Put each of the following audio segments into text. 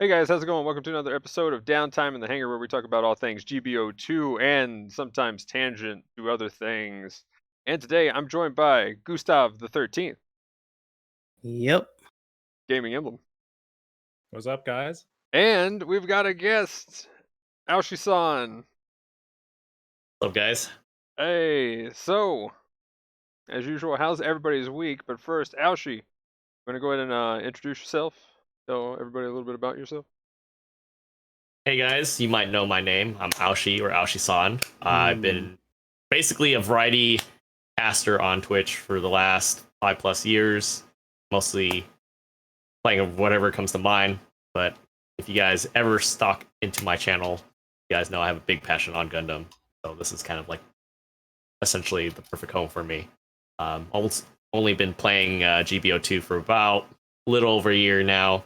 Hey guys, how's it going? Welcome to another episode of Downtime in the Hangar, where we talk about all things GBO2 and sometimes tangent to other things. And today I'm joined by Gustav the 13th, Yep. Gaming Emblem. What's up, guys? And we've got a guest, Aoshisan. What's up, guys? Hey, so, as usual, how's everybody's week? But first, Aoshi, you want to go ahead and introduce yourself? Tell everybody a little bit about yourself. Hey guys, you might know my name. I'm Aoshi or Aoshisan. I've been basically a variety caster on Twitch for the last 5+ years, mostly playing whatever comes to mind. But if you guys ever stalk into my channel, you guys know I have a big passion on Gundam. So this is kind of like essentially the perfect home for me. Almost only been playing GBO2 for about a little over a year now,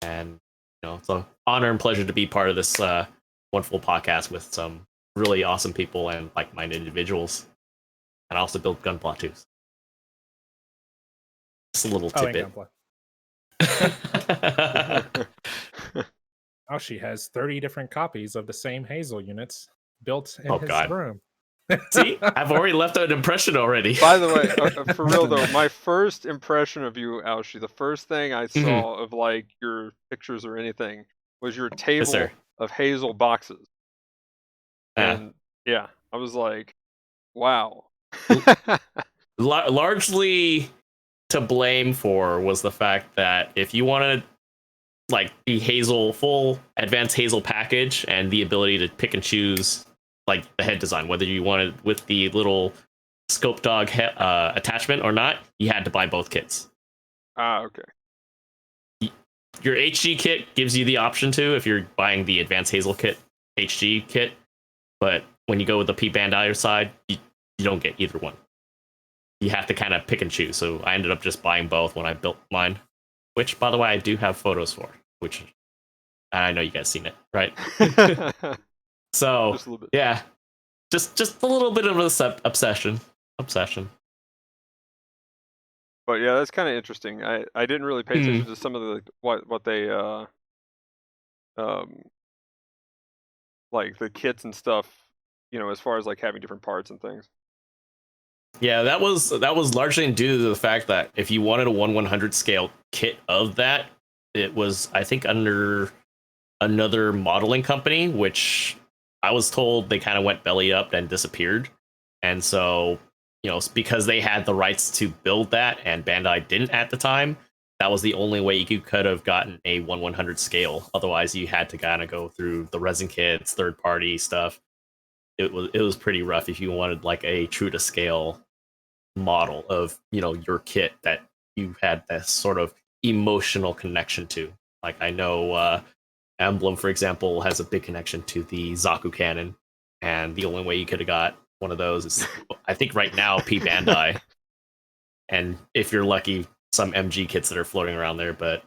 and it's an honor and pleasure to be part of this wonderful podcast with some really awesome people and like-minded individuals. And I also build Gunpla too. Just a little tidbit. Oh, she has 30 different copies of the same Hazel units built in his God. room. See, I've already left an impression already. By the way, for real though, my first impression of you, Aoshi, the first thing I saw of like your pictures or anything was your table of Hazel boxes. And yeah, I was like, wow. Largely to blame for was the fact that if you wanted like the Hazel full advanced Hazel package and the ability to pick and choose like the head design, whether you wanted with the little scope dog attachment or not, you had to buy both kits. Okay. Your HG kit gives you the option to if you're buying the advanced Hazel kit, HG kit, but when you go with the P Bandai side, you don't get either one. You have to kind of pick and choose. So I ended up just buying both when I built mine, which, by the way, I do have photos for, which I know you guys seen it, right? So yeah, just a little bit of an obsession. But yeah, that's kind of interesting. I didn't really pay attention to some of the what they like the kits and stuff, as far as like having different parts and things. Yeah, that was largely due to the fact that if you wanted a 1/100 scale kit of that, it was, I think, under another modeling company, which I was told they kind of went belly up and disappeared. And so, because they had the rights to build that and Bandai didn't at the time, that was the only way you could have gotten a 1/100 scale. Otherwise, you had to kind of go through the resin kits, third party stuff. It was pretty rough if you wanted like a true to scale model of your kit that you had this sort of emotional connection to. Like I know Emblem, for example, has a big connection to the Zaku cannon, and the only way you could have got one of those is, I think right now, P Bandai, and if you're lucky, some MG kits that are floating around there. But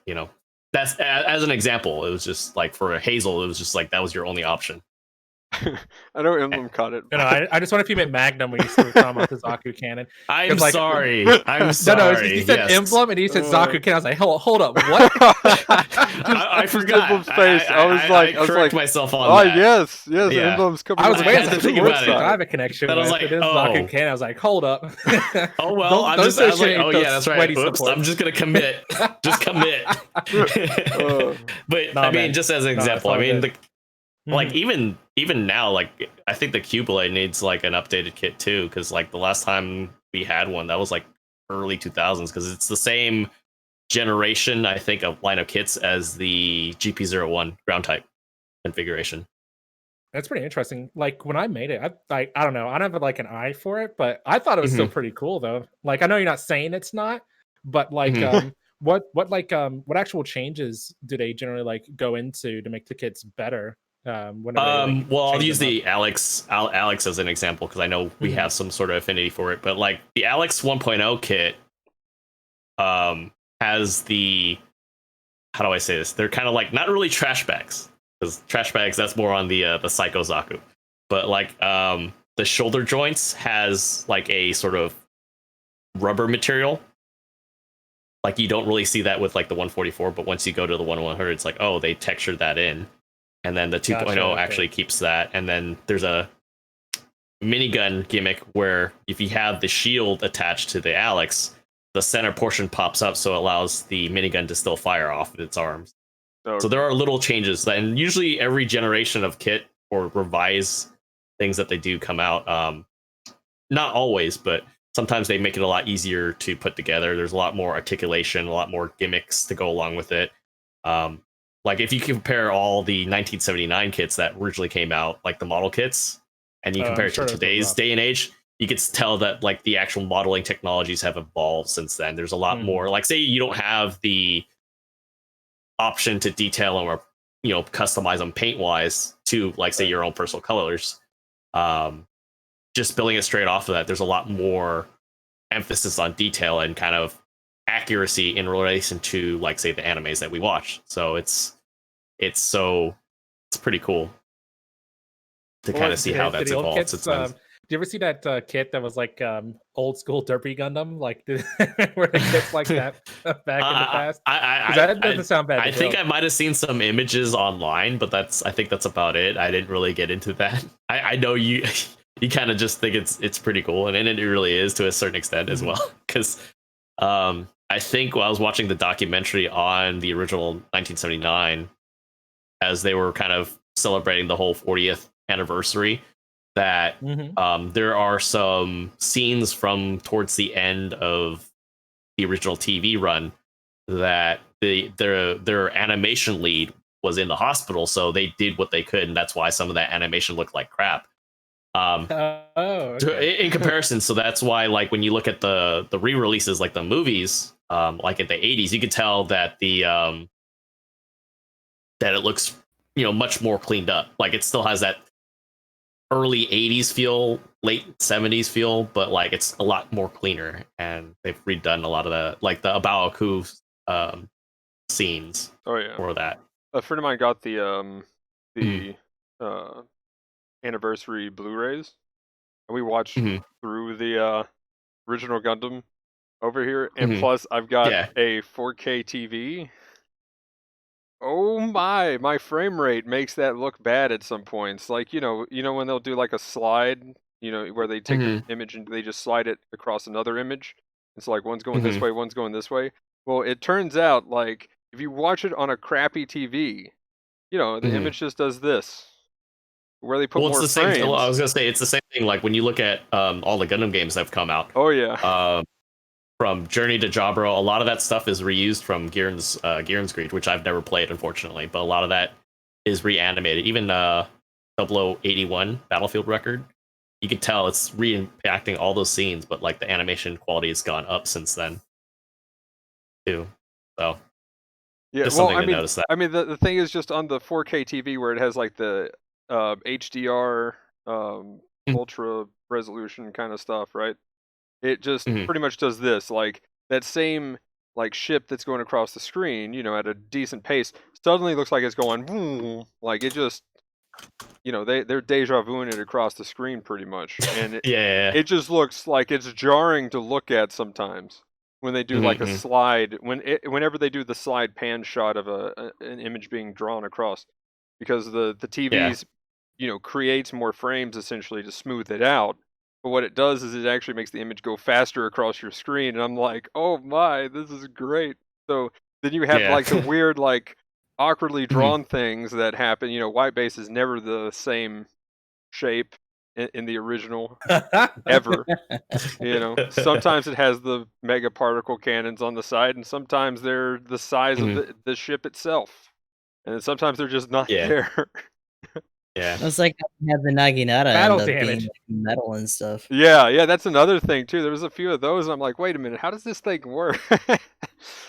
that's as an example. It was just like for a Hazel, it was just like that was your only option. I know Emblem caught it. I just wonder if you meant Magnum when you started talking about the Zaku cannon. I'm sorry. No, you said Emblem and you said Zaku cannon. I was like, hold up, what? I forgot. Emblem's face. I was like myself on that. Yes, yeah. Emblem's coming. I was waiting to think about it. I have a connection. I was like, Zaku cannon. I was like, hold up. Oh well, I was like, oh yeah, that's right. Oops, I'm just gonna commit. Just commit. But I mean, just as an example, I mean, like even now, like I think the Q-Blade needs like an updated kit too, because like the last time we had one, that was like early 2000s, because it's the same generation, I think, of line of kits as the GP01 ground type configuration. That's pretty interesting. Like when I made it, I don't know, I don't have like an eye for it, but I thought it was still pretty cool though. Like I know you're not saying it's not, but like what actual changes do they generally like go into to make the kits better? Well, I'll use the Alex as an example because I know we have some sort of affinity for it. But like the Alex 1.0 kit has the, how do I say this? They're kind of like not really trash bags, because trash bags, that's more on the Psycho Zaku. But like the shoulder joints has like a sort of rubber material Like you don't really see that with like the 144, but once you go to the 1100, it's like, oh, they textured that in. And then the 2.0 actually keeps that. And then there's a minigun gimmick where if you have the shield attached to the Alex, the center portion pops up, so it allows the minigun to still fire off of its arms. Okay. So there are little changes, and usually every generation of kit or revise things that they do come out. Not always, but sometimes they make it a lot easier to put together. There's a lot more articulation, a lot more gimmicks to go along with it. Like if you compare all the 1979 kits that originally came out, like the model kits, and you compare it to today's day and age, you can tell that like the actual modeling technologies have evolved since then. There's a lot more. Like say you don't have the option to detail them or customize them paint wise to like say your own personal colors. Just building it straight off of that, there's a lot more emphasis on detail and kind of accuracy in relation to like say the animes that we watch. So it's pretty cool to kind of see how that's evolved since then. Do you ever see that kit that was like old school Derpy Gundam, like where the kits like that back in the past? That doesn't sound bad. I think I might have seen some images online, but I think that's about it. I didn't really get into that. I know you kind of just think it's pretty cool, and it really is to a certain extent as well. Because I think while I was watching the documentary on the original 1979, as they were kind of celebrating the whole 40th anniversary, that there are some scenes from towards the end of the original TV run that their animation lead was in the hospital, so they did what they could, and that's why some of that animation looked like crap. In comparison, so that's why like when you look at the re-releases, like the movies, like in the 80s, you could tell that that it looks much more cleaned up. Like it still has that early 80s feel, late 70s feel, but like it's a lot more cleaner, and they've redone a lot of the like the Abaoku scenes for that. A friend of mine got the anniversary Blu-rays, and we watched through the original Gundam over here, and plus I've got a 4K TV. Oh my frame rate makes that look bad at some points. Like, when they'll do like a slide, where they take an image and they just slide it across another image. It's like one's going this way, one's going this way. Well, it turns out like if you watch it on a crappy TV, the image just does this. Where they put more frames. Same, I was gonna say it's the same thing. Like when you look at all the Gundam games that have come out. Oh yeah. From Journey to Jabro, a lot of that stuff is reused from Gihren's Greed, which I've never played, unfortunately. But a lot of that is reanimated. Even 0081 Battlefield Record, you can tell it's reimpacting all those scenes, but like the animation quality has gone up since then, too. So yeah, just something to notice that. I mean, the thing is just on the 4K TV where it has like the HDR ultra resolution kind of stuff, right? It just pretty much does this, like that same like ship that's going across the screen, at a decent pace, suddenly looks like it's going boom, like it just, they're deja vuing it across the screen pretty much, and it just looks like it's jarring to look at sometimes when they do like a slide, whenever they do the slide pan shot of an image being drawn across, because the TVs creates more frames essentially to smooth it out. But what it does is it actually makes the image go faster across your screen, and I'm like, oh my, this is great. So then you have like the weird, like awkwardly drawn things that happen. White base is never the same shape in the original ever. Sometimes it has the mega particle cannons on the side, and sometimes they're the size of the ship itself, and sometimes they're just not there. Yeah, it's like you have the Naginata battle end up damage, being like metal and stuff. Yeah, that's another thing too. There was a few of those, and I'm like, wait a minute, how does this thing work?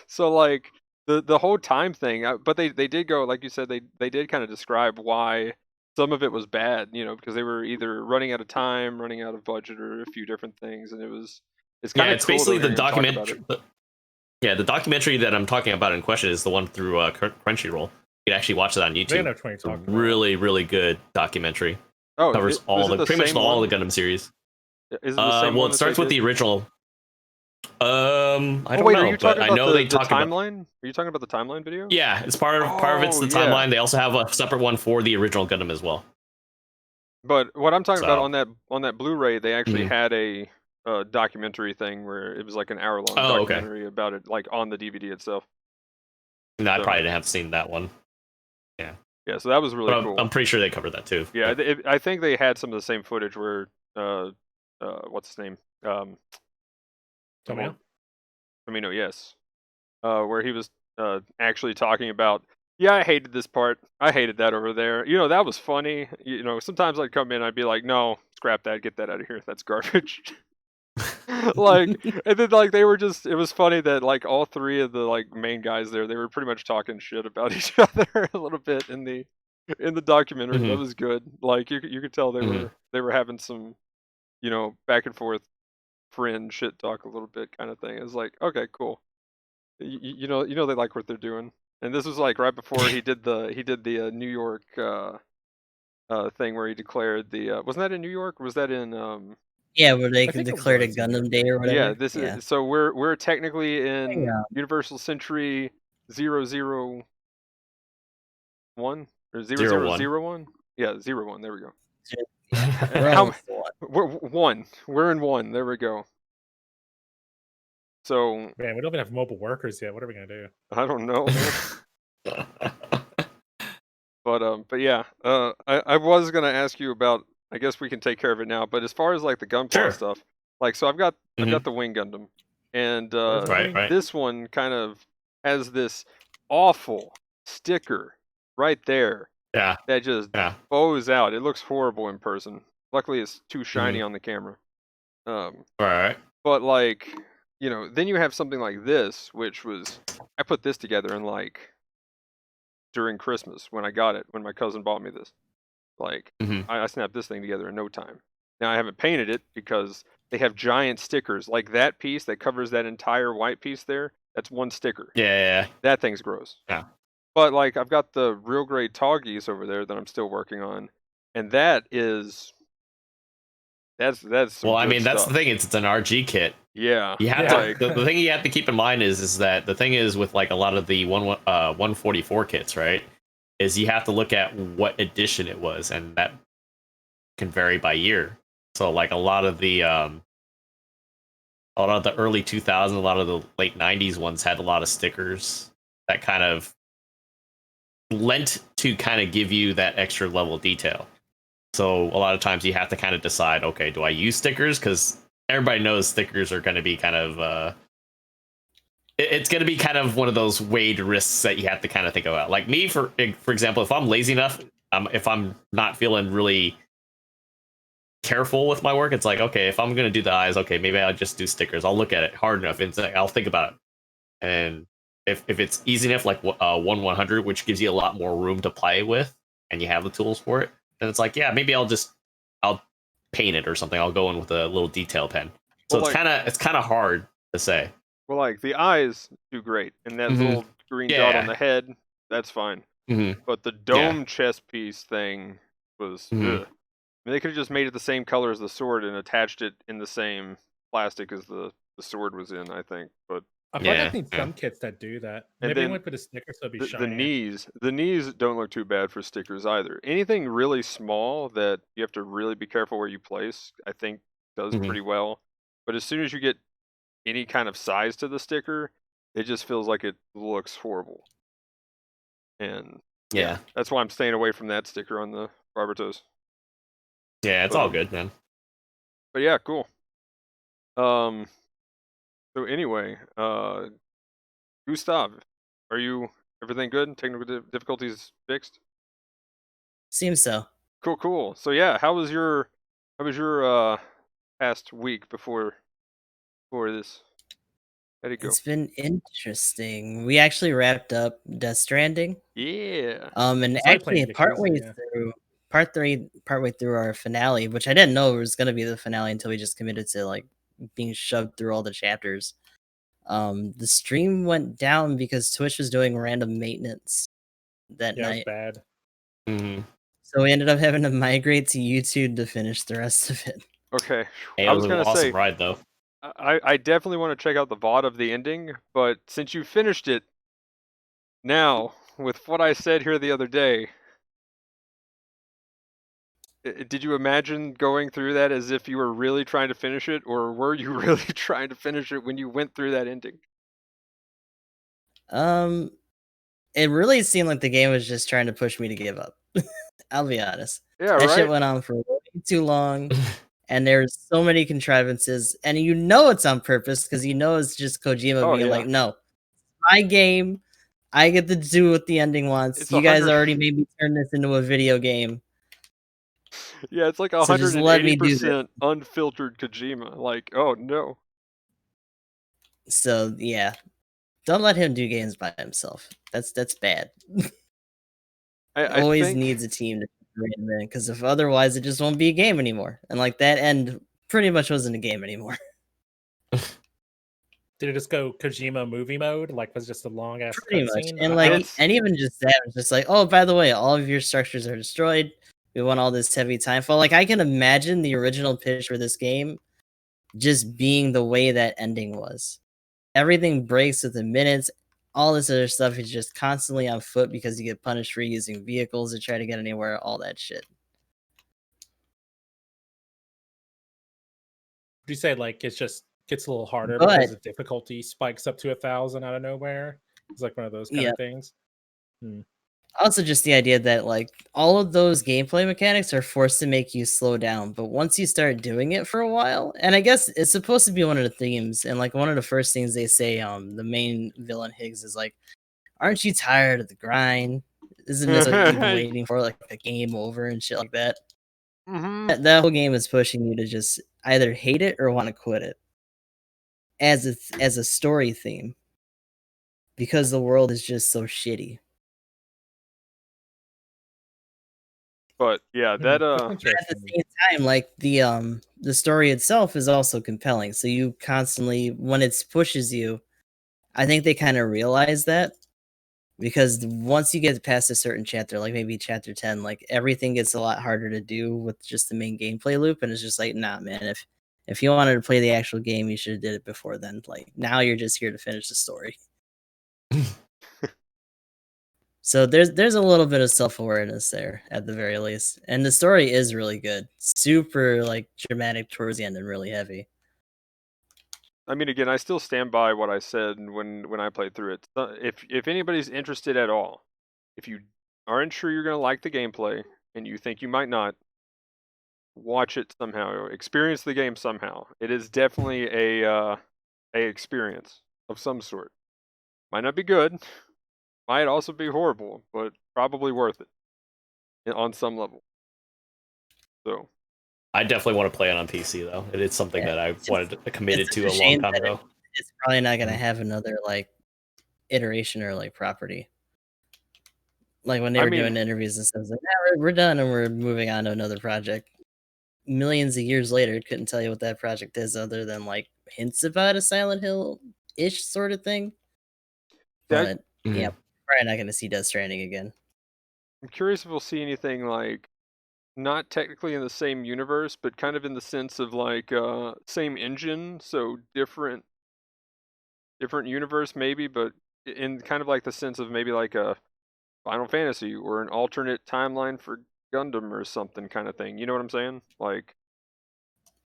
So like the whole time thing, but they did go, like you said, they did kind of describe why some of it was bad, because they were either running out of time, running out of budget, or a few different things, and it's kind of it's basically the documentary. The documentary that I'm talking about in question is the one through Crunchyroll. You can actually watch it on YouTube. It's a really, really good documentary. Oh, covers pretty much all the Gundam series. Is it the same well, it starts with the original. I don't wait, know, are you talking but I about know they the talk about. timeline? Are you talking about the timeline video? Yeah, it's part of it's the yeah. timeline. They also have a separate one for the original Gundam as well. But what I'm talking about So, on that Blu-ray, they actually Mhm. had a documentary thing where it was like an hour-long Oh, okay. documentary about it, like on the DVD itself. No, I So, probably didn't have seen that one. Yeah. yeah, so that was really But cool. I'm pretty sure they covered that too. Yeah, but- I think they had some of the same footage where what's his name? Tomino? Tomino, yes. Where he was actually talking about, yeah, I hated this part. I hated that over there. You know, that was funny. You know, sometimes I'd come in, I'd be like, no, scrap that, get that out of here. That's garbage. Like, and then like they were just, it was funny that like all three of the like main guys there, they were pretty much talking shit about each other a little bit in the documentary. That Mhm. was good. Like you could tell Mhm. they were having some, you know, back and forth friend shit talk a little bit kind of thing. It was like, okay, cool. You know they like what they're doing. And this was like right before he did the New York thing where he declared the wasn't that in New York? Or was that in Yeah, where they I think it declared a was in Gundam Day or yeah, whatever. this Yeah. is so we're technically in Yeah. Universal Century 001 or 01. 0001? Yeah, 01. There we go. We're How almost the one. we're one. We're in one. There we go. So Man, we don't even have mobile workers yet. What are we gonna do? I don't know, man. But yeah, I was gonna ask you about. I guess we can take care of it now. But as far as like the Gunpla Sure. stuff, like so I've got Mhm. the Wing Gundam, and Where's my Right, wing? right. this one kind of has this awful sticker right there Yeah, that just yeah. bows out. It looks horrible in person. Luckily, it's too shiny Mhm. on the camera. Right. But like, you know, then you have something like this, which was I put this together in like during Christmas when I got it, when my cousin bought me this. Like, Mhm. I snapped this thing together in no time. Now I haven't painted it because they have giant stickers. Like that piece that covers that entire white piece there, that's one sticker. Yeah. That thing's gross. Yeah. But like I've got the real grade tall geese over there that I'm still working on, and that's some Well, I good mean, that's the stuff. thing. It's an RG kit. Yeah. You have Yeah. to. The thing you have to keep in mind is that the thing is with like a lot of the 144 kits, right? Is you have to look at what edition it was, and that can vary by year. So like a lot of the early 2000s, a lot of the late 90s ones had a lot of stickers that kind of lent to kind of give you that extra level of detail. So a lot of times you have to kind of decide, okay, do I use stickers? Because everybody knows stickers are going to be kind of it's going to be kind of one of those weighed risks that you have to kind of think about. Like me, for example, if I'm lazy enough, if I'm not feeling really careful with my work, it's like, okay, if I'm going to do the eyes, okay, maybe I'll just do stickers. I'll look at it hard enough and I'll think about it. And if it's easy enough, like 1/100, which gives you a lot more room to play with, and you have the tools for it, then it's like, yeah, maybe I'll paint it or something. I'll go in with a little detail pen. So Well, it's kind of hard to say. well, like the eyes do great, and that little green dot on Yeah. the head, that's fine. Mm-hmm. But the dome chest piece thing was, Mhm. ugh. I mean, they could have just made it the same color as the sword and attached it in the same plastic as the sword was in, I think. But I feel like Yeah, I've seen yeah. some kits that do that. And Maybe then I might put a sticker so it'll be the shinier. the knees don't look too bad for stickers either. Anything really small that you have to really be careful where you place, I think does Mhm. pretty well. But as soon as you get any kind of size to the sticker, it just feels like it looks horrible. And Yeah. that's why I'm staying away from that sticker on the Barbatos. Yeah, it's But, all good, man. But yeah, cool. So anyway, Gustav, are you everything good? Technical difficulties fixed? Seems so. Cool. So yeah, how was your past week before this? How'd it go? It's been interesting. We actually wrapped up Death Stranding. Yeah. And Started playing actually Yakuza, yeah. through partway through our finale, which I didn't know was gonna be the finale until we just committed to like being shoved through all the chapters. The stream went down because Twitch was doing random maintenance that Yeah, it was night. bad. Mm-hmm. So we ended up having to migrate to YouTube to finish the rest of it. Okay. Hey, I it was was an gonna awesome say ride, though. I definitely want to check out the VOD of the ending, but since you finished it, now with what I said here the other day, did you imagine going through that as if you were really trying to finish it, or were you really trying to finish it when you went through that ending? It really seemed like the game was just trying to push me to give up. I'll be honest. Yeah, That shit right? went on for way too long, and there's so many contrivances, and you know it's on purpose because you know it's just Kojima Oh, being yeah. like, "No, my game. I get to do what the ending wants. It's You guys 100 already made me turn this into a video game, Yeah, it's like so just let me do this." 180% unfiltered Kojima. Like, oh no. So yeah, don't let him do games by himself. That's bad. It I always think needs a team to bring him in, because if otherwise, it just won't be a game anymore. And like that end pretty much wasn't a game anymore. Did it just go Kojima movie mode? Like, was just a long ass Pretty much. cutscene? And like, it's and even just that was just like, oh, by the way, all of your structures are destroyed. We want all this heavy time fall. Like, I can imagine the original pitch for this game just being the way that ending was. Everything breaks within minutes. All this other stuff is just constantly on foot because you get punished for using vehicles to try to get anywhere, all that shit. Would you say like it's just gets a little harder But because the difficulty spikes up to 1,000 out of nowhere? It's like one of those kind yeah, of things. Hmm. also just the idea that like all of those gameplay mechanics are forced to make you slow down, but once you start doing it for a while, and I guess it's supposed to be one of the themes, and like one of the first things they say, the main villain Higgs is like, aren't you tired of the grind? Isn't this what you've been waiting for, like a game over and shit like that? Mhm. That whole game is pushing you to just either hate it or want to quit it as a story theme, because the world is just so shitty. But yeah, that That's At the interesting. same time, like the story itself is also compelling. So you constantly, when it pushes you, I think they kind of realize that, because once you get past a certain chapter, like maybe chapter 10, like everything gets a lot harder to do with just the main gameplay loop, and it's just like, nah, man, if you wanted to play the actual game, you should have did it before then. Like now you're just here to finish the story. So there's a little bit of self-awareness there at the very least. And the story is really good. Super like dramatic towards the end and really heavy. I mean, again, I still stand by what I said when I played through it. If anybody's interested at all, if you aren't sure you're gonna like the gameplay and you think you might not, watch it somehow, experience the game somehow. It is definitely a experience of some sort. Might not be good, might also be horrible, but probably worth it on some level. So I definitely want to play it on PC though. It is something Yeah, that I committed it's to such a a long shame time that ago. it's probably not gonna have another like iteration or like property. Like when they I were mean, doing interviews and stuff, it's like, yeah, we're done and we're moving on to another project. Millions of years later, couldn't tell you what that project is other than like hints about a Silent Hill ish sort of thing. that But yeah, Mhm. probably not gonna see Death Stranding again. I'm curious if we'll see anything like not technically in the same universe, but kind of in the sense of like same engine, so different universe maybe, but in kind of like the sense of maybe like a Final Fantasy or an alternate timeline for Gundam or something kind of thing. You know what I'm saying? Like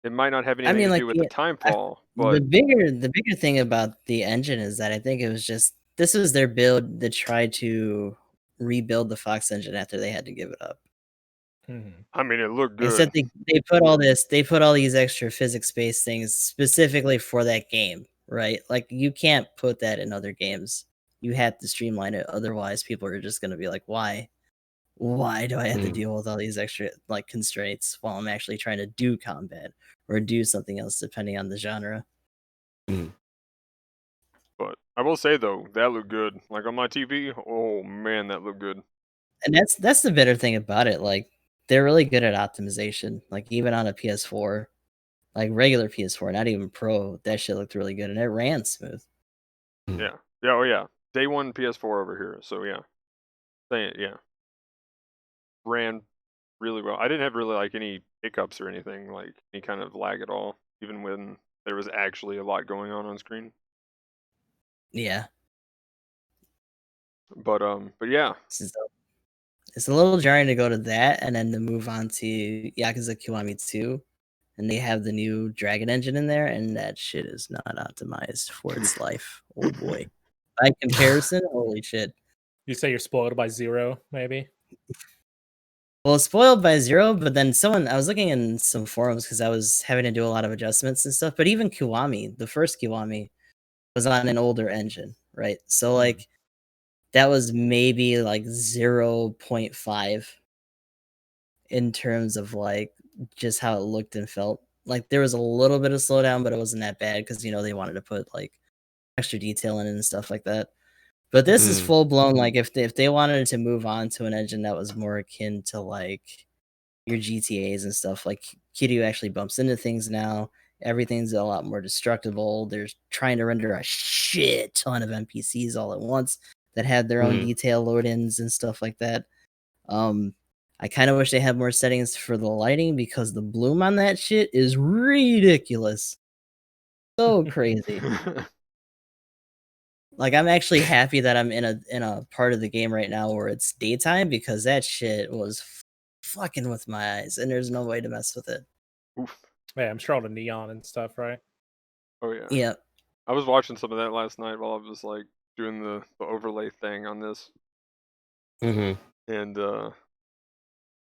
it might not have I anything mean, to like do with the time I, fall, but the bigger thing about the engine is that I think it was just this was their build to try to rebuild the Fox engine after they had to give it up. Mhm. I mean it looked Except good. they put all these extra physics based things specifically for that game, right? Like you can't put that in other games. You have to streamline it, otherwise people are just gonna be like, why? Why do I have to Mm. deal with all these extra like constraints while I'm actually trying to do combat or do something else depending on the genre? Mm. But I will say though, that looked good. Like on my TV, oh man, that looked good. And that's the better thing about it. Like they're really good at optimization. Like even on a PS4, like regular PS4, not even Pro, that shit looked really good and it ran smooth. Mm. Yeah. Yeah, oh yeah. Day one PS4 over here. So yeah. Yeah. Ran really well. I didn't have really like any hiccups or anything, like any kind of lag at all, even when there was actually a lot going on screen. Yeah. But yeah. It's a little jarring to go to that and then to move on to Yakuza Kiwami 2. And they have the new Dragon engine in there, and that shit is not optimized for its life. Oh boy. By comparison, holy shit. You say you're spoiled by Zero, maybe? Well, spoiled by Zero, but then I was looking in some forums because I was having to do a lot of adjustments and stuff, but even Kiwami, the first Kiwami, was on an older engine, right? So, like, that was maybe, like, 0.5 in terms of, like, just how it looked and felt. Like, there was a little bit of slowdown, but it wasn't that bad because, you know, they wanted to put, like, extra detail in it and stuff like that. But this is full blown. Like if they wanted to move on to an engine that was more akin to like your GTAs and stuff, like Kiryu actually bumps into things now. Everything's a lot more destructible. They're trying to render a shit ton of NPCs all at once that had their own detail load-ins and stuff like that. I kind of wish they had more settings for the lighting because the bloom on that shit is ridiculous. So crazy. Like, I'm actually happy that I'm in a part of the game right now where it's daytime because that shit was fucking with my eyes, and there's no way to mess with it. Oof. Yeah, I'm sure all the neon and stuff, right? Oh yeah. Yeah. I was watching some of that last night while I was like doing the overlay thing on this. And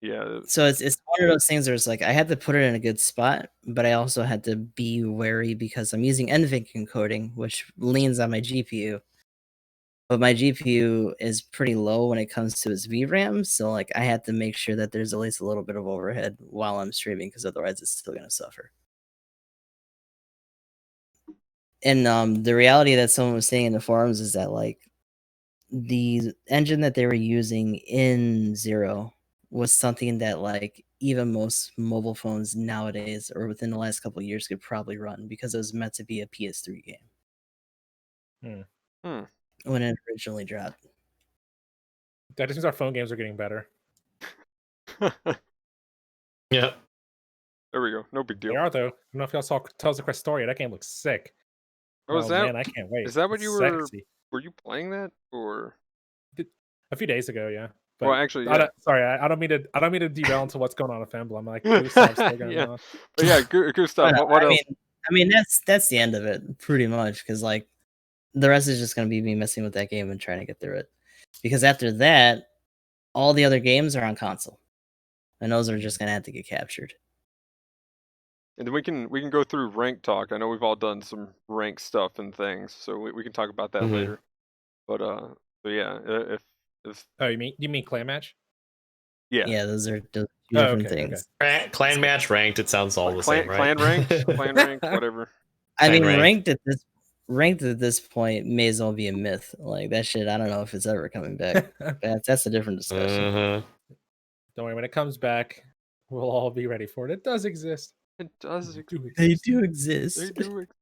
yeah. So it's one of those things where it's like I had to put it in a good spot, but I also had to be wary because I'm using NVENC encoding, which leans on my GPU. But my GPU is pretty low when it comes to its VRAM, so like I had to make sure that there's at least a little bit of overhead while I'm streaming, because otherwise it's still gonna suffer. And the reality that someone was saying in the forums is that like the engine that they were using in Zero was something that like even most mobile phones nowadays or within the last couple of years could probably run because it was meant to be a PS3 game. When it originally dropped. That just means our phone games are getting better. Yeah. There we go. No big deal. They are though. I don't know if y'all saw Tales of Questoria. That game looks sick. Oh, is that? Man, I can't wait. Is that what you Sexy. were you playing that or? A few days ago, yeah. But well, actually, yeah. I don't mean to derail into what's going on with Emblem. Like, Gustav's still going yeah. on. But yeah, Gustav. What else? I mean, that's the end of it, pretty much, because like the rest is just gonna be me messing with that game and trying to get through it. Because after that, all the other games are on console, and those are just gonna have to get captured. And then we can go through rank talk. I know we've all done some rank stuff and things, so we can talk about that later. But yeah, if oh, you mean clan match? Yeah, those are two different things. Okay. Clan match, ranked. It sounds all the same, right? Clan ranked, whatever. I mean, ranked at this point may as well be a myth. Like that shit, I don't know if it's ever coming back. That's a different discussion. Don't worry, when it comes back, we'll all be ready for it. It does exist. It does exist. They do exist. They do exist.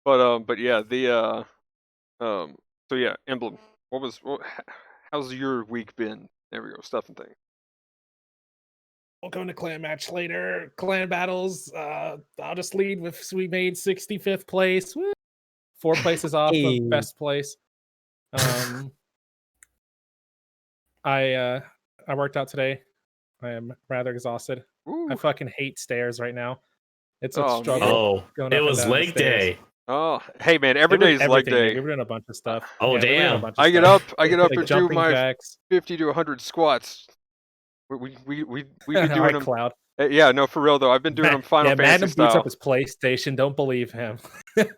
But yeah, so yeah, Emblem. How's your week been? There we go, stuff and things. We'll go into clan match later. Clan battles. I'll just lead with we made 65th place. Woo! 4 places off of best place. I worked out today. I am rather exhausted. Ooh. I fucking hate stairs right now. It's a struggle. Oh, going it was leg day. Oh, hey man, every day is leg day. We were doing a bunch of stuff. Oh damn! I get up like and do my jacks. 50 to 100 squats. We've been doing them. Cloud. Yeah, no, for real though. I've been doing them Final Fantasy Magnum style. boots up his PlayStation. Don't believe him.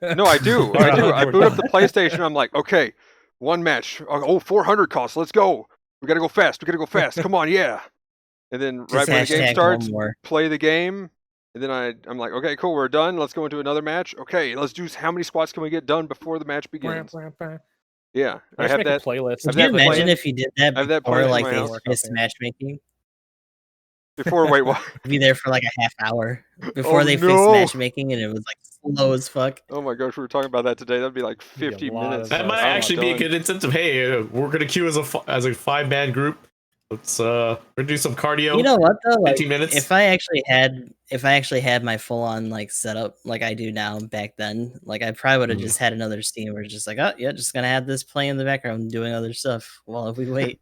No, I do. I boot up the PlayStation. I'm like, okay, one match. Oh, 400 costs. Let's go. We gotta go fast. Come on, yeah. And then right when the game starts, play the game. And then I'm like, okay, cool, we're done. Let's go into another match. Okay, let's do how many squats can we get done before the match begins? Yeah, I have that playlist. Could you imagine if you did that before like face matchmaking? Before wait, what? Be there for like a half hour before they fixed matchmaking, and it was like slow as fuck. Oh my gosh, we were talking about that today. That'd be like 50 minutes. That might actually be a good incentive. Hey, we're gonna queue as a 5-man group. let's do some cardio. You know what though? Like, 15 minutes. if I actually had my full on like setup like I do now back then, like I probably would have just had another Steam where it's just like, oh yeah, just gonna have this playing in the background doing other stuff while we wait.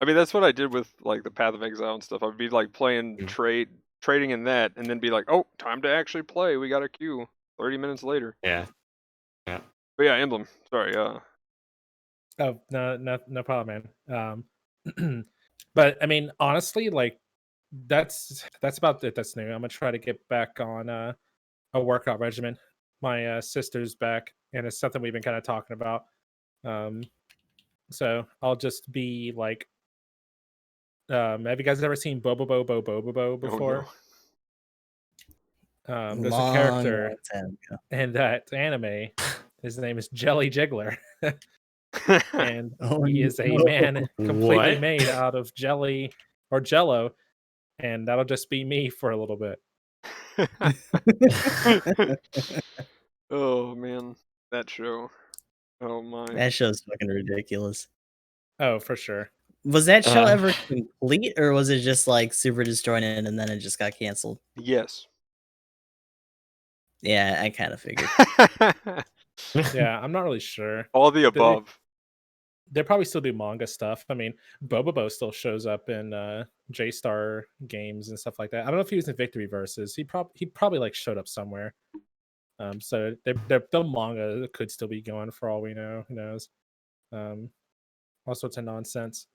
I mean, that's what I did with like the Path of Exile and stuff. I'd be like playing trading in that, and then be like, oh, time to actually play. We got a queue. 30 minutes later. Yeah. But yeah, Emblem. Sorry. Oh, no problem, man. But I mean, honestly, like that's about it. That's new. I'm gonna try to get back on a workout regimen. My sister's back, and it's something we've been kind of talking about. So I'll just be like, have you guys ever seen Bobo before? Oh, no. There's a character in that anime. His name is Jelly Jiggler. And he is a man completely made out of jelly or jello, and that'll just be me for a little bit. Oh man, that show. Oh my. That show's fucking ridiculous. Oh, for sure. Was that show ever complete, or was it just like super disjointed and then it just got canceled? Yes. Yeah, I kind of figured. Yeah, I'm not really sure. All the above. They probably still do manga stuff. I mean, Bobobo still shows up in J-Star games and stuff like that. I don't know if he was in Victory Versus. He probably like showed up somewhere. So the manga could still be going for all we know. Who knows? All sorts of nonsense.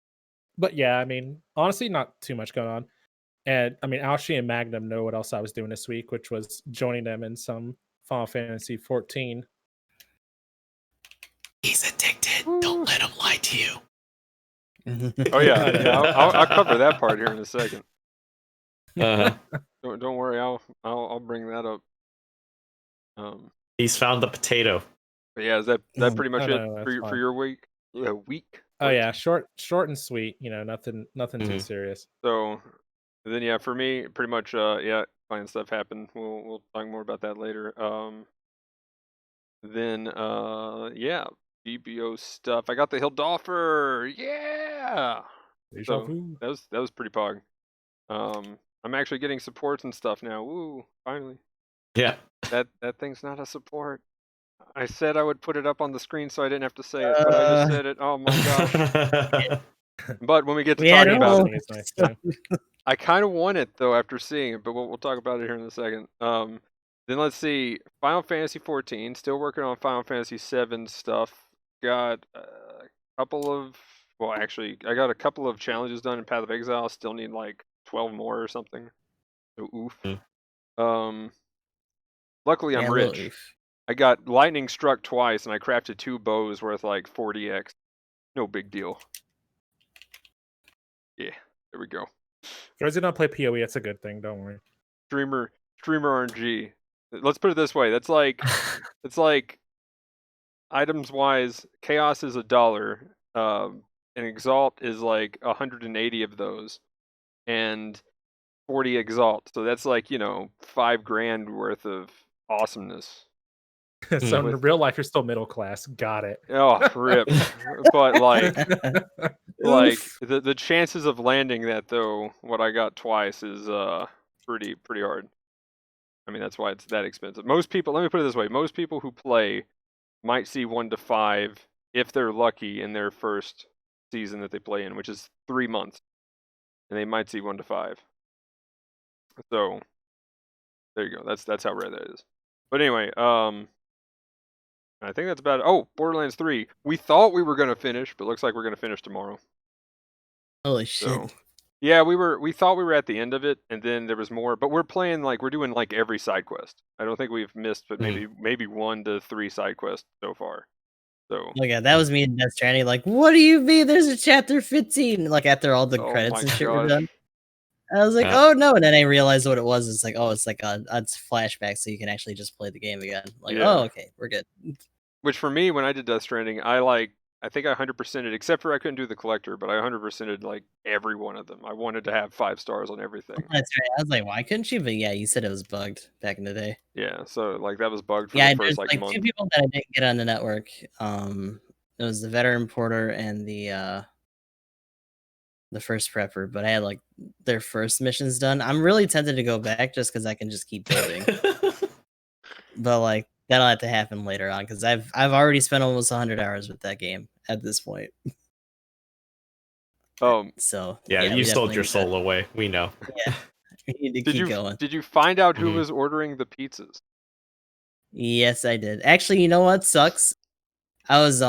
But yeah, I mean, honestly, not too much going on. And I mean, Aoshi and Magnum know what else I was doing this week, which was joining them in some Final Fantasy 14. He's addicted. Don't let him lie to you. Oh yeah, I'll cover that part here in a second. Don't worry, I'll bring that up. He's found the potato. But yeah, is that pretty much it for your week? Week? Oh yeah, short and sweet. You know, nothing too serious. So then yeah, for me, pretty much fine stuff happened. We'll talk more about that later. Then yeah, GBO stuff. I got the Hildolfer. Yeah. So that was pretty pog. I'm actually getting supports and stuff now. Woo! Finally. Yeah. That thing's not a support. I said I would put it up on the screen so I didn't have to say it, but I just said it. Oh my gosh. But when we get to talking about it, it's nice I kind of want it though after seeing it, but we'll talk about it here in a second. Then let's see, Final Fantasy 14. Still working on Final Fantasy 7 stuff. Got a couple of, well, actually, I got a couple of challenges done in Path of Exile. Still need like 12 more or something. So oof. Luckily I'm rich. I got lightning struck twice, and I crafted 2 bows worth like 40x. No big deal. Yeah, there we go. For those who don't play PoE, it's a good thing. Don't worry. Streamer RNG. Let's put it this way. That's like, it's like, items wise, Chaos is $1, and Exalt is like 180 of those, and 40 Exalt. So that's like, you know, $5,000 worth of awesomeness. So in real life, you're still middle class. Got it. Oh, rip. But like the chances of landing that though, what I got twice is pretty hard. I mean, that's why it's that expensive. Most people, let me put it this way, most people who play might see 1 to 5 if they're lucky in their first season that they play in, which is 3 months. And they might see 1 to 5. So there you go. That's how rare that is. But anyway, I think that's about it. Oh, Borderlands 3. We thought we were going to finish, but looks like we're going to finish tomorrow. Holy shit. So, yeah, we thought we were at the end of it, and then there was more, but we're playing like, we're doing like every side quest. I don't think we've missed, but maybe 1 to 3 side quests so far. So yeah, that was me in Death Stranding. Like, what do you mean there's a chapter 15? Like after all the credits and shit were done. I was like, oh no, and then I realized what it was. It's like, oh, it's like it's flashback, so you can actually just play the game again. Like, oh, okay, we're good. Which for me, when I did Death Stranding, I think I 100%ed, except for I couldn't do the collector, but I 100%ed like every one of them. I wanted to have 5 stars on everything. That's right. I was like, why couldn't you? But yeah, you said it was bugged back in the day. Yeah, so like that was bugged for the first like month. 2 people that I didn't get on the network. It was the veteran porter and the the first prepper, but I had like their first missions done. I'm really tempted to go back just because I can just keep building. But like that'll have to happen later on because I've already spent almost 100 hours with that game at this point. So yeah, you we sold your definitely soul away. We know. Yeah, we need to keep going. Did you find out who was ordering the pizzas? Yes, I did. Actually, you know what sucks? I was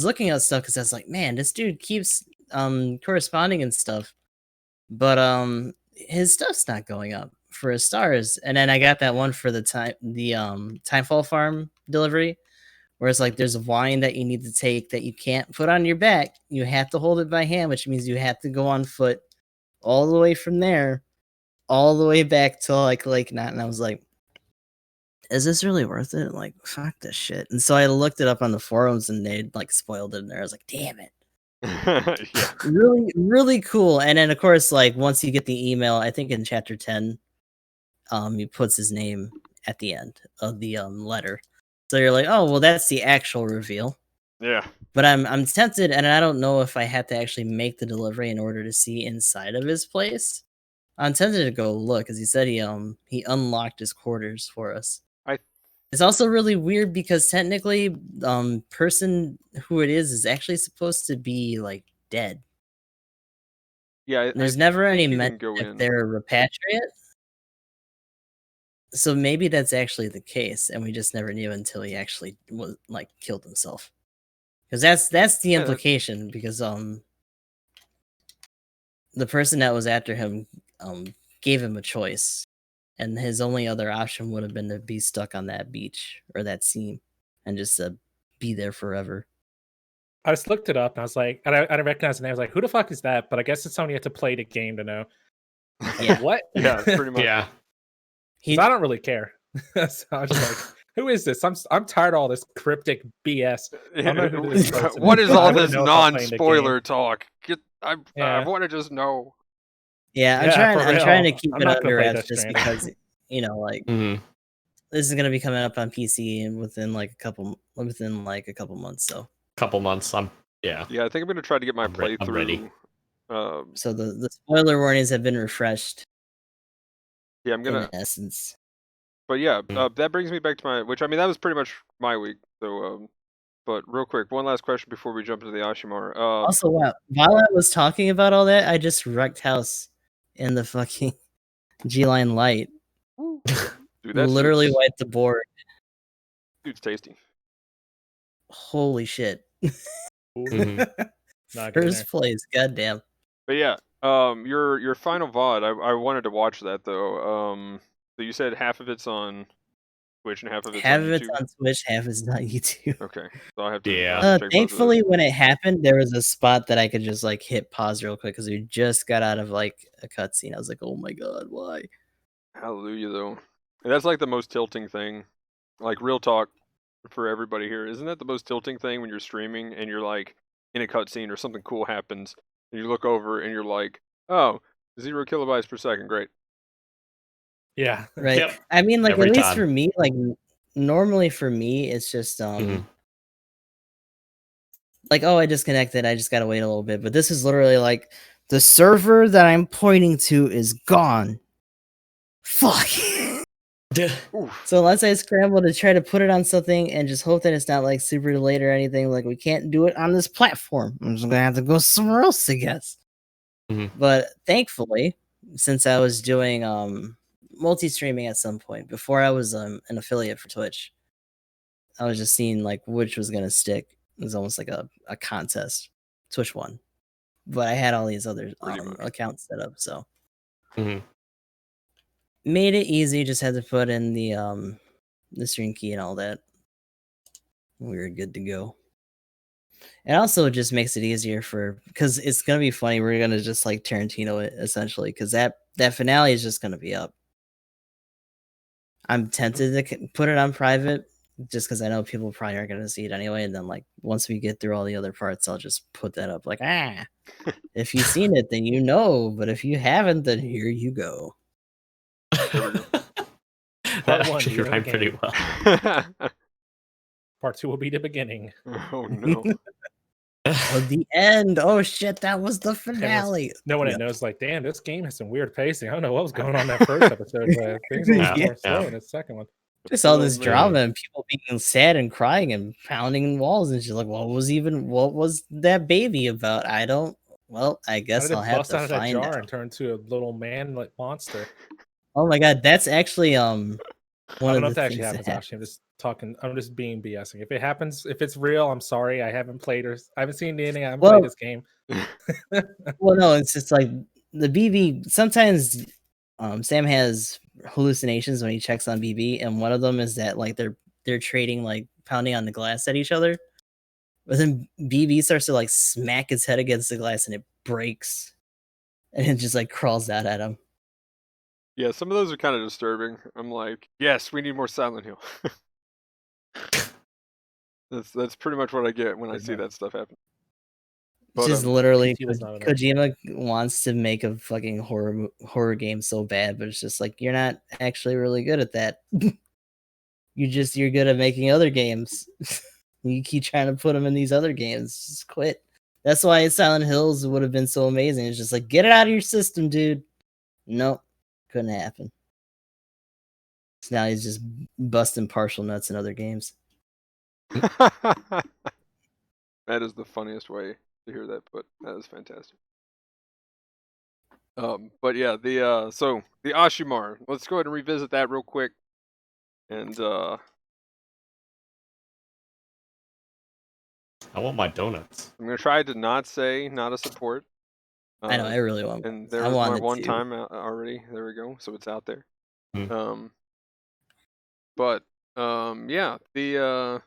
looking at stuff because I was like, man, this dude keeps corresponding and stuff, but his stuff's not going up for his stars. And then I got that one for the Timefall Farm delivery, where it's like there's a wine that you need to take that you can't put on your back. You have to hold it by hand, which means you have to go on foot all the way from there, all the way back to like Lake Knot. And I was like, is this really worth it? Like, fuck this shit. And so I looked it up on the forums and they'd like spoiled it in there. I was like, damn it. Yeah. Really, really cool. And then of course, like once you get the email, I think in chapter 10, he puts his name at the end of the letter. So you're like, oh well, that's the actual reveal. Yeah. But I'm tempted, and I don't know if I had to actually make the delivery in order to see inside of his place. I'm tempted to go look because he said he unlocked his quarters for us. It's also really weird because technically, person who it is actually supposed to be like dead. Yeah, there's never any mention if they're a repatriate. So maybe that's actually the case, and we just never knew until he actually was like killed himself. Because that's the implication. Because the person that was after him gave him a choice. And his only other option would have been to be stuck on that beach or that scene and just be there forever. I just looked it up and I was like, I recognized the name. I was like, who the fuck is that? But I guess it's somebody you have to play the game to know. Yeah. What? Yeah, pretty much. Yeah. I don't really care. So I was just like, who is this? I'm tired of all this cryptic BS. I don't know who this person What is all I this non-spoiler talk? I want to just know. Yeah, I'm trying to keep it under wraps just because, you know, like this is gonna be coming up on PC and within like a couple months. So couple months. Yeah, I think I'm gonna try to get my playthrough. I'm ready. So the spoiler warnings have been refreshed. Yeah, I'm gonna. In essence. But yeah, that brings me back to that was pretty much my week. So, but real quick, one last question before we jump into the Ashimar. Also, while I was talking about all that, I just wrecked house in the fucking G-Line light. Dude, literally wiped the board. Dude's tasty. Holy shit. First place, goddamn. But yeah, your final VOD, I wanted to watch that though. So you said half of it's on Twitch and half of it's on Twitch, half is on YouTube. Okay, so I have to. Thankfully, when it happened, there was a spot that I could just like hit pause real quick because we just got out of like a cutscene. I was like, oh my god, why? Hallelujah, though. And that's like the most tilting thing. Like real talk for everybody here, isn't that the most tilting thing when you're streaming and you're like in a cutscene or something cool happens and you look over and you're like, oh, 0 kilobytes per second, great. Yeah. Right. Yep. I mean, like at least for me, like normally for me, it's just like, oh, I disconnected. I just gotta wait a little bit. But this is literally like the server that I'm pointing to is gone. Fuck. So unless I scramble to try to put it on something and just hope that it's not like super late or anything, like we can't do it on this platform. I'm just gonna have to go somewhere else, I guess. But thankfully, since I was doing multi-streaming at some point before I was an affiliate for Twitch, I was just seeing like which was gonna stick. It was almost like a contest. Twitch won, but I had all these other accounts set up, so made it easy. Just had to put in the stream key and all that. We were good to go. It also just makes it easier because it's gonna be funny. We're gonna just like Tarantino it essentially because that finale is just gonna be up. I'm tempted to put it on private just because I know people probably aren't gonna see it anyway. And then like once we get through all the other parts, I'll just put that up. Like if you've seen it, then you know. But if you haven't, then here you go. That actually rhymed pretty well. Part 2 will be the beginning. Oh no. Oh, the end. Oh shit, that was the finale. No one Yeah. knows, like, damn, this game has some weird pacing. I don't know what was going on that first episode, but things are a little Yeah. more slow in the second one. Just all this man. drama and people being sad and crying and pounding walls, and she's like, what was that baby about? I don't. Well, I How guess did I'll it have bust to out of that find jar out. and turn into a little man like monster? Oh my god, that's actually I one don't of know the if that actually things that happens. happened. Actually, I'm just talking. I'm just being BSing. If it happens, if it's real, I'm sorry. I haven't played or I haven't seen the ending. I haven't played Well, this game. well, no, it's just like the BB. Sometimes Sam has hallucinations when he checks on BB, and one of them is that like they're trading like pounding on the glass at each other. But then BB starts to like smack his head against the glass and it breaks. And it just like crawls out at him. Yeah, some of those are kind of disturbing. I'm like, yes, we need more Silent Hill. That's pretty much what I get when I see that stuff happen. It's But, just literally PT was not enough. Kojima wants to make a fucking horror game so bad, but it's just like you're not actually really good at that. You're good at making other games. You keep trying to put them in these other games. Just quit. That's why Silent Hills would have been so amazing. It's just like get it out of your system, dude. Nope, couldn't happen. So now he's just busting partial nuts in other games. that is the funniest way to hear that put. That is fantastic. But yeah, so the Ashimar. Let's go ahead and revisit that real quick. And I want my donuts. I'm gonna try to not say not a support. I know, I really want. And there I was my wanted one to. time already. There we go. So it's out there. Mm. But yeah, the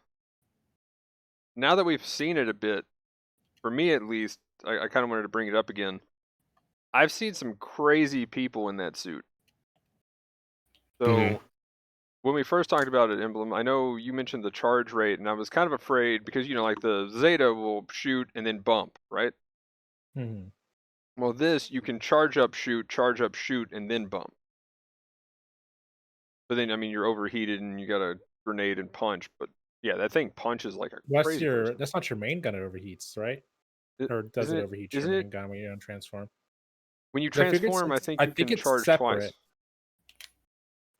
now that we've seen it a bit, for me at least, I kind of wanted to bring it up again. I've seen some crazy people in that suit. So when we first talked about it, Emblem, I know you mentioned the charge rate, and I was kind of afraid because like the Zeta will shoot and then bump, right? Mm-hmm. Well, this you can charge up, shoot, and then bump. But then I mean you're overheated and you got a grenade and punch, but yeah, that thing punches like a crazy person. That's not your main gun. It overheats, right? Or does it overheat your main gun when you don't transform? When you transform, I think you can charge twice.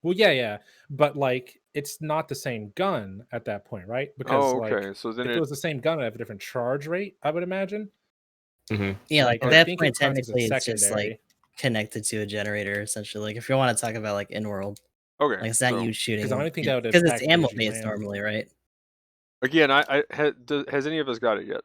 Well, yeah, but like it's not the same gun at that point, right? Because okay. So then if it was the same gun, it have a different charge rate, I would imagine. Yeah, like at that point, technically, it's just like connected to a generator, essentially. Like if you want to talk about like in world, okay, like it's not you shooting because I don't think that would because it's ammo based normally, right? Again, has any of us got it yet?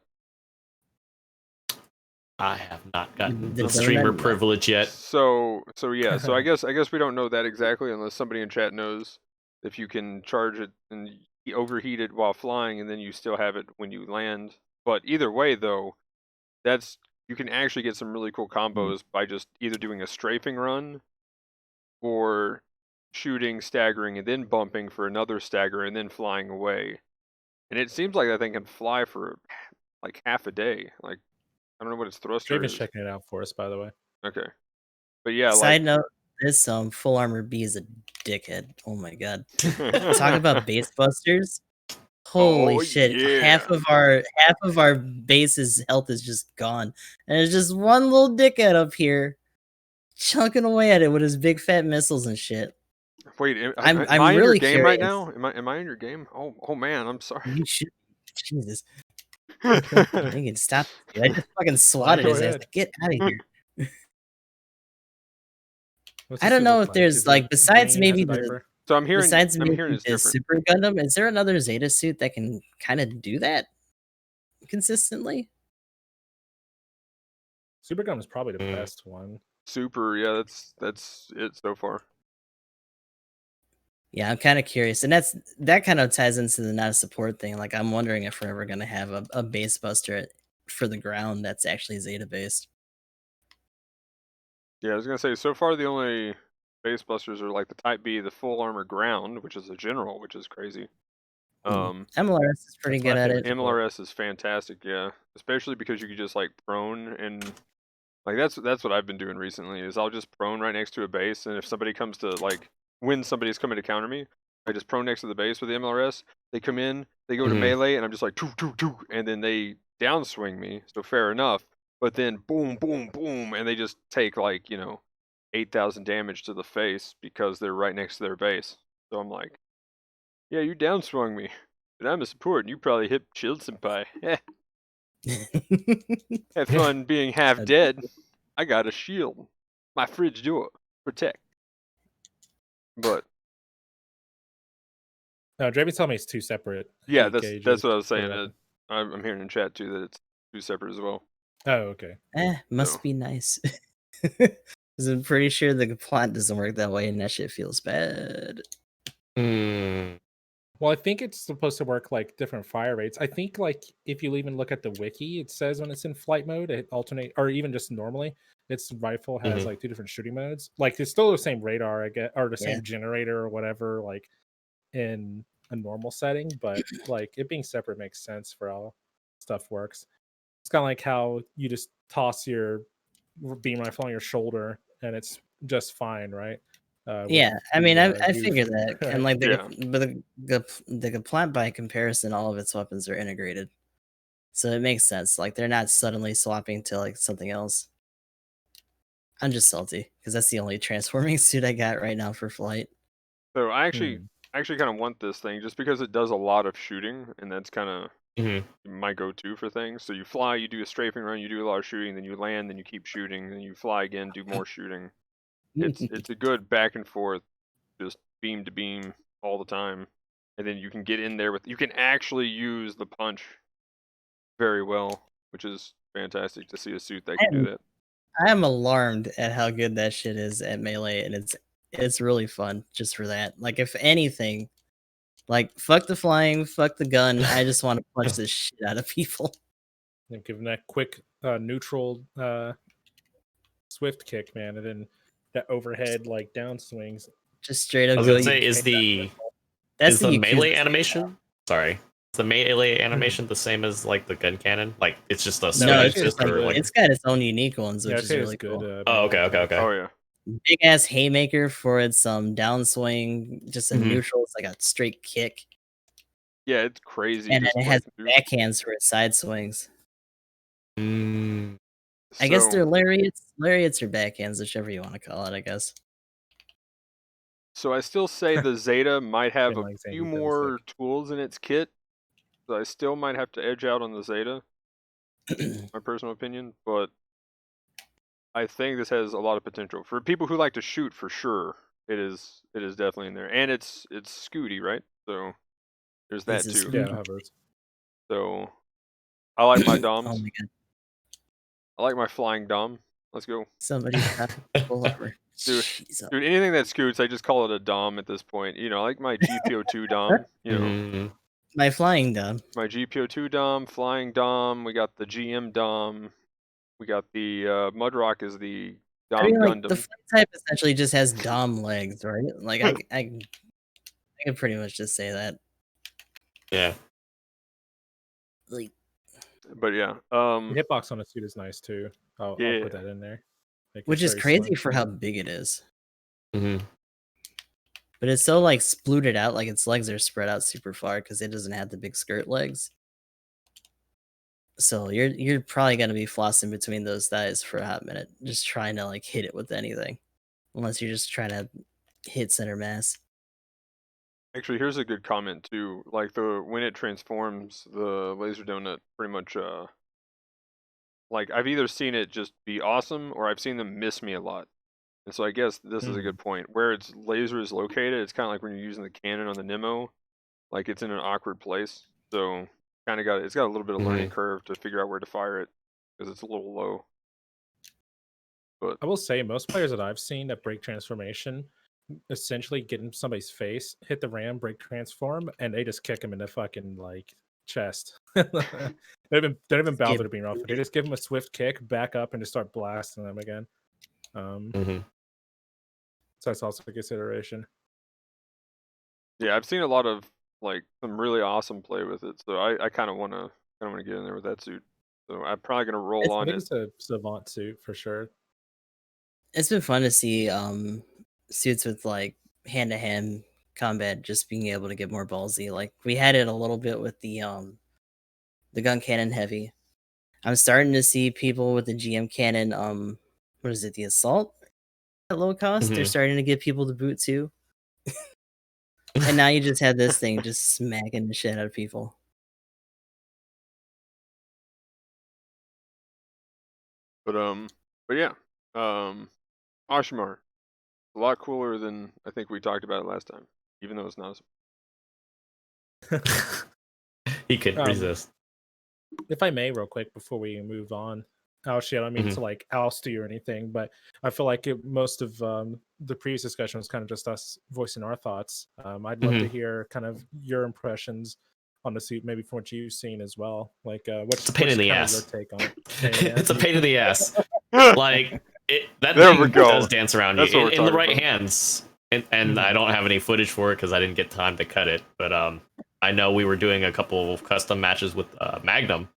I have not gotten the streamer privilege yet. So yeah, so I guess we don't know that exactly unless somebody in chat knows if you can charge it and overheat it while flying and then you still have it when you land. But either way though, you can actually get some really cool combos by just either doing a strafing run or shooting, staggering, and then bumping for another stagger and then flying away. And it seems like that thing can fly for like half a day. Like I don't know what its thruster is. Checking it out for us, by the way. Okay. But yeah, Side note, this full armor B is a dickhead. Oh my god. Talk about base busters. Holy shit. Yeah. Half of our base's health is just gone. And there's just one little dickhead up here chunking away at it with his big fat missiles and shit. Wait, I'm I in really your game curious. right now? Am I in your game? Oh man, I'm sorry. You should. Jesus. Thinking, stop. I just fucking swatted his ass. Get out of here. I don't know if there's like besides maybe the so I'm hearing the Super Gundam, is there another Zeta suit that can kind of do that consistently? Super Gundam is probably the best one. Super, yeah, that's it so far. Yeah, I'm kind of curious, and that kind of ties into the not a support thing. Like, I'm wondering if we're ever gonna have a base buster for the ground that's actually Zeta based. Yeah, I was gonna say so far the only base busters are like the Type B, the full armor ground, which is a general, which is crazy. MLRS is pretty good at it. MLRS is fantastic, yeah, especially because you can just like prone and like that's what I've been doing recently is I'll just prone right next to a base, and if somebody comes to like when somebody's coming to counter me, I just prone next to the base with the MLRS. They come in, they go to melee, and I'm just like, and then they downswing me, so fair enough. But then boom, boom, boom, and they just take like 8,000 damage to the face because they're right next to their base. So I'm like, yeah, you downswung me, but I'm a support, and you probably hit Shield Senpai. Have fun being half dead. I got a shield. My fridge door. Protect. But no, Jamie's telling me it's 2 separate. yeah, gauges that's what I was saying. for I'm hearing in chat too that it's 2 separate as well. Oh, okay. Must So. be nice. Because I'm pretty sure the plot doesn't work that way, and that shit feels bad. Well, I think it's supposed to work like different fire rates. I think like if you even look at the wiki, it says when it's in flight mode, it alternate, or even just normally, its rifle has like 2 different shooting modes. Like it's still the same radar, I get, or the same generator or whatever, like in a normal setting, but like it being separate makes sense for how stuff works. It's kind of like how you just toss your beam rifle on your shoulder and it's just fine, right? Yeah, I mean, I goof, figured that, right? and like the plant by comparison, all of its weapons are integrated, so it makes sense. Like they're not suddenly swapping to like something else. I'm just salty because that's the only transforming suit I got right now for flight. So I actually kind of want this thing just because it does a lot of shooting, and that's kind of my go-to for things. So you fly, you do a strafing run, you do a lot of shooting, then you land, then you keep shooting, then you fly again, do more shooting. It's a good back and forth, just beam to beam all the time, and then you can get in there with, you can actually use the punch very well, which is fantastic to see a suit that can do that. I am alarmed at how good that shit is at melee, and it's really fun just for that. Like if anything, like fuck the flying, fuck the gun. I just want to punch the shit out of people. And give them that quick neutral swift kick, man, and then that overhead like down swings. Just straight up. I was gonna say, is the melee animation? Sorry, is the melee animation the same as like the gun cannon? Like it's just a no, it's just like, it's got its own unique ones, which is really good. cool. Oh, okay. Oh yeah. Big ass haymaker for its downswing, just a neutral. It's like a straight kick. Yeah, it's crazy. And then it has backhands for its side swings. I guess they're lariats or backhands, whichever you want to call it, I guess. So I still say the Zeta might have a few more tools in its kit. So I still might have to edge out on the Zeta, my personal opinion, but I think this has a lot of potential. For people who like to shoot, for sure, it is definitely in there. And it's Scooty, right? So there's that too. Yeah, so I like my Doms. Oh my god. I like my flying Dom. Let's go. Somebody's got full armor. Dude, anything that scoots, I just call it a Dom at this point. I like my GBO2 Dom, My flying Dom. My GBO2 Dom, flying Dom, we got the GM Dom, we got the Mudrock is the Dom Gundam. The flight type essentially just has Dom legs, right? Like I can pretty much just say that. Yeah. Like, but yeah, the hitbox on a suit is nice too. I'll put that in there. Which is crazy for how big it is. But it's so like splooted out, like its legs are spread out super far because it doesn't have the big skirt legs. So you're probably gonna be flossing between those thighs for a hot minute, just trying to like hit it with anything, unless you're just trying to hit center mass. Actually, here's a good comment too. Like when it transforms, the laser donut pretty much like I've either seen it just be awesome or I've seen them miss me a lot. And so I guess this is a good point. Where its laser is located, it's kind of like when you're using the cannon on the Nemo, like it's in an awkward place. So kind of it's got a little bit of learning curve to figure out where to fire it because it's a little low. But I will say most players that I've seen that break transformation essentially get in somebody's face, hit the ram, break transform, and they just kick him in the fucking like chest. they don't even bother to be rough. They just give him a swift kick, back up, and just start blasting them again. So that's also a consideration. Yeah, I've seen a lot of like some really awesome play with it. So I kind of want to get in there with that suit. So I'm probably gonna roll on it. It's a savant suit for sure. It's been fun to see suits with like hand-to-hand combat just being able to get more ballsy. Like we had it a little bit with the gun cannon heavy, I'm starting to see people with the GM cannon. What is it? The assault at low cost. They're starting to get people to boot too. And now you just have this thing just smacking the shit out of people. But yeah, Oshimar, a lot cooler than I think we talked about it last time, even though it's not. He couldn't resist. If I may, real quick before we move on, Aoshi, I don't mean to like oust you or anything, but I feel like most of the previous discussion was kind of just us voicing our thoughts. I'd love to hear kind of your impressions on the suit, maybe from what you've seen as well. Like, what's a pain in the ass. Your take on it? It's a pain in the ass. Like that thing does dance around you in the right hands. And I don't have any footage for it because I didn't get time to cut it. But I know we were doing a couple of custom matches with Magnum,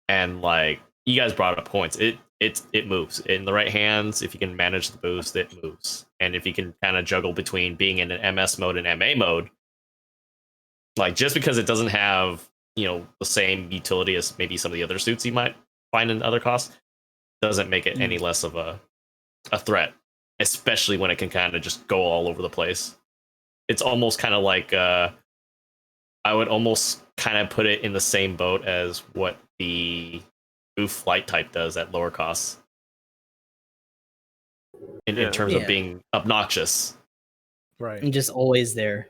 and like you guys brought up points. It moves in the right hands. If you can manage the boost, it moves. And if you can kind of juggle between being in an MS mode and MA mode, like just because it doesn't have the same utility as maybe some of the other suits you might find in other costs, doesn't make it any less of a threat. Especially when it can kind of just go all over the place. It's almost kind of like I would almost kind of put it in the same boat as what the Oof flight type does at lower costs. In terms of being obnoxious. Right. And just always there.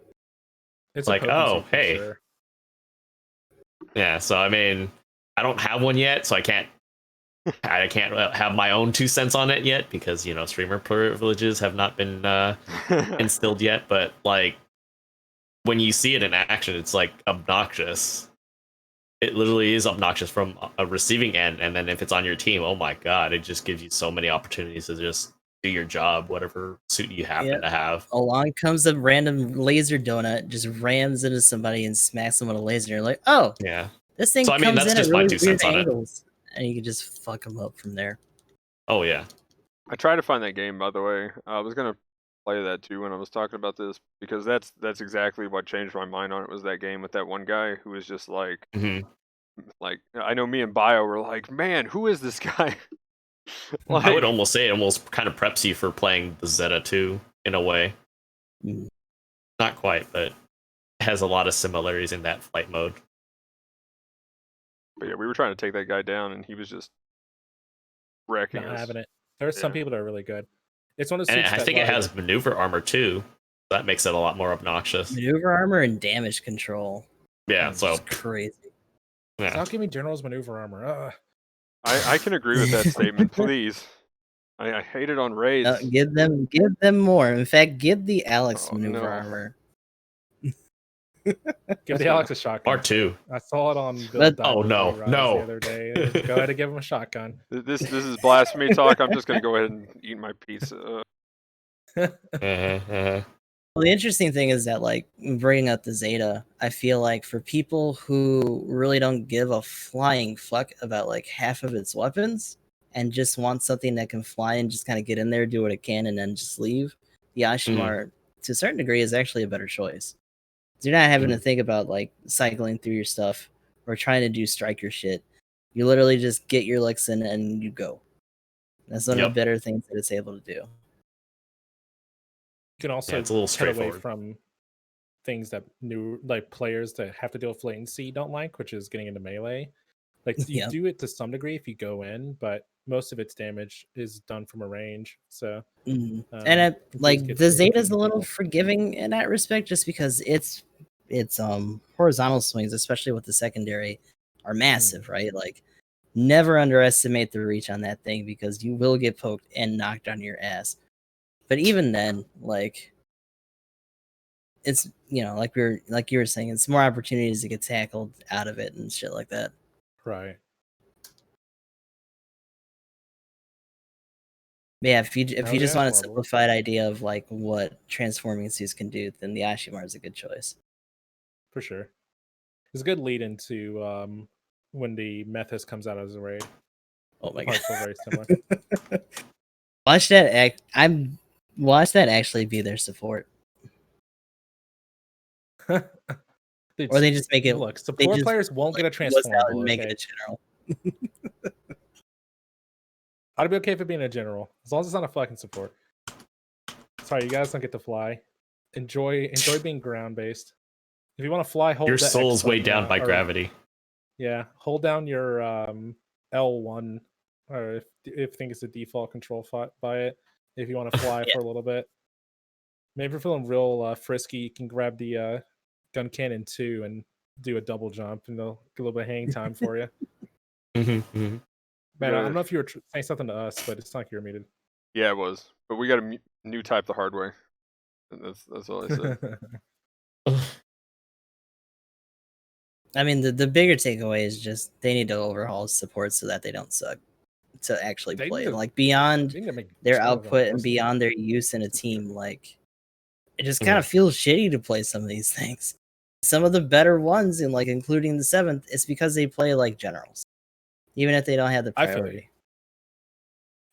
It's like, oh, hey. Sure. Yeah, so I mean, I don't have one yet, so I can't have my own 2 cents on it yet because streamer privileges have not been instilled yet. But like when you see it in action, it's like obnoxious. It literally is obnoxious from a receiving end, and then if it's on your team, oh my god, it just gives you so many opportunities to just do your job, whatever suit you happen to have. Along comes a random laser donut, just rams into somebody and smacks them with a laser. You're like, oh, yeah, this thing. So I mean, that's just my 2 cents on it. And you can just fuck them up from there. Oh yeah. I tried to find that game, by the way. I was gonna play that too when I was talking about this because that's exactly what changed my mind on it. Was that game with that one guy who was just like, like I know me and Bio were like, man, who is this guy? Like, I would almost say it almost kind of preps you for playing the Zeta 2 in a way. Not quite, but it has a lot of similarities in that flight mode. But yeah, we were trying to take that guy down, and he was just wrecking us. Having it. There's some people that are really good. It's one of the and I think it has maneuver armor too. That makes it a lot more obnoxious. Maneuver armor and damage control. Yeah, so crazy. Yeah. Stop giving generals maneuver armor. I can agree with that statement, please. I hate it on raids. Give them more. In fact, give the Alex maneuver armor. Give the Alex a shotgun. R2. I saw it on the the other day. Go ahead and give him a shotgun. This is blasphemy talk. I'm just gonna go ahead and eat my pizza. Well, the interesting thing is that, like, bringing up the Zeta, I feel like for people who really don't give a flying fuck about like half of its weapons and just want something that can fly and just kind of get in there, do what it can, and then just leave, the Oshimar, to a certain degree, is actually a better choice. You're not having to think about like cycling through your stuff or trying to do striker shit. You literally just get your licks in and you go. That's one of the better things that it's able to do. You can also it's a little straightforward away from things that new players that have to deal with latency don't like, which is getting into melee. Like you do it to some degree if you go in, but most of its damage is done from a range. So and like the Zeta is a little forgiving in that respect, just because it's horizontal swings, especially with the secondary, are massive, right? Like never underestimate the reach on that thing because you will get poked and knocked on your ass. But even then, like it's like you were saying, it's more opportunities to get tackled out of it and shit like that. Right. Yeah, if you just want a simplified idea of like what transforming suits can do, then the Oshimar is a good choice. For sure. It's a good lead into when the Methus comes out as a raid. Oh my god. Very similar. Watch that actually be their support. Dude, or they just make it look, support players won't get a transform. Make it a general. I'd be okay if it being a general, as long as it's not a fucking support. Sorry, you guys don't get to fly. Enjoy being ground based. If you want to fly, hold Your the soul X is weighed button, down by or- gravity. Yeah, hold down your L1, or if I think it's the default control by it. If you want to fly for a little bit, maybe if you're feeling real frisky, you can grab the gun cannon 2 and do a double jump, and they'll get a little bit of hang time for you. Man, I don't know if you were saying something to us, but it's not like you're muted. Yeah, it was. But we got a new type the hard way. That's all I said. I mean, the bigger takeaway is just they need to overhaul support so that they don't suck to actually They play. need to- Like beyond They need to make their some of them output and worse. beyond their use in a team, like it just kind of feels shitty to play some of these things. Some of the better ones, and like including the 7th, it's because they play like generals, even if they don't have the I feel priority.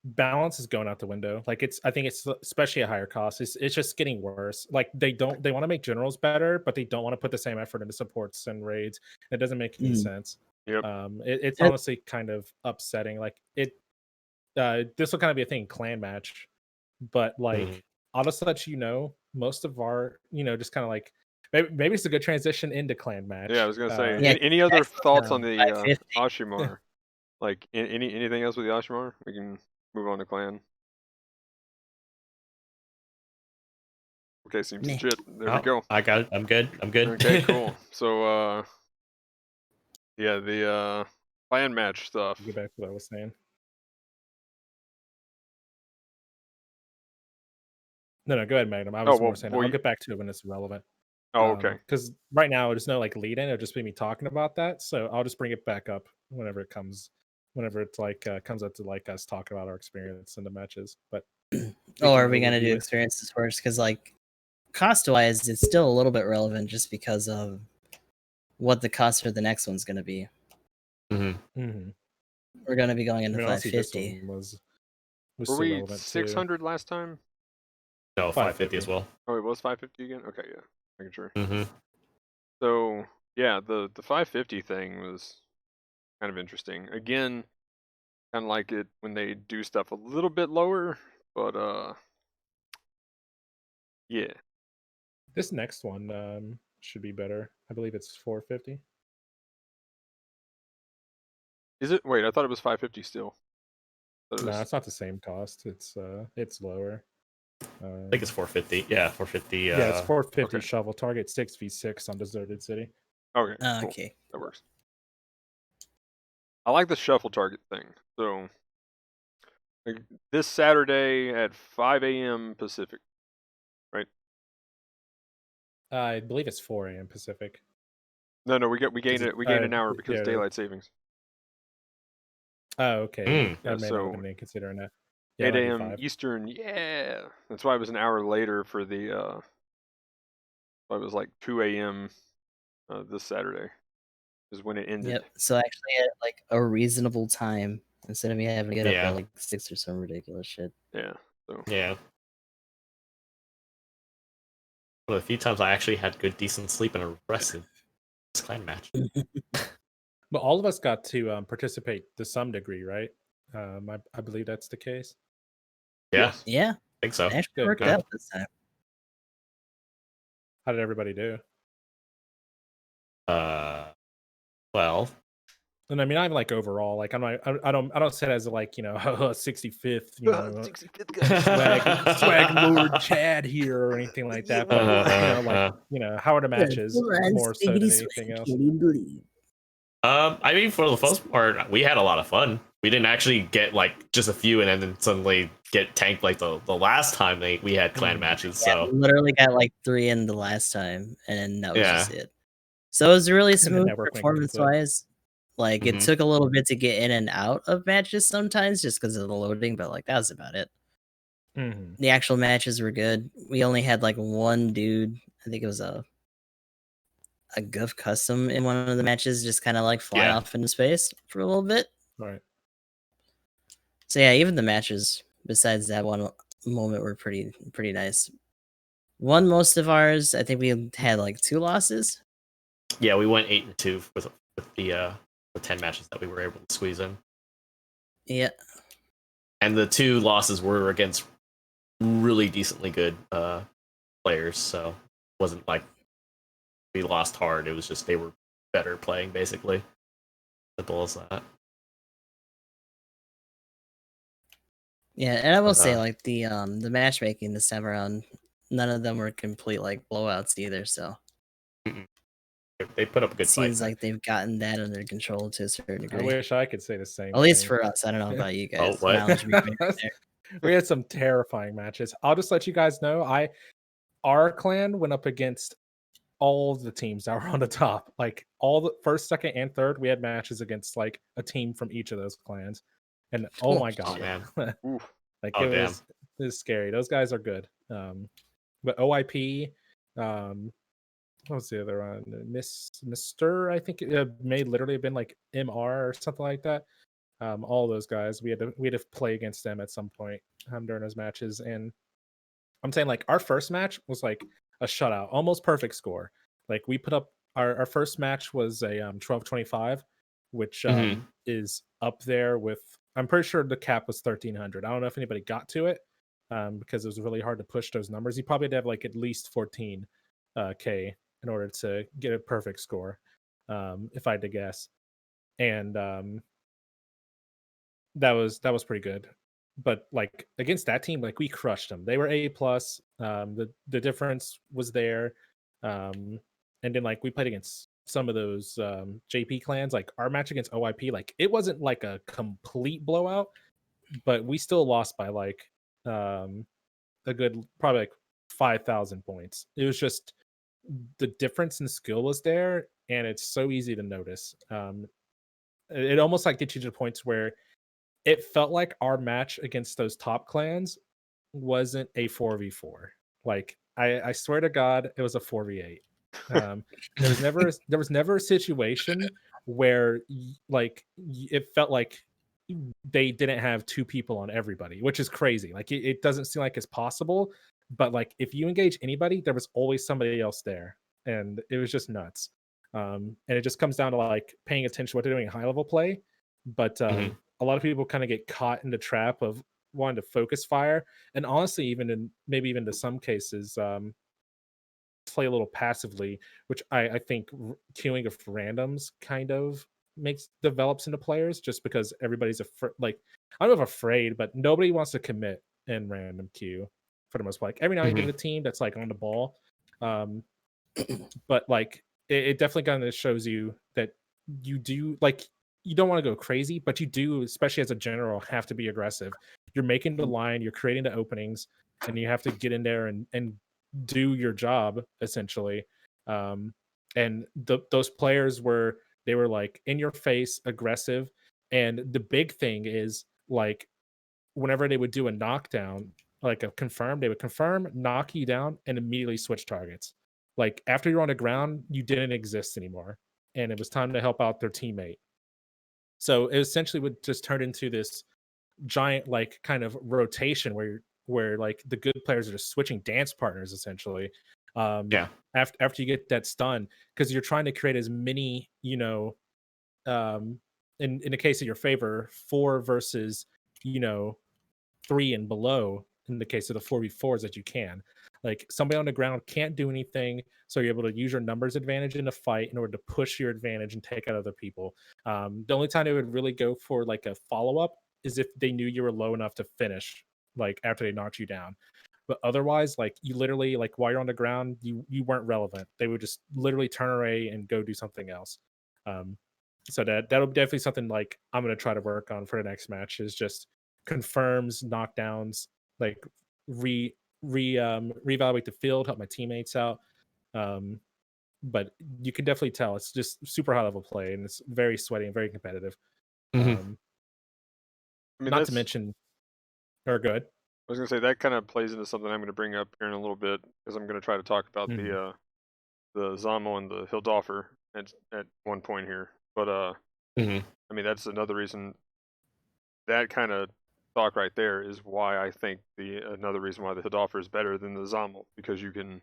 Balance is going out the window. Like I think it's especially at higher costs. It's just getting worse. Like they want to make generals better, but they don't want to put the same effort into supports and raids. It doesn't make any sense. Yep. It's honestly kind of upsetting. Like this will kind of be a thing, clan match, but like I'll just let you know, most of our, just kind of like maybe it's a good transition into clan match. Yeah, I was gonna say. Yeah, Any other thoughts on the 550. Oshimar? Like anything else with the Oshimar? We can move on to clan. Okay, seems Meh. legit. There we go. I got it. I'm good. Okay, cool. So yeah, the clan match stuff. Get back to what I was saying. No, go ahead, Magnum. I was more saying I'll get back to it when it's relevant. Oh, okay. Because right now there's no like lead in; it'll just be me talking about that. So I'll just bring it back up whenever it comes, whenever it's like comes up to like us talking about our experience in the matches. But are we gonna do experiences first? Because like cost wise, it's still a little bit relevant just because of what the cost for the next one's gonna be. We're gonna be going into 550. Were we 600 last time? No, 550 as well. Oh, it was 550 again? Okay, yeah. Making sure. So, yeah, the 550 thing was kind of interesting. Again, kind of like it when they do stuff a little bit lower, but yeah. This next one should be better. I believe it's 450. Is it? Wait, I thought it was 550 still. No, it's not the same cost. It's lower. I think it's 450. Yeah, 450. Yeah, it's 450 okay. Shovel target 6v6 on Deserted City. Okay. Cool. Okay. That works. I like the shuffle target thing. So like, this Saturday at 5 a.m. Pacific, right? I believe it's 4 a.m. Pacific. No, we gained an hour because daylight savings. Oh, okay. Yeah, I may not have been considering that. 8 a.m. Eastern, yeah. That's why it was an hour later for the it was like 2 a.m. This Saturday is when it ended. Yep. So actually at like a reasonable time instead of me having to get up at like 6 or some ridiculous shit. Yeah. So yeah. Well, a few times I actually had good, decent sleep and a rested this clan match. But all of us got to participate to some degree, right? I believe that's the case. Yeah. Yeah. I think so. It actually worked out this time. How did everybody do? Well. And I mean, I'm like overall, like I don't say it as like 65th, 65th guy. swag Lord Chad here or anything like that. But how are the matches more so than anything else? I mean, for the most part, we had a lot of fun. We didn't actually get like just a few and then suddenly get tanked like the last time we had clan matches. Yeah, so we literally got like 3 in the last time, and that was just it. So it was really smooth performance wise. Like it took a little bit to get in and out of matches sometimes just because of the loading, but like that was about it. The actual matches were good. We only had like one dude. I think it was a Goof custom in one of the matches, just kind of like fly off into space for a little bit. Right. So yeah, even the matches besides that one moment were pretty nice. Won most of ours. I think we had like 2 losses. Yeah, we went 8-2 with the 10 matches that we were able to squeeze in. Yeah. And the 2 losses were against really decently good players, so it wasn't like we lost hard. It was just they were better playing, basically. Simple as that. Yeah, and I will say, like, the matchmaking this time around, none of them were complete like blowouts either. So they put up a good fight. Seems like they've gotten that under control to a certain degree. I wish I could say the same. At least for us. I don't know about you guys. Oh, what? Mileage would be there. We had some terrifying matches. I'll just let you guys know. Our clan went up against all the teams that were on the top. Like all the first, second, and third, we had matches against like a team from each of those clans. And oh my god, man. Like it was scary. Those guys are good. But OIP, what was the other one? Mr. I think it may literally have been like MR or something like that. All those guys, we had to play against them at some point during those matches. And I'm saying like our first match was like a shutout, almost perfect score. Like we put up our first match was a 12-25, which is up there with, I'm pretty sure the cap was 1300. I don't know if anybody got to it because it was really hard to push those numbers. You probably had to have like at least 14 K in order to get a perfect score, if I had to guess. And that was pretty good. But like against that team, like we crushed them. They were A+. The difference was there. And then like we played against some of those JP clans. Like our match against OIP, like it wasn't like a complete blowout, but we still lost by like a good probably like 5,000 points. It was just the difference in skill was there, and it's so easy to notice. It almost like gets you to the points where it felt like our match against those top clans wasn't a 4v4. Like I swear to God, it was a 4v8. There was never a situation where like it felt like they didn't have 2 people on everybody, which is crazy. Like it doesn't seem like it's possible, but like if you engage anybody, there was always somebody else there, and it was just nuts. And it just comes down to like paying attention to what they're doing in high level play. But a lot of people kind of get caught in the trap of wanting to focus fire, and honestly, maybe even to some cases, play a little passively, which I think queuing of randoms kind of develops into players, just because everybody's like, I don't know if afraid, but nobody wants to commit in random queue for the most part. Like every now and you get a team that's like on the ball, but like it definitely kind of shows you that you do like, you don't want to go crazy, but you do, especially as a general, have to be aggressive. You're making the line, you're creating the openings, and you have to get in there and do your job essentially. And those players were like in your face, aggressive. And the big thing is like whenever they would do a knockdown, like a confirm, they would confirm, knock you down, and immediately switch targets. Like after you're on the ground, you didn't exist anymore, and it was time to help out their teammate. So it essentially would just turn into this giant like kind of rotation where like the good players are just switching dance partners essentially. After you get that stun, because you're trying to create as many, in the case of your favor, 4 versus 3 and below in the case of the 4v4s that you can. Like somebody on the ground can't do anything, so you're able to use your numbers advantage in a fight in order to push your advantage and take out other people. The only time they would really go for like a follow-up is if they knew you were low enough to finish, like after they knocked you down. But otherwise, like you literally, like while you're on the ground, you weren't relevant. They would just literally turn away and go do something else. So that'll definitely something like I'm gonna try to work on for the next match, is just confirms, knockdowns, like reevaluate the field, help my teammates out. But you can definitely tell it's just super high level play, and it's very sweaty and very competitive. Not to mention, or good. I was gonna say that kind of plays into something I'm gonna bring up here in a little bit, because I'm gonna try to talk about the Zamo and the Hildoffer at one point here. But I mean, that's another reason. That kind of talk right there is why I think another reason why the Hildoffer is better than the Zamo, because you can,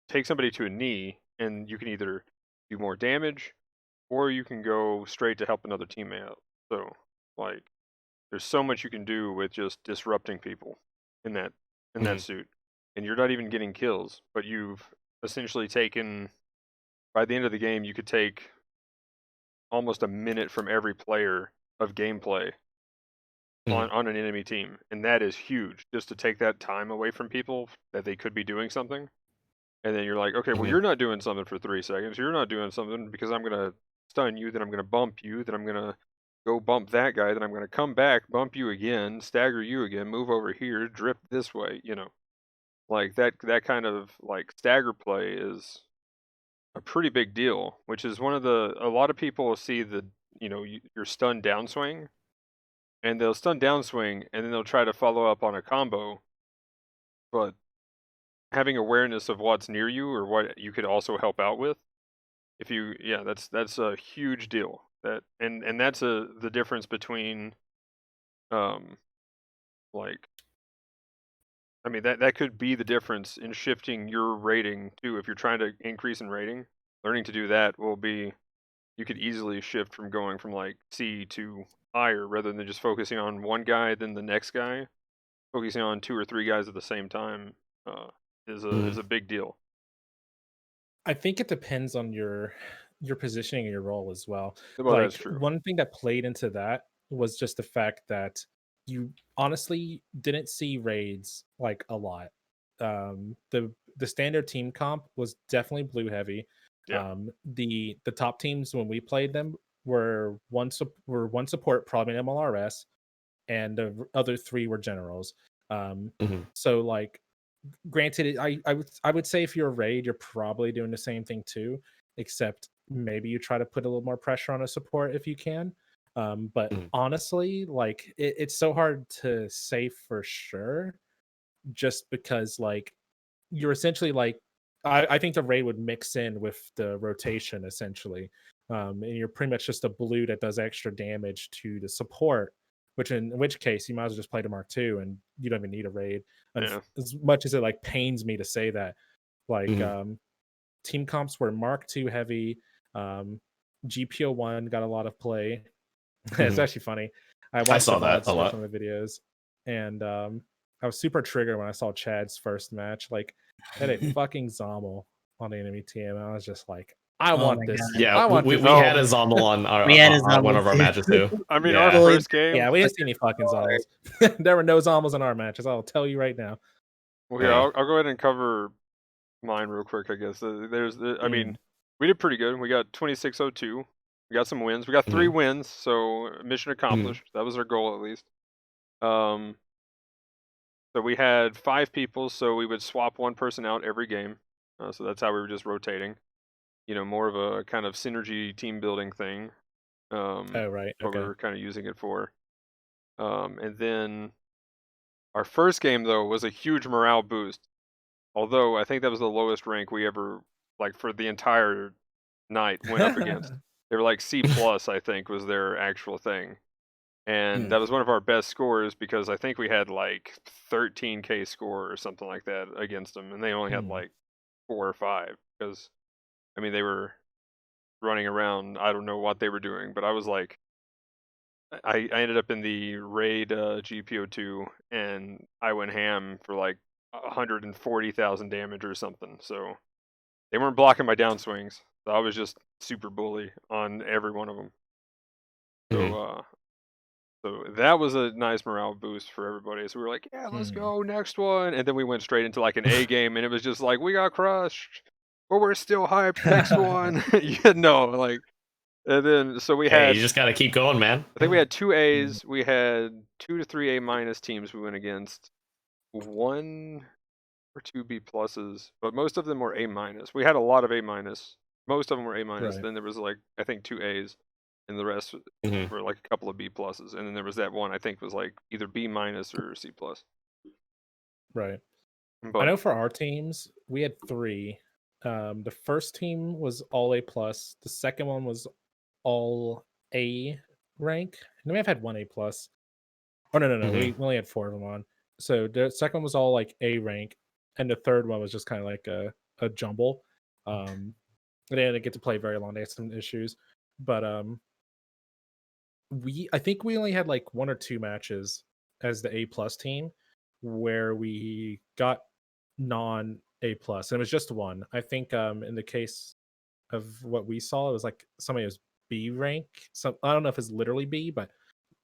take somebody to a knee, and you can either do more damage, or you can go straight to help another teammate out. So, like, there's so much you can do with just disrupting people in that suit, and you're not even getting kills, but you've essentially taken. By the end of the game, you could take almost a minute from every player of gameplay on an enemy team, and that is huge. Just to take that time away from people that they could be doing something, and then you're like, okay, well, you're not doing something for 3 seconds. You're not doing something because I'm gonna stun you, then I'm gonna bump you, then I'm gonna go bump that guy, then I'm gonna come back, bump you again, stagger you again, move over here, drip this way. Like that kind of like stagger play is a pretty big deal, which is a lot of people see your stun downswing, and they'll stun downswing, and then they'll try to follow up on a combo, but having awareness of what's near you or what you could also help out with, that's a huge deal. And that's the difference between, like, I mean that could be the difference in shifting your rating too. If you're trying to increase in rating, learning to do that will be, you could easily shift from going from like C to higher rather than just focusing on one guy then the next guy. Focusing on 2 or 3 guys at the same time is a big deal. I think it depends on your positioning and your role as well. Well, that's Like true. one thing that played into that was just the fact that you honestly didn't see raids like a lot. The standard team comp was definitely blue heavy. Yeah. The top teams when we played them were one support, probably an MLRS, and the other 3 were generals. So like, granted, I would say if you're a raid, you're probably doing the same thing too, except maybe you try to put a little more pressure on a support if you can. But honestly, like it's so hard to say for sure, just because like you're essentially like, I think the raid would mix in with the rotation essentially, and you're pretty much just a blue that does extra damage to the support. In which case, you might as well just play the Mark II, and you don't even need a raid. And Yeah. as much as it like pains me to say that, like team comps were Mark II heavy. GBO1 got a lot of play. It's actually funny. I watched saw the that VODs a for lot. some of the videos, and I was super triggered when I saw Chad's first match. Like, they had a fucking Zommel on the enemy team, and I was just like, I want my this. God. Yeah, I want we this. had a Zommel on We had a one Zommel of our too. matches too. I mean, Yeah. our first game. Yeah, we didn't see any fucking Zommels. There were no Zommels in our matches. I'll tell you right now. Well, here, I'll go ahead and cover mine real quick, I guess. I mean, we did pretty good. We got 2602. We got some wins. We got 3 wins, so mission accomplished. That was our goal at least. So we had 5 people, so we would swap one person out every game. So that's how we were just rotating. More of a kind of synergy team building thing. Oh, right. What we Okay. were kind of using it for. And then our first game, though, was a huge morale boost. Although I think that was the lowest rank we ever, like, for the entire night went up against. They were like C+, I think, was their actual thing. And that was one of our best scores because I think we had like 13K score or something like that against them. And they only had like 4 or 5 because, I mean, they were running around. I don't know what they were doing, but I was like, I ended up in the raid GBO2 and I went ham for like 140,000 damage or something. So they weren't blocking my downswings. So I was just super bully on every one of them. So that was a nice morale boost for everybody. So we were like, yeah, let's go, next one. And then we went straight into like an A game, and it was just like, we got crushed, but we're still hyped. Next one. And then so we had. You just got to keep going, man. I think we had 2 A's. We had 2 to 3 A- teams we went against. 1 or 2 B pluses, but most of them were A-. We had a lot of A-. Most of them were A-. Right. Then there was like, I think 2 A's, and the rest were like a couple of B pluses. And then there was that one I think was like either B- or C+. Right. But I know for our teams, we had 3. The first team was all A+. The second one was all A rank. And we may have had 1 A+. Oh, no. We only had 4 of them on. So the second one was all like A rank. And the third one was just kind of like a jumble. They didn't get to play very long. They had some issues. But I think we only had like 1 or 2 matches as the A+ team where we got non A+, and it was just one. I think in the case of what we saw, it was like somebody was B rank. So I don't know if it's literally B, but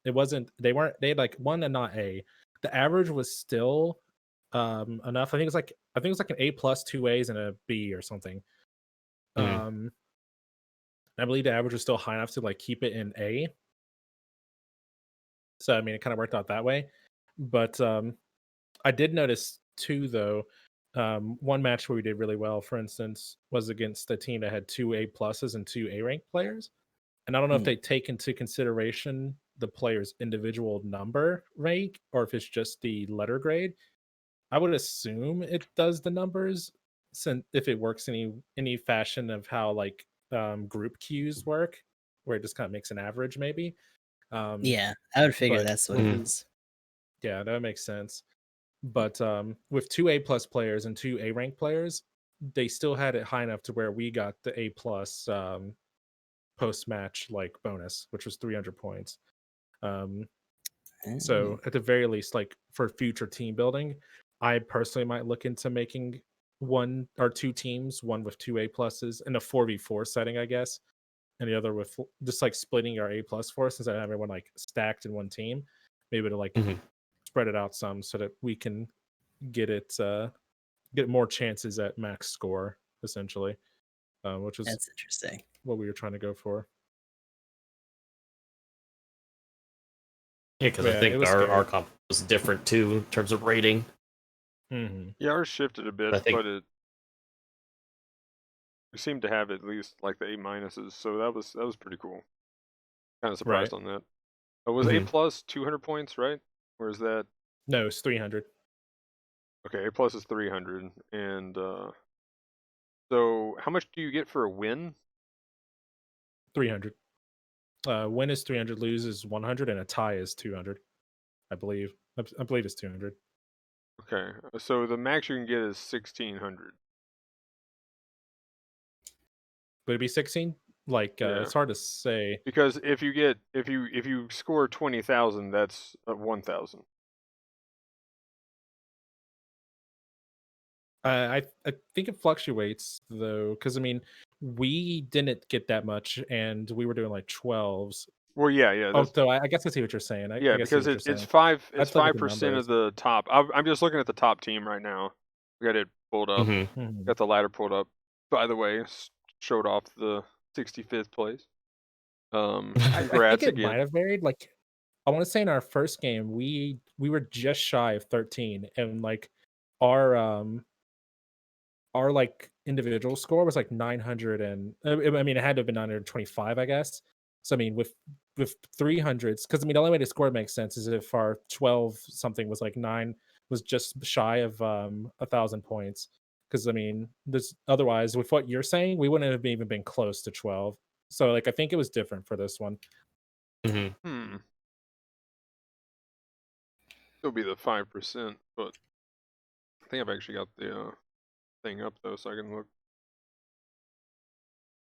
it wasn't. They had like one and not A. The average was still enough. I think it was like an A+, 2 A's, and a B or something. I believe the average was still high enough to like keep it in A. So I mean, it kind of worked out that way. But I did notice too, though, one match where we did really well, for instance, was against a team that had 2 A+ and 2 A rank players. And I don't know if they take into consideration the player's individual number rank or if it's just the letter grade. I would assume it does the numbers, since if it works any fashion of how like group queues work, where it just kind of makes an average, maybe. Yeah, I would figure but that's what it is. Yeah, that makes sense. But with 2 A+ players and 2 A rank players, they still had it high enough to where we got the A+ post match like bonus, which was 300 points. So at the very least, like for future team building, I personally might look into making 1 or 2 teams, one with 2 A+ in a 4v4 setting, I guess, and the other with just like splitting our A+ force instead of everyone like stacked in one team, maybe to like spread it out some so that we can get more chances at max score, essentially, which is That's interesting. what we were trying to go for. Yeah, because I think our comp was different too in terms of rating. Yeah, ours shifted a bit, but we seemed to have at least like the A-, so that was pretty cool. Kind of surprised on that. Was A+ 200 points, right? Or is that? No, it's 300. Okay, A+ is 300, and so how much do you get for a win? 300. Win is 300, lose is 100, and a tie is 200. I believe. I believe it's 200. Okay, so the max you can get is 1600. Would it be 16? Like it's hard to say, because if you score 20,000, that's 1,000. I think it fluctuates though, because I mean we didn't get that much, and we were doing like 12s. Well, yeah. Oh, so I guess I see what you're saying. Yeah, because it's 5% of the top. I'm just looking at the top team right now. We got it pulled up. Got the ladder pulled up. By the way, showed off the 65th place. Congrats I think it again. might have varied. Like I want to say in our first game, we were just shy of 13, and like our like individual score was like 900, and I mean it had to have been 925, I guess. So I mean with 300s, because I mean the only way to score makes sense is if our 12 something was like 9 was just shy of 1,000 points. Because I mean this otherwise with what you're saying we wouldn't have even been close to 12. So like I think it was different for this one. Still be the 5%, but I think I've actually got the thing up though, so I can look.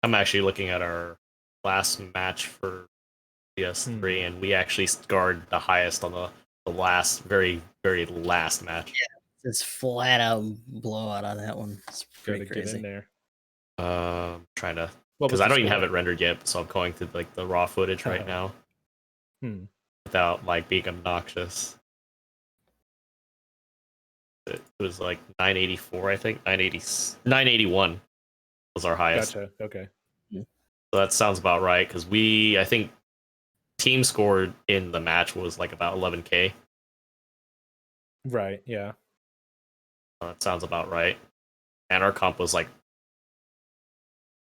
I'm actually looking at our last match for PS3, and we actually scored the highest on the last, very, very last match. Yeah, it's flat out blowout on that one. It's pretty crazy. Get in there. Trying to, because I don't even have it rendered yet, so I'm going through like the raw footage right now without like being obnoxious. It was like 984, I think. 981 was our highest. Gotcha. Okay. So that sounds about right, because I think team scored in the match was like about 11k. Right, yeah. That sounds about right. And our comp was like,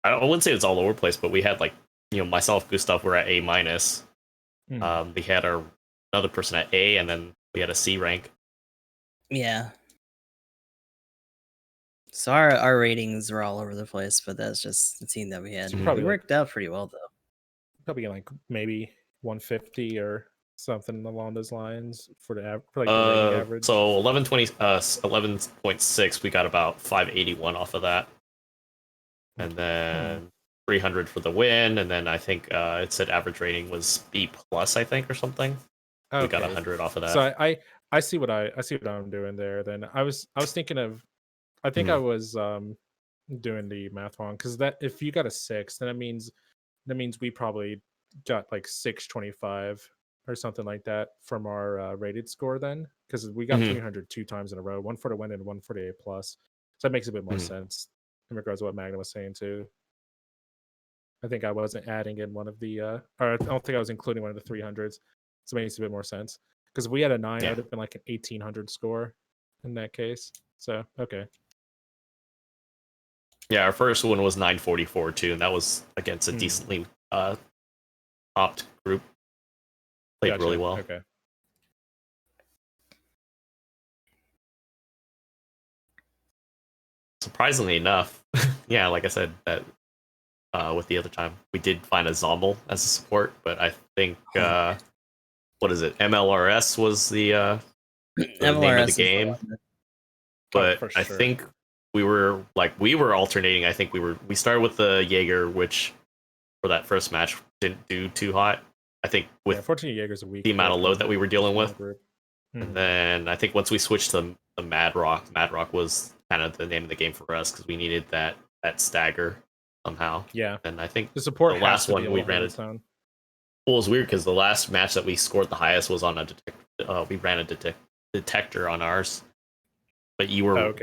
I wouldn't say it's all over the place, but we had like, myself, Gustav, were at A-. We had another person at A, and then we had a C rank. Yeah. So our ratings were all over the place, but that's just the team that we had. Probably worked out pretty well though. Probably like maybe 150 or something along those lines for the rating average. So 11.6, we got about 581 off of that. And then 300 for the win, and then I think it said average rating was B plus, I think, or something. Okay. We got 100 off of that. So I see what I see what I'm doing there. Then I was thinking of, I think I was doing the math wrong, because that if you got a 6, then that means we probably got like 625 or something like that from our rated score then, because we got 300 2 times in a row, one for the win and one for the A plus. So that makes a bit more sense in regards to what Magnum was saying too. I think I wasn't adding in one of the or I don't think I was including one of the 300s. So it makes a bit more sense. Because if we had a 9, it would have been like an 1800 score in that case. So okay. Yeah, our first one was 944 too, and that was against a decently topped group. Played really well. Okay. Surprisingly enough, yeah, like I said, that with the other time, we did find a Zombel as a support, but I think what is it? MLRS was the name of the game. But I think we were alternating. I think we started with the Jaeger, which for that first match didn't do too hot. I think with 14 Jaeger's a week, the amount of load that we were dealing with. And then I think once we switched to the Mad Rock was kind of the name of the game for us, because we needed that stagger somehow. Yeah. And I think the support the last one we ran it. Well, it was weird because the last match that we scored the highest was on a we ran a detector on ours. But you were,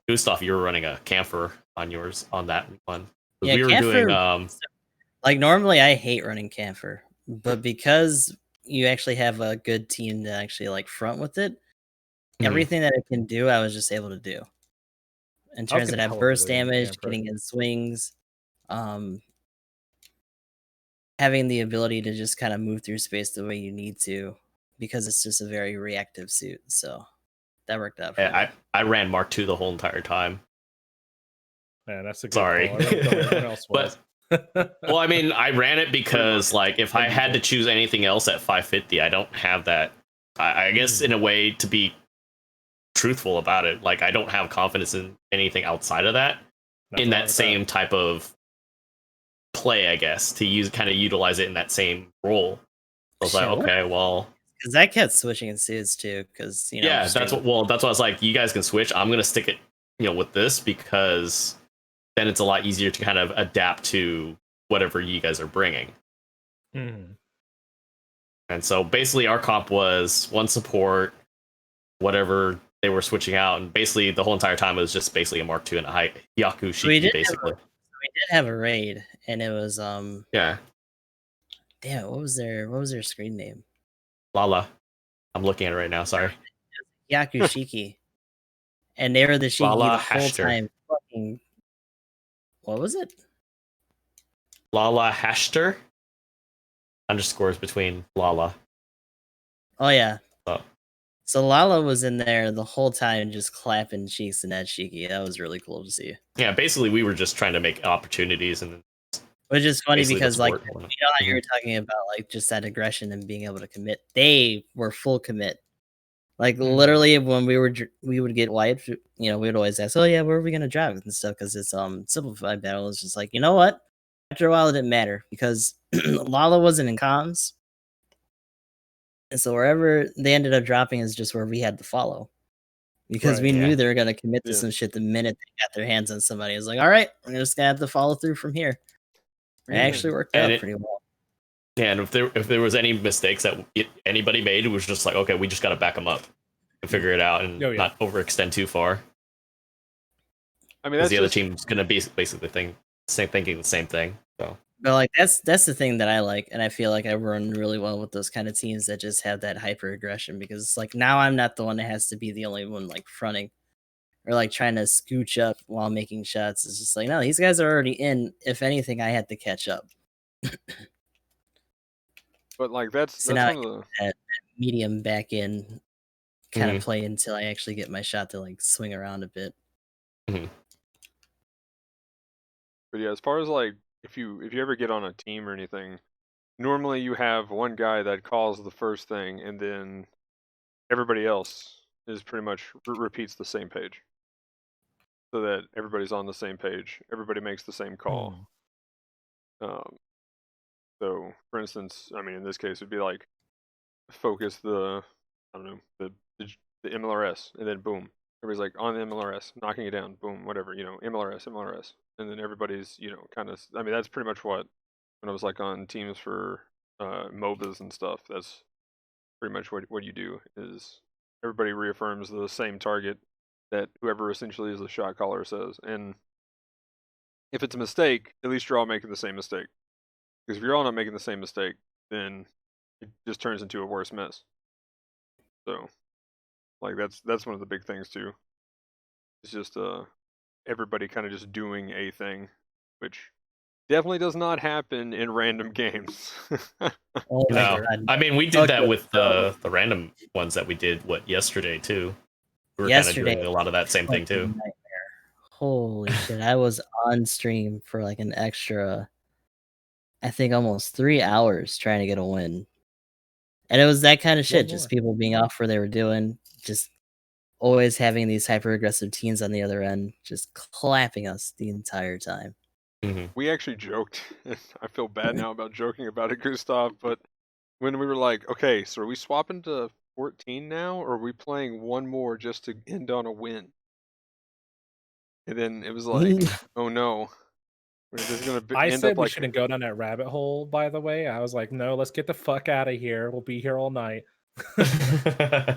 Gustav, you were running a camphor on yours on that one. Yeah, we were camphor, doing like normally I hate running camphor, but because you actually have a good team to actually like front with it, everything that it can do, I was just able to do. In terms of that burst damage, getting in swings, having the ability to just kind of move through space the way you need to, because it's just a very reactive suit. So that worked out for me. I ran Mark II the whole entire time. Man, that's a good Sorry. call. I don't know what else was. Well, I mean, I ran it because like if I had to choose anything else at 550, I don't have that. I guess in a way, to be truthful about it, like I don't have confidence in anything outside of that. In that same type of play, I guess, to utilize it in that same role. So I was like, okay, well, because I kept switching in suits too, because yeah, that's what I was like. You guys can switch. I'm gonna stick it, with this, because then it's a lot easier to kind of adapt to whatever you guys are bringing. And so basically, our comp was one support, whatever they were switching out, and basically the whole entire time it was just basically a Mark II and a high Yaku Shiki, basically. We did have a raid, and it was yeah. Damn, what was their screen name? Lala. I'm looking at it right now. Sorry. Yaku Shiki, and they were the Shiki Lala the whole Hashter. time. Fucking, what was it? Lala Hashter. Underscores between Lala. Oh yeah. Oh. So Lala was in there the whole time, just clapping cheeks in that Shiki. That was really cool to see. Yeah, basically we were just trying to make opportunities, and which is funny because like how you were talking about like just that aggression and being able to commit. They were full commit. Like literally when we would get wiped, we would always ask, "Oh yeah, where are we gonna drop and stuff?" Because it's simplified battle. It's just like, you know what? After a while, it didn't matter because Lala wasn't in comms. And so wherever they ended up dropping is just where we had to follow. Because we knew they were going to commit to some shit the minute they got their hands on somebody. It was like, all right, we're just going to have to follow through from here. It actually worked out pretty well. Yeah, and if there was any mistakes that anybody made, it was just like, okay, we just got to back them up and figure it out and not overextend too far. I mean, that's the other team's going to be basically thinking the same thing. So. But like that's the thing that I like, and I feel like I run really well with those kind of teams that just have that hyper aggression, because it's like now I'm not the one that has to be the only one like fronting or like trying to scooch up while making shots. It's just like, no, these guys are already in. If anything, I had to catch up. But like that's now one of that medium back in kind of play until I actually get my shot to like swing around a bit. But yeah, as far as like if you ever get on a team or anything, normally you have one guy that calls the first thing, and then everybody else is pretty much repeats the same page, so that everybody's on the same page. Everybody makes the same call. So, for instance, I mean, in this case, it'd be like focus the, I don't know, the MLRS, and then boom, everybody's like on the MLRS, knocking it down, boom, whatever, MLRS, and then everybody's, kind of. I mean, that's pretty much what when I was like on teams for MOBAs and stuff. That's pretty much what you do is everybody reaffirms the same target that whoever essentially is the shot caller says, and if it's a mistake, at least you're all making the same mistake. Because if you're all not making the same mistake, then it just turns into a worse mess. So, like that's one of the big things too. It's just everybody kind of just doing a thing, which definitely does not happen in random games. Oh my No, god. I mean we did that with the random ones that we did yesterday too. We were kind of doing a lot of that same thing too. Nightmare. Holy shit! I was on stream for like an extra, I think, almost 3 hours trying to get a win, and it was that kind of shit. Just people being off where they were doing, just always having these hyper aggressive teams on the other end, just clapping us the entire time. Mm-hmm. We actually joked. I feel bad now about joking about it, Gustav, but when we were like, okay, so are we swapping to 14 now, or are we playing one more just to end on a win? And then it was like, oh no, this is gonna I end said up we like. shouldn't go down that rabbit hole. By the way, I was like, no, let's get the fuck out of here. We'll be here all night. Yeah,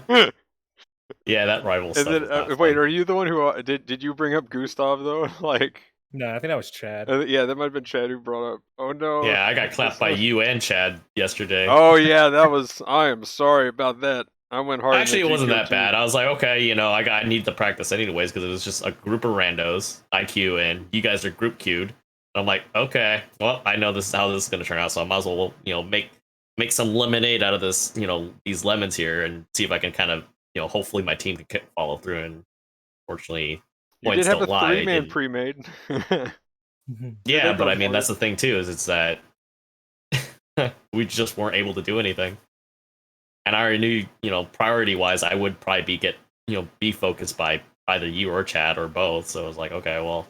that rival stuff. And then, wait, are you the one who did you bring up Gustav though? Like, no, I think that was Chad. yeah, that might have been Chad who brought up. Oh no. Yeah, I got clapped by you and Chad yesterday. Oh yeah, that was. I am sorry about that. I went hard. Actually, it wasn't that bad. I was like, okay, I need to practice anyways because it was just a group of randos, IQ, and you guys are group queued. And I'm like, okay, well, I know this is how this is going to turn out, so I might as well, make some lemonade out of this, these lemons here, and see if I can kind of, hopefully my team can follow through. And fortunately, you did have a 3-man pre-made. Yeah, but I mean, that's the thing too, is it's that we just weren't able to do anything. And I already knew, priority-wise, I would probably be focused by either you or Chad or both. So I was like, okay, well,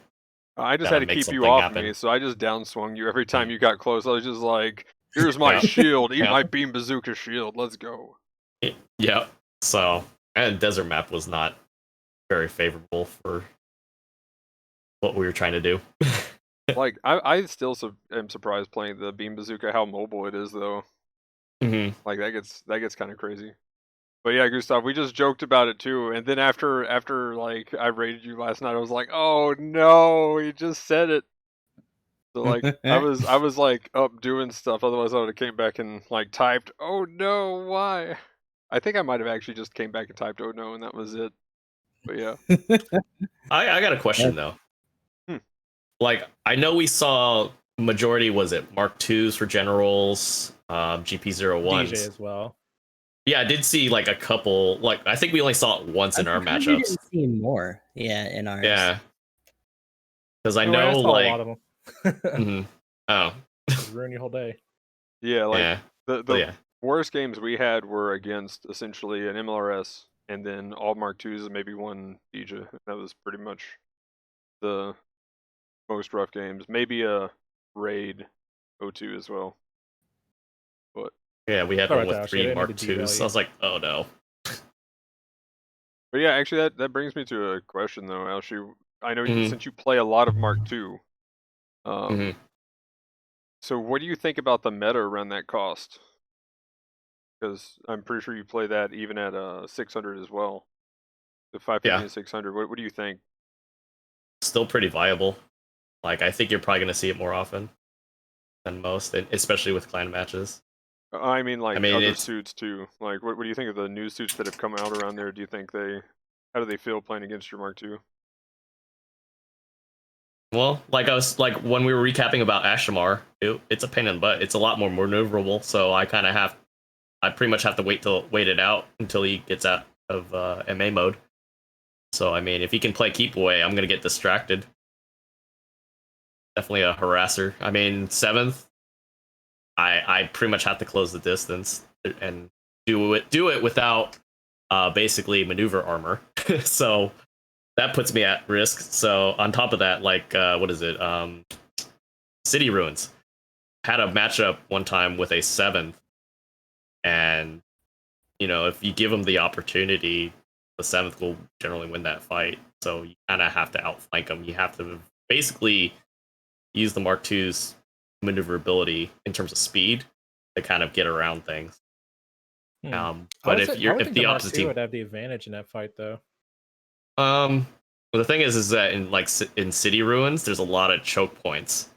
I just had to keep you off me, so I just downswung you every time you got close. I was just like, here's my shield, eat my beam bazooka shield, let's go. Yeah. So, and desert map was not very favorable for what we were trying to do. Like, I still am surprised playing the beam bazooka how mobile it is, though. Mm-hmm. Like that gets kind of crazy. But yeah, Gustav, we just joked about it too. And then after like I raided you last night, I was like, oh no, he just said it. So like I was like up doing stuff. Otherwise, I would have came back and like typed, oh no, why? I think I might have actually just came back and typed, oh no, and that was it. But yeah. I got a question though. Like, I know we saw majority, was it Mark IIs for generals, GP01s DJ as well. Yeah, I did see like a couple. Like, I think we only saw it once in our matchups. We didn't see more, in ours. Yeah, because I know like a lot of them. Oh, ruin your whole day. Yeah, like the worst games we had were against essentially an MLRS and then all Mark IIs and maybe one DJ. That was pretty much the most rough games. Maybe a raid O2 as well. But yeah, we had one with 3 Mark IIs. So I was like, oh no. But yeah, actually that brings me to a question though, Aoshi. I know since you play a lot of Mark II, so what do you think about the meta around that cost? Because I'm pretty sure you play that even at 600 as well. The 550 and 600. What do you think? Still pretty viable. Like, I think you're probably going to see it more often than most, especially with clan matches. I mean, other suits too. Like, what do you think of the new suits that have come out around there? Do you think how do they feel playing against your Mark II? Well, like I was like when we were recapping about Ashamar, it's a pain in the butt. It's a lot more maneuverable, so I pretty much have to wait it out until he gets out of MA mode. So I mean, if he can play keep away, I'm gonna get distracted. Definitely a harasser. I mean, 7th, I pretty much have to close the distance and do it without basically maneuver armor. So that puts me at risk. So on top of that, like what is it? City ruins. had a matchup one time with a 7th, and if you give them the opportunity, the 7th will generally win that fight. So you kind of have to outflank them. You have to basically use the Mark II's maneuverability in terms of speed to kind of get around things. But if the opposite team would have the advantage in that fight, though. Well, the thing is that in City Ruins, there's a lot of choke points,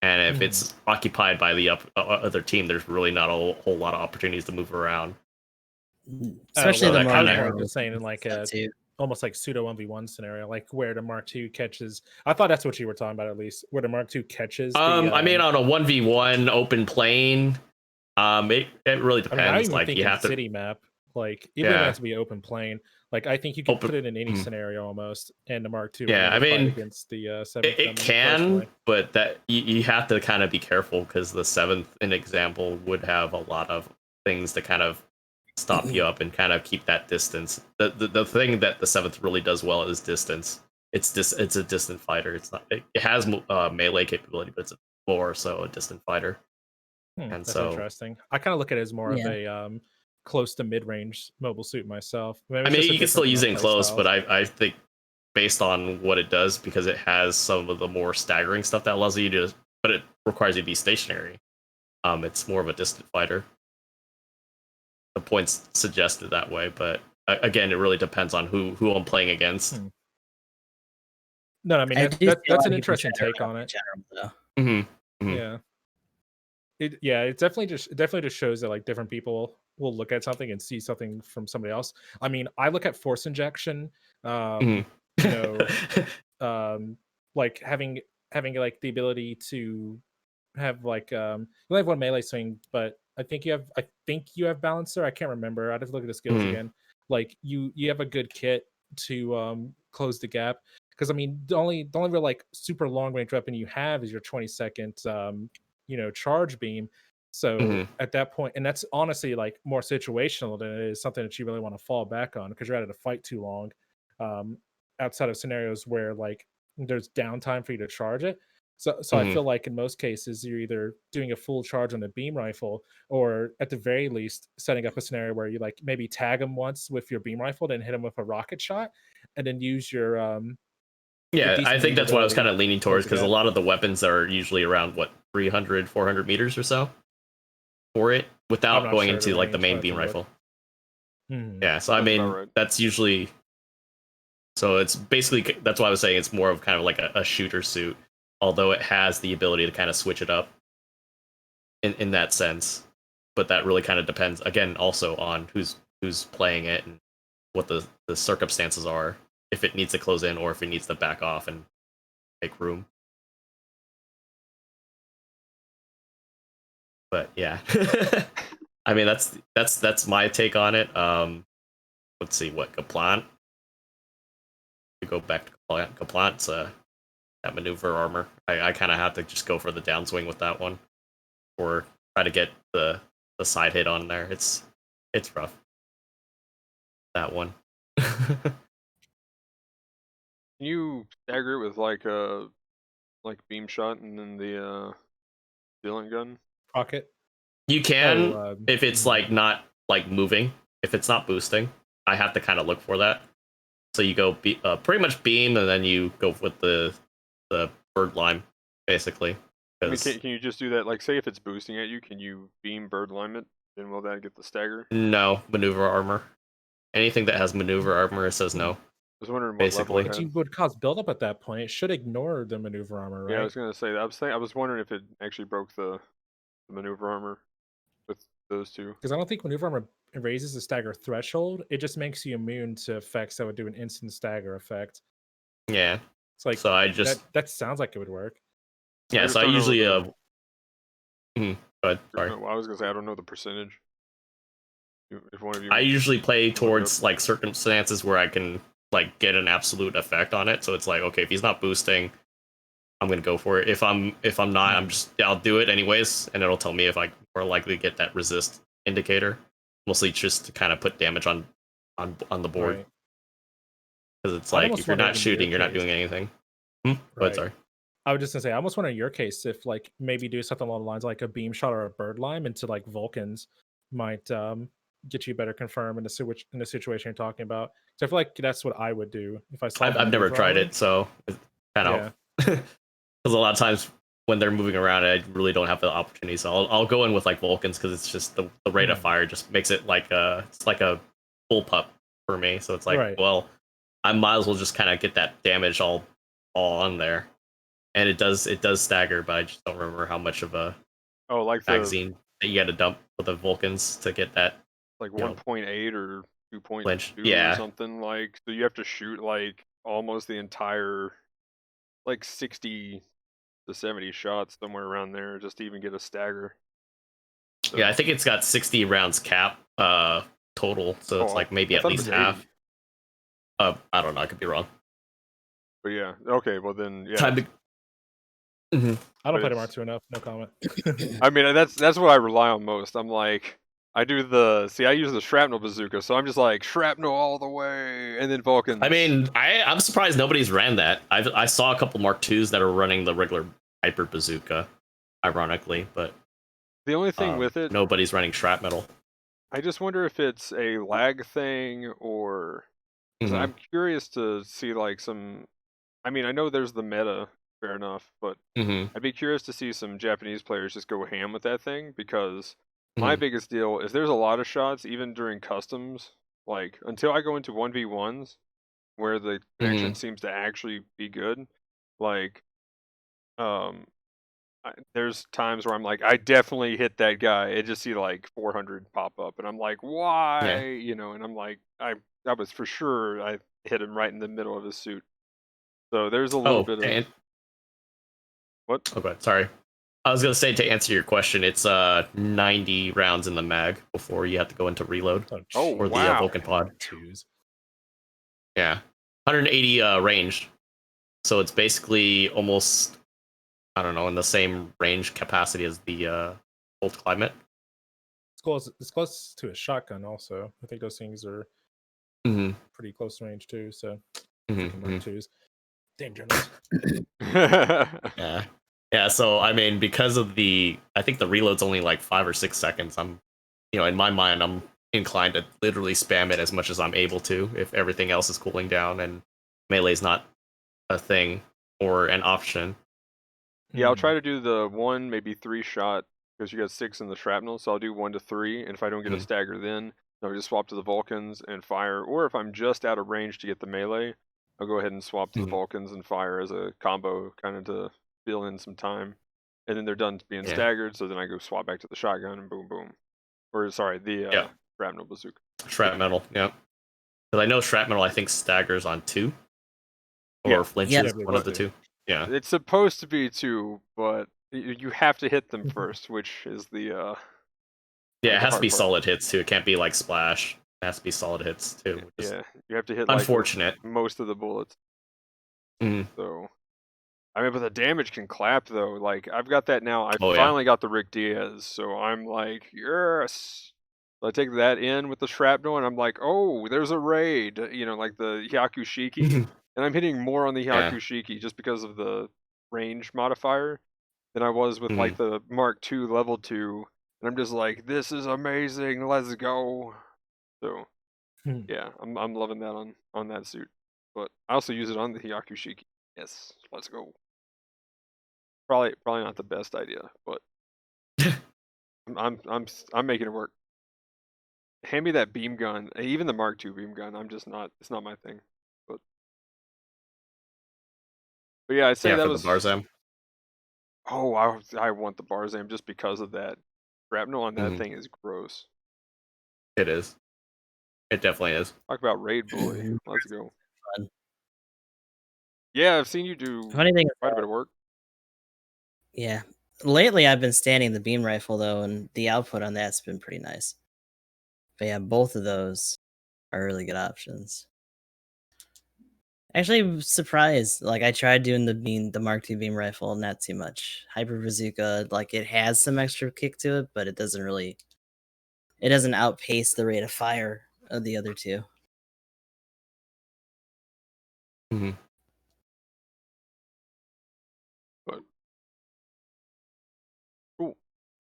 and if it's occupied by the other team, there's really not a whole lot of opportunities to move around. Especially the I more was just saying in like almost like pseudo 1v1 scenario, like where the Mark II catches. I thought that's what you were talking about, at least where the Mark II catches. I mean, on a 1v1 open plane, it really depends. I even like think you have city map, like even if it has to be open plane. Like I think you can put it in any scenario almost, and the Mark II. Yeah, I mean, against the 7th. It can, but that you have to kind of be careful because the 7th, an example, would have a lot of things to kind of stop you up and kind of keep that distance. The thing that the 7th really does well is distance. It's a distant fighter. It's not. It has melee capability, but it's more so a distant fighter. And that's so interesting. I kind of look at it as more of a close to mid-range mobile suit myself. I mean, you can still use it in close, but I think based on what it does, because it has some of the more staggering stuff that allows you to, but it requires you to be stationary. It's more of a distant fighter. The points suggested that way, but again, it really depends on who I'm playing against. No, I mean that's an interesting take on it. Yeah. It definitely just shows that like different people will look at something and see something from somebody else. I mean, I look at force injection, like having like the ability to have like you only have one melee swing, but I think you have balancer. I can't remember. I'd have to look at the skills again. Like you have a good kit to close the gap. Because I mean, the only real like super long range weapon you have is your 20-second charge beam. So at that point, and that's honestly like more situational than it is something that you really want to fall back on because you're out of the fight too long. Outside of scenarios where like there's downtime for you to charge it. So I feel like in most cases you're either doing a full charge on the beam rifle, or at the very least setting up a scenario where you like maybe tag them once with your beam rifle, then hit them with a rocket shot, and then use your yeah, I think that's what I was kind of leaning towards, because a lot of the weapons are usually around 300, 400 meters or so for it, without going into like the main beam rifle. Yeah, so I mean that's usually, so it's basically, that's why I was saying it's more of kind of like a shooter suit, although it has the ability to kind of switch it up in that sense. But that really kind of depends again also on who's playing it and what the circumstances are, if it needs to close in or if it needs to back off and make room. But yeah, I mean that's my take on it. Let's see what Kaplant. To go back to Kaplant's that maneuver armor. I kind of have to just go for the downswing with that one, or try to get the side hit on there. It's rough. That one. Can you stagger it with like a beam shot and then the sealant gun? Rocket. You can if it's like not like moving. If it's not boosting, I have to kind of look for that. So you go pretty much beam, and then you go with the bird lime, basically. I mean, can you just do that? Like, say if it's boosting at you, can you beam bird lime it? Then will that get the stagger? No, maneuver armor. Anything that has maneuver armor, it says no. I was wondering what basically. level It would cause buildup at that point. It should ignore the maneuver armor, right? Yeah, I was gonna say that. I was wondering if it actually broke the maneuver armor with those two. Because I don't think maneuver armor raises the stagger threshold. It just makes you immune to effects that would do an instant stagger effect. Yeah. It's like, so I just that sounds like it would work. Yeah, so I usually go ahead, sorry. Well, I was gonna say I don't know the percentage. If one of you, I usually play towards like circumstances where I can like get an absolute effect on it. So it's like, okay, if he's not boosting, I'm gonna go for it. If I'm not, I'll do it anyways, and it'll tell me if I'm more likely to get that resist indicator. Mostly just to kind of put damage on the board. Right. Because it's like if you're not shooting, you're not doing anything. Right. But sorry. I was just gonna say, I almost wonder in your case if like maybe do something along the lines like a beam shot or a bird lime into like Vulcans might get you better confirm in the situation you're talking about. So I feel like that's what I would do if I saw. I've never tried it, so it's kind of because a lot of times when they're moving around, I really don't have the opportunity. So I'll go in with like Vulcans because it's just the rate of fire just makes it like it's like a bullpup for me. So it's like, well, I might as well just kind of get that damage all on there, and it does stagger, but I just don't remember how much of a like magazine that you got to dump with the Vulcans to get that. Like 1.8 or 2.2 or something, like, so you have to shoot like almost the entire like 60 to 70 shots somewhere around there just to even get a stagger. So, yeah, I think it's got 60 rounds cap total, so it's like maybe at least half. I don't know, I could be wrong. But yeah, okay, well then yeah. I don't play the Mark II enough, no comment. I mean, that's what I rely on most. I'm like, I use the shrapnel bazooka, so I'm just like shrapnel all the way, and then Vulcans. I mean, I'm surprised nobody's ran that. I saw a couple Mark IIs that are running the regular hyper bazooka, ironically, but the only thing with it, nobody's running shrapnel. I just wonder if it's a lag thing or I'm curious to see like some. I mean, I know there's the meta, fair enough, but I'd be curious to see some Japanese players just go ham with that thing because. My biggest deal is there's a lot of shots, even during customs, like, until I go into 1v1s, where the connection seems to actually be good, like, there's times where I'm like, I definitely hit that guy. I just see, like, 400 pop up, and I'm like, why? Yeah. You know, and I'm like, I was for sure, I hit him right in the middle of his suit. So there's a little bit of... What? Okay, sorry. I was gonna say, to answer your question, it's 90 rounds in the mag before you have to go into reload. Or the Vulcan pod. Yeah, 180 range, so it's basically almost, I don't know, in the same range capacity as the Cold Climate. It's close to a shotgun also. I think those things are pretty close range too. So Mark IIs. Damn Germans. Yeah, so I mean, because of I think the reload's only like 5 or 6 seconds. I'm, in my mind, I'm inclined to literally spam it as much as I'm able to if everything else is cooling down and melee's not a thing or an option. Yeah, I'll try to do the 1, maybe 3 shot because you got 6 in the shrapnel, so I'll do 1 to 3, and if I don't get a stagger, then I'll just swap to the Vulcans and fire. Or if I'm just out of range to get the melee, I'll go ahead and swap to the Vulcans and fire as a combo, kind of to fill in some time. And then they're done being staggered, so then I go swap back to the shotgun and boom, boom. Or, sorry, the shrapnel bazooka. Shrapnel, yeah. Because I know shrapnel, I think, staggers on 2. Or flinches, one of the 2. Yeah. It's supposed to be 2, but you have to hit them first, which is the... yeah, it has to be solid hits, too. It can't be, like, splash. It has to be solid hits, too. Yeah, you have to hit, unfortunate. Like, most of the bullets. So... I mean, but the damage can clap, though. Like, I've got that now. I finally got the Rick Diaz, so I'm like, yes! So I take that in with the shrapnel, and I'm like, oh, there's a raid, like the Hyakushiki. And I'm hitting more on the Hyakushiki just because of the range modifier than I was with, like, the Mark II level 2. And I'm just like, this is amazing, let's go! So, yeah, I'm loving that on that suit. But I also use it on the Hyakushiki. Yes, let's go. Probably not the best idea, but I'm making it work. Hand me that beam gun, even the Mark II beam gun. It's not my thing. But yeah, I'd say that was the Barzam. Oh, I want the Barzam just because of that. Shrapnel on that thing is gross. It is. It definitely is. Talk about raid bully. Let's go. Fun. Yeah, I've seen you do quite a bit of work. Yeah. Lately, I've been standing the beam rifle, though, and the output on that's been pretty nice. But yeah, both of those are really good options. Actually, I'm surprised. Like, I tried doing the Mark II beam rifle, not too much. Hyper bazooka, like, it has some extra kick to it, but it doesn't outpace the rate of fire of the other two.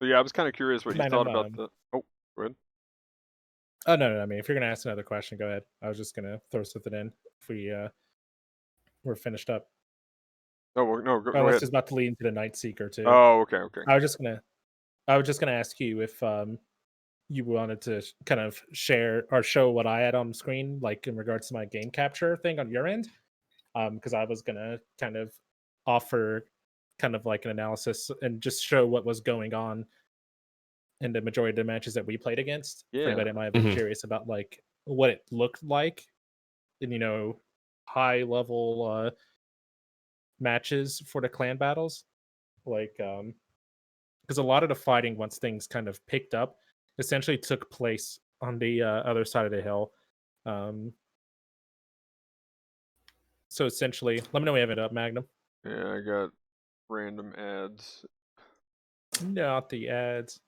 So yeah, I was kind of curious what you thought about the. Oh, go ahead. Oh no, I mean, if you're gonna ask another question, go ahead. I was just gonna throw something in if we're finished up. Oh well, no, go Unless ahead. it's about to lead into the Night Seeker too. Oh, okay. I was just gonna ask you if you wanted to kind of share or show what I had on screen, like in regards to my game capture thing on your end, because I was gonna kind of offer kind of like an analysis and just show what was going on in the majority of the matches that we played against. For Yeah. anybody that might have been curious about like what it looked like in high level matches for the clan battles, like because a lot of the fighting, once things kind of picked up, essentially took place on the other side of the hill. So essentially, let me know when you have it up, Magnum. Yeah, I got random ads. Not the ads.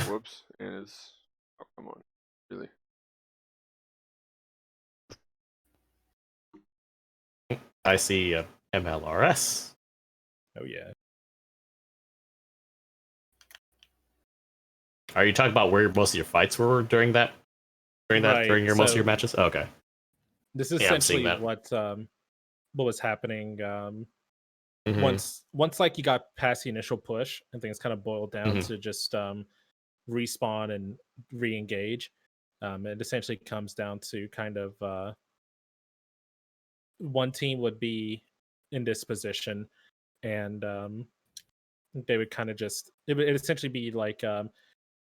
Whoops, and it's. Oh, come on, really? I see MLRS. Oh yeah. Are you talking about where most of your fights were during that? During most of your matches? Oh, okay. This is essentially what was happening. Once like you got past the initial push and things kind of boiled down to just respawn and re-engage. It essentially comes down to kind of one team would be in this position, and they would kind of just it would essentially be like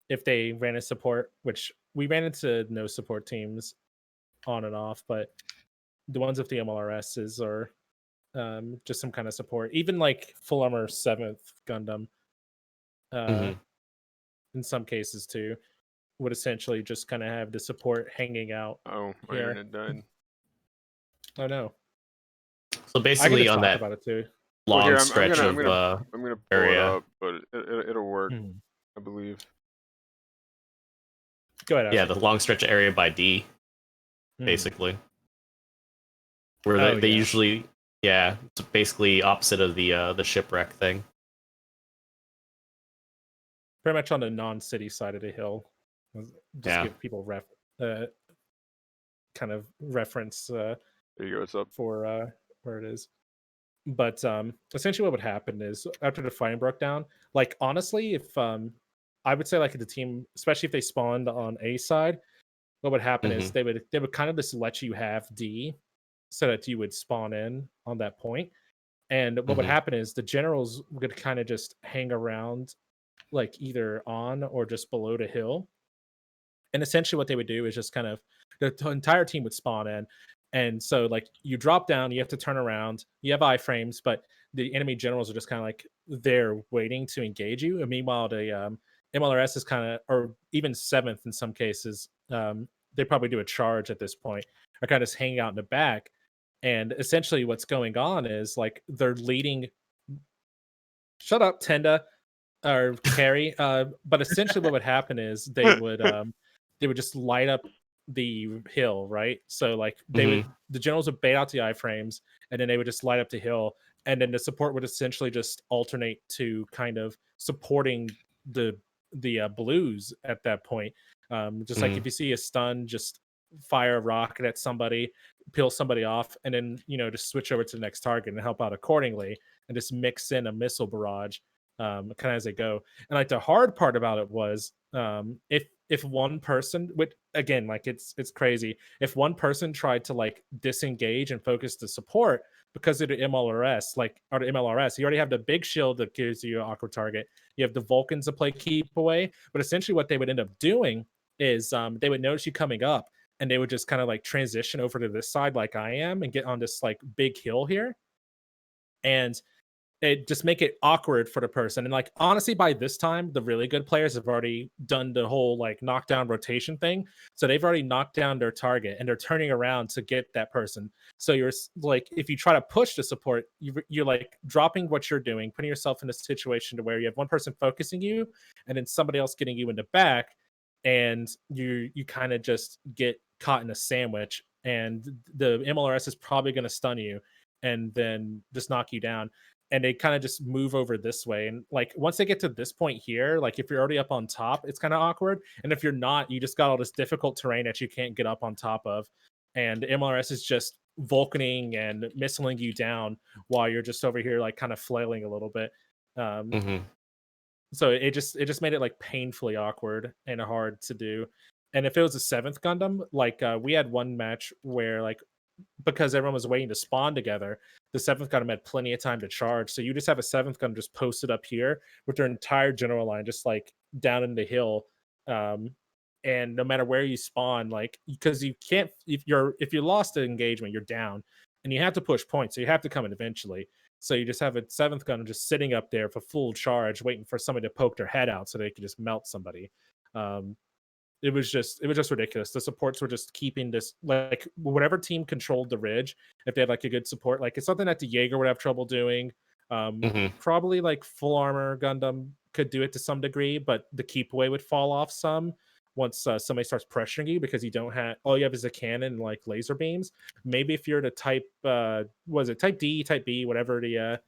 if they ran a support, which we ran into no support teams on and off, but the ones with the MLRSs are just some kind of support. Even like full armor 7th Gundam, in some cases too, would essentially just kind of have the support hanging out. Oh, my internet died. Oh no. So basically, on that about it too. long stretch I'm gonna pull area. it up, but it'll work, I believe. Go ahead. Yeah, the long stretch area by D, basically, where they usually, it's basically opposite of the shipwreck thing. Pretty much on the non-city side of the hill. Just give people kind of reference. There you go. It's up for where it is. But essentially, what would happen is after the fighting broke down, like honestly, if I would say like the team, especially if they spawned on A side, what would happen is they would kind of just let you have D, so that you would spawn in on that point. And what would happen is the generals would kind of just hang around, like either on or just below the hill. And essentially, what they would do is just kind of the entire team would spawn in. And so, like, you drop down, you have to turn around, you have iframes, but the enemy generals are just kind of like there waiting to engage you. And meanwhile, the MLRS is kind of, or even 7th in some cases, they probably do a charge at this point, are kind of just hanging out in the back. And essentially, what's going on is like they're leading. Shut up, Tenda or Carrie. But essentially, what would happen is they would just light up the hill, right? So like the generals would bait out the iframes, and then they would just light up the hill, and then the support would essentially just alternate to kind of supporting the blues at that point. Just like if you see a stun, just fire a rocket at somebody, peel somebody off, and then just switch over to the next target and help out accordingly, and just mix in a missile barrage kind of as they go. And like the hard part about it was if one person would, again, like it's crazy, if one person tried to like disengage and focus the support because of the MLRS, you already have the big shield that gives you an awkward target, you have the Vulcans to play keep away, but essentially what they would end up doing is they would notice you coming up, and they would just kind of like transition over to this side like I am and get on this like big hill here, and it just make it awkward for the person. And like honestly, by this time, the really good players have already done the whole like knockdown rotation thing. So they've already knocked down their target and they're turning around to get that person. So you're like, if you try to push the support, you're like dropping what you're doing, putting yourself in a situation to where you have one person focusing you and then somebody else getting you in the back, and you kind of just get caught in a sandwich, and the MLRS is probably going to stun you and then just knock you down. and they kind of just move over this way. And like once they get to this point here, like if you're already up on top, it's kind of awkward. And if you're not, you just got all this difficult terrain that you can't get up on top of. And MLRS is just vulcaning and missiling you down while you're just over here like kind of flailing a little bit. So it just made it like painfully awkward and hard to do. And if it was a 7th Gundam, like we had one match where like because everyone was waiting to spawn together, the 7th Gundam had plenty of time to charge. So you just have a 7th Gundam just posted up here with their entire general line just like down in the hill. And no matter where you spawn, like because you can't if you lost an engagement, you're down and you have to push points. So you have to come in eventually. So you just have a 7th Gundam just sitting up there for full charge, waiting for somebody to poke their head out so they could just melt somebody. It was just ridiculous. The supports were just keeping this like whatever team controlled the ridge. If they had like a good support, like it's something that the Jaeger would have trouble doing. Probably like full armor Gundam could do it to some degree, but the keep away would fall off some once somebody starts pressuring you because you don't have all you have is a cannon and like laser beams. Maybe if you're the type was it type D, type B, whatever the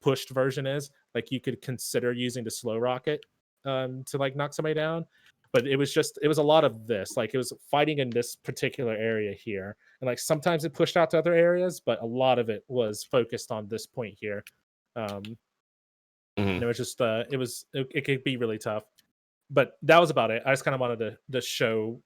pushed version is, like you could consider using the slow rocket to like knock somebody down. But it was a lot of this, like it was fighting in this particular area here, and like sometimes it pushed out to other areas, but a lot of it was focused on this point here. And it was just it could be really tough, but that was about it. I just kind of wanted to show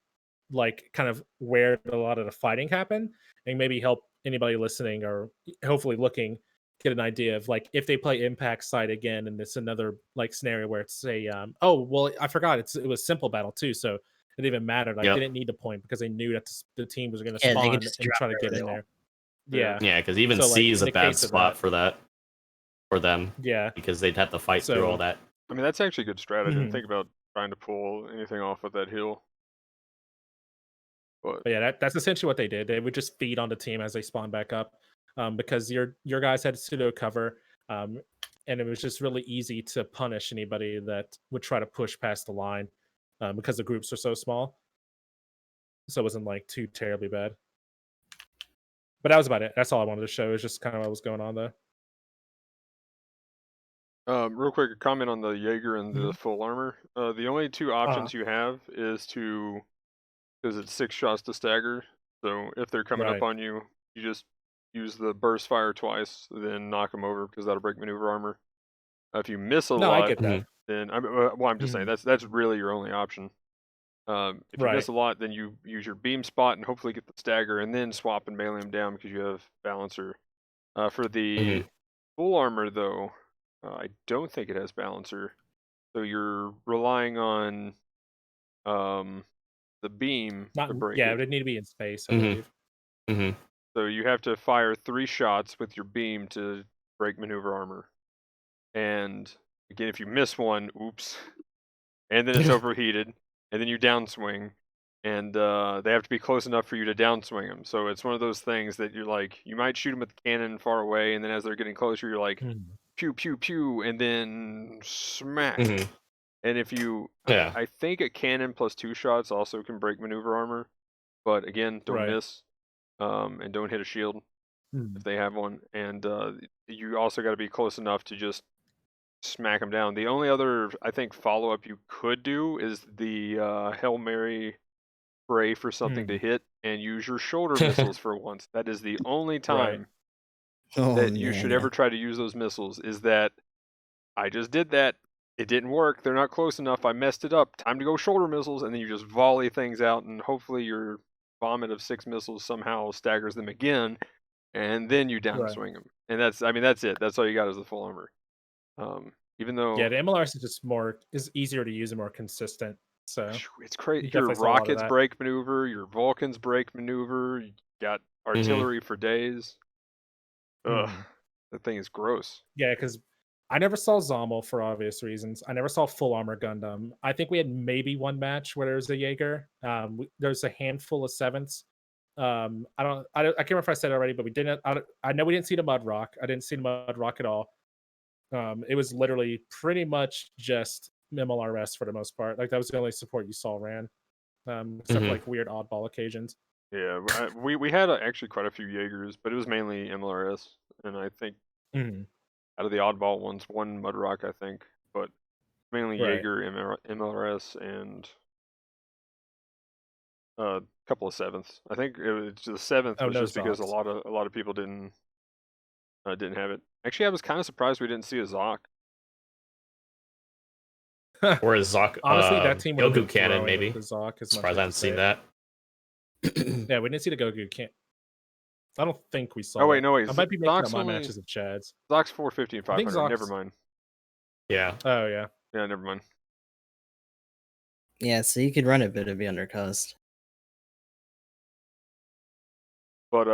like kind of where a lot of the fighting happened and maybe help anybody listening or hopefully looking get an idea of like if they play impact side again and it's another like scenario where it's a oh well I forgot it was simple battle too, so it didn't even matter. Like they didn't need the point because they knew that the team was going to spawn and try to get in there. Because even so, C like, is a bad spot for that for them. Because they'd have to fight through all that. I mean, that's actually a good strat. I didn't think about trying to pull anything off with that hill. But yeah, that's essentially what they did. They would just feed on the team as they spawn back up, because your guys had pseudo cover, and it was just really easy to punish anybody that would try to push past the line, because the groups are so small. So it wasn't like too terribly bad. But that was about it. That's all I wanted to show. Is just kind of what was going on there. Real quick, a comment on the Jaeger and the full armor. The only two options you have is to, because it's 6 shots to stagger. So if they're coming up on you, you just use the burst fire twice, then knock them over because that'll break maneuver armor. If you miss a lot, I get that. then I'm just saying that's really your only option. If you miss a lot, then you use your beam spot and hopefully get the stagger, and then swap and melee them down because you have balancer. For the full armor though, I don't think it has balancer, so you're relying on the beam to break it. It would need to be in space, I believe. So you have to fire 3 shots with your beam to break maneuver armor. And again, if you miss one, oops, and then it's overheated, and then you downswing, and they have to be close enough for you to downswing them. So it's one of those things that you're like, you might shoot them with the cannon far away, and then as they're getting closer, you're like, pew, pew, pew, and then smack. And if you, I think a cannon plus 2 shots also can break maneuver armor, but again, don't miss, and don't hit a shield if they have one. And you also got to be close enough to just smack them down. The only other, I think, follow-up you could do is the Hail Mary spray for something to hit and use your shoulder missiles for once. That is the only time that you should ever try to use those missiles. Is that I just did that. It didn't work. They're not close enough. I messed it up. Time to go shoulder missiles, and then you just volley things out, and hopefully your vomit of 6 missiles somehow staggers them again, and then you downswing them. And that's it. That's all you got is the full armor. Even though the MLRs is easier to use and more consistent. So it's crazy. Your rockets break maneuver, your Vulcans break maneuver. You got artillery for days. Ugh, that thing is gross. Yeah, because I never saw Zommel for obvious reasons. I never saw full armor Gundam. I think we had maybe one match where there was a Jaeger. There's a handful of 7ths. I can't remember if I said it already, but we didn't. I know we didn't see the Mud Rock. I didn't see the Mud Rock at all. It was literally pretty much just MLRS for the most part. Like that was the only support you saw ran, except for like weird oddball occasions. Yeah, we had actually quite a few Jaegers, but it was mainly MLRS, and I think Mhm. Out of the oddball ones, one Mudrock, I think, but mainly Right. Jaeger, MLRS, and a couple of sevenths. I think it was the seventh Oh, was no just because a Zocs. lot of people didn't have it. Actually, I was kind of surprised we didn't see a Zoc. Or a Zoc, Honestly, that team would have been Goku cannon, throwing maybe. with the Zoc as much Surprised I as haven't seen that. Yeah, we didn't see the Goku cannon. I don't think we saw Oh wait, it. no wait. I might be making up Zoc's my only matches of Chads. Zoc's 450 and I think 500. Never Zocs. mind. Yeah. Oh yeah. Yeah, never mind. Yeah, so you could run it, but it'd be under cost. But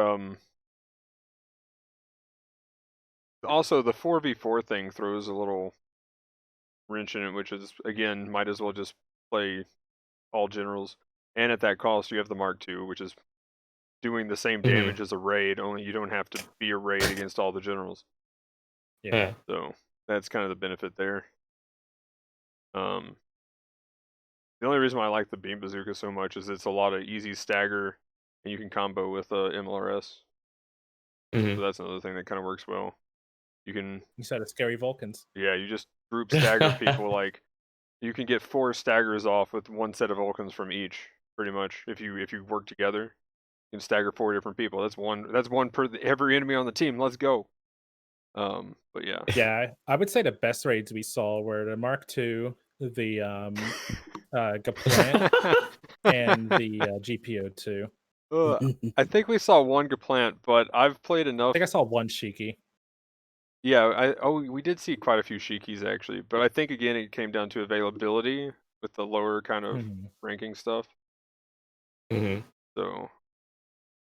also the 4v4 thing throws a little wrench in it, which is again might as well just play all generals. And at that cost, you have the Mark II, which is doing the same damage as a raid, only you don't have to be a raid against all the generals. Yeah. So that's kind of the benefit there. The only reason why I like the Beam Bazooka so much is it's a lot of easy stagger, and you can combo with MLRS. So that's another thing that kind of works well. You can. You said it's scary Vulcans. Yeah, you just group stagger people like you can get 4 staggers off with one set of Vulcans from each, pretty much. If you work together, you can stagger 4 different people. That's one per every enemy on the team. Let's go. But yeah. Yeah, I would say the best raids we saw were the Mark II, the Gaplant, and the GBO2. I think we saw one Gaplant, but I've played I enough. think I saw one Shiki. Yeah, we did see quite a few Shikis actually, but I think again it came down to availability with the lower kind of ranking stuff. So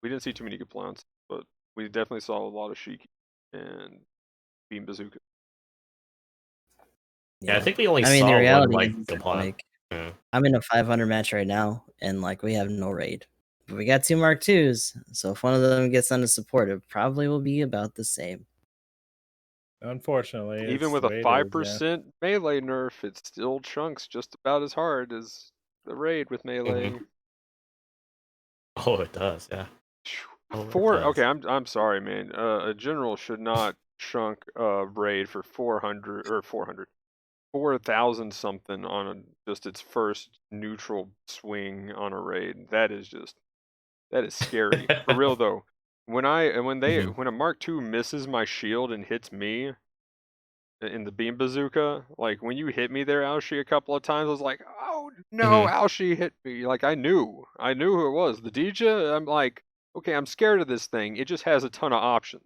we didn't see too many Gaplants, but we definitely saw a lot of Shiki and Beam Bazooka. Yeah, I think we only I mean, saw the one reality like is, Gaplant. like, I'm in a 500 match right now, and like we have no raid. But we got 2 Mark IIs, so if one of them gets on to support, it probably will be about the same. Unfortunately, Even with a 5% melee nerf, it still chunks just about as hard as the raid with melee. Oh, it does, yeah. Okay, I'm sorry, man. A general should not chunk a raid for 4,000 something on just its first neutral swing on a raid. That is scary. For real though. When a Mark II misses my shield and hits me in the Beam Bazooka, like when you hit me there, Aoshi, a couple of times, I was like, oh no, Aoshi hit me. Like I knew who it was. The Dija, I'm like, okay, I'm scared of this thing. It just has a ton of options,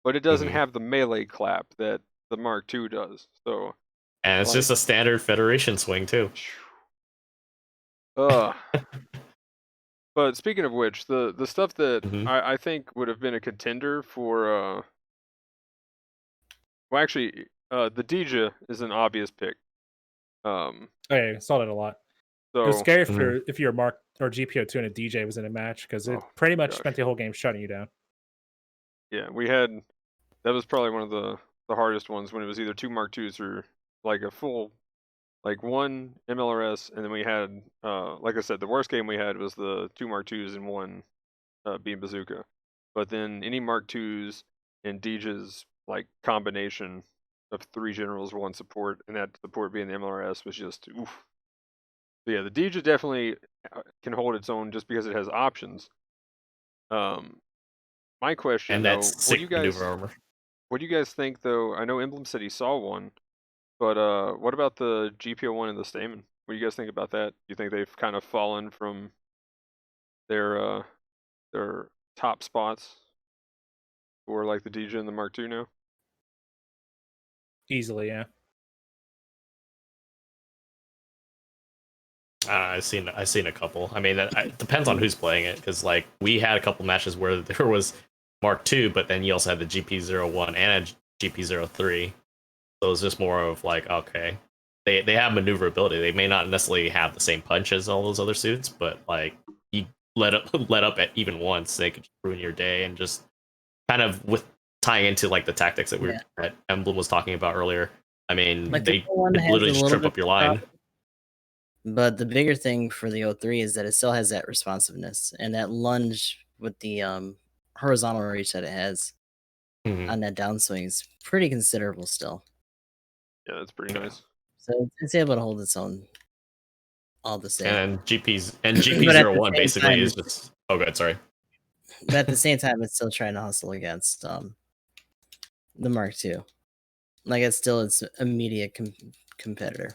but it doesn't have the melee clap that the Mark II does. So, and it's just a standard Federation swing too. But speaking of which, the stuff that I think would have been a contender for, well, actually, the Dija is an obvious pick. I saw that a lot. So, it was scary if your Mark or GBO2 and a DJ was in a match because it pretty much spent the whole game shutting you down. Yeah, that was probably one of the hardest ones when it was either 2 Mark IIs or like a full, like one MLRS, and then we had, like I said, the worst game we had was the 2 Mark IIs and one Beam Bazooka. But then any Mark IIs and Dija's like combination of 3 generals, 1 support, and that support being the MLRS was just oof. So yeah, the Dija definitely can hold its own just because it has options. My question and though, that's sick maneuver armor. What do you guys think though? I know Emblem said he saw one, but what about the GBO1 and the Stamen? What do you guys think about that? Do you think they've kind of fallen from their top spots for like the Dija and the Mark II now? Easily, yeah. I've seen a couple. I mean, it depends on who's playing it, because like we had a couple matches where there was Mark II, but then you also had the GP01 and a GP03. So it's just more of like, okay, they have maneuverability. They may not necessarily have the same punch as all those other suits, but like you let up at even once, they could ruin your day, and just kind of with tying into like the tactics that Emblem was talking about earlier. I mean, like they literally just trip up your line. But the bigger thing for the O3 is that it still has that responsiveness and that lunge with the horizontal reach that it has. on that downswing is pretty considerable still. Yeah, that's pretty nice. So it's able to hold its own all the same. And GP01 basically is just. Oh, good. Sorry. But at the same time, it's still trying to hustle against the Mark II. Like it's still its immediate competitor.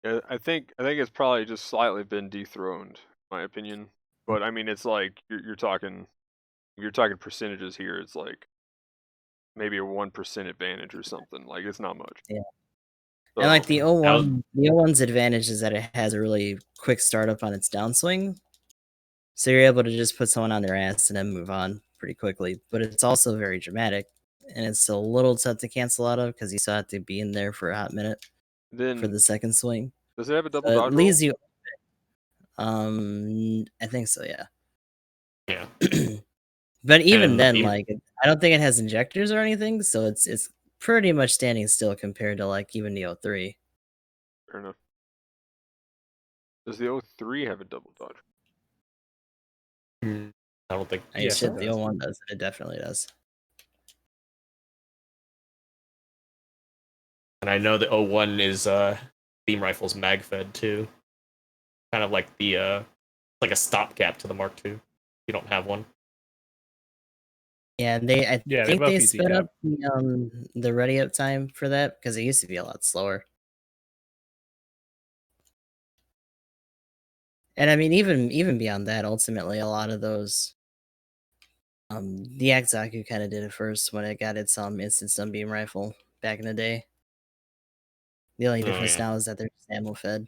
Yeah, I think it's probably just slightly been dethroned, in my opinion. But I mean, it's like you're talking percentages here. It's like maybe a 1% advantage or something. Like it's not much. Yeah. So, And like the 01's advantage is that it has a really quick startup on its downswing. So you're able to just put someone on their ass and then move on pretty quickly. But it's also very dramatic. And it's a little tough to cancel out of because you still have to be in there for a hot minute then for the second swing. Does it have a double So dodge it leaves roll? you I think so, yeah. Yeah. But even then, like I don't think it has injectors or anything, so it's pretty much standing still compared to like even the 03. Fair enough. Does the 03 have a double dodge? I don't think. Yes, the 01 does. It definitely does. And I know the 01 is beam rifles mag fed too. Kind of like the like a stopgap to the Mark II. You don't have one. Yeah, I think both they use sped ECAP. up the ready up time for that because it used to be a lot slower. And I mean, even beyond that, ultimately, a lot of those, the Axaku kind of did it first when it got its instant stun beam rifle back in the day. The only difference now is that they're just ammo fed.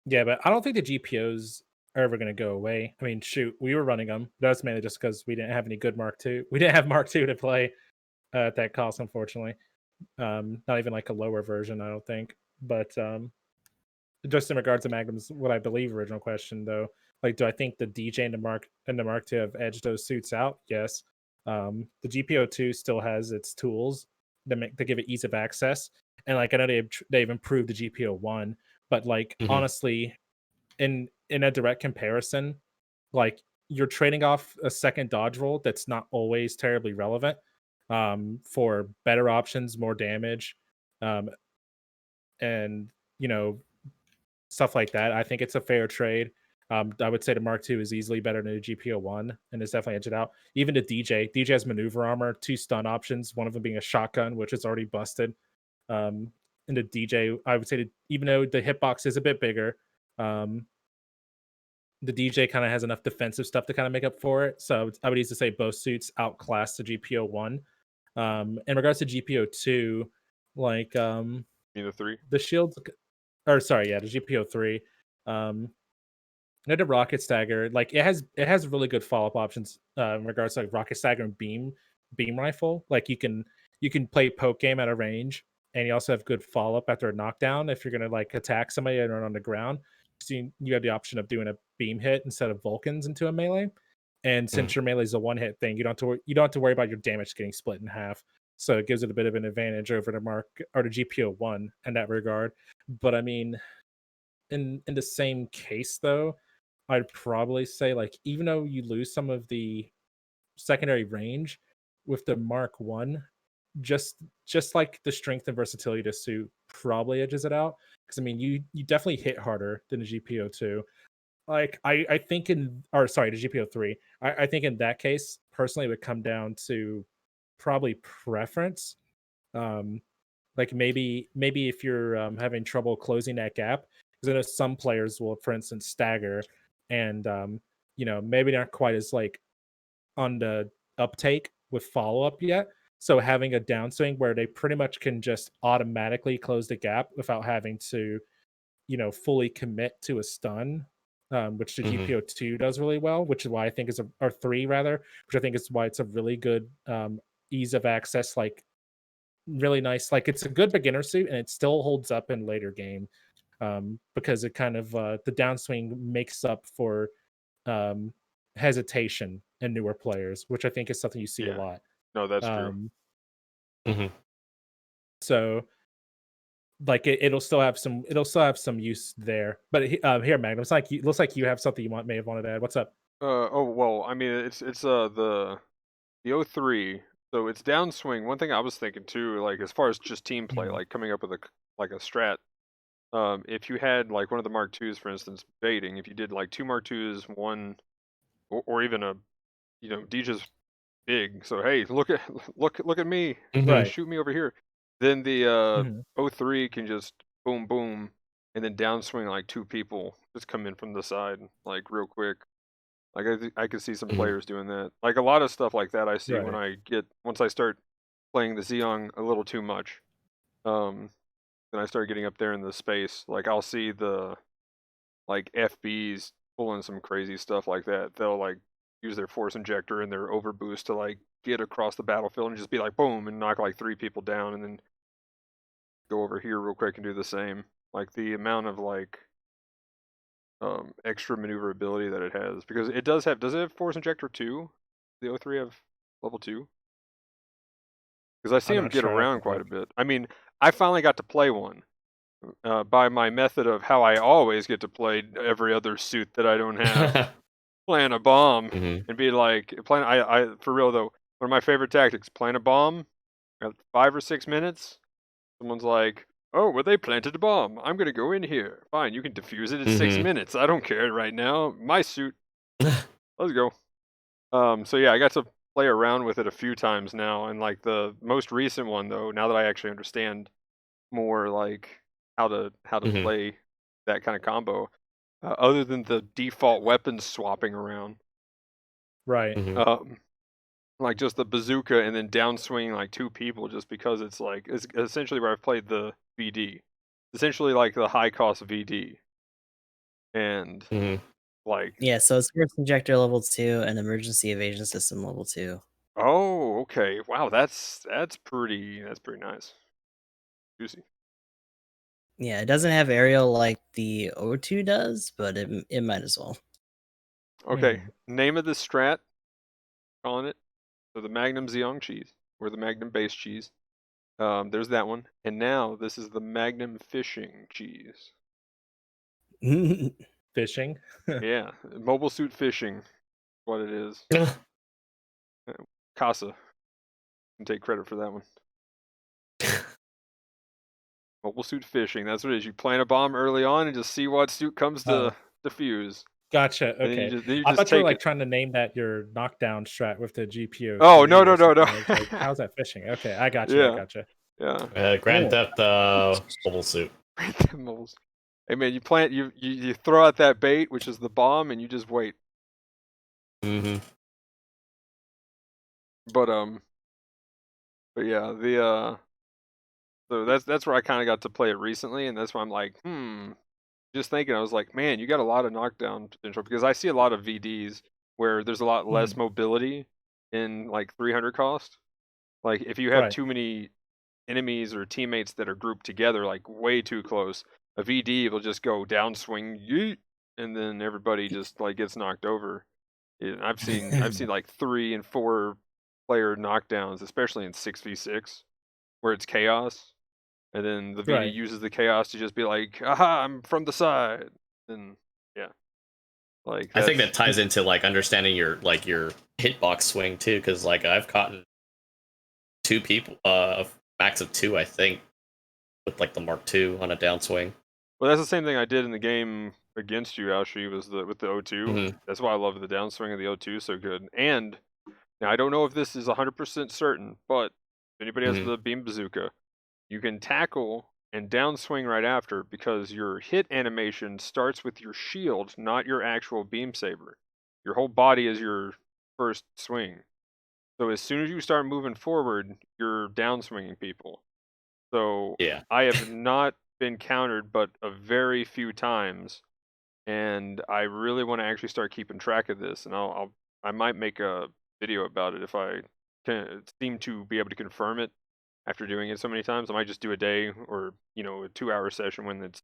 Yeah, but I don't think the GPOs are ever going to go away. I mean, shoot, we were running them. That's mainly just because we didn't have any good Mark II. We didn't have Mark II to play at that cost, unfortunately. Not even like a lower version, I don't think. But just in regards to Magnum's, what I believe original question though, like, do I think the DJ and the Mark II have edged those suits out? Yes. The GPO2 still has its tools to give it ease of access, and like I know they've improved the GPO1, but like honestly, in a direct comparison, like you're trading off a second dodge roll that's not always terribly relevant for better options, more damage, and stuff like that. I think it's a fair trade. I would say the Mark II is easily better than the GPO1 and is definitely edged out. Even the DJ has maneuver armor, 2 stun options, one of them being a shotgun, which is already busted. And the DJ, I would say that even though the hitbox is a bit bigger, the DJ kind of has enough defensive stuff to kind of make up for it. So I would easily say both suits outclass the GPO1. In regards to GPO2, like the 3? The shields, or sorry, yeah, the GPO3. The rocket stagger, like it has really good follow-up options in regards to like rocket stagger and beam rifle. Like you can play poke game at a range, and you also have good follow-up after a knockdown if you're gonna like attack somebody and run on the ground. So you have the option of doing a beam hit instead of Vulcans into a melee. And since your melee is a one-hit thing, you don't have to worry about your damage getting split in half. So it gives it a bit of an advantage over the Mark or the GPO1 in that regard. But I mean, in the same case though, I'd probably say like even though you lose some of the secondary range with the Mark 1, just like the strength and versatility to suit probably edges it out. Because I mean you definitely hit harder than the GPO2. Like I think the GPO3. I think in that case, personally it would come down to probably preference. Like maybe if you're having trouble closing that gap, because I know some players will, for instance, stagger and maybe not quite as like on the uptake with follow up yet. So having a downswing where they pretty much can just automatically close the gap without having to fully commit to a stun, which the GPO2 does really well, which is why I think or 3 rather, which I think is why it's a really good ease of access, like really nice. Like it's a good beginner suit and it still holds up in later game because it kind of the downswing makes up for hesitation in newer players, which I think is something you see a lot. No, that's true. So like it'll still have some use there. But here, Magnum, looks like you have something you may have wanted to add. What's up? Oh well, I mean it's the O3, so it's downswing. One thing I was thinking too, like as far as just team play, Mhm. like coming up with like a strat. If you had like one of the Mark IIs, for instance, baiting, if you did like two Mark IIs, one or even a Deej's big, so hey, look at me, Right. shoot me over here. Then the Mhm. O3 can just boom boom, and then downswing like two people just come in from the side like real quick. Like I could see some Mhm. players doing that. Like a lot of stuff like that I see when Right. once I start playing the Xeon a little too much. Um, then I start getting up there in the space. Like I'll see the like FBs pulling some crazy stuff like that. They'll like use their force injector and their overboost to like get across the battlefield and just be like boom and knock like three people down and then go over here real quick and do the same. Like the amount of like extra maneuverability that it has, because it does it have force injector 2? The O3 have level 2? Because I see I'm them not get sure. I have around to quite look. a bit. I mean, I finally got to play one by my method of how I always get to play every other suit that I don't have. Plant a bomb Mhm. and be like, I for real though, one of my favorite tactics, plant a bomb at 5 or 6 minutes. Someone's like, oh, well, they planted a bomb. I'm going to go in here. Fine, you can defuse it in 6 Mhm. minutes. I don't care right now. My suit. Let's go. So yeah, I got to play around with it a few times now, and like the most recent one though, now that I actually understand more like how to Mhm. play that kind of combo, other than the default weapons swapping around, Right. Mhm. um, like just the bazooka and then downswing like two people, just because it's essentially where I've played the VD, essentially like the high cost VD, and Mhm. like Yeah, so it's force injector level 2 and emergency evasion system level 2. oh okay, wow, that's pretty nice, juicy. Yeah, it doesn't have aerial like the O2 does, but it might as well. Okay, Mhm. name of the strat, calling it. So the Magnum Xeon cheese, or the Magnum base cheese. There's that one. And now this is the Magnum fishing cheese. Fishing. Yeah, mobile suit fishing, what it is. Casa can take credit for that one. Mobile suit fishing, that's what it is. You plant a bomb early on and just see what suit comes to Oh, defuse. gotcha. And then Okay. you I just thought you were take like it. trying to name that your knockdown strat with the Oh no GBO2 no or no no. something. I was like, how's that fishing? Okay, I got you. I Yeah, gotcha. yeah. Grand Cool. Theft mobile suit. Mobiles. Hey man, you throw out that bait, which is the bomb, and you just wait. Mhm. But but yeah, so that's where I kind of got to play it recently, and that's why I'm like, just thinking, I was like, man, you got a lot of knockdown potential, because I see a lot of VDs where there's a lot less Mhm. mobility in like 300 cost. Like if you have Right. too many enemies or teammates that are grouped together, like way too close, a VD will just go downswing, yeet, and then everybody just like gets knocked over. I've seen like 3 and 4 player knockdowns, especially in 6v6, where it's chaos, and then the VD Right. uses the chaos to just be like, "Aha, I'm from the side." And yeah, like I think that that's ties into like understanding your hitbox swing too, because like I've caught two people, max of two, I think, with like the Mark II on a downswing. well, that's the same thing I did in the game against you, Aoshi, was the with the O2. Mhm. That's why I love the downswing of the O2 so good. And now I don't know if this is 100% certain, but if anybody has Mhm. the beam bazooka, you can tackle and downswing right after, because your hit animation starts with your shield, not your actual beam saber. Your whole body is your first swing. So as soon as you start moving forward, you're downswinging people. So Yeah. I have not been countered but a very few times, and I really want to actually start keeping track of this, and I might make a video about it if I can seem to be able to confirm it after doing it so many times. I might just do a day, or a 2-hour session when it's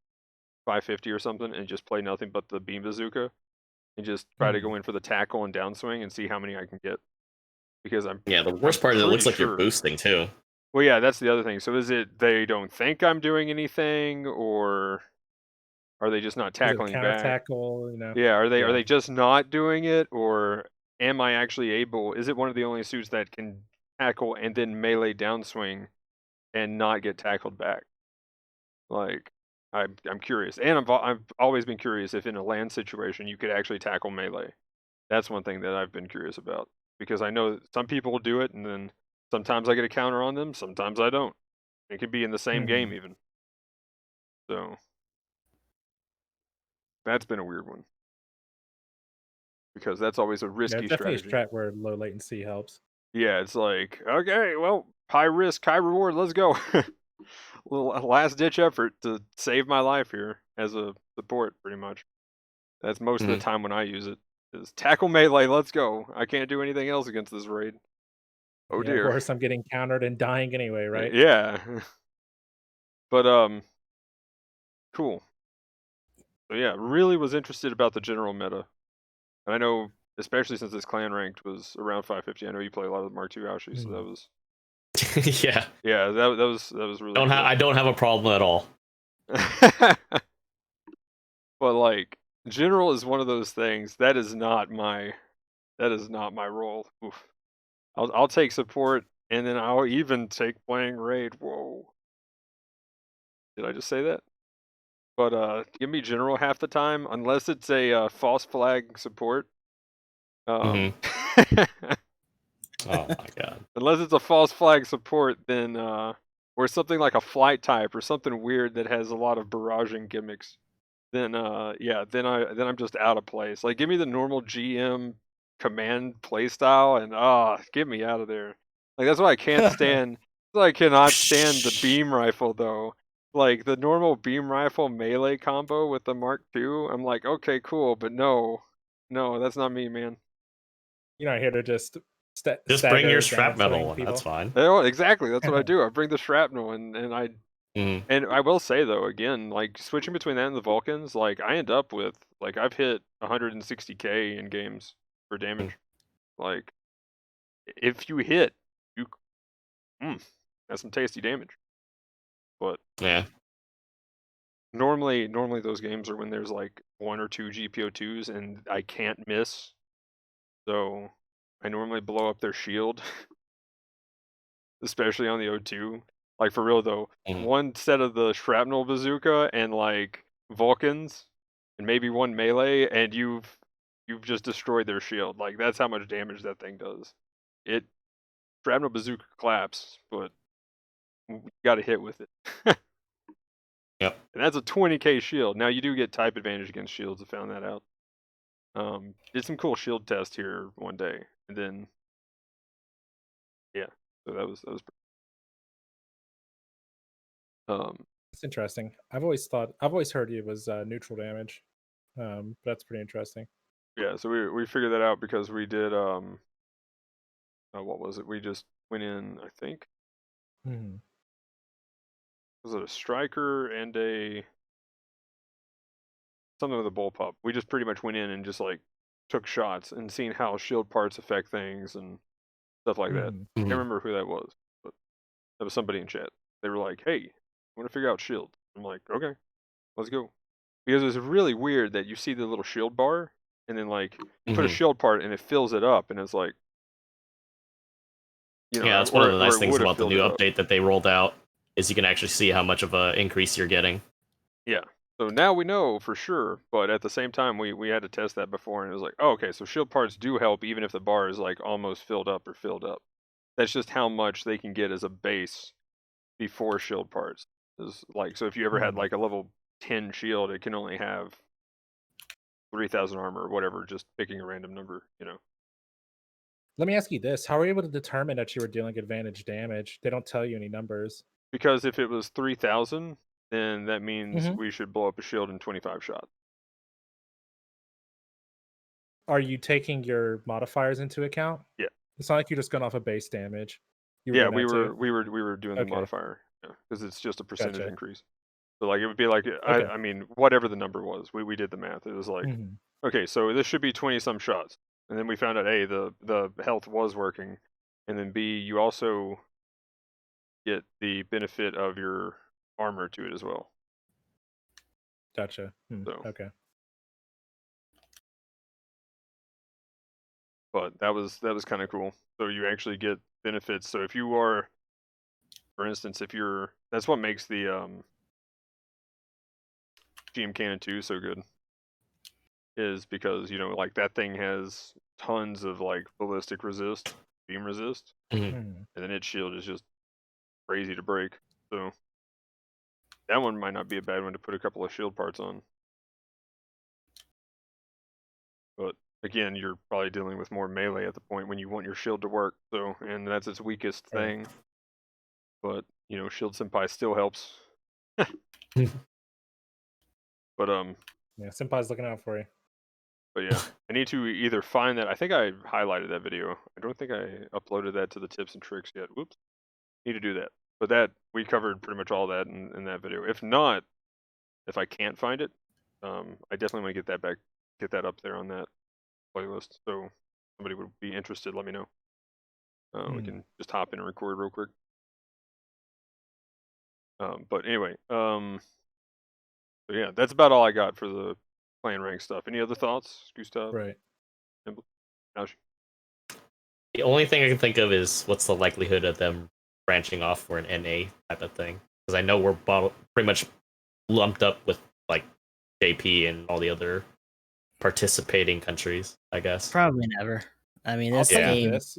550 or something, and just play nothing but the beam bazooka and just try to Mhm. go in for the tackle and downswing and see how many I can get, because Yeah. The I'm worst part is it pretty looks like you're sure. boosting too. Well, yeah, that's the other thing. So is it they don't think I'm doing anything, or Are they just not Is it a tackling counter back? tackle? You know. Yeah, are Yeah. they just not doing it, or am I actually able? Is it one of the only suits that can tackle and then melee downswing and not get tackled back? Like, I'm curious, and I've always been curious if in a land situation you could actually tackle melee. That's one thing that I've been curious about, because I know that some people do it, and then sometimes I get a counter on them, sometimes I don't. It could be in the same game even. So that's been a weird one, because that's always a Yeah, risky it's definitely a strategy. strat where low latency helps. Yeah, it's like, okay, well, high risk, high reward, let's go. Little last ditch effort to save my life here as a support, pretty much. That's most of the time when I use it. Is tackle melee, let's go. I can't do anything else against this raid. Oh Yeah, of dear. course, I'm getting countered and dying anyway, right? Yeah. But cool. So yeah, really was interested about the general meta. And I know, especially since this clan ranked was around 550. I know you play a lot of the Mark II Aoshi, so that was Yeah. yeah, that was really cool. I don't have a problem at all. But like, general is one of those things that is not my role. Oof. I'll take support, and then I'll even take playing raid. Whoa. Did I just say that? But give me general half the time, unless it's a false flag support. Oh my god. Unless it's a false flag support, then or something like a flight type or something weird that has a lot of barraging gimmicks, then yeah, then I'm just out of place. Like, give me the normal GM command playstyle, and get me out of there. Like, that's why I can't stand. That's why I cannot stand the beam rifle though. Like the normal beam rifle melee combo with the Mark II. I'm like, okay, cool, but no, that's not me, man. You're not here to just Just bring your stagger shrapnel downswing one. people. That's fine. Oh, exactly. That's what I do. I bring the shrapnel, and I Mhm. and I will say though, again, like switching between that and the Vulcans, like I end up with like I've hit 160k in games for damage. Like if you hit, you that's some tasty damage. But Yeah. normally those games are when there's like 1 or 2 GBO2s and I can't miss. So I normally blow up their shield, especially on the O2. Like for real though, one set of the shrapnel bazooka and like Vulcans and maybe one melee, and you've just destroyed their shield. Like that's how much damage that thing does. It shrapnel bazooka claps, but you got to hit with it. Yep. And that's a 20k shield. Now you do get type advantage against shields. I found that out. Did some cool shield test here one day, and then yeah, so that was It's interesting. I've always heard it was neutral damage. That's pretty interesting. yeah. So we figured that out because we did what was it? We just went in, I think. Was it a striker and a something with a bullpup? We just pretty much went in and just like took shots and seen how shield parts affect things and stuff like that. I can't remember who that was, but that was somebody in chat. They were like, "Hey, I want to figure out shields." I'm like, "Okay, let's go." Because it was really weird that you see the little shield bar, and then like you put a shield part and it fills it up, and it's like, you know, Yeah, that's one of the nice it things would have about the filled new it up. update that they rolled out is you can actually see how much of an increase you're getting. Yeah. So now we know for sure, but at the same time, we had to test that before, and it was like, oh, okay, so shield parts do help even if the bar is like almost filled up or filled up. That's just how much they can get as a base before shield parts. Is like, so if you ever had like a level 10 shield, it can only have 3,000 armor or whatever, just picking a random number, you know. Let me ask you this: how were you able to determine that you were dealing advantage damage? They don't tell you any numbers. Because if it was 3,000, then that means we should blow up a shield in 25 shots. Are you taking your modifiers into account? Yeah. It's not like you're just going off of base damage. Yeah, we were doing the modifier because it's just a percentage Gotcha. increase. So like it would be like I mean whatever the number was, we did the math. It was like okay, so this should be 20 some shots, and then we found out A, the health was working, and then B, you also get the benefit of your armor to it as well. Gotcha. So. Okay. But that was kind of cool. So you actually get benefits. So if you are, for instance, that's what makes the GM Cannon 2 so good, is because like that thing has tons of like ballistic resist, beam resist, and then its shield is just crazy to break. So that one might not be a bad one to put a couple of shield parts on. But again, you're probably dealing with more melee at the point when you want your shield to work. So, and that's its weakest thing. But Shield Senpai still helps. But yeah, Senpai's looking out for you. But yeah, I need to either find that. I think I highlighted that video. I don't think I uploaded that to the tips and tricks yet. Whoops. Need to do that. But that we covered pretty much all that in that video. If not, if I can't find it, I definitely want to get that up there on that playlist. So somebody would be interested, let me know. We can just hop in and record real quick. But anyway, so yeah, that's about all I got for the clan rank stuff. Any other thoughts, Gustav? Right. The only thing I can think of is what's the likelihood of them branching off for an NA type of thing? Because I know we're pretty much lumped up with like JP and all the other participating countries, I guess. Probably never. I mean, this I'll tell you game this.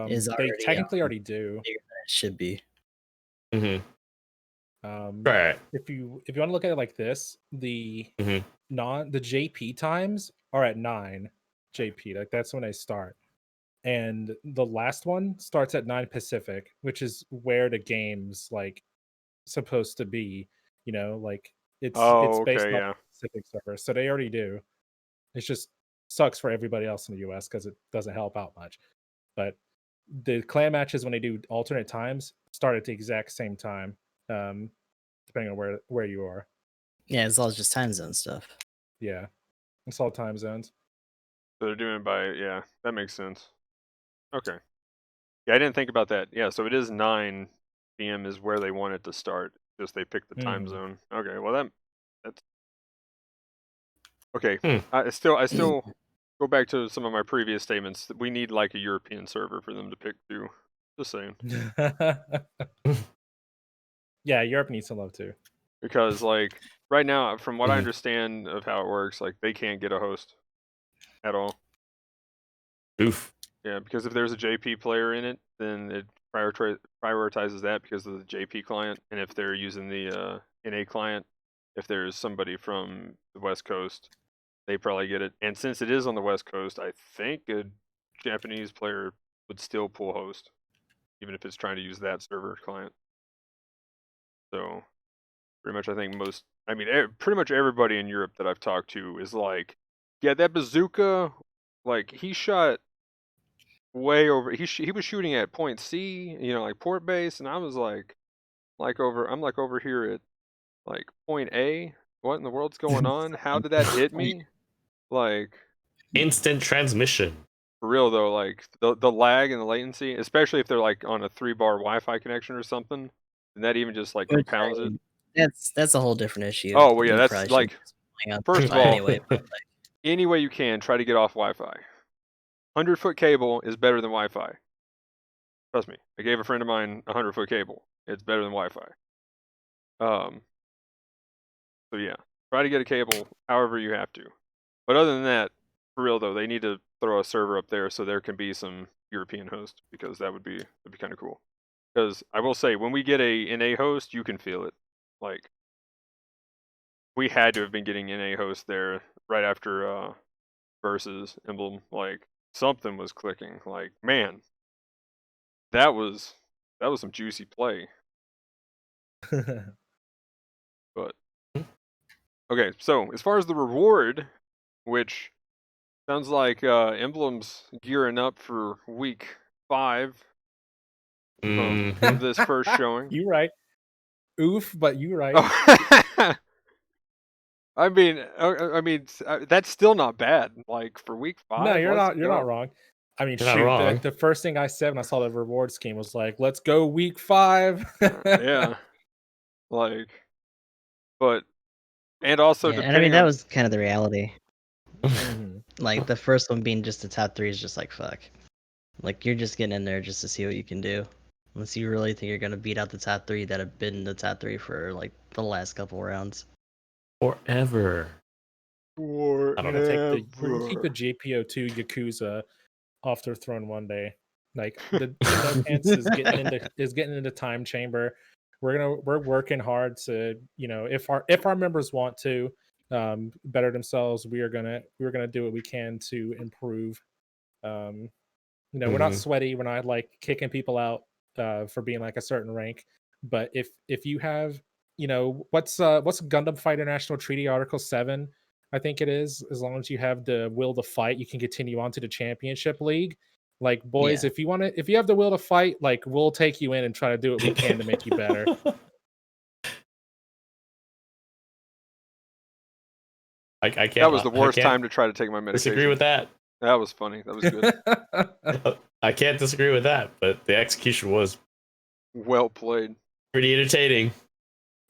is they already technically already do. bigger than it should be. Right. If you want to look at it like this, the JP times are at 9 JP. Like that's when they start. And the last one starts at 9 Pacific, which is where the game's like supposed to be. Like it's based on the Pacific server. So they already do. It just sucks for everybody else in the US because it doesn't help out much. But the clan matches, when they do alternate times, start at the exact same time, depending on where you are. Yeah, it's all just time zone stuff. Yeah, it's all time zones. So they're doing it by, that makes sense. Okay. Yeah, I didn't think about that. Yeah, so it is 9 p.m. is where they want it to start. Just they picked the time zone. Okay, well that's okay. I still go back to some of my previous statements. We need like a European server for them to pick too. Just saying. Yeah, Europe needs some love too. Because like right now, from what I understand of how it works, like they can't get a host at all. Oof. Yeah, because if there's a JP player in it, then it prioritizes that because of the JP client, and if they're using the NA client, if there's somebody from the West Coast, they probably get it. And since it is on the West Coast, I think a Japanese player would still pull host, even if it's trying to use that server client. So pretty much, I think pretty much everybody in Europe that I've talked to is like, yeah, that bazooka, like he shot way over. He was shooting at point C, like port base, and I was like over here at like point A. What in the world's going on? How did that hit me? Like instant transmission. For real though, like the lag and the latency, especially if they're like on a 3-bar Wi-Fi connection or something, and that even just like compounds it. That's a whole different issue. Oh well, yeah, that's like first of all, anyway, but like, any way you can try to get off Wi-Fi. 100-foot cable is better than Wi-Fi. Trust me. I gave a friend of mine a 100-foot cable. It's better than Wi-Fi. So yeah, try to get a cable however you have to. But other than that, for real though, they need to throw a server up there so there can be some European host, because that'd be kind of cool. Because I will say, when we get a NA host, you can feel it. Like we had to have been getting NA host there right after versus Emblem. Like something was clicking. Like man, that was some juicy play. But okay, so as far as the reward, which sounds like Emblem's gearing up for week 5 from this first showing. You right. Oof, but you right. I mean, that's still not bad. Like for week 5. No, you're not wrong. I mean, shoot, the first thing I said when I saw the reward scheme was like, "Let's go week 5." Yeah, like, but And also, Yeah, and I depending mean that on was kind of the reality. Mhm. Like the first one being just the top 3 is just like fuck. Like you're just getting in there just to see what you can do. Unless you really think you're gonna beat out the top 3 that have been the top 3 for like the last couple rounds. Forever. We're gonna keep the GBO2 Yakuza off their throne one day. Like the No Pants is getting into time chamber. We're working hard to, you know, if our members want to better themselves, we're gonna do what we can to improve. You know, we're not sweaty, we're not like kicking people out for being like a certain rank. But if you have, you know, what's Gundam Fighter National Treaty Article 7, I think it is, as long as you have the will to fight, you can continue on to the championship league. Like boys, Yeah. if you have the will to fight, like we'll take you in and try to do what we can to make you better. I can't. that was the worst time to try to take my medication. Disagree with that. That was funny. That was good. I can't disagree with that, but the execution was Well played. pretty entertaining.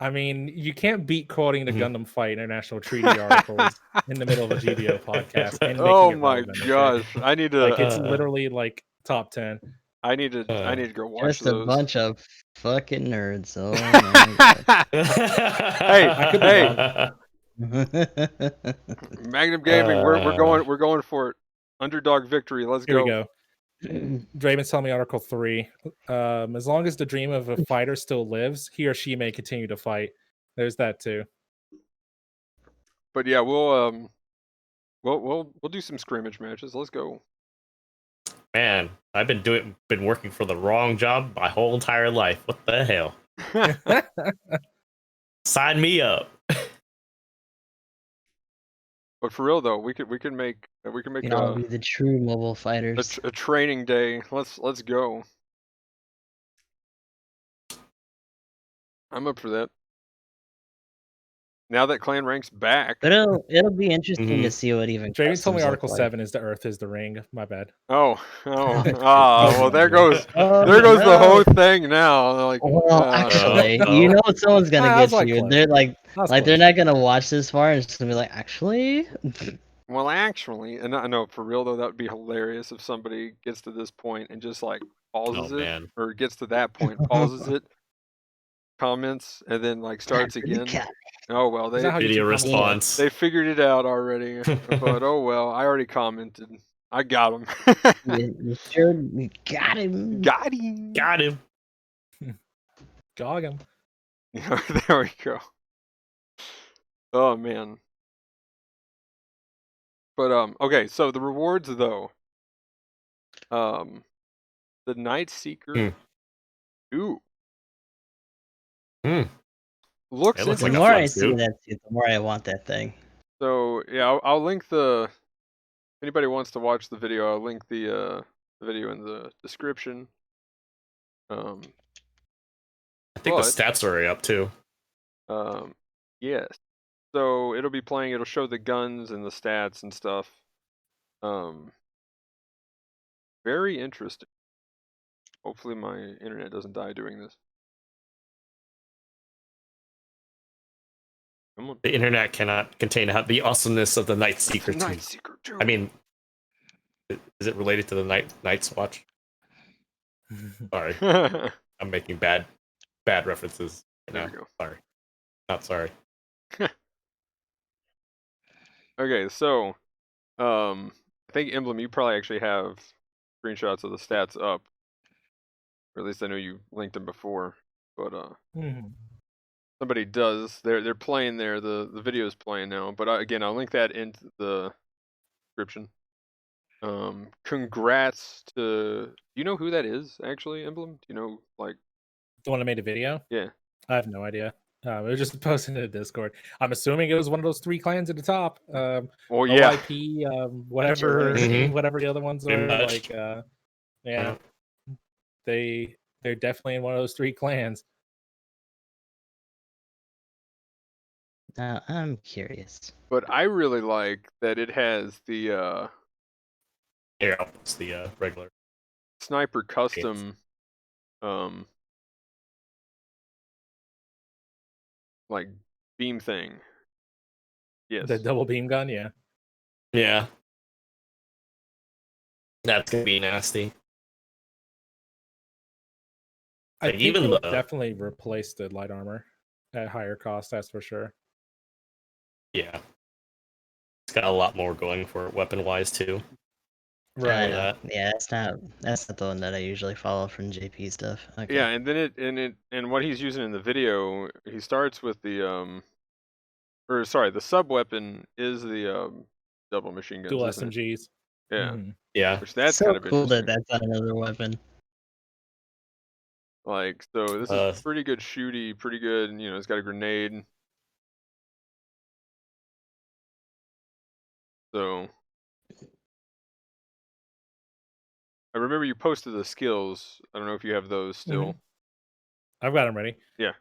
I mean, you can't beat quoting the Gundam Fight International Treaty articles in the middle of a GBO podcast and making Oh it my relevant. Okay? gosh! I need to. Like it's literally like top 10. I need to go watch Just those. a bunch of fucking nerds. Oh my Hey, god. Magnum Gaming, we're going for it. Underdog victory. Let's Here go. we go. Draven's telling me Article 3. As long as the dream of a fighter still lives, he or she may continue to fight. There's that too. But yeah, we'll do some scrimmage matches. Let's go. Man, I've been working for the wrong job my whole entire life. What the hell? Sign me up. But for real though, we could make You know, be the true mobile fighters. a training day. Let's go. I'm up for that. Now that clan rank's back. But it'll be interesting to see what even. Draven told me customs Article look 7 is the Earth is the ring. My bad. Well there goes the whole thing now. Like, well, actually, you know someone's gonna get like you. close. They're like Close. they're not gonna watch this far and it's just gonna be like, actually. Well, actually, and I know for real though, that would be hilarious if somebody gets to this point and just like pauses it, or gets to that point, pauses it, comments, and then like starts again. Oh well, they video response. They figured it out already. But oh well, I already commented. I got him. You sure? You got him. Got him. Got him. Gog him. There we go. Oh man. But okay, so the rewards though. The Night Seeker. Ooh. Looks the more I see that suit, the more I want that thing. So yeah, I'll link the. If anybody wants to watch the video, I'll link the video in the description. I think the stats are already up too. Yes. So it'll be playing. It'll show the guns and the stats and stuff. Very interesting. Hopefully my internet doesn't die doing this. The internet cannot contain the awesomeness of the Night Seeker 2. Night Seeker 2. I mean, is it related to the Night's Watch? Sorry, I'm making bad references. There we go. Sorry, not sorry. Okay, so I think Emblem, you probably actually have screenshots of the stats up, or at least I know you linked them before. But somebody does. They're playing there. The video's playing now. But again, I'll link that into the description. Congrats to. Do you know who that is actually, Emblem? Do you know like the one that made a video? Yeah. I have no idea. It was just posted in the Discord. I'm assuming it was one of those 3 clans at the top. Well, yeah. OIP, whatever, whatever the other ones are. Like, yeah, they're definitely in one of those 3 clans. I'm curious. But I really like that it has the it's the regular sniper custom like beam thing. Yes. The double beam gun, yeah. Yeah. That's gonna be nasty. I Like, think even it'll the- definitely replace the light armor at higher cost, that's for sure. Yeah. It's got a lot more going for it weapon-wise, too. I Right. know. Yeah, that's not the one that I usually follow from JP stuff. Okay. Yeah, and then and what he's using in the video, he starts with the the sub weapon is the double machine guns, Dual isn't it? SMGs. Yeah. Mhm. Yeah. Which that's so kind of cool that interesting. that's on another weapon. Like, so this is pretty good shooty, pretty good, and, you know, it's got a grenade. So I remember you posted the skills. I don't know if you have those still. I've got them ready. Yeah.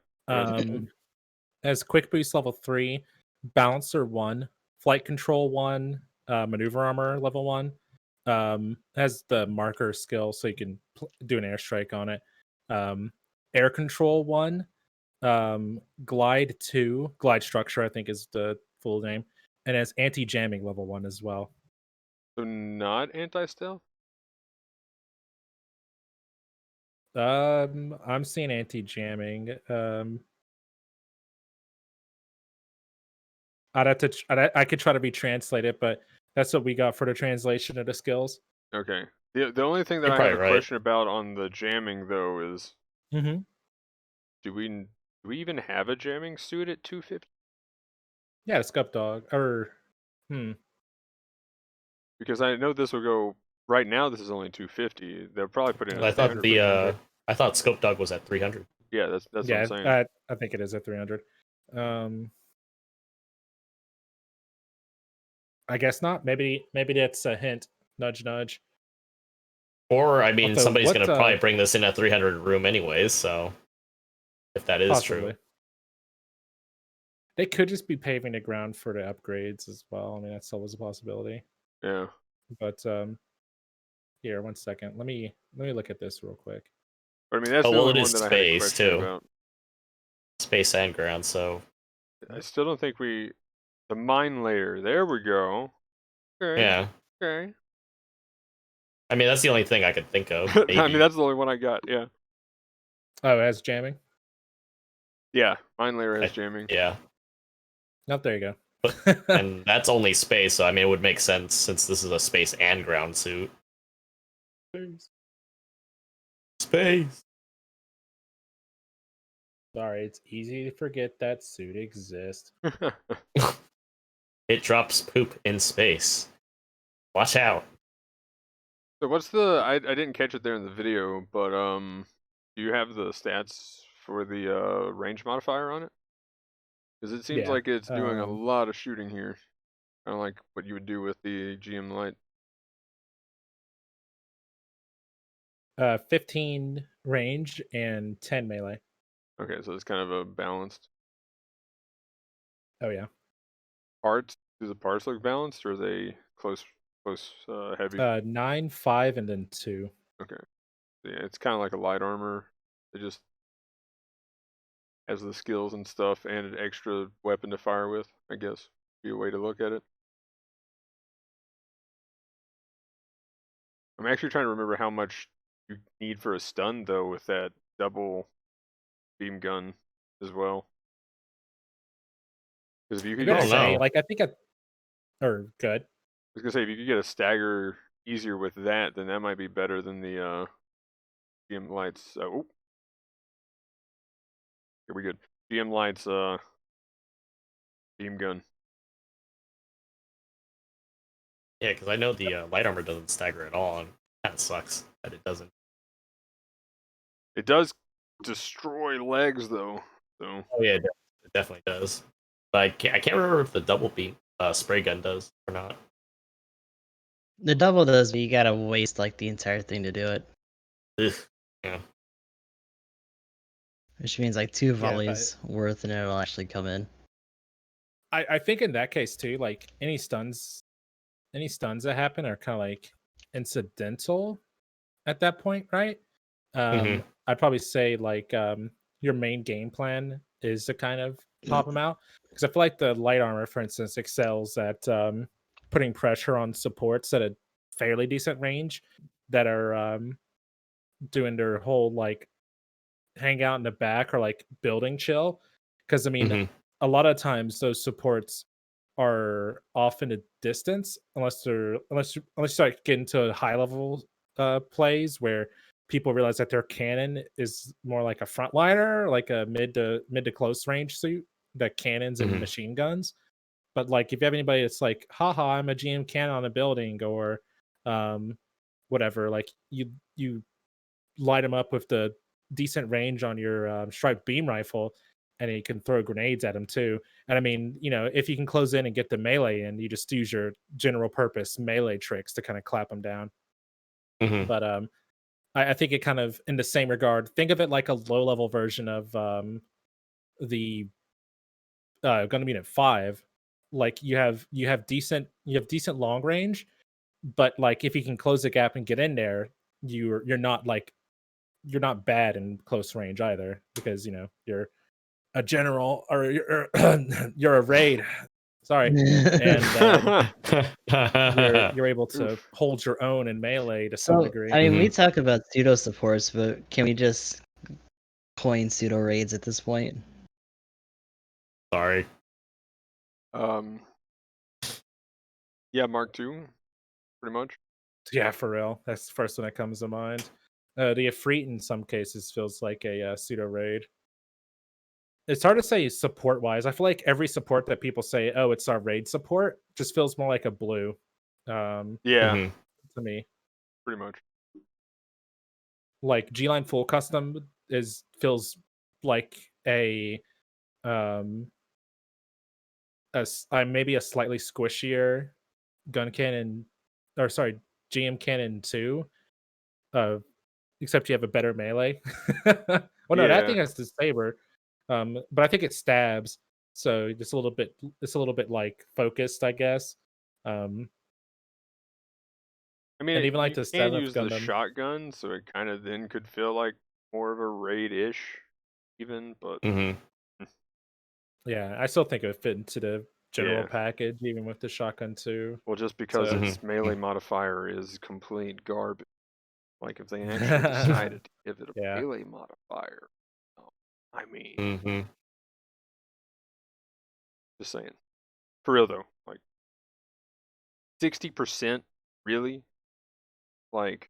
Has quick boost level 3, bouncer 1, flight control 1, maneuver armor level 1. Has the marker skill, so you can do an airstrike on it. Air control 1, glide 2, glide structure I think is the full name, and has anti-jamming level 1 as well. So not anti-stealth? I'm seeing anti-jamming. I could try to retranslate it, but that's what we got for the translation of the skills. Okay. The only thing that You're I have probably a right. question about on the jamming though is Mm-hmm. do we even have a jamming suit at 250? Yeah, the Scup Dog. Or Because I know this will go right now. This is only 250. They'll probably put in a I thought 300. I thought Scope Dog was at 300. Yeah, that's what yeah, I'm saying. I think it is at 300. I guess not. Maybe that's a hint. Nudge, nudge. Or, I mean, Also, somebody's going to probably bring this in at 300 room anyways, so if that is possibly true. They could just be paving the ground for the upgrades as well. I mean, that's always a possibility. Yeah. But here, 1 second. Let me look at this real quick. But I mean, that's the well, only it one is that I had a space, question too. about. Space and ground, so I still don't think the mine layer. There we go. Okay. yeah. Okay. I mean, that's the only thing I could think of. I Maybe. mean, that's the only one I got. Yeah. Oh, it has jamming? Yeah, mine layer has jamming. Yeah. Nope, there you go. And that's only space, so I mean, it would make sense since this is a space and ground suit. Space. Sorry, it's easy to forget that suit exists. It drops poop in space. Watch out. So what's the? I didn't catch it there in the video, but do you have the stats for the range modifier on it? Because it seems like it's doing a lot of shooting here, kind of like what you would do with the GM Light. 15 range and 10 melee. Okay, so it's kind of a balanced. Oh yeah. Parts? Do the parts look balanced, or are they close heavy? 9, 5, and then 2. Okay. Yeah, it's kind of like a light armor. It just has the skills and stuff and an extra weapon to fire with, I guess. Be a way to look at it. I'm actually trying to remember how much you need for a stun though with that double beam gun as well. Because if you could I get like I think or good. I was gonna say if you could get a stagger easier with that, then that might be better than the GM Lights. Oh, here we go. GM Lights beam gun. Yeah, because I know the light armor doesn't stagger at all, and kind of sucks that it doesn't. It does destroy legs though. So. Oh yeah, it definitely does. But I can't remember if the double beam spray gun does or not. The double does, but you gotta waste like the entire thing to do it. Ugh. Yeah. Which means like 2 volleys worth, and it'll actually come in. I think in that case too, like any stuns that happen are kind of like incidental at that point, right? I'd probably say like your main game plan is to kind of pop them out, because I feel like the light armor, for instance, excels at putting pressure on supports at a fairly decent range that are doing their whole like hang out in the back or like building chill. Because I mean, a lot of times those supports are off in a distance unless you start getting to high level plays where people realize that their cannon is more like a frontliner, like a mid to close range suit, the cannons and machine guns. But like if you have anybody that's like, haha, I'm a GM cannon on a building, or whatever, like you light them up with the decent range on your striped beam rifle, and you can throw grenades at them too. And I mean, if you can close in and get the melee in, you just use your general purpose melee tricks to kind of clap them down. But I think it kind of in the same regard. Think of it like a low level version of the Gundam Unit 5. Like you have decent long range, but like if you can close the gap and get in there, you're not bad in close range either, because you're a general, or you're a raid. Sorry. And you're able to hold your own in melee to some degree. I mean, we talk about pseudo supports, but can we just coin pseudo raids at this point? Sorry. Yeah, Mark II, pretty much. Yeah, for real. That's the first one that comes to mind. The Ifrit in some cases feels like a pseudo raid. It's hard to say support wise. I feel like every support that people say, oh, it's our raid support, just feels more like a blue. Yeah, to me, pretty much. Like G-Line full custom feels like maybe a slightly squishier gun cannon, or sorry, GM Cannon 2. Except you have a better melee. Well, no, that thing has the saber. But I think it stabs, so it's a little bit like focused, I guess. I mean, and even like the you can 7th use Gundam, the shotgun, so it kind of then could feel like more of a raid-ish, even. But yeah, I still think it would fit into the general package, even with the shotgun too. Well, just because its melee modifier is complete garbage. Like if they actually decided to give it a melee modifier, I mean, just saying. For real though, like 60%, really? Like,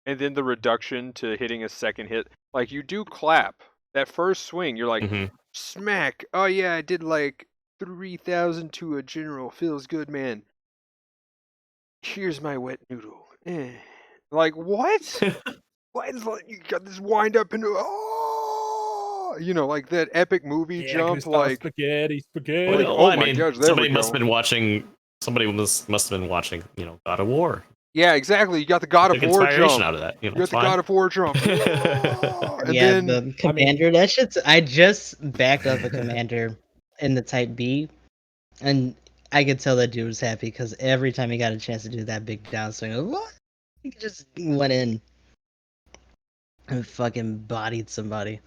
and then the reduction to hitting a second hit. Like you do clap that first swing. You're like, smack. Oh yeah, I did like 3,000 to a general. Feels good, man. Here's my wet noodle. Like what? What is like you got this wind up into like that epic movie jump, like spaghetti. Like, oh my gosh, there somebody we must have go. been watching. Somebody must have been watching. God of War. Yeah, exactly. You got the God of War jump. Out of that. You got the God of War jump. And yeah, then, the commander. That shit's. I just backed up a commander in the Type B, and I could tell that dude was happy because every time he got a chance to do that big downswing, what? He just went in and fucking bodied somebody.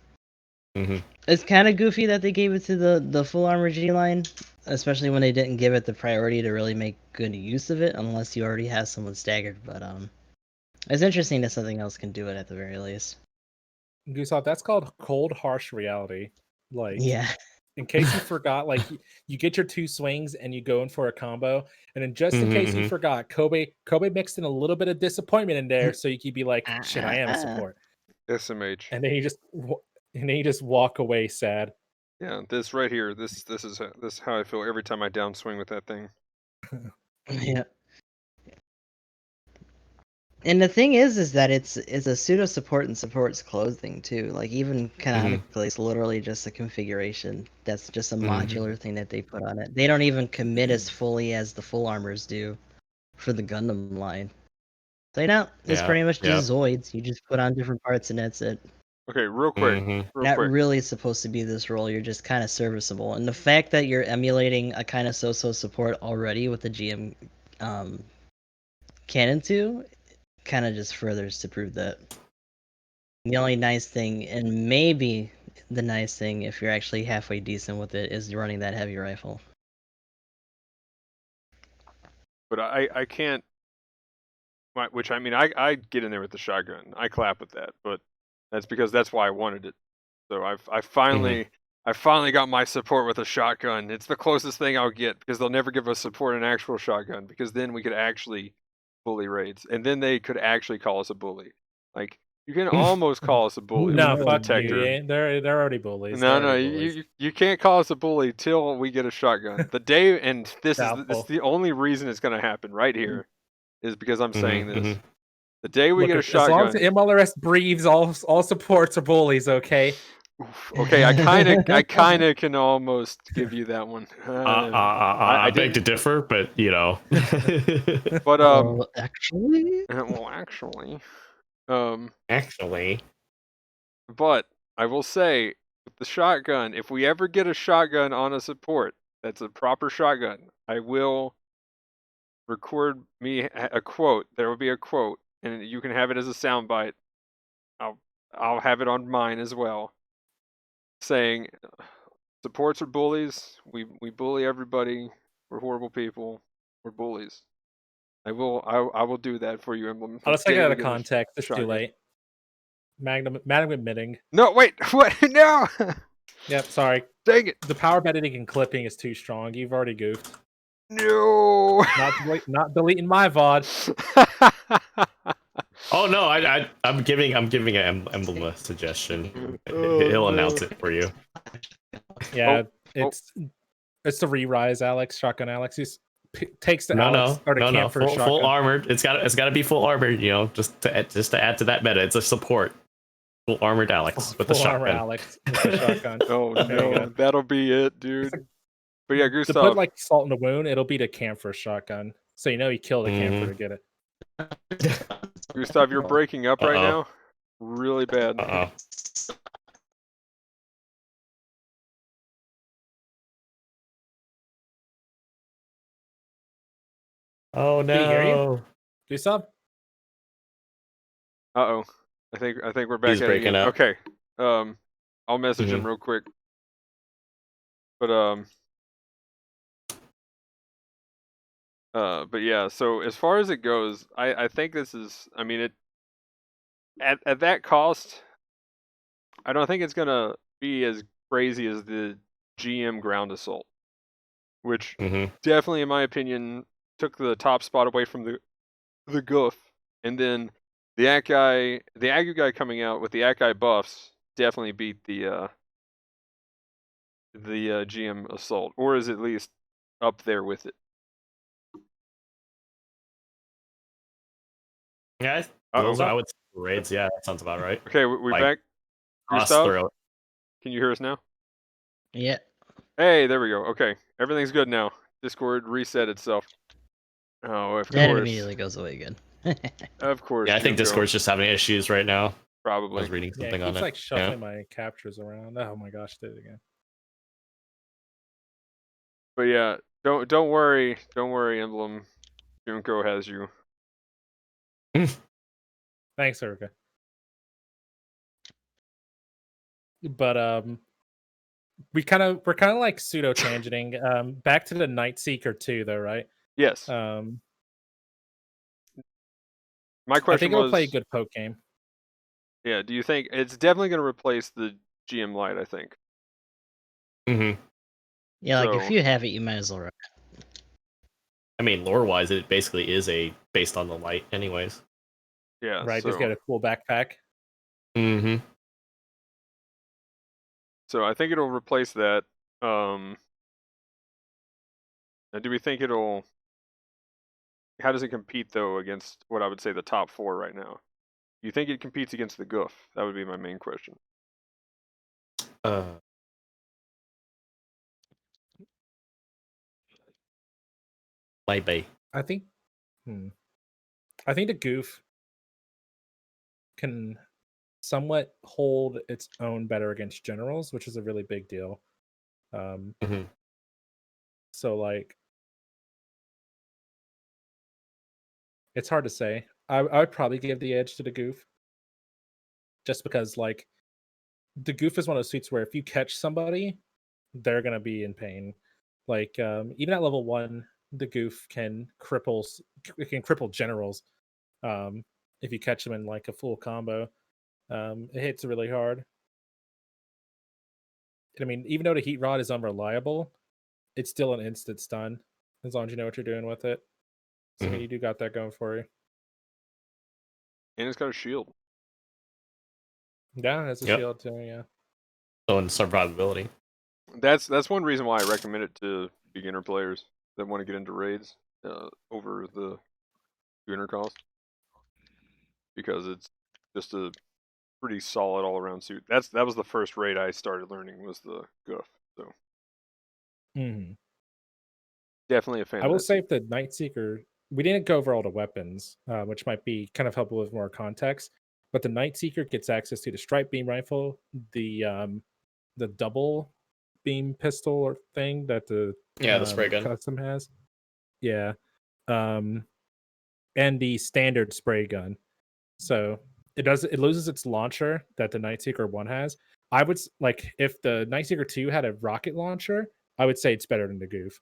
It's kind of goofy that they gave it to the full armor G line, especially when they didn't give it the priority to really make good use of it, unless you already have someone staggered. But it's interesting that something else can do it at the very least. Gustav, that's called cold, harsh reality. Like, yeah. In case you forgot, like you get your 2 swings and you go in for a combo, and then just in case you forgot, Kobe mixed in a little bit of disappointment in there, so you could be like, "Shit, I am a support." SMH. And then you just walk away sad. Yeah, this right here. This is how I feel every time I downswing with that thing. Yeah. And the thing is that it's a pseudo support and supports clothing too. Like even canonically, it's literally just a configuration. That's just a modular thing that they put on it. They don't even commit as fully as the full armors do for the Gundam line. So it's pretty much just Zoids. You just put on different parts and that's it. Okay, real quick. Not really supposed to be this role. You're just kind of serviceable. And the fact that you're emulating a kind of so-so support already with the GM Cannon 2 kind of just furthers to prove that. The only nice thing, and maybe the nice thing if you're actually halfway decent with it is running that heavy rifle. But I can't. Which I mean, I get in there with the shotgun. I clap with that, but that's because that's why I wanted it. So I finally got my support with a shotgun. It's the closest thing I'll get because they'll never give us support in an actual shotgun because then we could actually bully raids and then they could actually call us a bully. Like you can almost call us a bully No, with a fuck detector. you. Yeah, they're already bullies. No, you can't call us a bully till we get a shotgun. The day, and this is the only reason it's going to happen right here, is because I'm saying this. The day we get a shotgun. As long as the MLRS breathes, all supports are bullies. Okay. Oof, okay, I kind of can almost give you that one. I beg to differ, but you know. But actually, actually. But I will say, with the shotgun, if we ever get a shotgun on a support that's a proper shotgun, I will record me a quote. There will be a quote, and you can have it as a soundbite. I'll have it on mine as well, saying, "Supports are bullies. We bully everybody. We're horrible people. We're bullies." I will do that for you, Emblem. I'll just take it out of context. It's too late. Magnum admitting. No, wait, what? No. Yep, sorry. Dang it. The power of editing and clipping is too strong. You've already goofed. No. Not deleting my VOD. Oh no, I'm giving Emblem a suggestion. He'll announce it for you. Yeah, it's the re-rise Alex, shotgun Alex. He takes the Alex or the camper shotgun. Full armored. It's got to be full armored, you know, just to add to that meta. It's a support. Full armored Alex with the shotgun. Alex with the shotgun. Oh no, that'll be it, dude. But yeah, Gustav. To put like salt in the wound, it'll be the camper shotgun. So you know he killed a camper to get it. Gustav, you're breaking up right now. Really bad. Oh no. Can you hear you? Gustav? I think we're back. He's breaking up. Okay. I'll message him real quick. But yeah, so as far as it goes, I think this is, I mean, it at that cost, I don't think it's gonna be as crazy as the GM ground assault, which definitely, in my opinion, took the top spot away from the goof, and then the Agu guy coming out with the Akai buffs definitely beat the GM assault, or is at least up there with it. Yeah, those I would say raids. Yeah, that sounds about right. Okay, we back. Gustav, can you hear us now? Yeah. Hey, there we go. Okay, everything's good now. Discord reset itself. Oh, of course. That immediately goes away again. Of course. Yeah, I think Discord's just having issues right now. Probably. I was reading something on it. It's like shuffling my captures around. Oh my gosh, did it again. But yeah, don't worry, Emblem. Junko has you. Thanks, Erica. But we're kind of like pseudo tangenting. Back to the Night Seeker 2 though, right? Yes. My question I think it'll play a good poke game. Yeah, do you think it's definitely going to replace the GM Lite, I think. Yeah, like if you have it, you might as well run it. I mean, lore-wise, it basically is based on the Lite anyways. Yeah. Right, just get a cool backpack. So I think it'll replace that. Now do we think it'll... How does it compete, though, against what I would say the top 4 right now? Do you think it competes against the Goof? That would be my main question. Maybe. I think the Goof can somewhat hold its own better against generals, which is a really big deal. So like, it's hard to say. I would probably give the edge to the Goof, just because like the goof is one of those suits where if you catch somebody, they're gonna be in pain. Like even at level 1, the goof can cripple generals if you catch them in like a full combo. It hits really hard. I mean, even though the heat rod is unreliable, it's still an instant stun as long as you know what you're doing with it. So I mean, you do got that going for you. And it's got a shield. Yeah, it's a shield too. Yeah. So in survivability. That's one reason why I recommend it to beginner players that want to get into raids over the beginner cost, because it's just a pretty solid all around suit. That was the first raid I started learning, was the Goof. So definitely a fan. I will say the Night Seeker, we didn't go over all the weapons, which might be kind of helpful with more context. But the Night Seeker gets access to the Stripe Beam Rifle, the double beam pistol or thing that the spray gun custom has, and the standard spray gun. So it loses its launcher that the Night Seeker 1 has. I would like, if the Night Seeker 2 had a rocket launcher, I would say it's better than the Goof.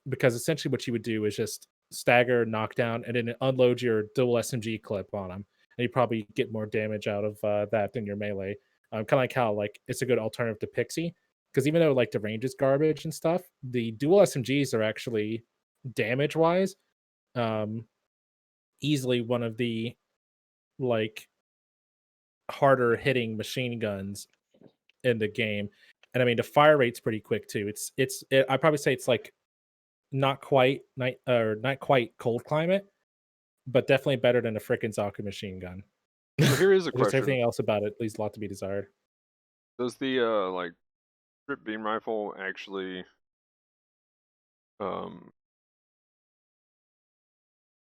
Because essentially what you would do is just stagger, knockdown, and then unload your dual SMG clip on them, and you probably get more damage out of that than your melee. Kind of like how like it's a good alternative to Pixie, because even though like the range is garbage and stuff, the dual SMGs are actually damage wise easily one of the like harder hitting machine guns in the game. And I mean the fire rate's pretty quick too. I probably say it's like not quite not quite cold climate, but definitely better than a frickin' Zaku machine gun. So here is a question. Just everything else about it leaves a lot to be desired. Does the like strip beam rifle actually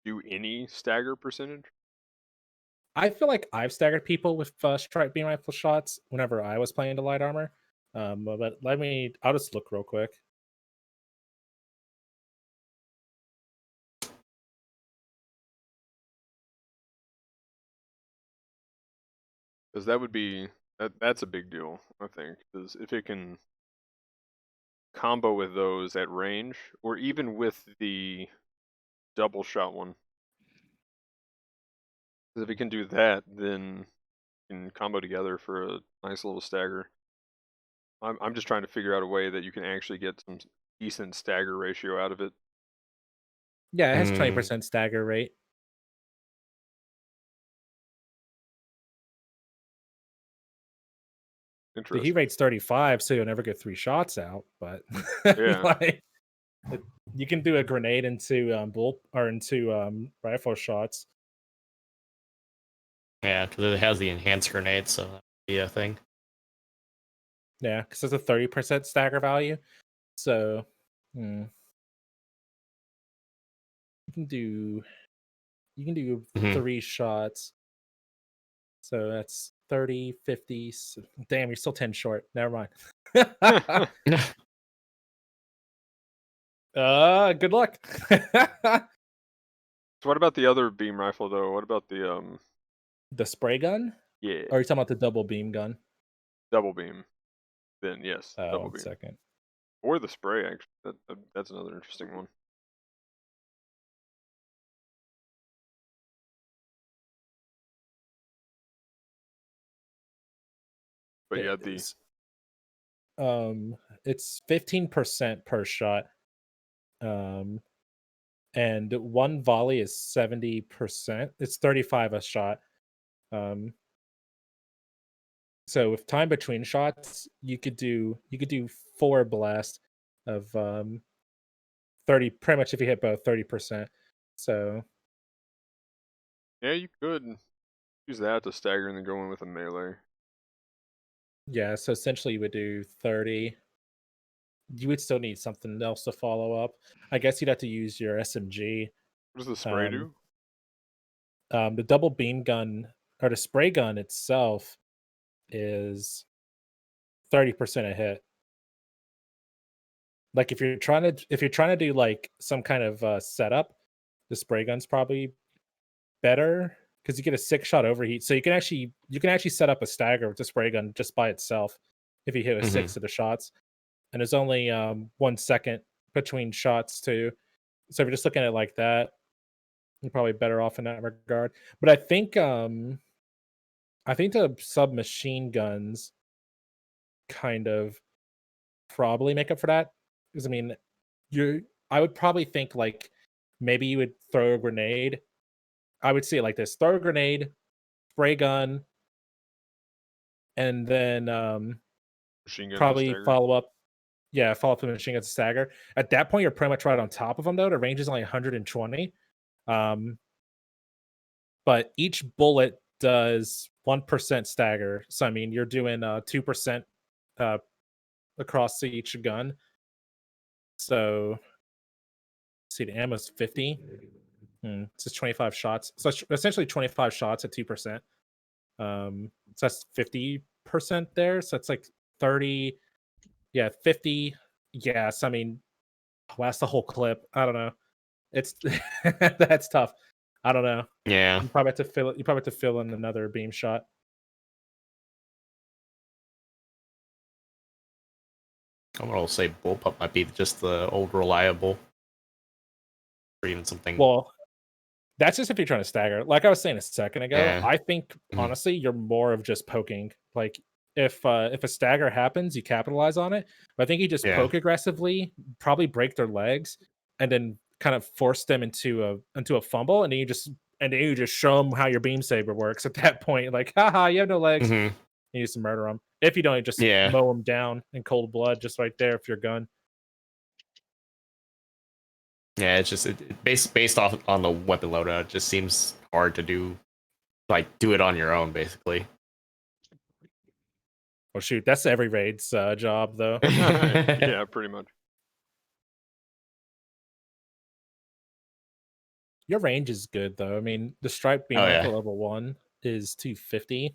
do any stagger percentage? I feel like I've staggered people with strike beam rifle shots whenever I was playing the light armor. But I'll just look real quick. Because that would be that's a big deal, I think, because if it can combo with those at range, or even with the double shot one, because if it can do that, then you can combo together for a nice little stagger. I'm just trying to figure out a way that you can actually get some decent stagger ratio out of it. Yeah, it has 20% stagger rate. The heat rate's 35, so you'll never get 3 shots out. But like, you can do a grenade into rifle shots. Yeah, because it has the enhanced grenade, so that'd be a thing. Yeah, because it's a 30% stagger value. So you can do 3 shots. So that's 30, 50. Damn, you're still 10 short. Never mind. Good luck. So what about the other beam rifle though? What about the spray gun? Yeah. Or are you talking about the double beam gun? Double beam. Then yes, double beam. Second. Or the spray, actually. That's another interesting one. But yeah, it's 15% per shot. And one volley is 70%. It's 35 a shot. So with time between shots, you could do 4 blasts of 30, pretty much if you hit both 30%. So yeah, you could use that to stagger and then go in with a melee. Yeah, so essentially you would do 30. You would still need something else to follow up. I guess you'd have to use your SMG. What does the spray do? The double beam gun or the spray gun itself is 30% a hit. Like if you're trying to do like some kind of setup, the spray gun's probably better because you get a 6-shot overheat. So you can actually set up a stagger with the spray gun just by itself if you hit a 6 of the shots. And there's only 1 second between shots too. So if you're just looking at it like that, you're probably better off in that regard. But I think the submachine guns kind of probably make up for that. Because I mean, I would probably think like maybe you would throw a grenade. I would see it like this: throw a grenade, spray gun, and then Machine gun probably stagger. follow up the machine gun to stagger. At that point, you're pretty much right on top of them, though. The range is only 120. But each bullet does 1% stagger. So I mean, you're doing 2% across each gun. So see, the ammo's 50. It's just 25 shots. So it's essentially 25 shots at 2%. So that's 50% there. So it's like 30. Yeah, 50. Yes, I mean, that's the whole clip. I don't know. It's that's tough. I don't know. Yeah. You probably have to fill it. You probably have to fill in another beam shot. I'm gonna say bullpup might be just the old reliable, or even something. Well, that's just if you're trying to stagger. Like I was saying a second ago, Yeah. I think honestly you're more of just poking. Like if a stagger happens, you capitalize on it. But I think you just poke aggressively, probably break their legs, and then kind of force them into a fumble, and then you just show them how your beam saber works at that point. Like, haha, you have no legs. You just murder them. If you don't, you just mow them down in cold blood, just right there with your gun. Yeah, it's just based off on the weapon loadout. It just seems hard to do it on your own, basically. Well, shoot, that's every raid's job, though. Yeah, pretty much. Your range is good, though. I mean, the stripe beam rifle level 1 is 250,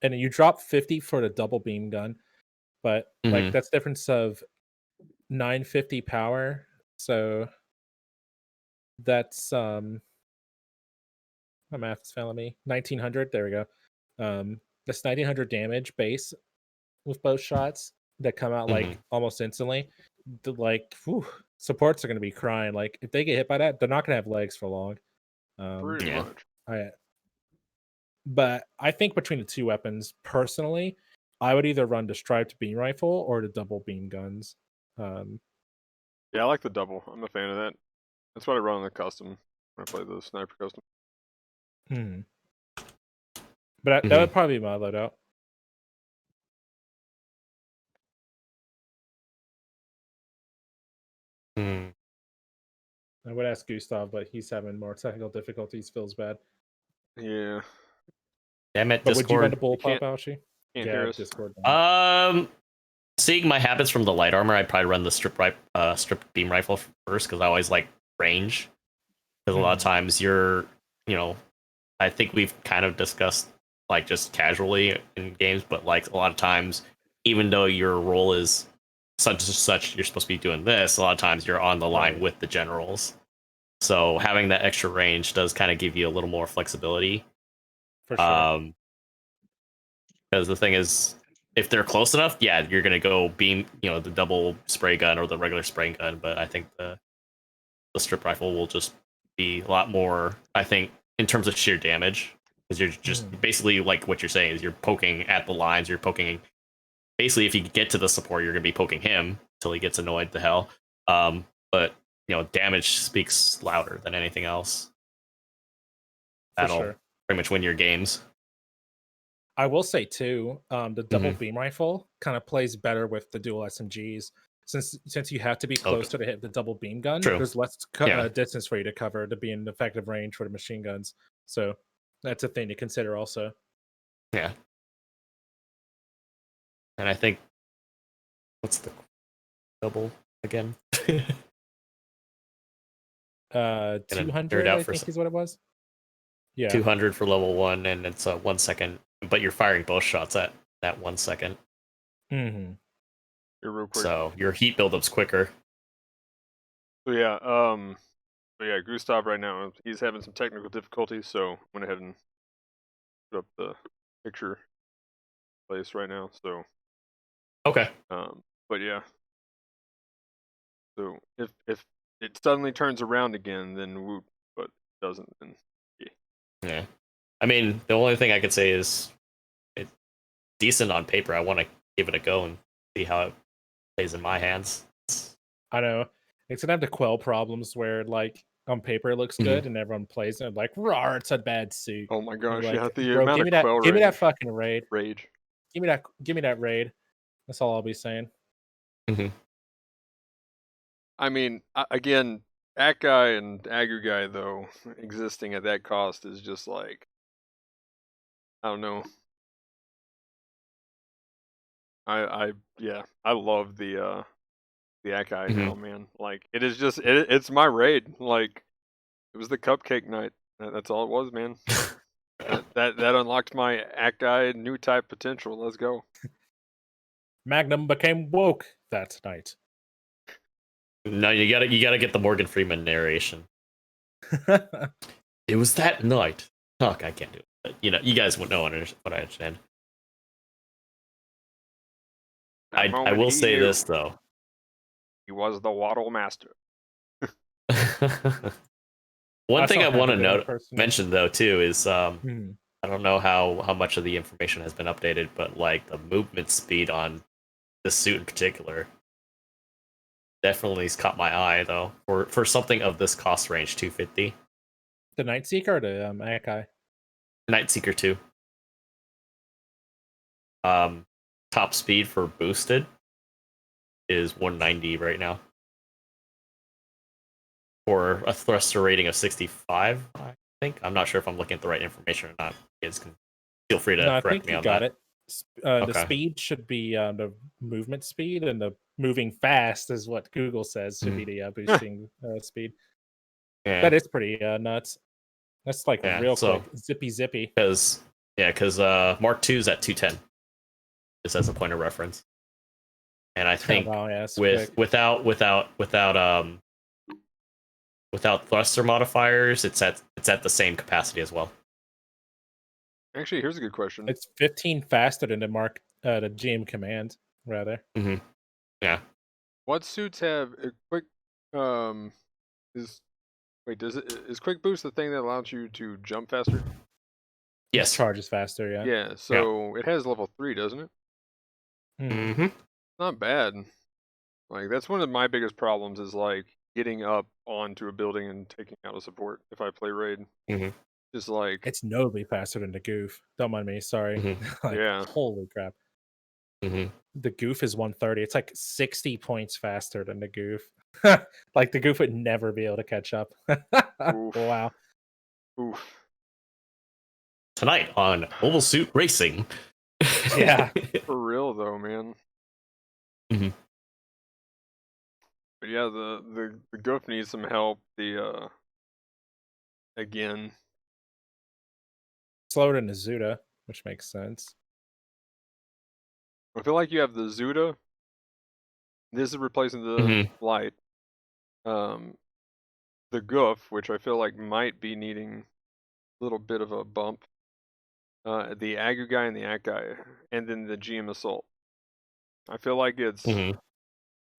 and you drop 50 for the double beam gun, but like that's difference of 950 power. So that's my math is failing me. 1900. There we go. That's 1900 damage base with both shots that come out like almost instantly. Supports are going to be crying. Like if they get hit by that, they're not going to have legs for long. Pretty much. But I think between the two weapons, personally, I would either run the striped beam rifle or the double beam guns. Yeah, I like the double. I'm a fan of that. That's what I run on the custom when I play the sniper custom. But that would probably be my loadout. I would ask Gustav, but he's having more technical difficulties. Feels bad. Yeah. Damn it, but Discord. Would you run the bullpup, Aoshi? Can't hear us. Discord. Seeing my habits from the light armor, I'd probably run the strip beam rifle first because I always like range. Because a lot of times I think we've kind of discussed like just casually in games, but like a lot of times, even though your role is such, you're supposed to be doing this. A lot of times you're on the line with the generals, so having that extra range does kind of give you a little more flexibility. For sure. Because the thing is, if they're close enough, yeah, you're gonna go beam, the double spray gun or the regular spray gun. But I think the strip rifle will just be a lot more, I think, in terms of sheer damage, because you're just basically like what you're saying is you're poking at the lines. You're poking. Basically, if you get to the support, you're gonna be poking him until he gets annoyed to hell. But damage speaks louder than anything else. That'll pretty much win your games. I will say too, the double beam rifle kind of plays better with the dual SMGs since you have to be closer to hit the double beam gun. There's less distance for you to cover to be in effective range for the machine guns. So that's a thing to consider also. Yeah. And I think what's the double again? 200 I think is what it was. Yeah, 200 for level 1, and it's 1 second, but you're firing both shots at that 1 second. You're real quick. So your heat buildup's quicker. So yeah, Gustav right now, he's having some technical difficulties, so went ahead and put up the picture place right now. So Okay. but yeah. So if it suddenly turns around again, then whoop. But it doesn't, then yeah. I mean, the only thing I could say is it's decent on paper. I want to give it a go and see how it plays in my hands. I know it's gonna have the quell problems where like on paper it looks good and everyone plays it like, "Rawr, it's a bad suit." oh my gosh, Like, yeah, the bro, amount give of me quell give me that range. fucking raid. Rage. Give me that raid. That's all I'll be saying. I mean, again, Akai and Agu guy though existing at that cost is just like, I don't know. I love the Akai now, man. Like it is just it's my raid. Like it was the cupcake night. That's all it was, man. that unlocked my Akai new type potential. Let's go. Magnum became woke that night. No, you gotta get the Morgan Freeman narration. It was that night. Fuck, I can't do it. But, you guys wouldn't know what I understand. I will say this though. He was the Waddle Master. One thing I want to mention though too is I don't know how much of the information has been updated, but like the movement speed on the suit in particular definitely has caught my eye though. For something of this cost range, $250. The Night Seeker or the Akai? Night Seeker 2. Top speed for boosted is 190 right now. For a thruster rating of 65, I think. I'm not sure if I'm looking at the right information or not. You guys can feel free to correct me on that. It. The speed should be the movement speed, and the moving fast is what Google says should be the boosting speed. Yeah. That is pretty nuts. That's like real quick, zippy. Because Mark II is at 210. Just as a point of reference. And I think without thruster modifiers, it's at the same capacity as well. Actually, here's a good question. It's 15 faster than the GM command, rather. Yeah. What suits have a quick is quick boost the thing that allows you to jump faster? Yes. It charges faster, yeah. Yeah, so it has level 3, doesn't it? Not bad. Like that's one of my biggest problems is like getting up onto a building and taking out a support if I play raid. Just like it's notably faster than the goof. Don't mind me, sorry. Like, yeah. Holy crap. The goof is 130. It's like 60 points faster than the goof. Like the goof would never be able to catch up. Wow. Oof. Tonight on Mobile Suit Racing. Yeah. For real though, man. But yeah, the goof needs some help. The again. Slower than the Zuda, which makes sense. I feel like you have the Zuda. This is replacing the light. The goof, which I feel like might be needing a little bit of a bump. The Agu guy and the Akai, and then the GM Assault. I feel like it's a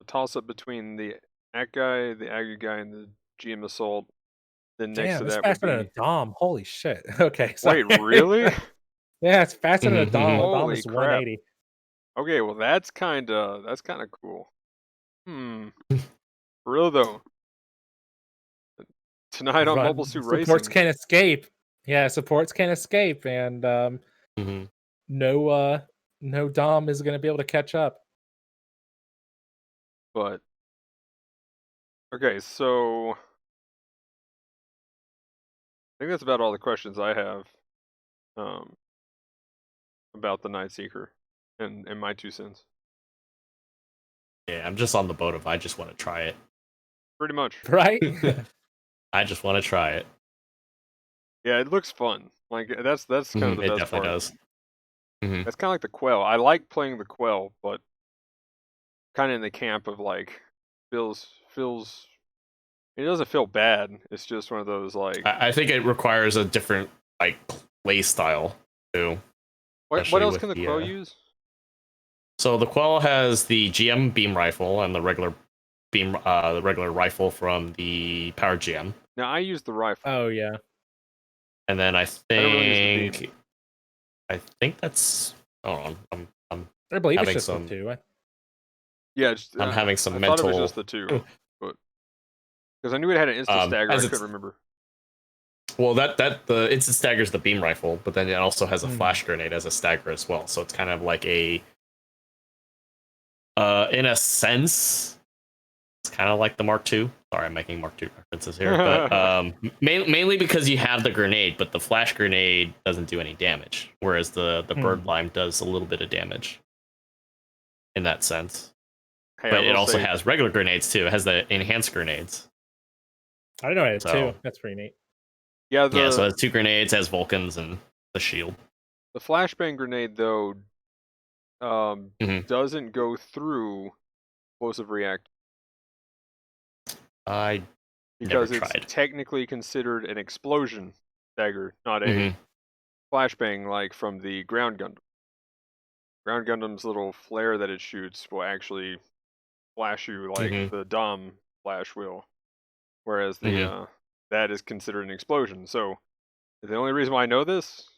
toss-up between the Akai, the Agu guy, and the GM Assault. Then next to that faster than a Dom. Holy shit. Okay. Wait, really? Yeah, it's faster than a Dom. Holy Dom is crap. 180. Okay, well that's kinda cool. For real though. Tonight on Mobile Suit Racing. Supports can't escape. Yeah, supports can't escape, and no Dom is gonna be able to catch up. But okay, so I think that's about all the questions I have about the Night Seeker and my 2 cents. Yeah, I'm just on the boat of I just want to try it. Pretty much. Right? I just want to try it. Yeah, it looks fun. Like that's kind of the best part. It definitely does. That's kind of like the Quell. I like playing the Quell, but kind of in the camp of like feels. It doesn't feel bad. It's just one of those like. I think it requires a different like play style too. What else can the Quell use? So the Quell has the GM beam rifle and the regular rifle from the Power GM. Now I use the rifle. Oh yeah. And then I don't really use the beam. think that's. Hold on, I'm I believe it's having just some. the two. Yeah, I'm having some mental. I thought it was just the two, but because I knew it had an instant stagger, I couldn't remember. Well, the instant stagger is the beam rifle, but then it also has a flash grenade as a stagger as well. So it's kind of like a, in a sense, it's kind of like the Mark II. Sorry, I'm making Mark II references here, but mainly because you have the grenade, but the flash grenade doesn't do any damage, whereas the bird lime does a little bit of damage. In that sense, but it also has regular grenades too. It has the enhanced grenades. I didn't know it had two. That's pretty neat. Yeah, so it has 2 grenades, has Vulcans and the shield. The flashbang grenade though doesn't go through explosive reactor. Because it's technically considered an explosion stagger, not a flashbang like from the ground Gundam. Ground Gundam's little flare that it shoots will actually flash you like the Dom flash will, whereas the that is considered an explosion. So the only reason why I know this,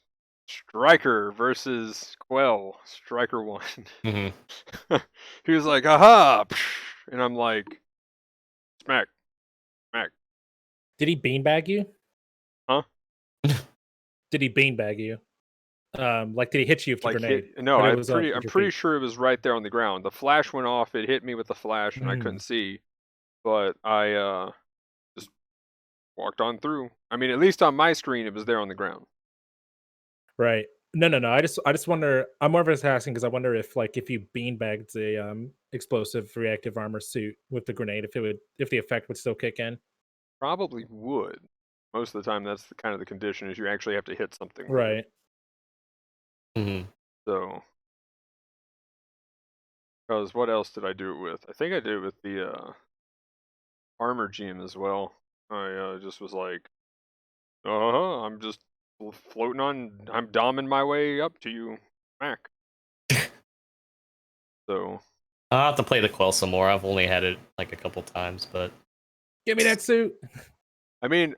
Striker versus Quell, Striker won. He was like, "Aha!" And I'm like, "Smack, smack." Did he beanbag you? Huh? Did he beanbag you? Like, did he hit you with the grenade? No, I'm pretty sure it was right there on the ground. The flash went off. It hit me with the flash, and I couldn't see. But I just walked on through. I mean, at least on my screen, it was there on the ground. Right. No. I just wonder. I'm more of just asking because I wonder if you beanbagged the explosive reactive armor suit with the grenade, if the effect would still kick in. Probably would. Most of the time, that's kind of the condition, is you actually have to hit something. Right. So, because what else did I do it with? I think I did it with the armor GM as well. I just was like, I'm just floating on. I'm doming my way up to you, Mac. So I'll have to play the Quell some more. I've only had it like a couple times, but give me that suit. I mean,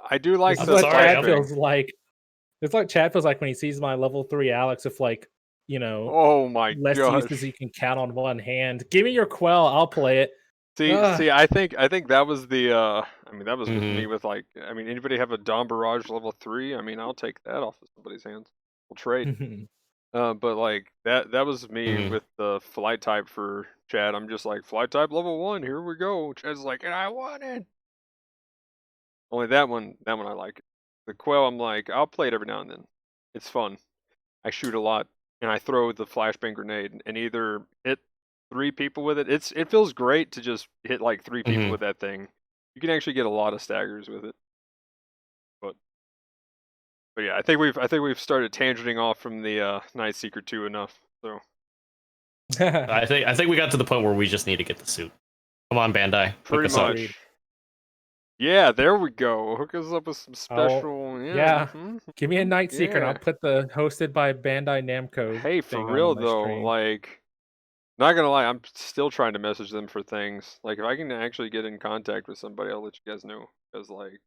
I do like the Chad feels like. It's like Chad feels like when he sees my level 3 Alex with oh my less uses you can count on one hand. Give me your Quell, I'll play it. See, I think that was the I mean, that was with me with anybody have a Dom Barrage level 3? I mean, I'll take that off of somebody's hands. We'll trade. But like that was me with the flight type for Chad. I'm just like, flight type level 1, here we go. Chad's like, and I want it. Only that one I like it. The Quell, I'm like, I'll play it every now and then. It's fun. I shoot a lot, and I throw the flashbang grenade, and either hit 3 people with it. It feels great to just hit like 3 people with that thing. You can actually get a lot of staggers with it. But yeah, I think we've started tangenting off from the Night Seeker 2 enough. So I think we got to the point where we just need to get the suit. Come on, Bandai. Pretty much. Yeah, there we go. Hook us up with some special. Yeah. Give me a Night Seeker, and I'll put the hosted by Bandai Namco. Hey, for real though, like, not gonna lie, I'm still trying to message them for things. Like, if I can actually get in contact with somebody, I'll let you guys know. Because like,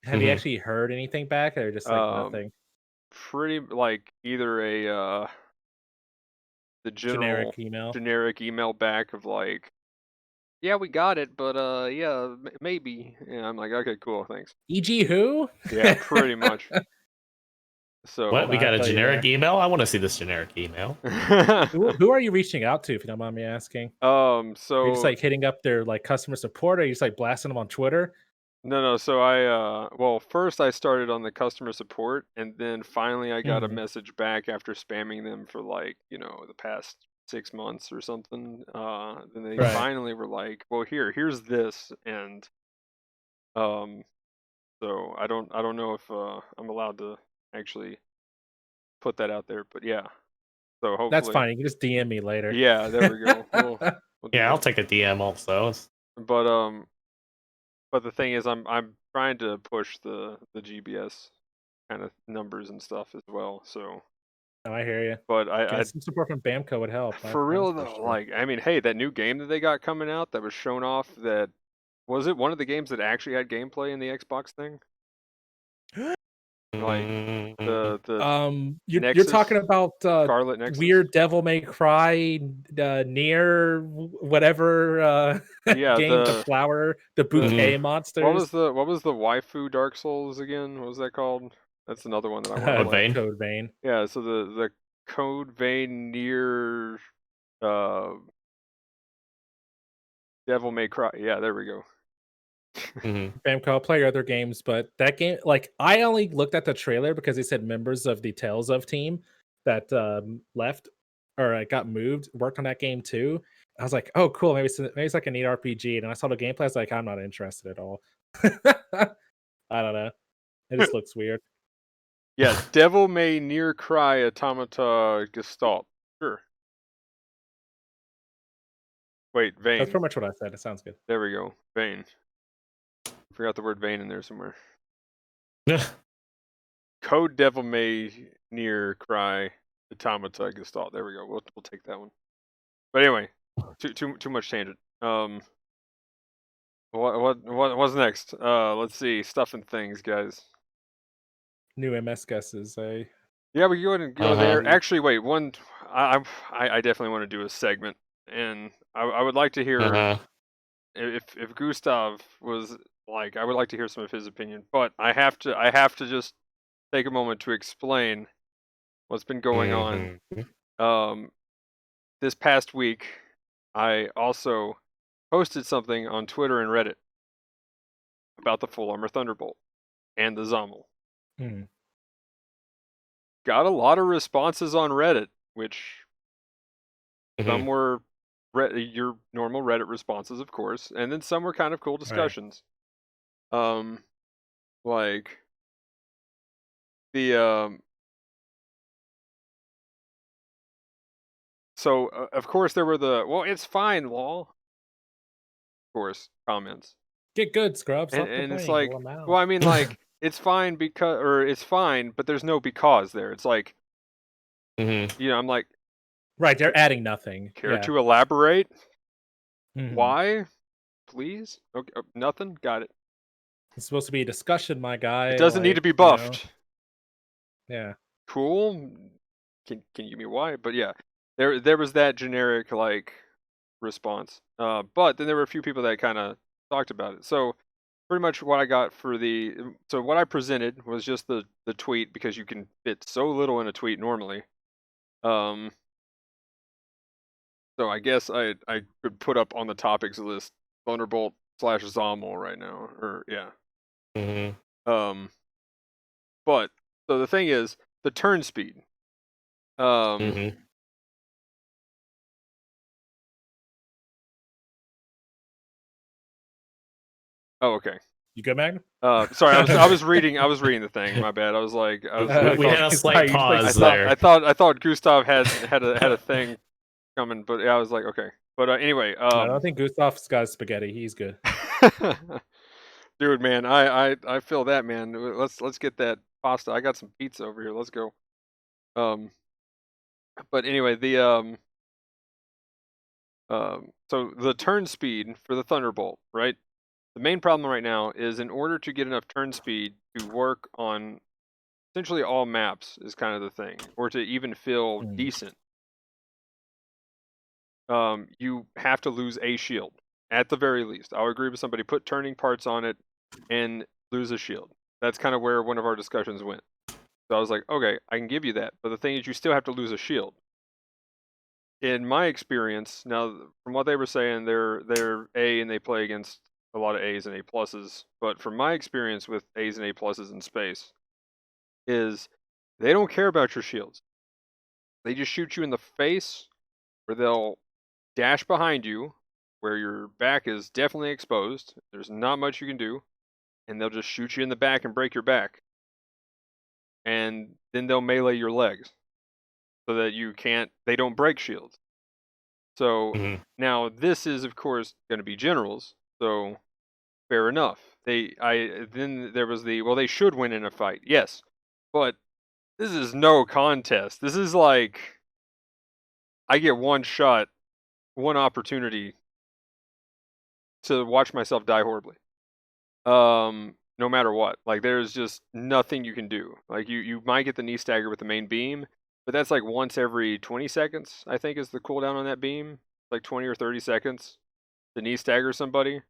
have you actually heard anything back, or just like nothing? Pretty like either a the generic email back of like, yeah, we got it, but yeah, maybe. Yeah, I'm like, okay, cool, thanks. E.g. who? Yeah, pretty much. So what? We got a generic email? I want to see this generic email. Who are you reaching out to, if you don't mind me asking? So you're just like hitting up their like customer support, or you just like blasting them on Twitter? No. So well, first I started on the customer support, and then finally I got a message back after spamming them for like, the past 6 months or something. Then they finally were like, well, here's this, and so I don't know if I'm allowed to actually put that out there, but yeah. So hopefully that's fine. You can just DM me later. Yeah, there we go. We'll yeah, I'll take a DM also. But the thing is, I'm trying to push the GBS kind of numbers and stuff as well. So No, I hear you. But I Some support from Bamco would help. for real though, like I mean, hey, that new game that they got coming out that was shown off, that was it one of the games that actually had gameplay in the Xbox thing? Like the you're talking about Scarlet Nexus? weird Devil May Cry near whatever yeah, game, the flower, the bouquet monsters. What was the waifu Dark Souls again? What was that called? That's another one that I want to play. Code Vein. Yeah, so the Code Vein near Devil May Cry. Yeah, there we go. Bamco, I'll play your other games, but that game, like, I only looked at the trailer because they said members of the Tales of team that left or got moved worked on that game too. I was like, oh, cool. Maybe it's like a neat RPG. And I saw the gameplay. I was like, I'm not interested at all. I don't know. It just looks weird. Yeah, Devil May Near Cry Automata Gestalt. Sure. Wait, Vein. That's pretty much what I said. It sounds good. There we go. Vein. Forgot the word vein in there somewhere. Code Devil May Near Cry Automata Gestalt. There we go. We'll take that one. But anyway, too much tangent. What's next? Let's see. Stuff and things, guys. New MS guesses. Yeah, we go ahead and go there. Actually, wait. I definitely want to do a segment, and I would like to hear if Gustav was like. I would like to hear some of his opinion, but I have to just take a moment to explain what's been going on. This past week, I also posted something on Twitter and Reddit about the Full Armor Thunderbolt and the Zommel. Got a lot of responses on Reddit, which some were your normal Reddit responses, of course, and then some were kind of cool discussions. Like the so of course there were the it's fine law, of course, comments. Get good, scrubs. And it's like, well, I mean, like, it's fine because, or it's fine, but there's no because there. It's like, you know, I'm like, right, they're adding nothing. Care to elaborate? Why? Please? Okay, nothing? Got it. It's supposed to be a discussion, my guy. It doesn't need to be buffed. Yeah. Cool. Can you give me why? But yeah, there was that generic, like, response. But then there were a few people that kind of talked about it. So pretty much what I got for so what I presented was just the tweet, because you can fit so little in a tweet normally. So I guess I could put up on the topics list Thunderbolt / Zommel right now, or yeah. But so the thing is the turn speed. Oh, okay. You good, Magnum? Sorry, I was reading the thing. My bad. I was like, we had a slight pause there. I thought Gustav had a thing coming, but yeah, I was like, okay. But anyway, I don't think Gustav's got spaghetti. He's good. Dude, man, I feel that, man. Let's get that pasta. I got some pizza over here. Let's go. But anyway, the so the turn speed for the Thunderbolt, right? The main problem right now is, in order to get enough turn speed to work on essentially all maps is kind of the thing, or to even feel decent, you have to lose a shield at the very least. I'll agree with somebody, put turning parts on it and lose a shield. That's kind of where one of our discussions went. So I was like, okay, I can give you that, but the thing is, you still have to lose a shield. In my experience, now from what they were saying, they're A and they play against a lot of A's and A pluses, but from my experience with A's and A pluses in space, is they don't care about your shields. They just shoot you in the face, or they'll dash behind you, where your back is definitely exposed. There's not much you can do, and they'll just shoot you in the back and break your back. And then they'll melee your legs, so that they don't break shields. So now this is, of course, going to be generals. So fair enough. Then there was they should win in a fight, yes, but this is no contest. This is like I get one shot, one opportunity to watch myself die horribly. No matter what. Like there's just nothing you can do. Like you might get the knee stagger with the main beam, but that's like once every 20 seconds, I think is the cooldown on that beam. Like 20 or 30 seconds to knee stagger somebody.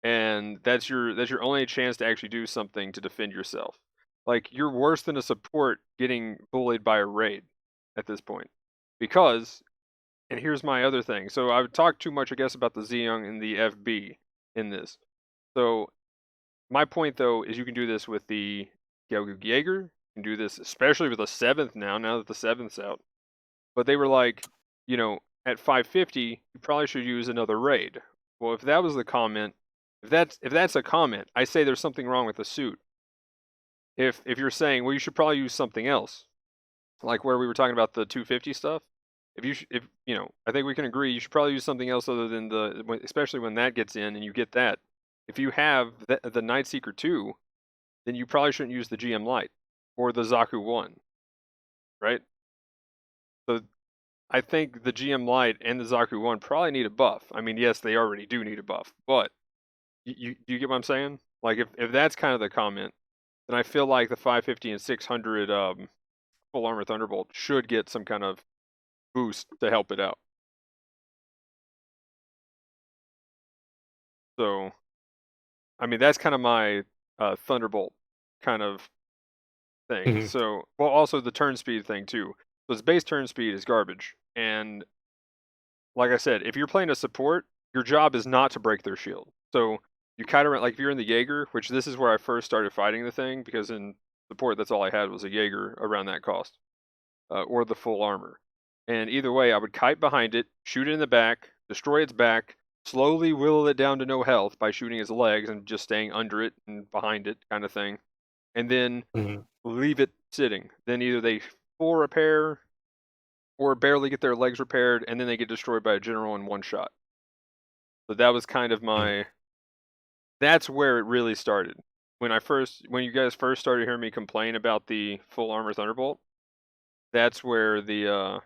And that's your only chance to actually do something to defend yourself. Like you're worse than a support getting bullied by a raid at this point. Because and here's my other thing. So I've talked too much, I guess, about the Zeong and the FB in this. So my point, though, is you can do this with the Gyalgu Jaeger. You can do this especially with the 7th now that the 7th's out. But they were like, at 550, you probably should use another raid. Well, if that was the comment, if that's a comment, I say there's something wrong with the suit. If you're saying, well, you should probably use something else, like where we were talking about the 250 stuff. I think we can agree you should probably use something else other than especially when that gets in and you get that. If you have the Night Seeker 2, then you probably shouldn't use the GM Light or the Zaku 1, right? So I think the GM Light and the Zaku 1 probably need a buff. I mean, yes, they already do need a buff, but you get what I'm saying? Like if that's kind of the comment, then I feel like the 550 and 600 full armor Thunderbolt should get some kind of boost to help it out. So, I mean, that's kind of my Thunderbolt kind of thing. Mhm. So, well, also the turn speed thing too. So its base turn speed is garbage. And like I said, if you're playing a support, your job is not to break their shield. So you kind of like if you're in the Jaeger, which this is where I first started fighting the thing, because in support that's all I had was a Jaeger around that cost, or the full armor. And either way, I would kite behind it, shoot it in the back, destroy its back, slowly whittle it down to no health by shooting its legs and just staying under it and behind it, kind of thing. And then leave it sitting. Then either they full repair or barely get their legs repaired, and then they get destroyed by a general in one shot. So that was kind of my. That's where it really started. When you guys first started hearing me complain about the full armor Thunderbolt, that's where the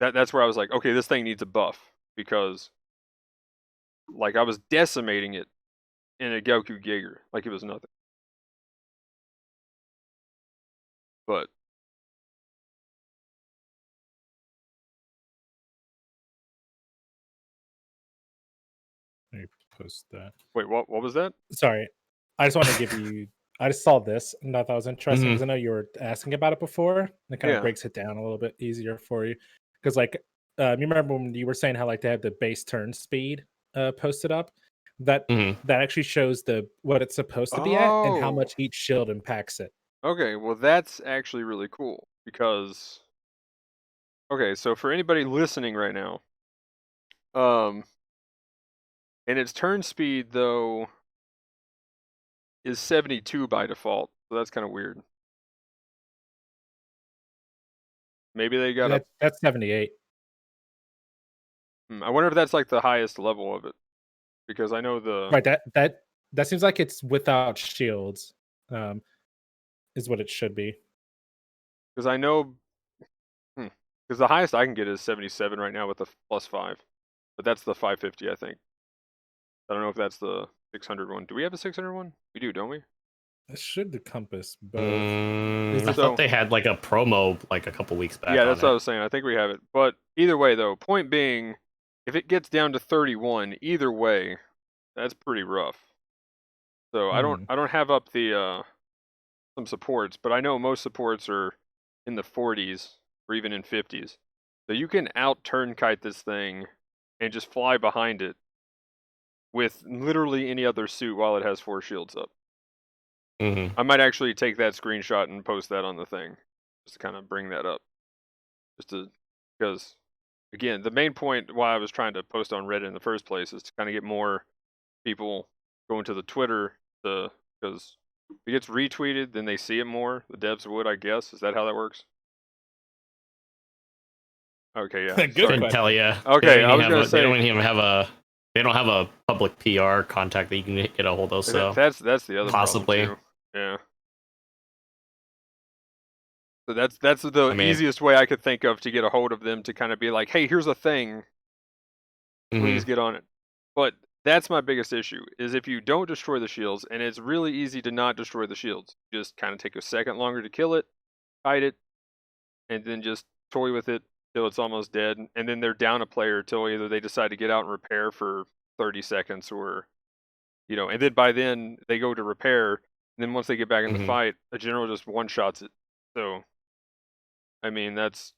that's where I was like, okay, this thing needs a buff, because like I was decimating it in a Goku Jaeger like it was nothing. But Let me post that. wait, what was that? Sorry, I just want to give you. I just saw this and thought that was interesting because I know you were asking about it before. And it kind of breaks it down a little bit easier for you, because like you remember when you were saying how like they had the base turn speed posted up, that actually shows what it's supposed to be at and how much each shield impacts it. Okay, well that's actually really cool, because okay, so for anybody listening right now, and its turn speed though is 72 by default, so that's kind of weird. Maybe they got that's 78. I wonder if that's like the highest level of it, because I know the right that seems like it's without shields, is what it should be. Because I know, because the highest I can get is 77 right now with the +5, but that's the 550, I think. I don't know if that's the 600 one. Do we have a 600 one? We do, don't we? It should encompass both. I thought they had like a promo like a couple weeks back. Yeah, that's what I was saying. I think we have it. But either way, though, point being, if it gets down to 31, either way, that's pretty rough. So I don't have up the some supports, but I know most supports are in the 40s or even in 50s. So you can out turn kite this thing and just fly behind it with literally any other suit while it has 4 shields up. I might actually take that screenshot and post that on the thing, just to kind of bring that up. Because, again, the main point why I was trying to post on Reddit in the first place is to kind of get more people going to the Twitter, because if it gets retweeted, then they see it more. The devs would, I guess. Is that how that works? Okay, yeah. Good question. Tell you. Okay, I was gonna say they don't even have a. They don't have a public PR contact that you can get a hold of. So that's the other possibly. problem too. Yeah. So that's the easiest way I could think of to get a hold of them to kind of be like, hey, here's a thing. Please get on it. But that's my biggest issue, is if you don't destroy the shields, and it's really easy to not destroy the shields. Just kind of take a second longer to kill it, hide it, and then just toy with it till it's almost dead. And then they're down a player till either they decide to get out and repair for 30 seconds or, and then by then they go to repair. And then once they get back in the fight, a general just one-shots it. So, I mean, that's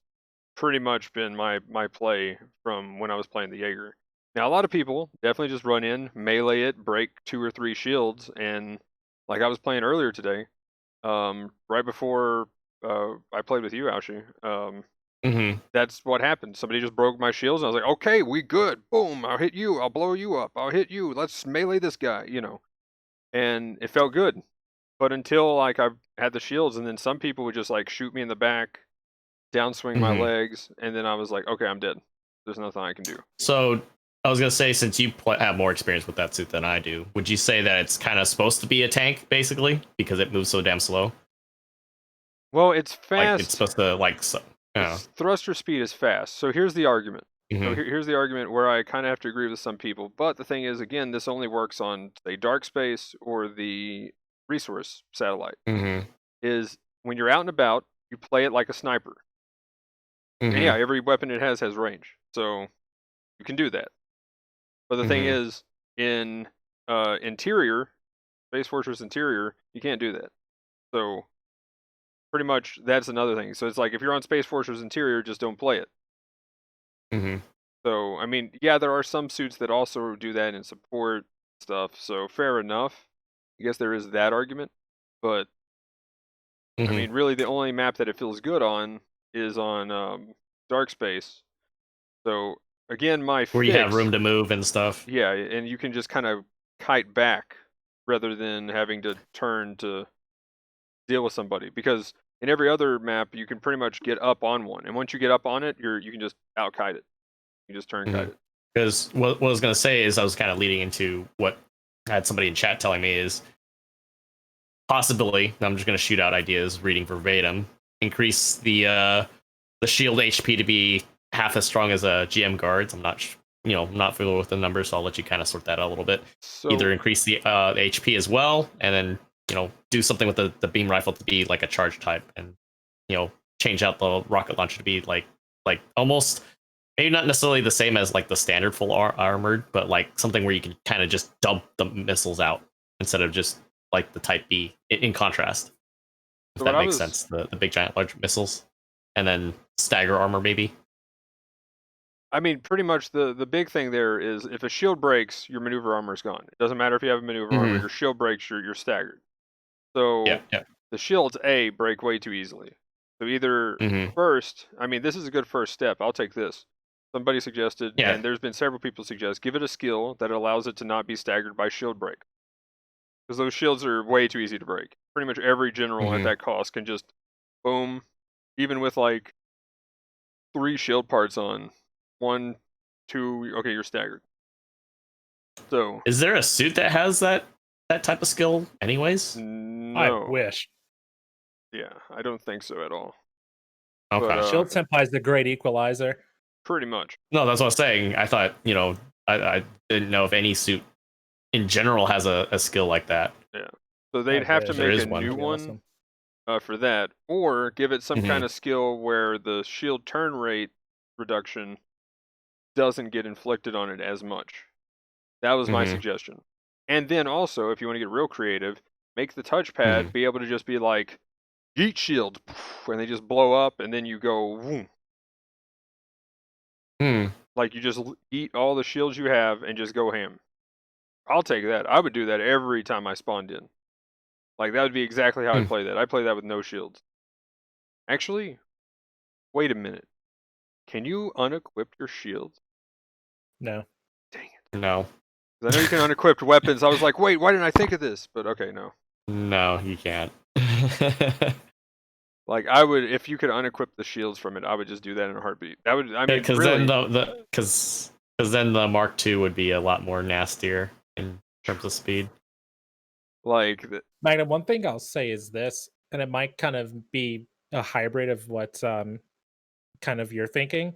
pretty much been my play from when I was playing the Jaeger. Now, a lot of people definitely just run in, melee it, break 2 or 3 shields, and like I was playing earlier today, right before I played with you, Aoshi, that's what happened. Somebody just broke my shields, and I was like, okay, we good. Boom, I'll hit you, I'll blow you up, I'll hit you, let's melee this guy, And it felt good. But until like I had the shields, and then some people would just like shoot me in the back, downswing my legs, and then I was like, okay, I'm dead. There's nothing I can do. So I was gonna say, since you have more experience with that suit than I do, would you say that it's kind of supposed to be a tank basically because it moves so damn slow? Well, it's fast. Like it's supposed to thruster speed is fast. So here's the argument. So here's the argument where I kind of have to agree with some people. But the thing is, again, this only works on say dark space or the resource satellite. Is when you're out and about, you play it like a sniper. And yeah, every weapon it has range, so you can do that. But the thing is, in interior, Space Fortress Interior, you can't do that. So pretty much that's another thing. So it's like if you're on Space Fortress Interior, just don't play it. So I mean, yeah, there are some suits that also do that in support stuff. So fair enough. I guess there is that argument, but I mean, really, the only map that it feels good on is on dark space. So again, where you have room to move and stuff. Yeah, and you can just kind of kite back rather than having to turn to deal with somebody. Because in every other map, you can pretty much get up on one, and once you get up on it, you can just out kite it. You just turn kite it. Because what I was gonna say is I was kind of leading into what I had somebody in chat telling me is possibly. I'm just gonna shoot out ideas, reading verbatim. Increase the shield HP to be half as strong as a GM guards. I'm not not familiar with the numbers, so I'll let you kind of sort that out a little bit. So, either increase the HP as well, and then do something with the beam rifle to be like a charge type, and change out the rocket launcher to be like almost maybe not necessarily the same as like the standard full armored, but like something where you can kind of just dump the missiles out instead of just like the Type B. In contrast, if that makes sense, the big giant large missiles, and then stagger armor maybe. I mean, pretty much the big thing there is if a shield breaks, your maneuver armor is gone. It doesn't matter if you have a maneuver armor. Your shield breaks, you're staggered. So the shields break way too easily. So either first, I mean, this is a good first step. I'll take this. Somebody suggested, and there's been several people suggest, give it a skill that allows it to not be staggered by shield break. Because those shields are way too easy to break. Pretty much every general at that cost can just boom, even with like 3 shield parts on. 1, 2, okay, you're staggered. So is there a suit that has that type of skill anyways? No. I wish. Yeah, I don't think so at all. Okay. But, Shield Senpai is the great equalizer. Pretty much. No, that's what I was saying. I thought, I didn't know if any suit in general has a skill like that. Yeah. So they'd have to make a new one for that, or give it some kind of skill where the shield turn rate reduction doesn't get inflicted on it as much. That was my suggestion. And then also, if you want to get real creative, make the touchpad be able to just be like, yeet shield, and they just blow up, and then you go, boom. Like you just eat all the shields you have and just go ham. I'll take that. I would do that every time I spawned in. Like that would be exactly how I play that. I play that with no shields. Actually, wait a minute. Can you unequip your shields? No. Dang it. No. I know you can unequip weapons. I was like, wait, why didn't I think of this? But okay, no. No, you can't. Like I would, if you could unequip the shields from it, I would just do that in a heartbeat. That would, I mean, because really, then the Mark II would be a lot more nastier in terms of speed. Like Magnum, one thing I'll say is this, and it might kind of be a hybrid of what kind of you're thinking.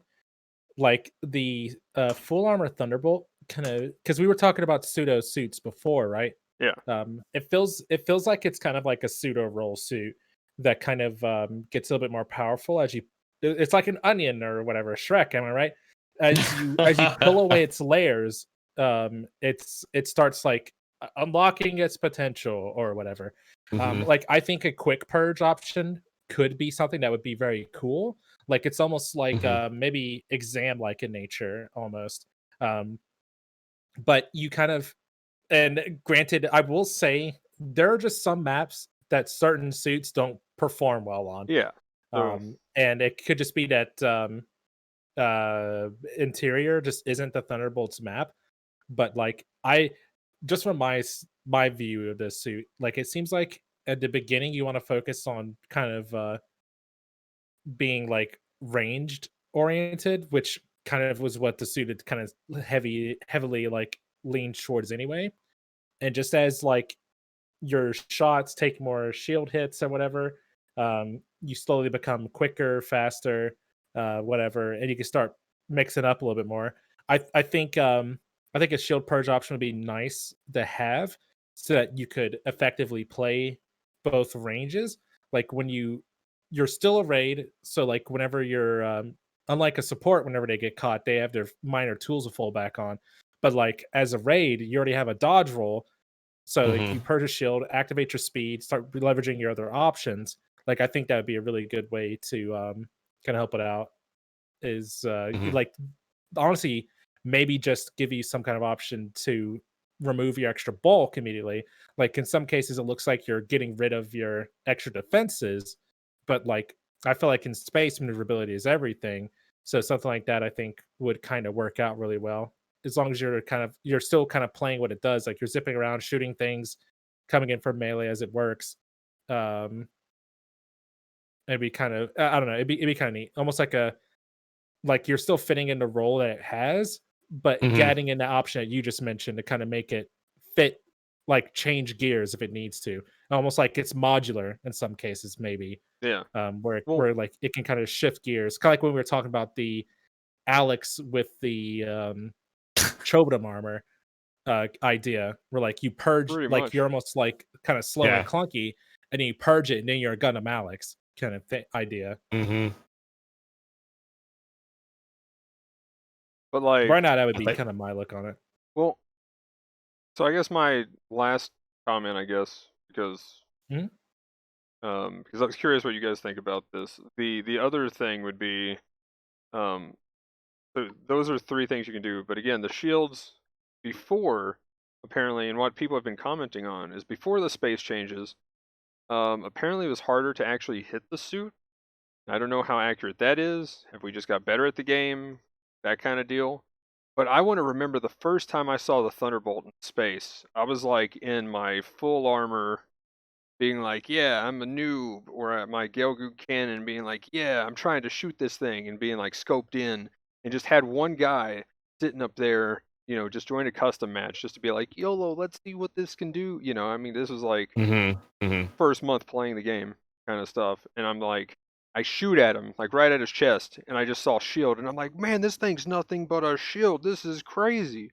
Like the full armor Thunderbolt, kind of, because we were talking about pseudo suits before, right? Yeah. It feels like it's kind of like a pseudo roll suit that kind of gets a little bit more powerful as you. It's like an onion or whatever, Shrek. Am I right? As you peel away its layers, it starts like unlocking its potential or whatever. Like I think a quick purge option could be something that would be very cool. Like it's almost like maybe exam like in nature almost. But you kind of, and granted, I will say there are just some maps that certain suits don't perform well on. Yeah. So, And it could just be that interior just isn't the Thunderbolts map. But like I just from my view of this suit, like it seems like at the beginning you want to focus on kind of being like ranged oriented, which kind of was what the suit had kind of heavily like leaned towards anyway. And just as like your shots take more shield hits or whatever, you slowly become quicker, faster, whatever, and you can start mixing up a little bit more. I think a shield purge option would be nice to have so that you could effectively play both ranges. Like when you're still a raid, so like whenever you're unlike a support, whenever they get caught, they have their minor tools to fall back on. But like as a raid, you already have a dodge roll, so like you purge a shield, activate your speed, start leveraging your other options. Like I think that would be a really good way to kind of help it out. Is like honestly maybe just give you some kind of option to remove your extra bulk immediately. Like in some cases, it looks like you're getting rid of your extra defenses, but like I feel like in space, maneuverability is everything. So something like that, I think, would kind of work out really well as long as you're still kind of playing what it does. Like you're zipping around, shooting things, coming in for melee as it works. Um, it'd be kind of I don't know. It'd be kind of neat, almost like you're still fitting in the role that it has, but getting in the option that you just mentioned to kind of make it fit, like change gears if it needs to. Almost like it's modular in some cases, maybe. yeah. Well, Where like it can kind of shift gears. Kind of like when we were talking about the Alex with the Chobram armor idea, where like you purge, pretty like much. you're almost like kind of slow and clunky, and then you purge it, and then you're a Gundam Alex kind of idea. But like Right now, that would be kind of my look on it. Well, so I guess my last comment, I guess, because I was curious what you guys think about this. The other thing would be, so those are three things you can do. But again, the shields before, apparently, and what people have been commenting on is before the space changes, apparently it was harder to actually hit the suit. I don't know how accurate that is. Have we just got better at the game? That kind of deal. But I want to remember the first time I saw the Thunderbolt in space. I was like in my full armor, being like, yeah, I'm a noob, or at my Gelgoog cannon being like, yeah, I'm trying to shoot this thing, and being like scoped in, and just had one guy sitting up there, just joined a custom match just to be like, YOLO, let's see what this can do. I mean, this was like first month playing the game kind of stuff, and I'm like, I shoot at him, like right at his chest, and I just saw shield, and I'm like, man, this thing's nothing but a shield. This is crazy.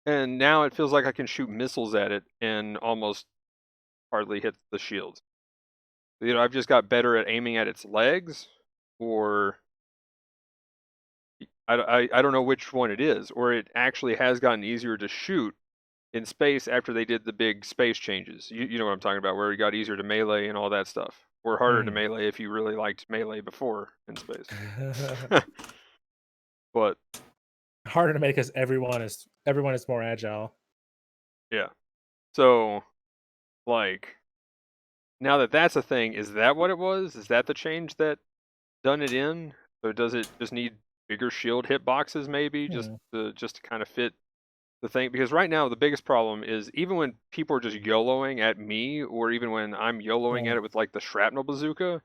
And now it feels like I can shoot missiles at it and almost hardly hit the shields. I've just got better at aiming at its legs, or I don't know which one it is, or it actually has gotten easier to shoot in space after they did the big space changes. You know what I'm talking about, where it got easier to melee and all that stuff, or harder to melee if you really liked melee before in space. But harder to make because everyone is more agile. Yeah. So, like, now that that's a thing, is that what it was? Is that the change that done it in? So does it just need bigger shield hitboxes maybe just to kind of fit the thing? Because right now the biggest problem is even when people are just YOLOing at me, or even when I'm YOLOing at it with like the shrapnel bazooka,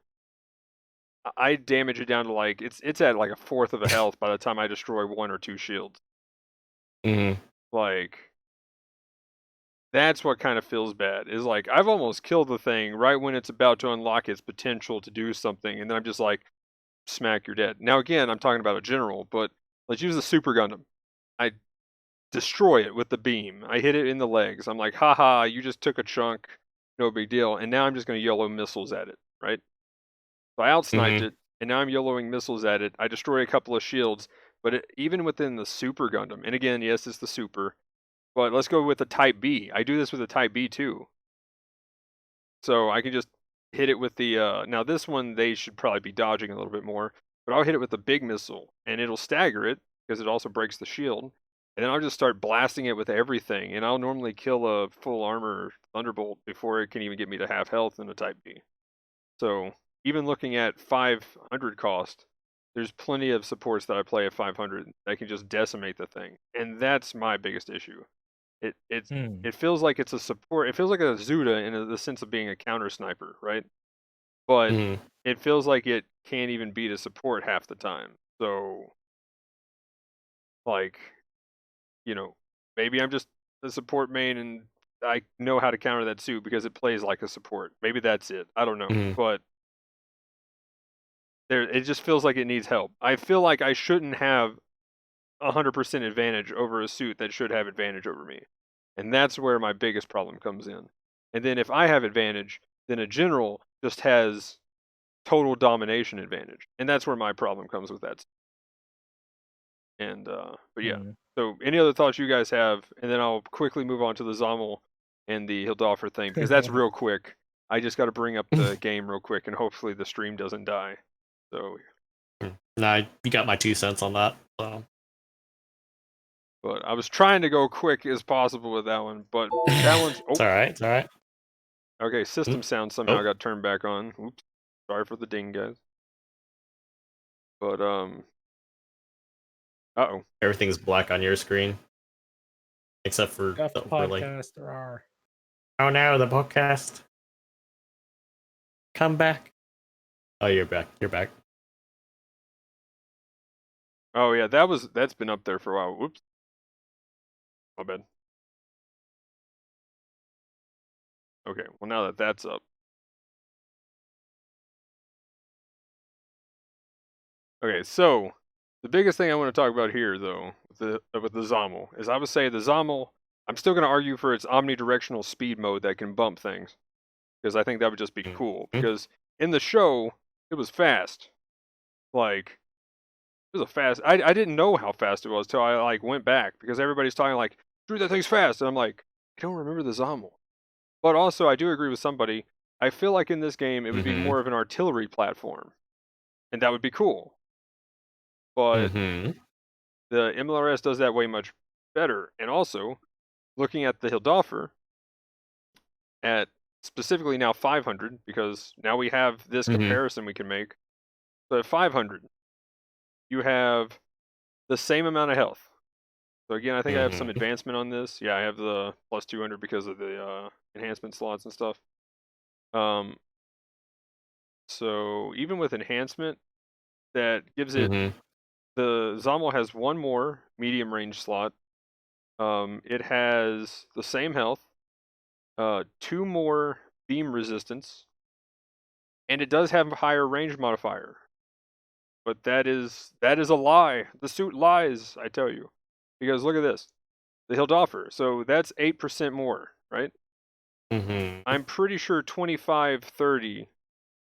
I damage it down to like it's at like a fourth of a health by the time I destroy one or two shields. Like, That's what kind of feels bad. Is like I've almost killed the thing right when it's about to unlock its potential to do something, and then I'm just like, smack, you're dead. Now again, I'm talking about a general, but let's use the Super Gundam. I destroy it with the beam. I hit it in the legs. I'm like, haha, you just took a chunk, no big deal. And now I'm just going to YOLO missiles at it, right? So I outsniped it, and now I'm YOLOing missiles at it. I destroy a couple of shields, but even within the Super Gundam, and again, yes, it's the Super, but let's go with the Type B. I do this with the Type B too. So I can just hit it with the, now this one, they should probably be dodging a little bit more, but I'll hit it with the big missile, and it'll stagger it, because it also breaks the shield. And then I'll just start blasting it with everything, and I'll normally kill a full armor Thunderbolt before it can even get me to half health in a Type B. So even looking at 500 cost, there's plenty of supports that I play at 500 that can just decimate the thing, and that's my biggest issue. It feels like it's a support. It feels like a Zuda in the sense of being a counter sniper, right? But it feels like it can't even beat a support half the time. So, like, you know, maybe I'm just a support main and I know how to counter that suit because it plays like a support. Maybe that's it. I don't know. But it just feels like it needs help. I feel like I shouldn't have 100% advantage over a suit that should have advantage over me. And that's where my biggest problem comes in. And then if I have advantage, then a general just has total domination advantage. And that's where my problem comes with that. And but yeah. So any other thoughts you guys have, and then I'll quickly move on to the Zommel and the Hildoffer thing, because that's real quick. I just got to bring up the game real quick, and hopefully the stream doesn't die. So nah, you got my 2 cents on that. So. But I was trying to go quick as possible with that one, but that one's... It's alright, it's alright. Okay, system sound somehow got turned back on. Oops. Sorry for the ding, guys. But, uh-oh. Everything's black on your screen. Except for the podcast, there are. Oh no, the podcast. Come back. Oh, you're back. You're back. Oh yeah, that's been up there for a while. Whoops. My bad. Okay, well now that that's up. Okay, so the biggest thing I want to talk about here, though, with the Zommel, is I would say the Zommel, I'm still going to argue for its omnidirectional speed mode that can bump things, because I think that would just be cool. Because in the show, it was fast. Like, it was a fast... I didn't know how fast it was till I like went back, because everybody's talking like, dude, that thing's fast, and I'm like, I don't remember the Zommel. But also, I do agree with somebody. I feel like in this game, it would be more of an artillery platform, and that would be cool. But the MLRS does that way much better. And also, looking at the Hildoffer, at specifically now 500, because now we have this comparison we can make. So at 500, you have the same amount of health. So again, I think I have some advancement on this. Yeah, I have the plus 200 because of the enhancement slots and stuff. So even with enhancement, that gives it... The Zommel has one more medium range slot. It has the same health, 2 more beam resistance, and it does have a higher range modifier. But that is a lie. The suit lies, I tell you. Because look at this. The Hildoffer. So that's 8% more, right? I'm pretty sure 2530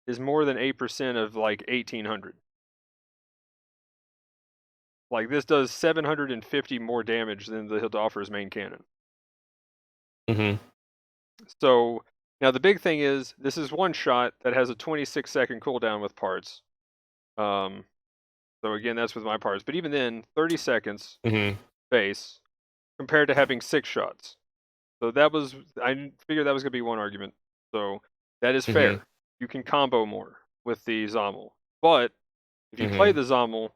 is more than 8% of like 1800. Like, this does 750 more damage than the Hildoffer's main cannon. So, now the big thing is, this is one shot that has a 26-second cooldown with parts. So again, that's with my parts. But even then, 30 seconds base, compared to having 6 shots. So that was... I figured that was going to be one argument. So, that is fair. You can combo more with the Zommel. But, if you play the Zommel...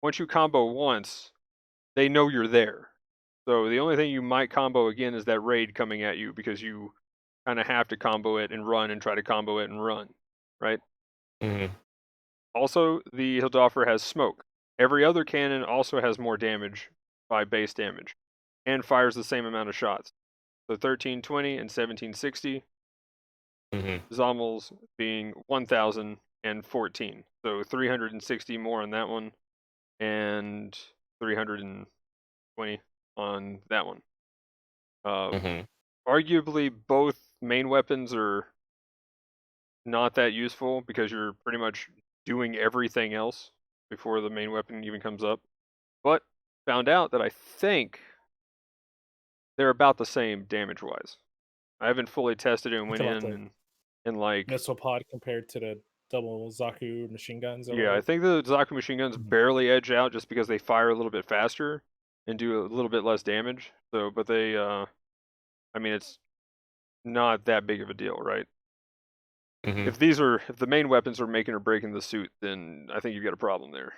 Once you combo once, they know you're there. So the only thing you might combo again is that raid coming at you, because you kind of have to combo it and run and try to combo it and run, right? Also, the Hildoffer has smoke. Every other cannon also has more damage by base damage, and fires the same amount of shots. So 1320 and 1760. Mm-hmm. Zommels being 1014. So 360 more on that one, and 320 on that one. Arguably, both main weapons are not that useful because you're pretty much doing everything else before the main weapon even comes up. But found out that I think they're about the same damage-wise. I haven't fully tested it and went in and like missile pod compared to the double Zaku machine guns. Yeah, I think the Zaku machine guns barely edge out just because they fire a little bit faster and do a little bit less damage. So, but they, I mean, it's not that big of a deal, right? If the main weapons are making or breaking the suit, then I think you've got a problem there.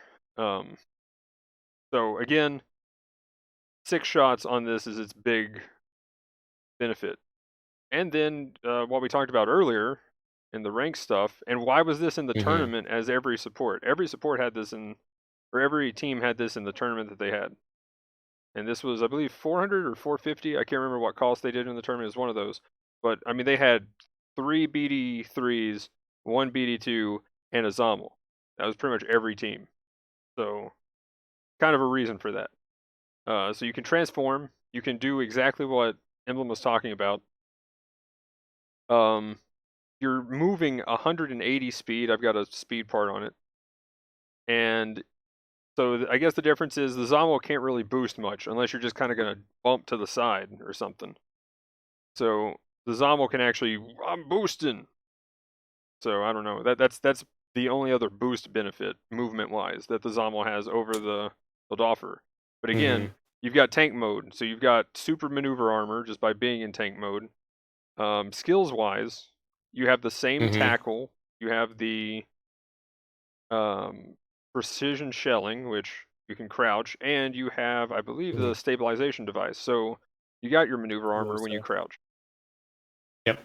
So again, 6 shots on this is its big benefit. And then what we talked about earlier in the rank stuff, and why was this in the tournament as every support? Every support had this in, or every team had this in the tournament that they had. And this was, I believe, 400 or 450. I can't remember what cost they did in the tournament. It was one of those. But, I mean, they had 3 BD3s, 1 BD2, and a Zommel. That was pretty much every team. So, kind of a reason for that. So you can transform. You can do exactly what Emblem was talking about. You're moving 180 speed. I've got a speed part on it. And so I guess the difference is the Zommel can't really boost much unless you're just kind of going to bump to the side or something. So the Zommel can actually, I'm boosting. So I don't know. That's the only other boost benefit movement-wise that the Zommel has over the Hildoffer. But again, you've got tank mode. So you've got super maneuver armor just by being in tank mode. Skills-wise, you have the same tackle. You have the precision shelling, which you can crouch, and you have, I believe, the stabilization device. So you got your maneuver armor when you crouch. Yep.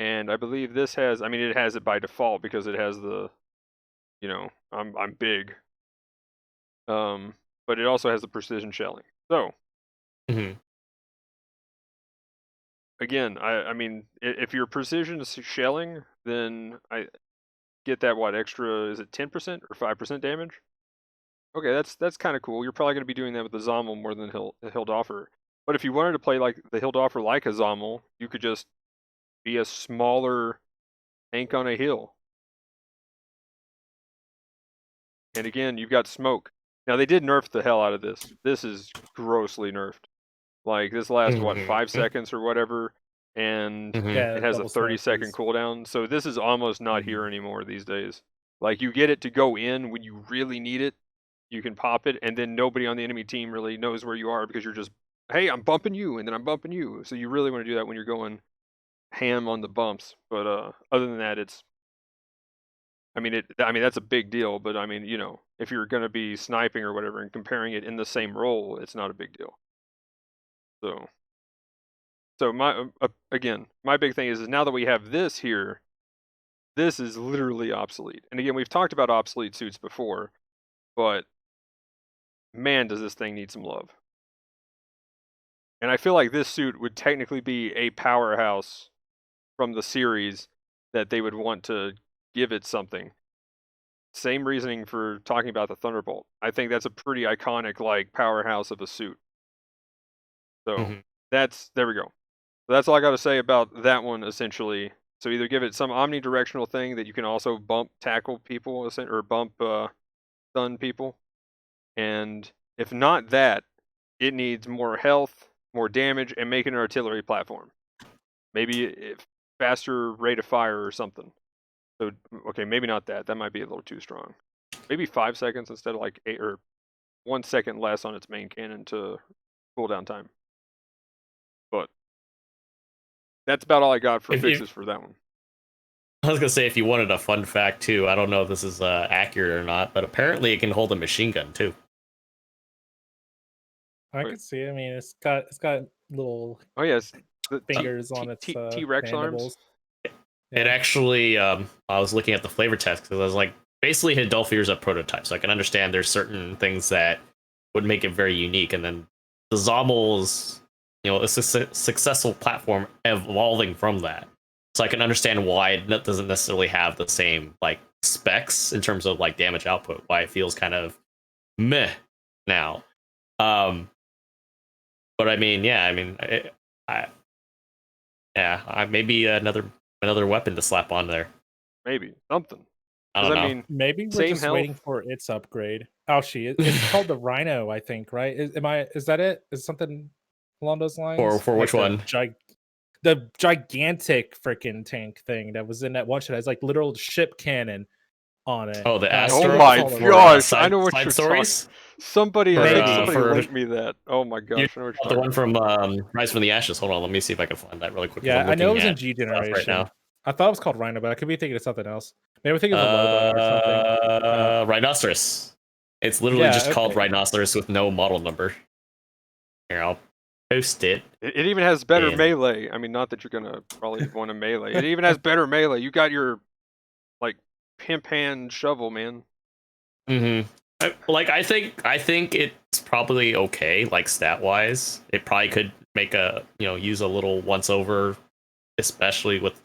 And I believe this has, I mean, it has it by default because it has the, you know, I'm big. But it also has the precision shelling. So again, I mean, if you're precision shelling, then I get that, what, extra, is it 10% or 5% damage? Okay, that's kind of cool. You're probably going to be doing that with the Zommel more than the Hildoffer. But if you wanted to play like the Hildoffer like a Zommel, you could just be a smaller tank on a hill. And again, you've got smoke. Now, they did nerf the hell out of this. This is grossly nerfed. Like, this lasts, what, 5 seconds or whatever? And it has a 30-second cooldown. So this is almost not here anymore these days. Like, you get it to go in when you really need it. You can pop it, and then nobody on the enemy team really knows where you are because you're just, hey, I'm bumping you, and then I'm bumping you. So you really want to do that when you're going ham on the bumps. But other than that, it's, I mean, that's a big deal. But I mean, you know, if you're going to be sniping or whatever and comparing it in the same role, it's not a big deal. So my again, my big thing is now that we have this here, this is literally obsolete. And again, we've talked about obsolete suits before, but man, does this thing need some love. And I feel like this suit would technically be a powerhouse from the series that they would want to give it something. Same reasoning for talking about the Thunderbolt. I think that's a pretty iconic, like, powerhouse of a suit. So there we go. So that's all I got to say about that one, essentially. So either give it some omnidirectional thing that you can also bump tackle people, or bump stun people. And if not that, it needs more health, more damage, and make it an artillery platform. Maybe faster rate of fire or something. So, okay, maybe not that. That might be a little too strong. Maybe 5 seconds instead of like 8, or 1 second less on its main cannon to cooldown time. But that's about all I got for fixes for that one. I was gonna say, if you wanted a fun fact too, I don't know if this is accurate or not, but apparently it can hold a machine gun too. I can see. I mean, it's got little fingers on its T-Rex arms. It actually, I was looking at the flavor text because I was like, basically Hildoffer is a prototype, so I can understand there's certain things that would make it very unique, and then the Zommel's a successful platform evolving from that. So I can understand why it doesn't necessarily have the same like specs in terms of like damage output. Why it feels kind of meh now. But I mean, yeah, maybe another weapon to slap on there. Maybe something. I don't know. mean, Maybe we're just waiting for its upgrade. Aoshi, it's called the Rhino, I think, right? Is that it? Is something along those lines? For which one? The gigantic freaking tank thing that was in that one shot has like literal ship cannon on it. Oh, the Astro. Oh my gosh! I know what you're talking. Somebody linked me that. Oh my gosh! I know what you're the one from Rise from the Ashes. Hold on, let me see if I can find that really quick. Yeah, I know it was in G Generation right now. I thought it was called Rhino, but I could be thinking of something else. Maybe I'm thinking of a logo or something. Rhinoceros. It's literally just called Rhinoceros with no model number. Here, I'll post it. It even has better melee. I mean, not that you're gonna probably want a melee. It even has better melee. You got your like pimp hand shovel, man. I think it's probably okay, like stat wise. It probably could make use a little once over, especially with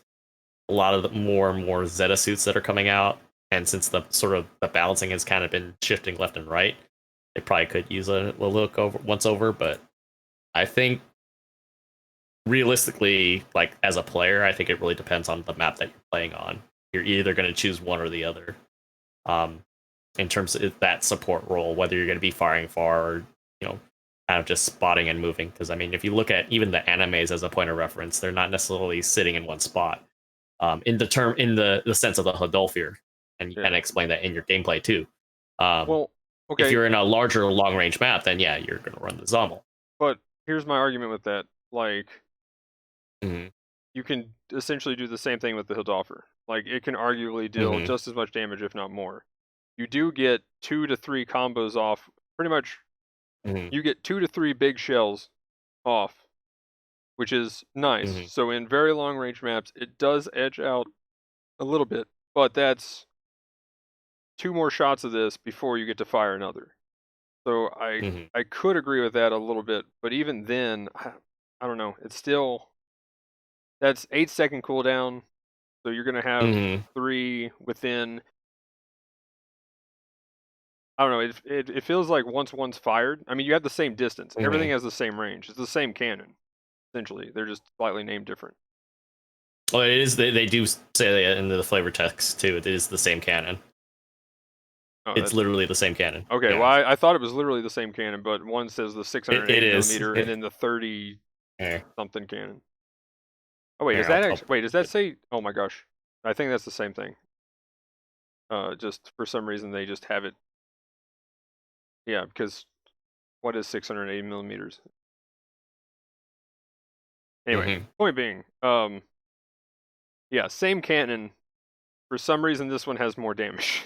a lot of the more and more Zeta suits that are coming out. And since the balancing has kind of been shifting left and right, it probably could use a look over once over. But I think realistically, like as a player, I think it really depends on the map that you're playing on. You're either going to choose one or the other. In terms of that support role, whether you're going to be firing far or kind of just spotting and moving. Because I mean, if you look at even the animes as a point of reference, they're not necessarily sitting in one spot. In the sense of the Hodolfir, and you kind of explain that in your gameplay too. If you're in a larger long range map, then yeah, you're going to run the Zommel. But here's my argument with that: like, you can essentially do the same thing with the Hodolfir. Like, it can arguably deal just as much damage, if not more. You do get 2 to 3 combos off. Pretty much, you get 2 to 3 big shells off, which is nice. So in very long range maps, it does edge out a little bit, but that's 2 more shots of this before you get to fire another. So I could agree with that a little bit, but even then, I don't know. It's still, that's 8-second cooldown, so you're gonna have 3 within. I don't know. It feels like once one's fired. I mean, you have the same distance. Everything has the same range. It's the same cannon. Essentially, they're just slightly named different. Well, it is. They do say that in the flavor text too. It is the same cannon. Oh, it's literally the same cannon. Okay, yeah. Well, I thought it was literally the same cannon, but one says the 680 millimeter and then the 30 something cannon. Oh wait, is that actually? Wait, does that say? Oh my gosh, I think that's the same thing. Just for some reason they just have it. Yeah, because what is 680 millimeters? Anyway, point being, yeah, same cannon. For some reason, this one has more damage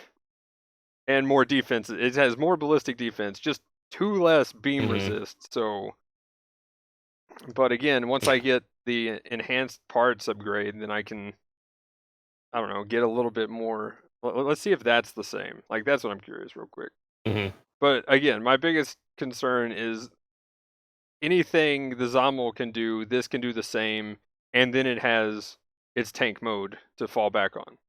and more defense. It has more ballistic defense, just 2 less beam resist. So, but again, once I get the enhanced parts upgrade, then I can, I don't know, get a little bit more. Let's see if that's the same. Like, that's what I'm curious, real quick. But again, my biggest concern is anything the Zommel can do, this can do the same, and then it has its tank mode to fall back on.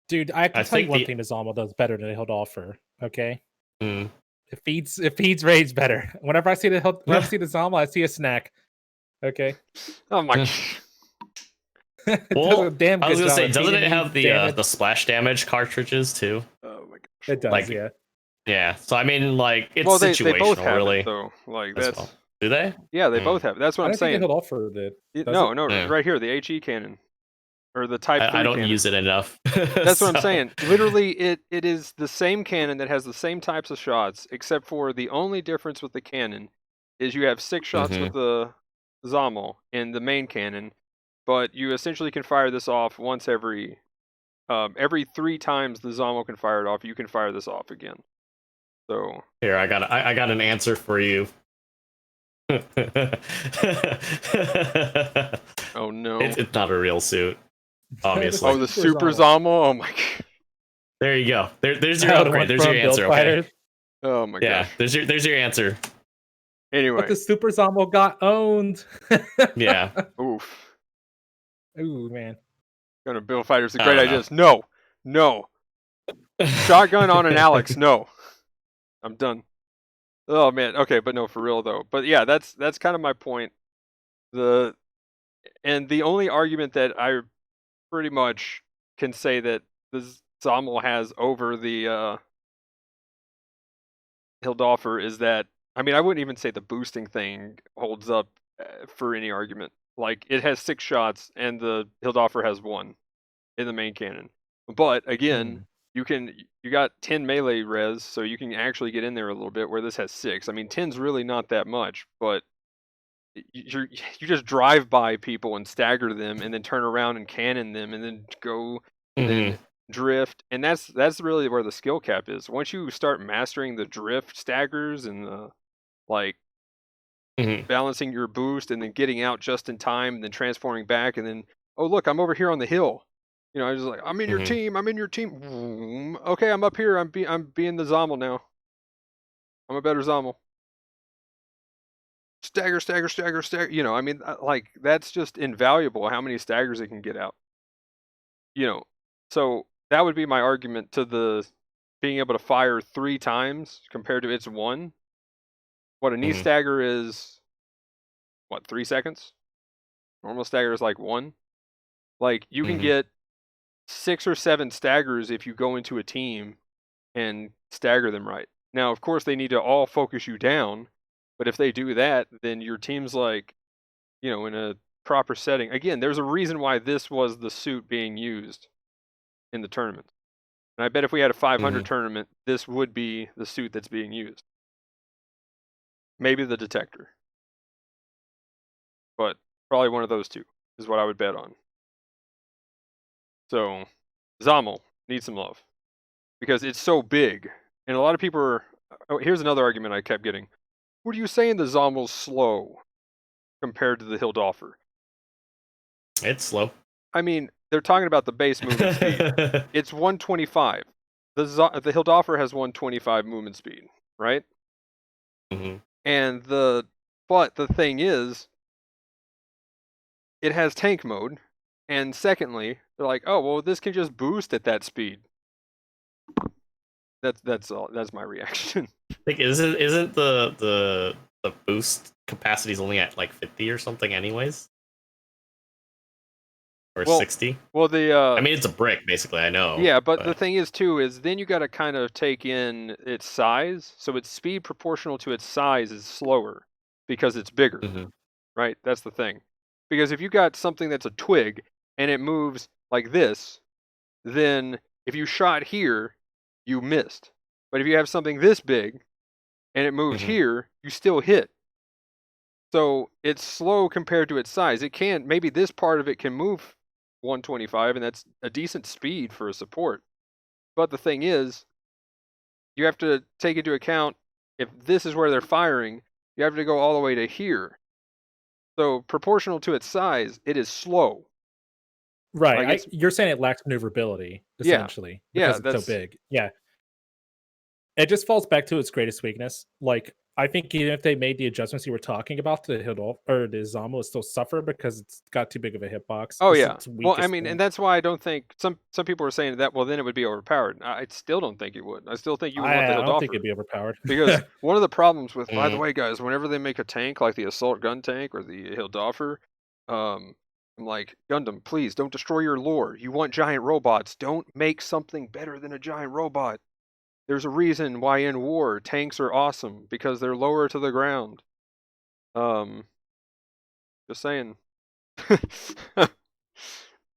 Dude, I can tell you one thing the Zommel does better than the Hodolfir, okay? It feeds rage better. Whenever I see the Zommel, I see a snack. Okay. Oh my well, I was gonna say, doesn't it have the splash damage cartridges too? Oh my gosh. It does, yeah. Yeah, so I mean, like, it's situational, they both have really. It, though. Like, that's... Well. Do they? Yeah, they both have it. That's what I'm saying. No, right here, the HE cannon. Or the Type 3 I don't cannon. use it enough. That's what I'm saying. Literally, it is the same cannon that has the same types of shots, except for the only difference with the cannon is you have 6 shots with the Zommel in the main cannon, but you essentially can fire this off once every 3 times the Zommel can fire it off, you can fire this off again. So here, I got an answer for you. Oh no! It's not a real suit, obviously. Oh, the Super Zommel! Oh my god! There you go. There's your upgrade. There's your answer. Okay. Oh my god! Yeah, there's your answer. Anyway. But the Super Zombie got owned. Yeah. Oof. Ooh, man. Gonna build fighters. The I great don't know. ideas. No. No. Shotgun on an Alex. No. I'm done. Oh man. Okay, but no, for real though. But yeah, that's kind of my point. The only argument that I pretty much can say that the Zommel has over the Hildoffer is that, I mean, I wouldn't even say the boosting thing holds up for any argument. Like, it has 6 shots and the Hildoffer has 1 in the main cannon. But again, you got 10 melee res, so you can actually get in there a little bit, where this has 6. I mean, 10's really not that much, but you just drive by people and stagger them, and then turn around and cannon them, and then go, then drift, and that's really where the skill cap is. Once you start mastering the drift staggers and the like balancing your boost and then getting out just in time and then transforming back and then, oh look, I'm over here on the hill. You know, I was like, I'm in your team, I'm in your team. Okay, I'm up here, I'm being the Zommel now. I'm a better Zommel. Stagger, stagger, stagger, stagger. You know, I mean, like, that's just invaluable how many staggers it can get out. You know, so that would be my argument to the being able to fire 3 times compared to its 1. What a knee stagger is, what, 3 seconds? Normal stagger is like 1. Like, you can get 6 or 7 staggers if you go into a team and stagger them right. Now, of course, they need to all focus you down, but if they do that, then your team's like, you know, in a proper setting. Again, there's a reason why this was the suit being used in the tournament. And I bet if we had a 500 tournament, this would be the suit that's being used. Maybe the detector. But probably one of those 2 is what I would bet on. So, Zommel needs some love. Because it's so big. And a lot of people are... Oh, here's another argument I kept getting. What are you saying the Zommel's slow compared to the Hildoffer? It's slow. I mean, they're talking about the base movement speed. It's 125. The Hildoffer has 125 movement speed, right? And but the thing is, it has tank mode, and secondly, they're like, oh well, this can just boost at that speed. That's all. That's my reaction. Like, isn't the boost capacity is only at like 50 or something, anyways? Or 60? Well, I mean, it's a brick, basically, I know. Yeah, but the thing is, too, is then you got to kind of take in its size. So its speed proportional to its size is slower because it's bigger, right? That's the thing. Because if you got something that's a twig and it moves like this, then if you shot here, you missed. But if you have something this big and it moved here, you still hit. So it's slow compared to its size. It can, maybe this part of it can move 125, and that's a decent speed for a support. But the thing is, you have to take into account, if this is where they're firing, you have to go all the way to here. So proportional to its size, it is slow. Right. Like you're saying it lacks maneuverability, essentially, because it's so big. Yeah. It just falls back to its greatest weakness. Like, I think even if they made the adjustments you were talking about to the Hildolf or the Zommel, would still suffer because it's got too big of a hitbox. Oh yeah. Well, I mean, and that's why I don't think some people are saying that. Well, then it would be overpowered. I still don't think it would. I still think you would want the Hildolfer. I don't think it'd be overpowered because one of the problems with, by the way, guys, whenever they make a tank like the assault gun tank or the Hildolfer, I'm like, Gundam, please don't destroy your lore. You want giant robots. Don't make something better than a giant robot. There's a reason why in war tanks are awesome, because they're lower to the ground. Just saying.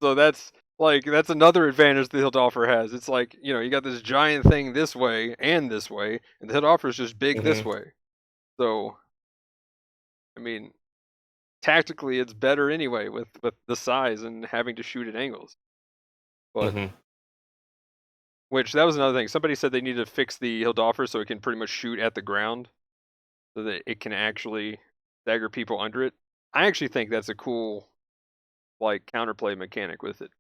So that's another advantage the Hildolfer has. It's like, you know, you got this giant thing this way, and the Hildolfer is just big this way. So, I mean, tactically it's better anyway with the size and having to shoot at angles. But which, that was another thing. Somebody said they need to fix the Hildolfer so it can pretty much shoot at the ground, so that it can actually stagger people under it. I actually think that's a cool, like, counterplay mechanic with it.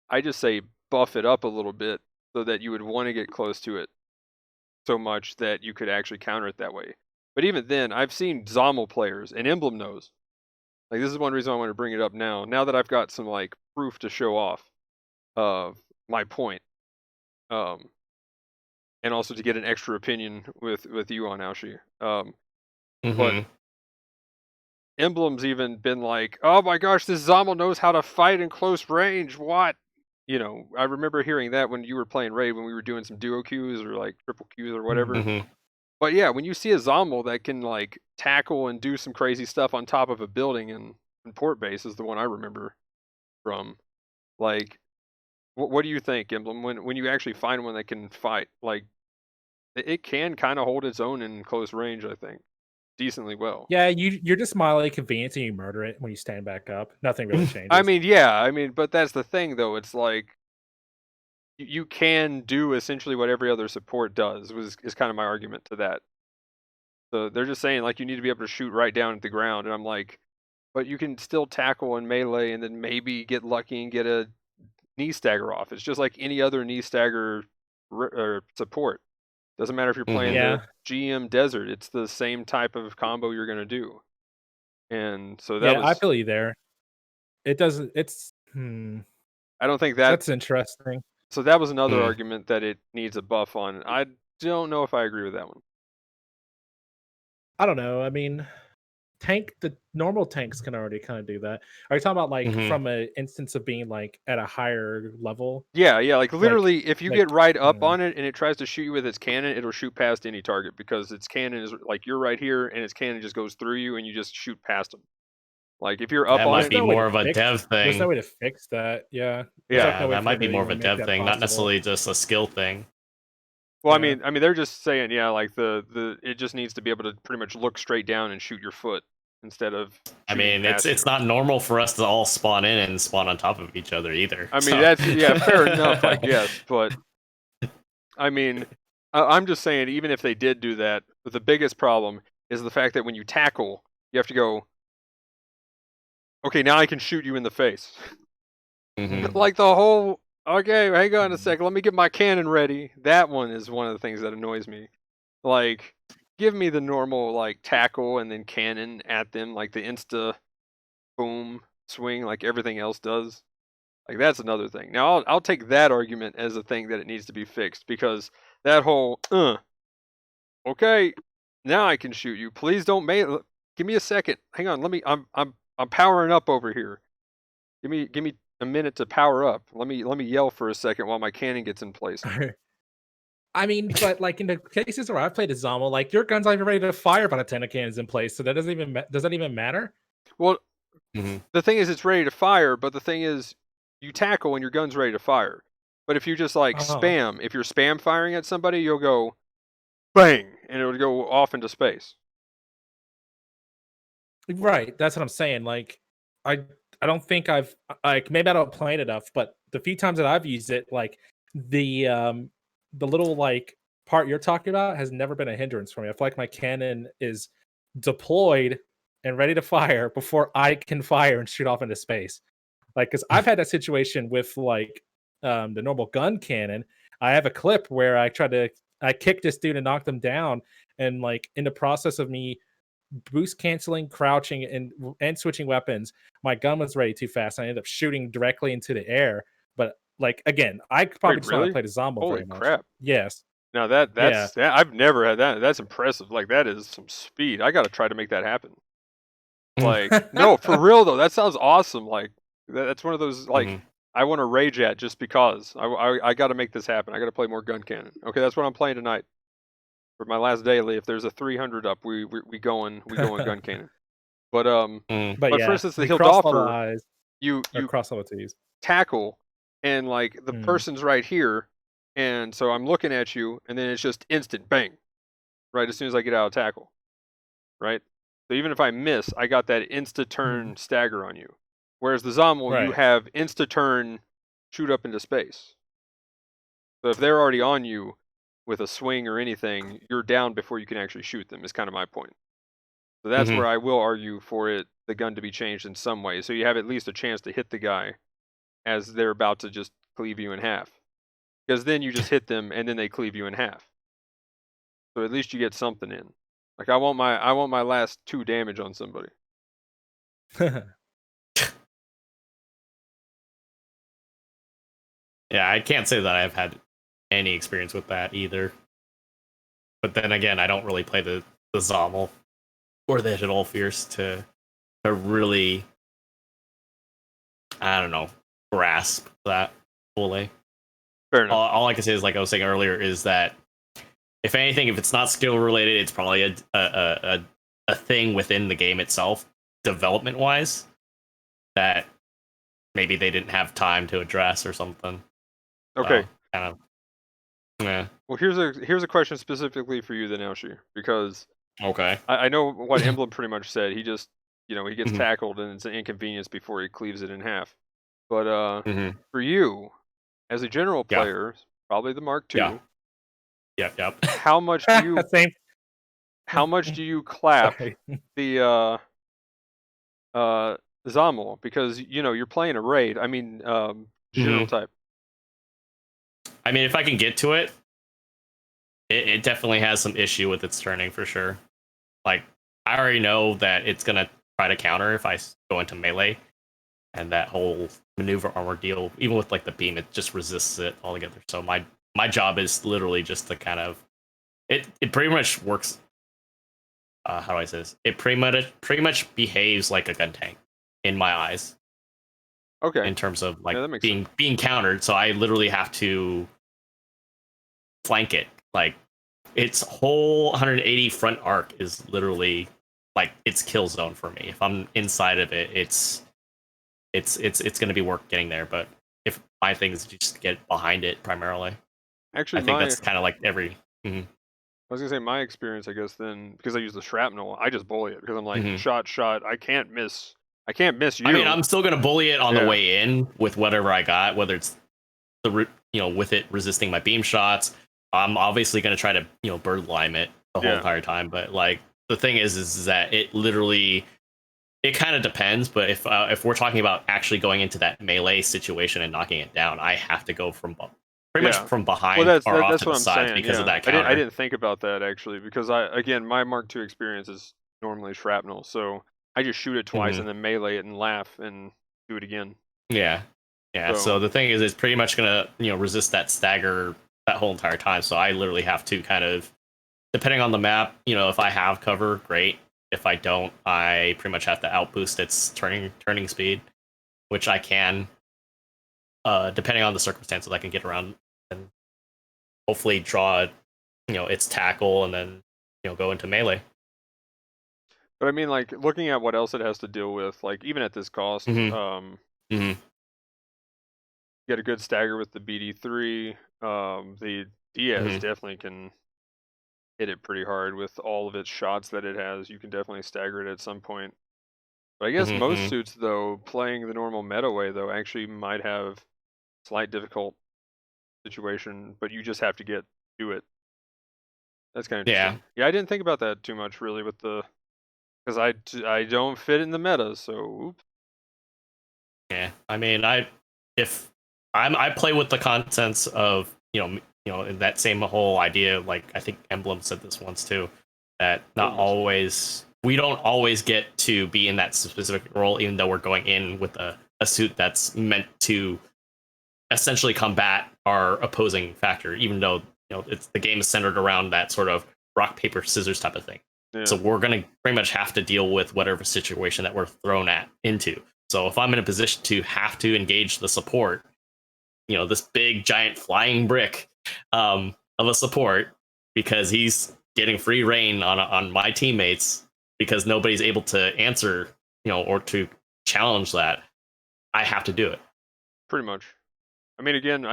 I just say buff it up a little bit so that you would want to get close to it so much that you could actually counter it that way. But even then, I've seen Zommel players, and Emblem knows. Like, this is one reason I want to bring it up now. Now that I've got some like proof to show off of my point, and also to get an extra opinion with you on Aoshi. But Emblem's even been like, "Oh my gosh, this Zommel knows how to fight in close range." What? You know, I remember hearing that when you were playing Raid, when we were doing some duo queues or like triple queues or whatever. But yeah, when you see a Zommel that can like tackle and do some crazy stuff on top of a building in Port Base is the one I remember from. Like, what do you think, Emblem? When you actually find one that can fight, like it can kind of hold its own in close range, I think, decently well. Yeah, you're just mildly convenient and you murder it when you stand back up. Nothing really changes. I mean, yeah, but that's the thing though. It's like you can do essentially what every other support does. Is kind of my argument to that. So they're just saying like you need to be able to shoot right down at the ground, and I'm like, but you can still tackle and melee, and then maybe get lucky and get a knee stagger off. It's just like any other knee stagger or support. Doesn't matter if you're playing the GM Desert. It's the same type of combo you're gonna do. And so that was. I feel you there. It doesn't. It's. I don't think that's interesting. So that was another argument that it needs a buff on. I don't know if I agree with that one. I don't know. I mean, the normal tanks can already kind of do that. Are you talking about like from an instance of being like at a higher level? Yeah, like literally, like, if you get right up on it and it tries to shoot you with its cannon, it'll shoot past any target because its cannon is like you're right here and its cannon just goes through you and you just shoot past them. Like if you're up on it, that might be more of a dev thing. There's no way to fix that. Yeah, that might be more of a dev thing, not necessarily just a skill thing. Well, I mean, they're just saying, like it just needs to be able to pretty much look straight down and shoot your foot instead of. I mean, it's not normal for us to all spawn in and spawn on top of each other either. I mean, that's fair enough, I guess. But I mean, I'm just saying, even if they did do that, the biggest problem is the fact that when you tackle, you have to go. Okay, now I can shoot you in the face. Like the whole. Okay, hang on a second. Let me get my cannon ready. That one is one of the things that annoys me. Like, give me the normal like tackle and then cannon at them, like the insta boom swing, like everything else does. Like that's another thing. Now I'll take that argument as a thing that it needs to be fixed because that whole okay, now I can shoot you. Please don't give me a second. Hang on. Let me. I'm powering up over here. Give me a minute to power up. Let me yell for a second while my cannon gets in place. I mean, but like in the cases where I've played a Zommel, like your gun's not even ready to fire by the 10 cannons in place, so that does that even matter? Well, the thing is, it's ready to fire, but the thing is, you tackle and your gun's ready to fire. But if you just like spam, if you're spam firing at somebody, you'll go bang, and it'll go off into space. Right, that's what I'm saying. Like, I don't think I've maybe I don't play it enough, but the few times that I've used it, like the little like part you're talking about has never been a hindrance for me. I feel like my cannon is deployed and ready to fire before I can fire and shoot off into space. Like, because I've had that situation with like the normal gun cannon. I have a clip where I kicked this dude and knocked him down, and like in the process of me boost canceling, crouching, and switching weapons, my gun was ready too fast. I ended up shooting directly into the air. But like again, I probably just want to play the Zommel very much. Crap! Yes. Now that's I've never had that. That's impressive. Like that is some speed. I got to try to make that happen. Like no, for real though, that sounds awesome. Like that's one of those like I want to rage at just because I got to make this happen. I got to play more gun cannon. Okay, that's what I'm playing tonight. For my last daily, if there's a 300 up, we going gun cannon. But for instance, the Hildolfer, you cross level T's. Tackle, and like the person's right here, and so I'm looking at you, and then it's just instant bang, right as soon as I get out of tackle, right. So even if I miss, I got that insta turn stagger on you. Whereas the Zommel, you have insta turn, shoot up into space. So if they're already on you with a swing or anything, you're down before you can actually shoot them, is kind of my point. So that's where I will argue for the gun to be changed in some way. So you have at least a chance to hit the guy as they're about to just cleave you in half. Because then you just hit them and then they cleave you in half. So at least you get something in. Like I want my last 2 damage on somebody. Yeah, I can't say that I've had any experience with that either. But then again, I don't really play the Zommel or the Hidolfierce to really, I don't know, grasp that fully. Fair enough. All I can say is, like I was saying earlier, is that if anything, if it's not skill related, it's probably a thing within the game itself, development wise, that maybe they didn't have time to address or something. Okay. Kind of. Yeah. Well, here's a question specifically for you then, Aoshi, because Okay. I know what Emblem pretty much said. He just, he gets Mhm. tackled and it's an inconvenience before he cleaves it in half. But Mhm. for you, as a general Yeah. player, probably the Mark II. Yeah. Yep. How much do you Same. how much do you clap Sorry. the Zommel? Because you're playing a raid. I mean, general type. I mean, if I can get to it, it definitely has some issue with its turning for sure. Like, I already know that it's gonna try to counter if I go into melee, and that whole maneuver armor deal, even with like the beam, it just resists it altogether. So my job is literally just to kind of it pretty much works. How do I say this? It pretty much behaves like a gun tank in my eyes. Okay. In terms of like Yeah, that makes being countered, so I literally have to flank it. Like, its whole 180 front arc is literally like its kill zone for me. If I'm inside of it, it's going to be work getting there. But if my thing is to just get behind it primarily, Actually, I think that's kind of like every. I was gonna say my experience, I guess, then, because I use the shrapnel, I just bully it because I'm like, shot. I can't miss you. I mean, I'm still gonna bully it on Yeah. the way in with whatever I got, whether it's with it resisting my beam shots. I'm obviously gonna try to bird lime it the whole entire time. But like the thing is that it literally, it kind of depends. But if we're talking about actually going into that melee situation and knocking it down, I have to go from pretty much from behind or off to the sides because of that counter. I didn't think about that actually, because my Mark II experience is normally shrapnel, so I just shoot it twice and then melee it and laugh and do it again. Yeah. So the thing is, it's pretty much gonna resist that stagger that whole entire time. So I literally have to kind of, depending on the map, if I have cover, great. If I don't, I pretty much have to outboost its turning speed, which I can. Depending on the circumstances, I can get around and hopefully draw, its tackle and then go into melee. But I mean, like, looking at what else it has to deal with, like, even at this cost, get a good stagger with the BD3. The Diaz definitely can hit it pretty hard with all of its shots that it has. You can definitely stagger it at some point. But I guess most suits, though, playing the normal meta way, though, actually might have slight difficult situation, but you just have to do it. That's kind of interesting. Yeah, I didn't think about that too much, really, with the, because I don't fit in the meta, so oops. Yeah, I mean, I play with the contents of that same whole idea. Like, I think Emblem said this once too, that we don't always get to be in that specific role, even though we're going in with a suit that's meant to essentially combat our opposing factor, even though the game is centered around that sort of rock paper scissors type of thing. Yeah. So we're gonna pretty much have to deal with whatever situation that we're thrown into. So if I'm in a position to have to engage the support, this big giant flying brick of a support, because he's getting free reign on my teammates because nobody's able to answer, or to challenge that, I have to do it. Pretty much. I mean, again,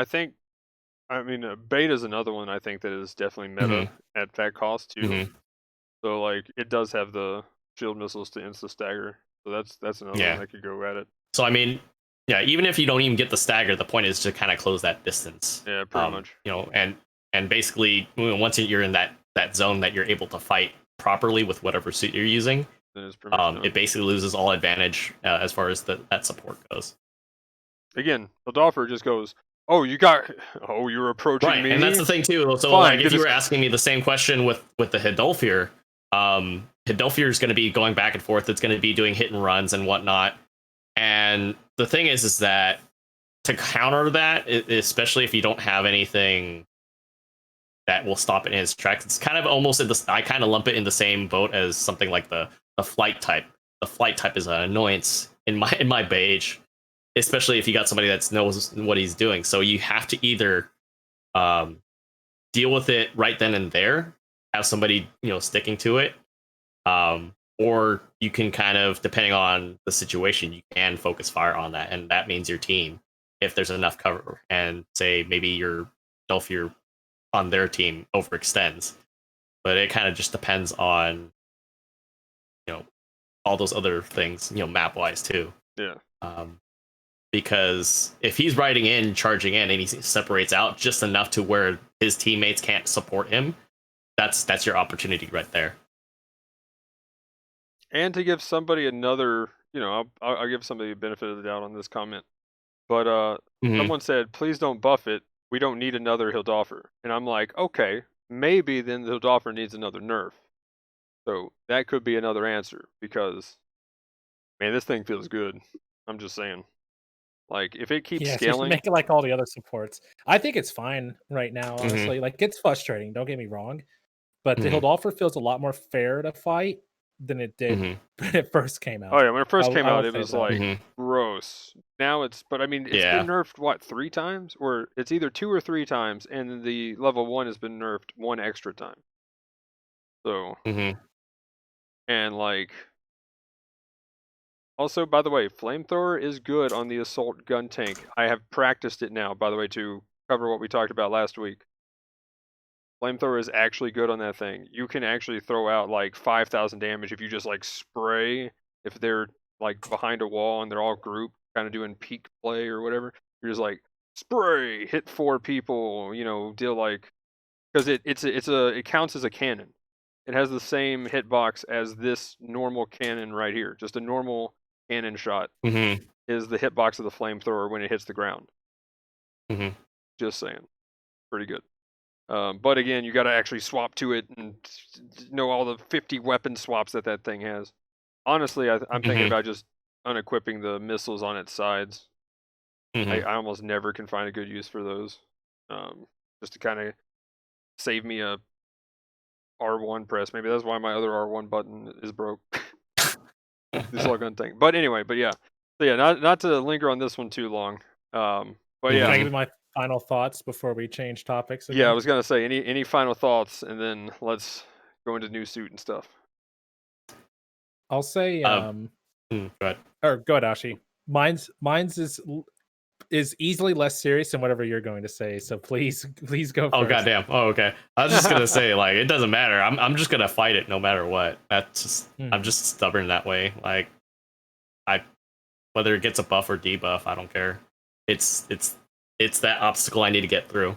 beta is another one I think that is definitely meta at that cost too. So like, it does have the shield missiles to insta stagger. So that's another one that could go at it. So I mean, yeah, even if you don't even get the stagger, the point is to kind of close that distance. Yeah, pretty much. And basically, once you're in that zone that you're able to fight properly with whatever suit you're using, it basically loses all advantage as far as that support goes. Again, Hildolfr just goes, you're approaching me. And that's the thing too. So like, if you were asking me the same question with the Hidolfr, Hidolfir is going to be going back and forth. It's going to be doing hit and runs and whatnot. And the thing is that to counter that, especially if you don't have anything that will stop it in its tracks, it's kind of almost in I kind of lump it in the same boat as something like the flight type. The flight type is an annoyance in my beige, especially if you got somebody that knows what he's doing. So you have to either deal with it right then and there, have somebody sticking to it, or you can kind of, depending on the situation, you can focus fire on that, and that means your team, if there's enough cover, and say maybe your Dolphier on their team overextends, but it kind of just depends on all those other things, map wise too. Yeah. Because if he's riding in, charging in, and he separates out just enough to where his teammates can't support him, that's your opportunity right there. And to give somebody another, I'll give somebody a benefit of the doubt on this comment. But someone said, please don't buff it. We don't need another Hildoffer. And I'm like, okay, maybe then the Hildoffer needs another nerf. So that could be another answer, because, man, this thing feels good. I'm just saying. Like, if it keeps scaling, make it like all the other supports. I think it's fine right now, honestly. Like, it's frustrating, don't get me wrong, but the Hildolfer feels a lot more fair to fight than it did when it first came out. Oh yeah, when it first came out, it was like gross. Now it's, but I mean, it's been nerfed what, 3 times, or it's either 2 or 3 times, and the level 1 has been nerfed 1 extra time. So, and like. Also, by the way, Flamethrower is good on the Assault Gun Tank. I have practiced it now, by the way, to cover what we talked about last week. Flamethrower is actually good on that thing. You can actually throw out like 5,000 damage if you just like spray, if they're like behind a wall and they're all grouped, kind of doing peak play or whatever. You're just like, spray, hit 4 people, deal like, because it counts as a cannon. It has the same hitbox as this normal cannon right here, just a normal cannon shot is the hitbox of the flamethrower when it hits the ground. Just saying. Pretty good. But again, you got to actually swap to it and know all the 50 weapon swaps that thing has. Honestly, I'm thinking about just unequipping the missiles on its sides. I almost never can find a good use for those. Just to kind of save me a R1 press. Maybe that's why my other R1 button is broke. This all gun tank. But anyway, yeah. So yeah, not to linger on this one too long. But yeah. Can I give you my final thoughts before we change topics again? Yeah, I was gonna say any final thoughts, and then let's go into new suit and stuff. I'll say go ahead. Or go ahead, Ashi. Mine's is easily less serious than whatever you're going to say, so please go first. Oh goddamn. Oh okay. I was just gonna say, like, it doesn't matter. I'm just gonna fight it no matter what. That's just I'm just stubborn that way. Like, whether it gets a buff or debuff, I don't care. It's that obstacle I need to get through,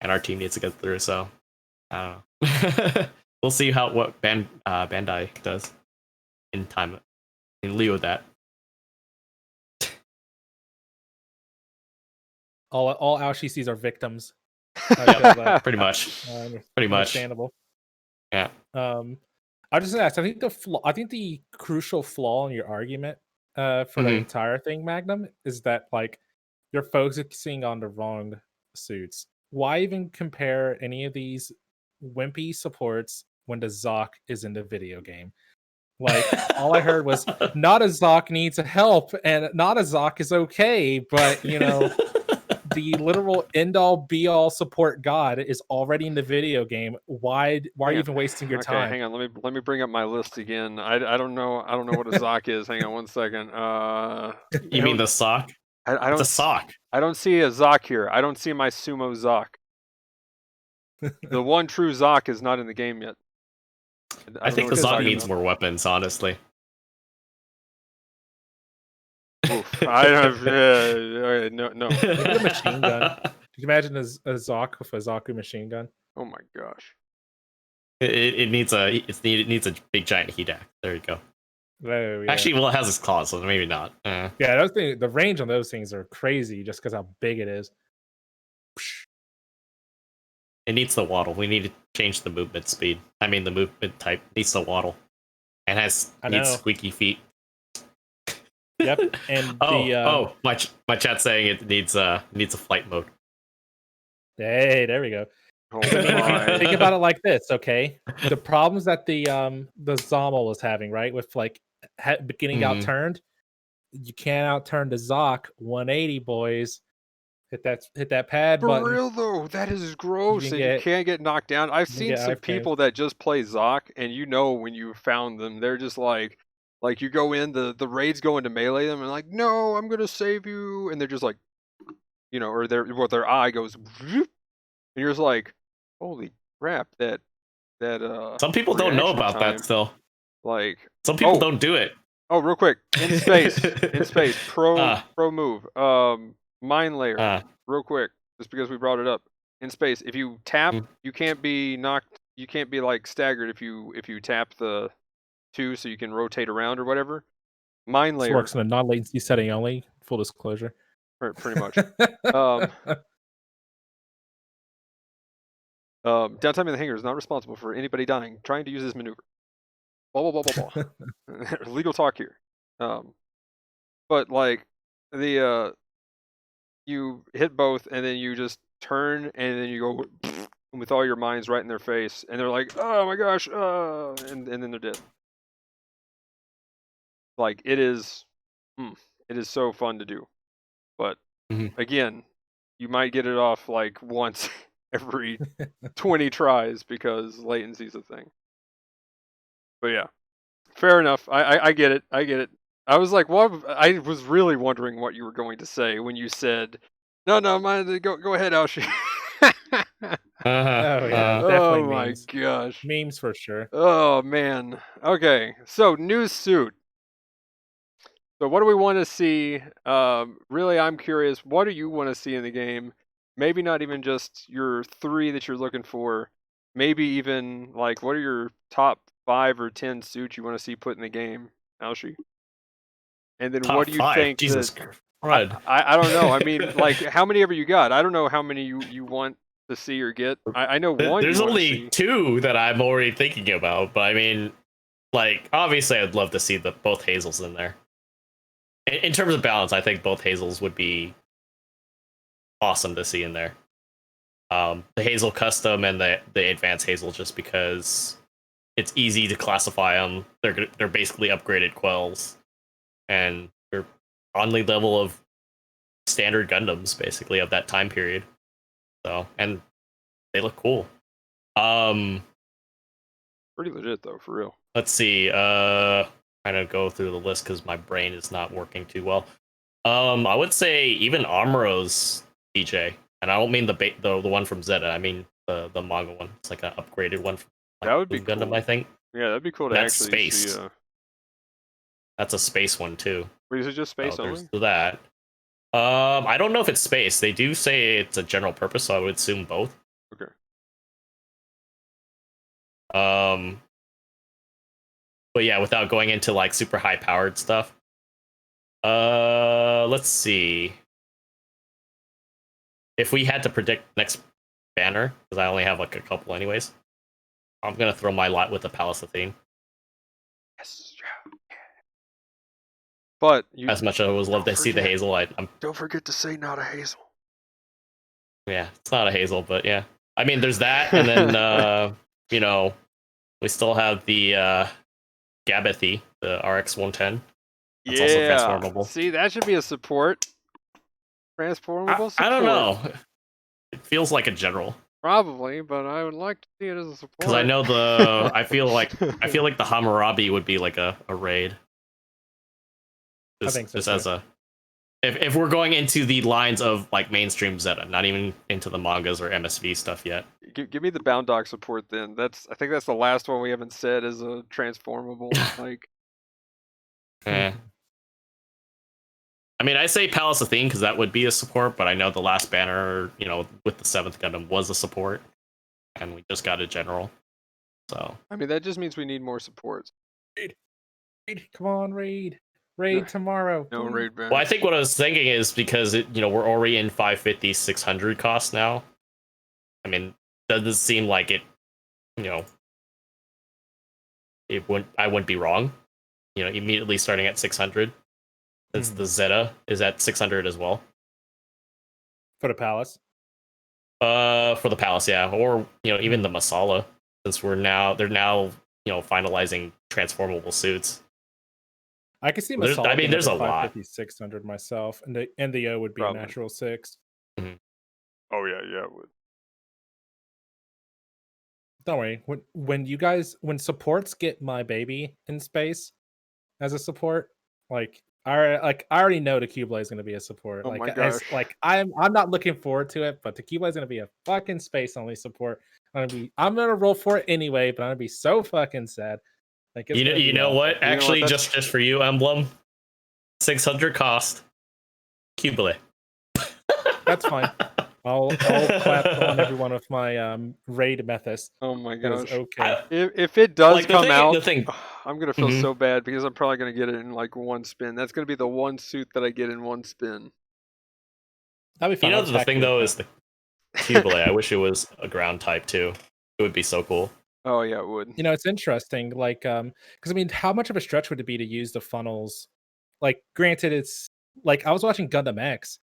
and our team needs to get through. So I don't know. We'll see what Bandai does in lieu of that. All Aoshi sees are victims. Pretty much. Pretty much. Understandable. Yeah. I just asked. I think the crucial flaw in your argument for the entire thing, Magnum, is that like you're focusing on the wrong suits. Why even compare any of these wimpy supports when the Zoc is in the video game? Like, all I heard was not a Zoc needs help and not a Zoc is okay, but the literal end-all be-all support god is already in the video game. Why are you even wasting your time? Hang on, let me bring up my list again. I don't know what a Zoc is. Hang on one second. You mean the sock? It's a sock. I don't see a Zoc here. I don't see my sumo Zoc. The one true Zoc is not in the game yet. I think the Zoc needs more weapons, honestly. Oof, I have no. A machine gun. Could you imagine a Zoc with a Zaku machine gun? Oh my gosh! It needs a big giant heat axe. There you go. Oh, yeah. Actually, well, it has its claws, so maybe not. Yeah, those things. The range on those things are crazy, just because how big it is. It needs the waddle. We need to change the movement speed. I mean, the movement type needs the waddle, and needs squeaky feet. Yep. And my chat's saying it needs a flight mode. Hey, there we go. Oh I mean, if my. you think about it like this, okay, the problems that the Zommel was having, right, with like getting outturned, you can't outturn the Zoc 180, boys. Hit that pad For button. real though, that is gross, and you get- can't get knocked down. I've you seen get some iframes. people that just play Zoc, and you know when you found them, they're just like you go in, the raids go into melee them, and like, no, I'm gonna save you, and they're just like, you know, or their eye goes, whoop, and you're just like, holy crap, that Some people don't know reaction about time, that still. like, Some people don't do it. Oh, real quick, in space, pro move, mine layer, real quick, just because we brought it up. In space, if you tap, you can't be knocked. You can't be like staggered if you tap the 2, so you can rotate around or whatever. Mine layer. This works in a non-latency setting only. Full disclosure. Pretty much. Downtime in the hangar is not responsible for anybody dying trying to use this maneuver. Blah blah blah blah blah. Legal talk here. But like the you hit both and then you just turn and then you go with all your mines right in their face, and they're like, oh my gosh, and then they're dead. Like it is so fun to do, but again, you might get it off like once every 20 tries because latency's a thing. But yeah, fair enough. I get it. I get it. I was like, what? I was really wondering what you were going to say when you said, "No, mine. Go ahead, Aoshi." Definitely memes. My gosh, memes for sure. Oh man. Okay, so new suit. So what do we want to see? Really, I'm curious. What do you want to see in the game? Maybe not even just your 3 that you're looking for. Maybe even like, what are your top 5 or 10 suits you want to see put in the game, Aoshi? And then top what do you 5? think? Jesus Christ. I don't know. I mean, like, how many ever you got? I don't know how many you want to see or get. I know one. There's only 2 that I'm already thinking about, but I mean, like, obviously, I'd love to see both Hazels in there. In terms of balance, I think both Hazels would be awesome to see in there. The Hazel custom and the advanced Hazel, just because it's easy to classify them. They're basically upgraded quells, and they're on the level of standard Gundams, basically, of that time period. So, and they look cool. Pretty legit though, for real. Let's see. Trying to go through the list because my brain is not working too well. I would say even Amuro's DJ, and I don't mean the one from Zeta. I mean the manga one. It's like an upgraded one from that would be Gundam, cool. I think. Yeah, that'd be cool to That's actually space. see. That's a space one too. Wait, is it just space only? There's that. I don't know if it's space. They do say it's a general purpose, so I would assume both. Okay. But yeah, without going into like super high powered stuff. Let's see. If we had to predict next banner, because I only have like a couple anyways, I'm gonna throw my lot with the Palace Athene. Yes. But as much as I always love to see the Hazel, don't forget to say not a Hazel. Yeah, it's not a Hazel, but yeah. I mean, there's that, and then you know, we still have the Gabathy, the RX-110. That's also transformable. See, that should be a support. Transformable support. I don't know. It feels like a general. Probably, but I would like to see it as a support. Because I know I feel like the Hammurabi would be like a raid. I think so. Just as a, if we're going into the lines of like mainstream Zeta, not even into the mangas or MSV stuff yet. Give me the Bound Dog support then. I think that's the last one we haven't said is a transformable like. I mean, I say Palace Athene because that would be a support, but I know the last banner, you know, with the 7th Gundam was a support, and we just got a general. So I mean, that just means we need more supports. Raid. Come on, raid tomorrow. No raid banner. Well, I think what I was thinking is because we're already in 550, 600 costs now. I mean, doesn't seem like it. You know, I wouldn't be wrong. You know, immediately starting at 600, since the Zeta is at 600 as well. For the Palace. For the Palace, yeah, or even the Masala, since they're now finalizing transformable suits. I can see Masala. I mean, there's a lot. 600 myself, and the NDO would be a natural 6. Mm-hmm. Oh yeah, it would. Don't worry. When supports get my baby in space as a support, I already know the Q-Blade is going to be a support. Oh my gosh. I'm not looking forward to it, but the Q-Blade is going to be a fucking space only support. I'm gonna roll for it anyway, but I'm gonna be so fucking sad. You know what? Actually, just for you, Emblem, 600 cost Q-Blade. That's fine. I'll clap on every one of my raid methods. Oh my gosh. Okay. If it does come out, I'm gonna feel so bad because I'm probably gonna get it in like one spin. That's gonna be the one suit that I get in one spin. That'd be fun. The thing though is the Q-Blade. I wish it was a ground type too. It would be so cool. Oh yeah, it would. It's interesting. Because I mean, how much of a stretch would it be to use the funnels? Granted, it's I was watching Gundam X,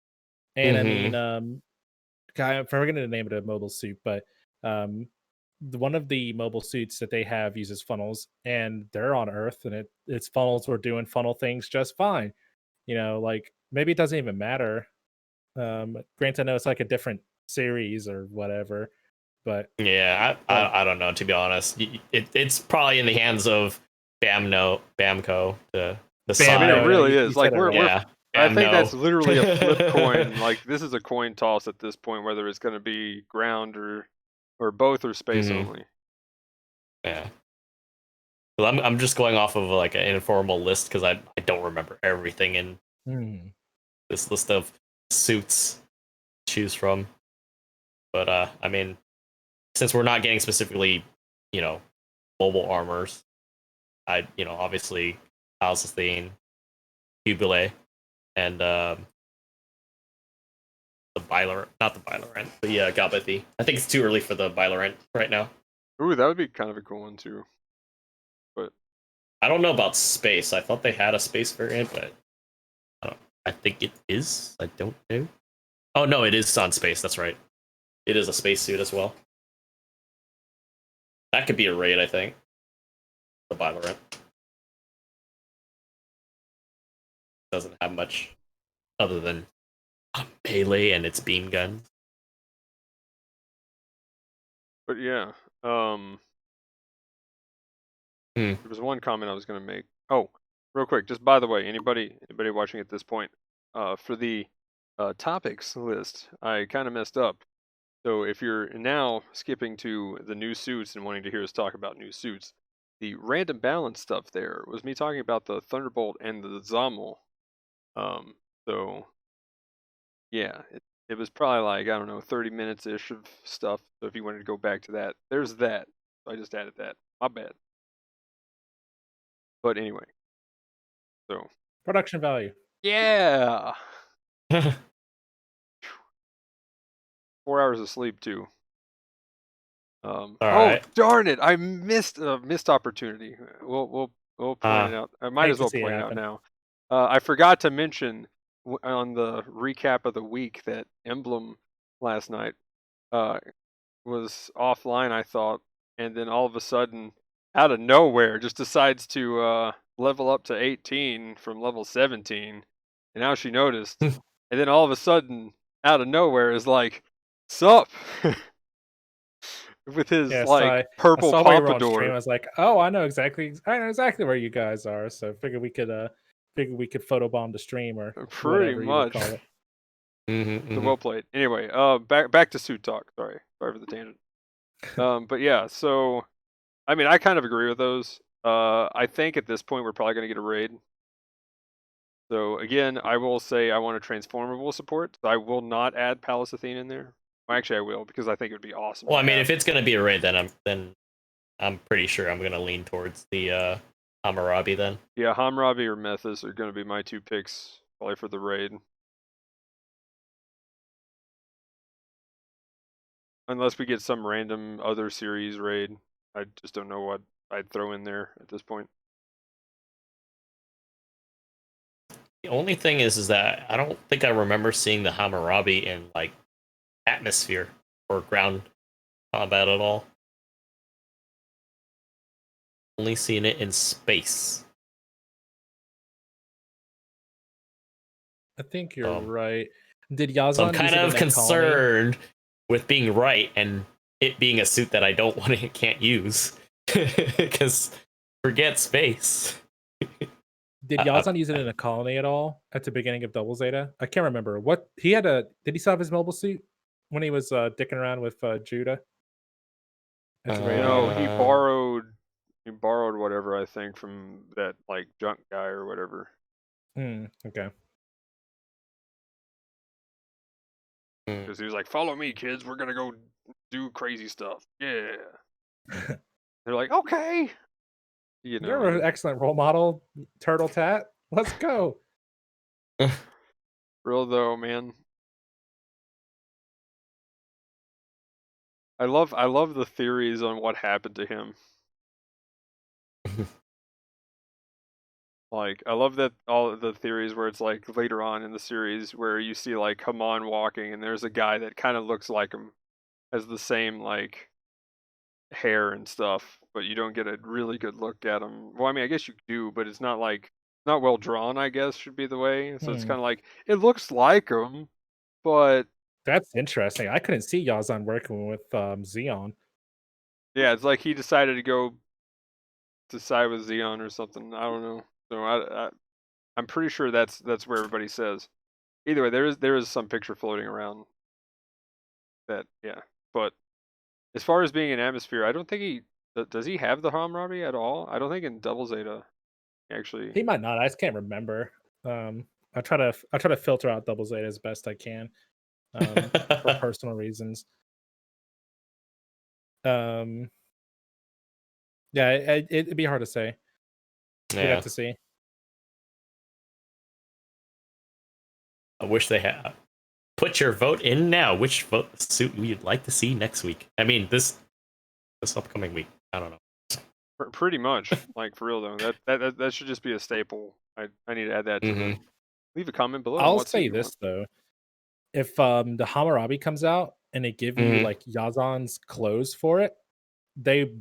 and I mean, I'm forgetting the name of the mobile suit, but one of the mobile suits that they have uses funnels, and they're on Earth, and its funnels were doing funnel things just fine. Maybe it doesn't even matter. Granted, I know it's a different series or whatever, but yeah, I don't know, to be honest. It's probably in the hands of Bamco, the Bam, side. it really is. I think that's Bamno. literally a flip coin. This is a coin toss at this point, whether it's going to be ground or both or space only. Yeah. Well, I'm just going off of an informal list because I don't remember everything in this list of suits to choose from. But I mean, since we're not getting specifically, mobile armors, obviously Aoshisan, Jubilee, and the not the Bylorent, but yeah, Gabathi. I think it's too early for the Bylorent right now. Ooh, that would be kind of a cool one too. But I don't know about space. I thought they had a space variant, but I think it is. I don't know. Oh no, it is on space. That's right. It is a spacesuit as well. That could be a raid, I think. The Bylorent doesn't have much other than melee and its beam gun. But yeah, there was one comment I was going to make. Oh, real quick, just by the way, anybody watching at this point, for the topics list, I kind of messed up. So if you're now skipping to the new suits and wanting to hear us talk about new suits, the random balance stuff there was me talking about the Thunderbolt and the Zammel. So yeah, it was probably I don't know, 30 minutes ish of stuff. So if you wanted to go back to that, there's that. I just added that. My bad. But anyway, so production value. Yeah. 4 hours of sleep too. Right. Darn it! I missed a missed opportunity. We'll point it out. I might as well point it out now. I forgot to mention on the recap of the week that Emblem last night was offline, I thought, and then all of a sudden, out of nowhere, just decides to level up to 18 from level 17, and now she noticed, and then all of a sudden, out of nowhere, is like, "Sup?" With his purple pompadour. I was like, "Oh, I know exactly where you guys are." So figured we could photobomb the stream or pretty much. You would call it. So well played. Anyway, back to suit talk. Sorry for the tangent. But yeah, so I mean, I kind of agree with those. I think at this point we're probably going to get a raid. So again, I will say I want a transformable support. So I will not add Palace Athene in there. Well, actually, I will because I think it would be awesome. Well, I mean, if it's going to be a raid, then I'm pretty sure I'm going to lean towards the Hammurabi then. Yeah, Hammurabi or Methus are going to be my two picks probably for the raid. Unless we get some random other series raid. I just don't know what I'd throw in there at this point. The only thing is that I don't think I remember seeing the Hammurabi in like atmosphere or ground combat at all. Only seen it in space. I think you're right. Did Yazan So I'm use kind it in of that concerned with being right and it being a suit that I don't want to can't use because forget space. Did Yazan use it in a colony at all at the beginning of Double Zeta? I can't remember. What he had a did he still have his mobile suit when he was dicking around with Judah? At the very No, beginning? he borrowed whatever, I think, from that like junk guy or whatever. Okay. Because he was like, "Follow me, kids. We're gonna go do crazy stuff." Yeah. They're like, "Okay." You know, You're an excellent role model, Turtle Tat. Let's go. real though, man. I love the theories on what happened to him. Like, I love that all of the theories where it's like later on in the series where you see like Haman walking and there's a guy that kind of looks like him, has the same like hair and stuff, but you don't get a really good look at him. Well, I mean, I guess you do, but it's not like not well drawn, I guess should be the way. So it's kind of like it looks like him, but That's interesting. I couldn't see Yazan working with Xeon. yeah, it's like he decided to go to side with Xeon or something. I don't know. So I'm pretty sure that's where everybody says. Either way, there is some picture floating around that, yeah. But as far as being an atmosphere, I don't think does he have the Hammurabi at all? I don't think in Double Zeta actually. He might not. I just can't remember. I try to filter out Double Zeta as best I can for personal reasons. Yeah, it'd be hard to say. Yeah. We'd have to see. I wish they had. Put your vote in now. Which suit you'd like to see next week? I mean, this upcoming week. I don't know. Pretty much, like for real though. That should just be a staple. I need to add that to the. Leave a comment below. I'll say this though: if the Hammurabi comes out and they give you like Yazan's clothes for it, they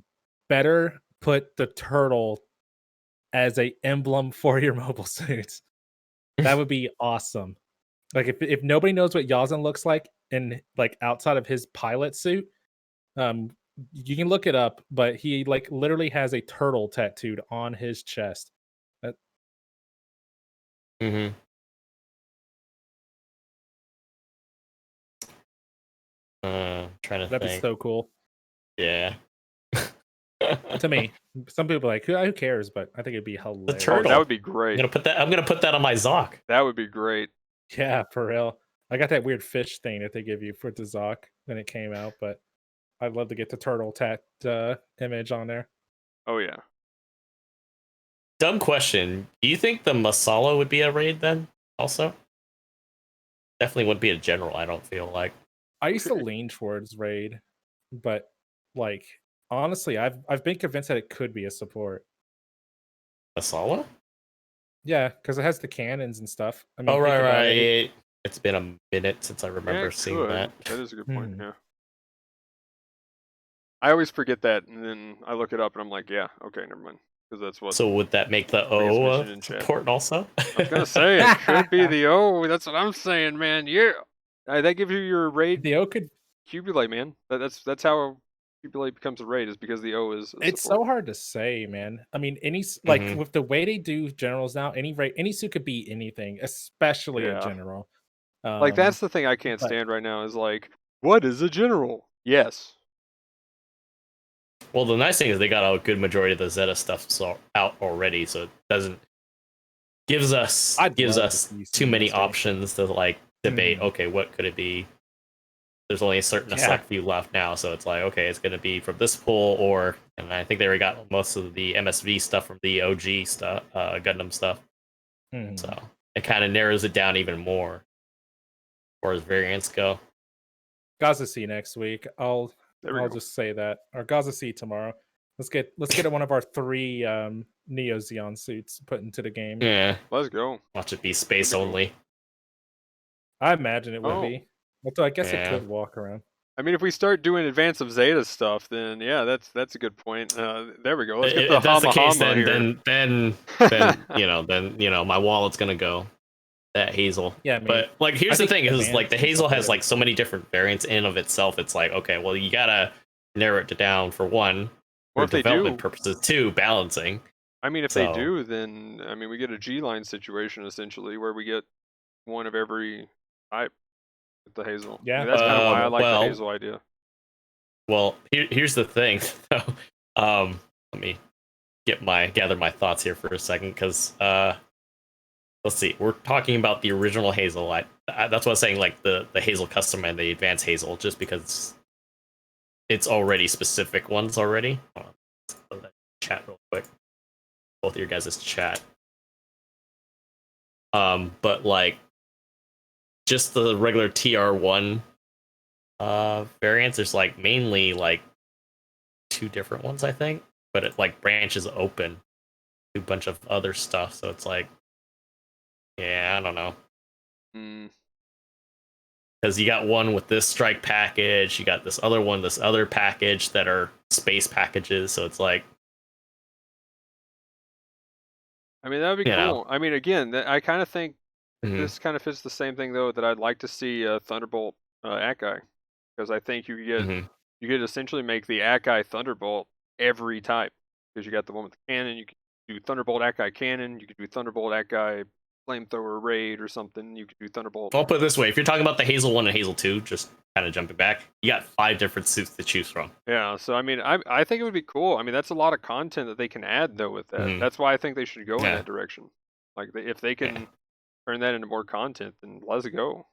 better put the turtle as a emblem for your mobile suits. That would be awesome. Like if nobody knows what Yazan looks like in like outside of his pilot suit, you can look it up, but he like literally has a turtle tattooed on his chest. Trying to That'd think. be so cool. Yeah. To me, some people are like, who cares? But I think it'd be hilarious. The turtle. That would be great. I'm gonna put that on my Zoc. That would be great. Yeah, for real. I got that weird fish thing that they give you for the Zoc when it came out, but I'd love to get the turtle tat image on there. Oh yeah. Dumb question. Do you think the Masala would be a raid then? Also, definitely wouldn't be a general. I don't feel like. I used to lean towards raid, but like honestly, I've been convinced that it could be a support. Masala? Yeah, because it has the cannons and stuff. I mean, right. It's been a minute since I remember seeing that. That is a good point. Yeah. I always forget that, and then I look it up, and I'm like, yeah, okay, never mind. Because that's what. So would that make the O support also? I was gonna say it could be the O. That's what I'm saying, man. Yeah, that gives you your raid. The O could Cubulate, man. That's how Cubulate becomes a raid, is because the O is. It's so hard to say, man. I mean, any like with the way they do generals now, any suit could be anything, especially a general. Like that's the thing I can't stand right now is like, what is a general? Yes. Well, the nice thing is they got a good majority of the Zeta stuff out already, so it gives us too many options to like debate. Okay, what could it be? There's only a select few left now, so it's like, okay, it's going to be from this pool, and I think they already got most of the MSV stuff from the OG stuff, Gundam stuff. So it kind of narrows it down even more, as far as variants go. Gaza Sea next week. I'll go. just say that. Or Gaza Sea tomorrow. Let's get one of our 3 Neo Xeon suits put into the game. Yeah. Let's go. Watch it be space only. I imagine it would be. Although I guess it could walk around. I mean, if we start doing Advance of Zeta stuff, then yeah, that's a good point. There we go. Let's get the if that's the case, here. then my wallet's gonna go that Hazel. Yeah, I mean, but like here's the thing is like the Hazel has like so many different variants in of itself. It's like, okay, well you gotta narrow it down for one, for development purposes, 2, balancing. I mean, if they do, then I mean we get a G-line situation essentially where we get one of every type with the Hazel. Yeah, I mean, that's kind of why I like the Hazel idea. Well, here's the thing. Let me gather my thoughts here for a second, because let's see. We're talking about the original Hazel. That's what I was saying, like the Hazel Custom and the Advanced Hazel, just because it's already specific ones already. Let's throw that chat real quick. Both of your guys' chat. But like just the regular TR1 variants, there's like mainly like 2 different ones, I think, but it like branches open to a bunch of other stuff, so it's like, yeah, I don't know. Because you got one with this strike package, you got this other one, this other package that are space packages, so it's like, I mean, that would be cool. I mean, again, I kind of think this kind of fits the same thing, though, that I'd like to see Thunderbolt Akai, because I think you could essentially make the Akai Thunderbolt every type, because you got the one with the cannon. You could do Thunderbolt Akai cannon. You could do Thunderbolt Akai flamethrower raid or something. You could do Thunderbolt. I'll put it this way: if you're talking about the Hazel 1 and Hazel 2, just kind of jumping back, you got 5 different suits to choose from. Yeah, so I mean, I think it would be cool. I mean, that's a lot of content that they can add though with that. That's why I think they should go in that direction. Like if they can turn that into more content, then let's go.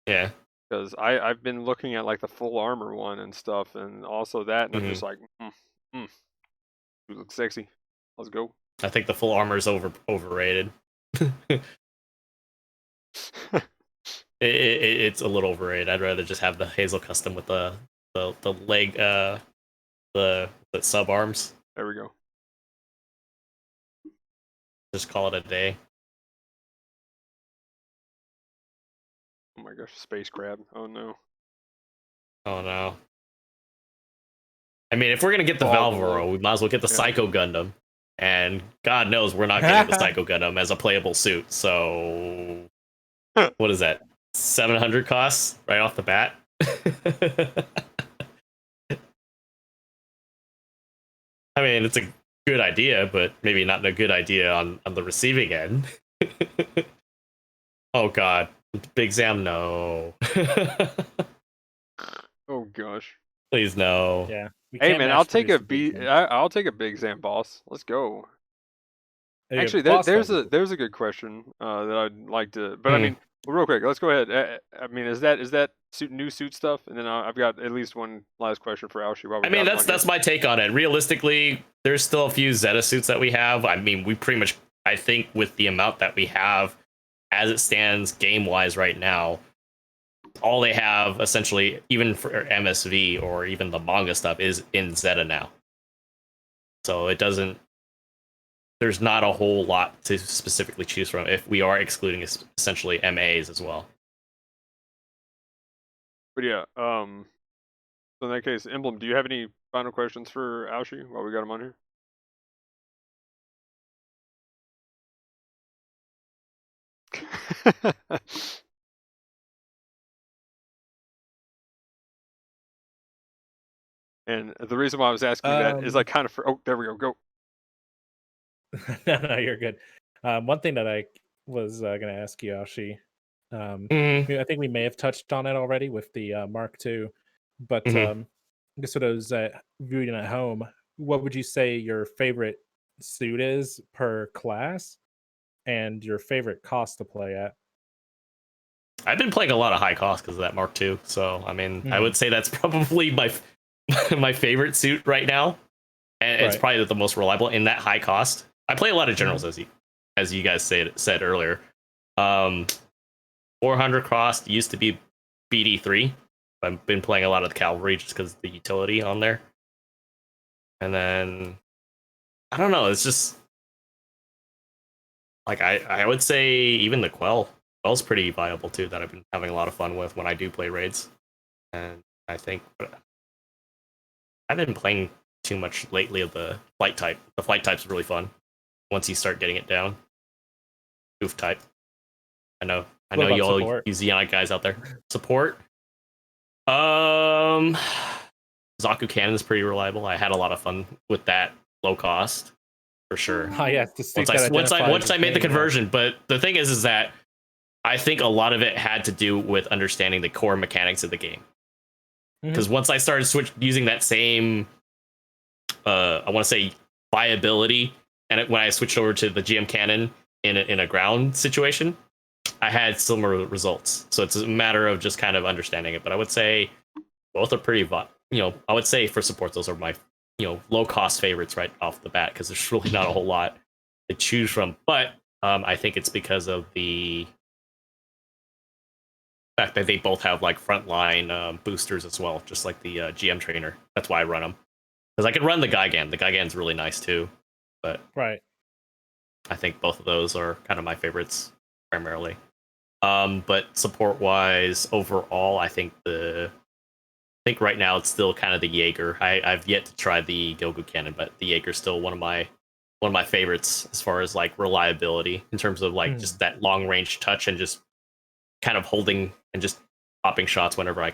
Yeah. Because I've been looking at like the full armor one and stuff, and also that, and I'm just like, you look sexy. Let's go. I think the full armor is overrated. It's a little overrated. I'd rather just have the Hazel Custom with the leg, the sub arms. There we go. Just call it a day. Oh my gosh, space crab. Oh no. Oh no. I mean, if we're gonna get the Valvero, we might as well get the Psycho Gundam. And God knows we're not getting the Psycho Gundam as a playable suit. So what is that? 700 costs right off the bat? I mean, it's a good idea, but maybe not a good idea on the receiving end. Oh God. Big Zam, no. Oh gosh. Please no. Yeah. Hey man, I'll take a Big Zam boss. Let's go. Actually, there's a good question that I'd like to, but I mean, real quick, let's go ahead. I mean, is that new suit stuff? And then I've got at least one last question for Aoshi. I mean, that's my take on it. Realistically, there's still a few Zeta suits that we have. I mean, we pretty much, I think, with the amount that we have as it stands game wise right now, all they have essentially, even for MSV or even the manga stuff, is in Zeta now. So it doesn't. There's not a whole lot to specifically choose from if we are excluding essentially MAs as well. But yeah, so in that case, Emblem, do you have any final questions for Aoshi while we got him on here? And the reason why I was asking that is like kind of for, oh, there we go. No, you're good. One thing that I was going to ask you, Aoshi, I think we may have touched on it already with the Mark II, but just for those viewing at home, what would you say your favorite suit is per class and your favorite cost to play at? I've been playing a lot of high cost because of that Mark II, so I mean, I would say that's probably my favorite suit right now, and it's probably the most reliable in that high cost. I play a lot of generals, as you guys said earlier. 400 cost used to be BD3, I've been playing a lot of the cavalry just because of the utility on there. And then I don't know, it's just like I would say even the Quell's pretty viable too, that I've been having a lot of fun with when I do play raids. And I think I've been playing too much lately of the flight type. The flight type's really fun once you start getting it down. Goof type. I know you all you Xeonite guys out there. Support. Zaku Cannon is pretty reliable. I had a lot of fun with that low cost for sure. Oh yeah, once I made the conversion. Yeah. But the thing is that I think a lot of it had to do with understanding the core mechanics of the game. Because once I started using that same, I want to say viability, and when I switched over to the GM cannon in a ground situation, I had similar results. So it's a matter of just kind of understanding it. But I would say both are pretty, I would say for support, those are my, low cost favorites right off the bat, because there's really not a whole lot to choose from. But I think it's because of the fact that they both have like frontline boosters as well, just like the GM trainer. That's why I run them, because I could run the Gigan. The Gigan's really nice too, but right. I think both of those are kind of my favorites primarily. But support wise, overall, I think right now it's still kind of the Jaeger. I've yet to try the Gilgu cannon, but the Jaeger's still one of my favorites as far as like reliability in terms of like just that long range touch and just kind of holding and just popping shots whenever I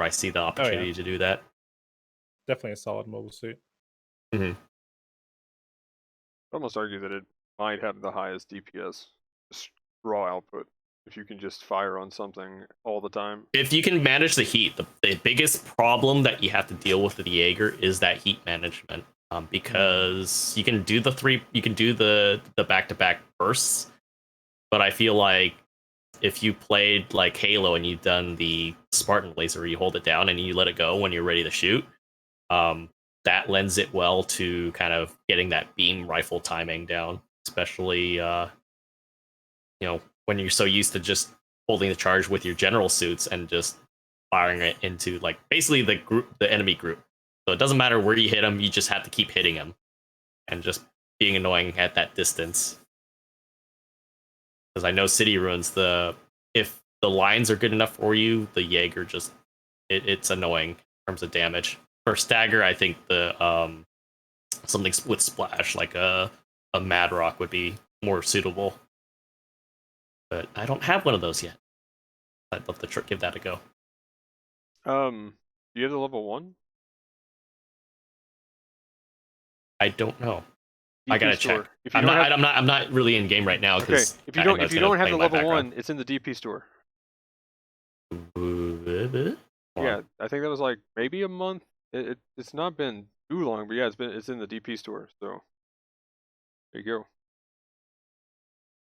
see the opportunity to do that. Definitely a solid mobile suit. I'd almost argue that it might have the highest DPS, just raw output, if you can just fire on something all the time. If you can manage the heat, the biggest problem that you have to deal with the Jaeger is that heat management. Because you can do the back-to-back bursts, but I feel like if you played like Halo and you've done the Spartan laser where you hold it down and you let it go when you're ready to shoot, that lends it well to kind of getting that beam rifle timing down, especially when you're so used to just holding the charge with your general suits and just firing it into like basically the enemy group. So it doesn't matter where you hit them, you just have to keep hitting them and just being annoying at that distance. Because I know City Ruins, if the lines are good enough for you, the Jaeger just it's annoying in terms of damage. For stagger, I think the something with splash like a Mad Rock would be more suitable. But I don't have one of those yet. I'd love to give that a go. Do you have the level 1? I don't know. DP I gotta store. check. I'm not really in game right now. Okay, if you don't have the level 1, it's in the DP store. Yeah, I think that was like maybe a month. It's not been too long, but yeah, it's in the DP store. So there you go.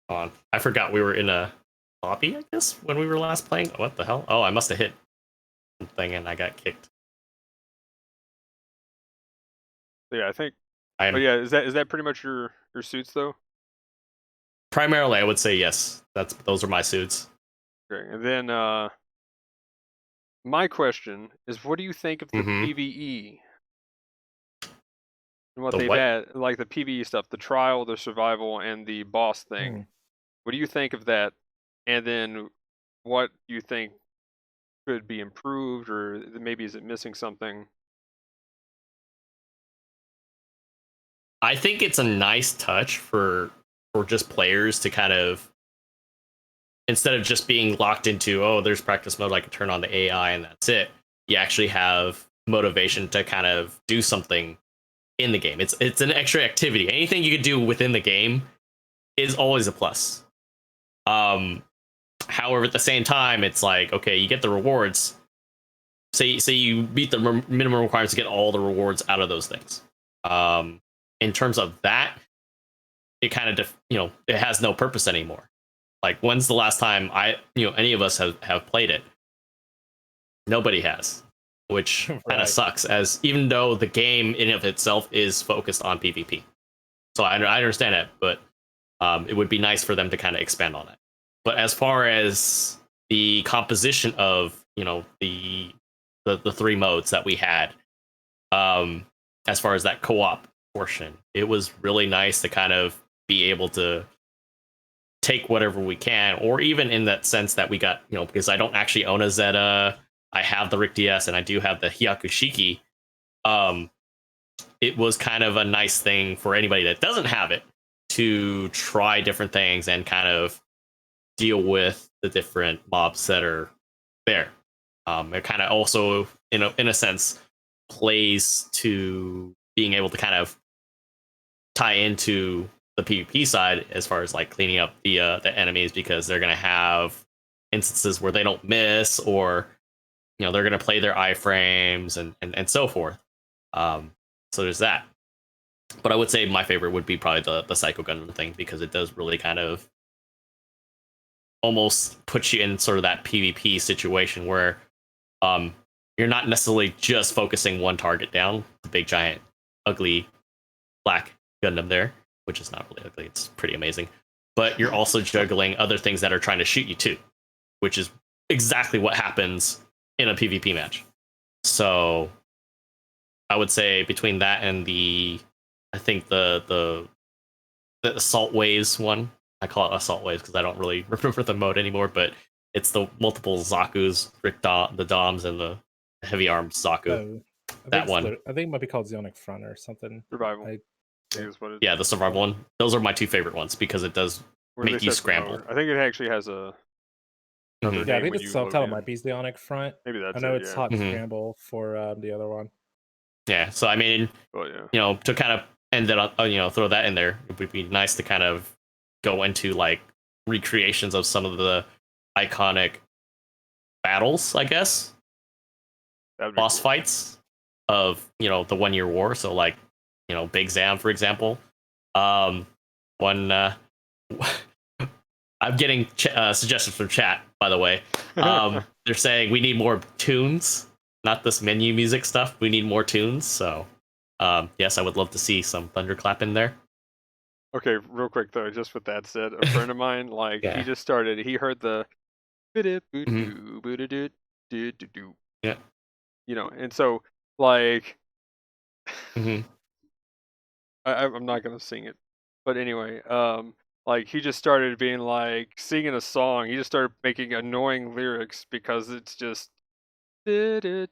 Hold on, I forgot we were in a lobby, I guess, when we were last playing. What the hell? Oh, I must have hit something and I got kicked. Yeah, I think. Oh yeah, is that pretty much your suits though? Primarily, I would say yes. Those are my suits. Okay, and then my question is, what do you think of the PvE? And what they've had, like the PvE stuff, the trial, the survival, and the boss thing. What do you think of that? And then what do you think could be improved, or maybe is it missing something? I think it's a nice touch for just players to kind of, instead of just being locked into, oh, there's practice mode, I can turn on the AI and that's it. You actually have motivation to kind of do something in the game. It's an extra activity. Anything you can do within the game is always a plus. However, at the same time, it's like, okay, you get the rewards. Say you meet the minimum requirements to get all the rewards out of those things. In terms of that, it kind of it has no purpose anymore. Like, when's the last time any of us have played it? Nobody has, which kind of sucks, as even though the game in of itself is focused on PvP. So I understand it, but it would be nice for them to kind of expand on it. But as far as the composition of the three modes that we had. As far as that co-op portion, it was really nice to kind of be able to take whatever we can, or even in that sense that we got, because I don't actually own a Zeta, I have the Rick DS and I do have the Hyakushiki. It was kind of a nice thing for anybody that doesn't have it to try different things and kind of deal with the different mobs that are there. It kind of also, in a sense, plays to being able to kind of tie into the PvP side as far as like cleaning up the enemies, because they're going to have instances where they don't miss, or they're going to play their iframes and so forth. So there's that. But I would say my favorite would be probably the Psycho Gundam thing, because it does really kind of almost put you in sort of that PvP situation where you're not necessarily just focusing one target down, the big giant ugly black Gundam there, which is not really ugly, it's pretty amazing, but you're also juggling other things that are trying to shoot you too, which is exactly what happens in a PvP match. So I would say between that and I think the Assault Waves one, I call it Assault Waves because I don't really remember the mode anymore, but it's the multiple Zaku's, the Doms, and the heavy armed Zaku. That one. I think it might be called Zeonic Front or something. Survival. Yeah, the survival one. Those are my two favorite ones because it does make you scramble. I think it actually has a. Yeah, I think the subtitle might be Zeonic Front. Maybe that's. I know it's Hot Scramble for the other one. Yeah, so I mean, to kind of end it on, throw that in there, it would be nice to kind of go into like recreations of some of the iconic battles, I guess. Boss fights of the 1 Year War. So like Big Zam, for example. I'm getting suggestions from chat, by the way. They're saying we need more tunes, not this menu music stuff. We need more tunes. So yes, I would love to see some thunderclap in there. Okay, real quick though, just with that said, a friend of mine, like he just started, he heard the yeah, and so like I'm not gonna sing it, but anyway, like he just started being like singing a song. He just started making annoying lyrics because it's just like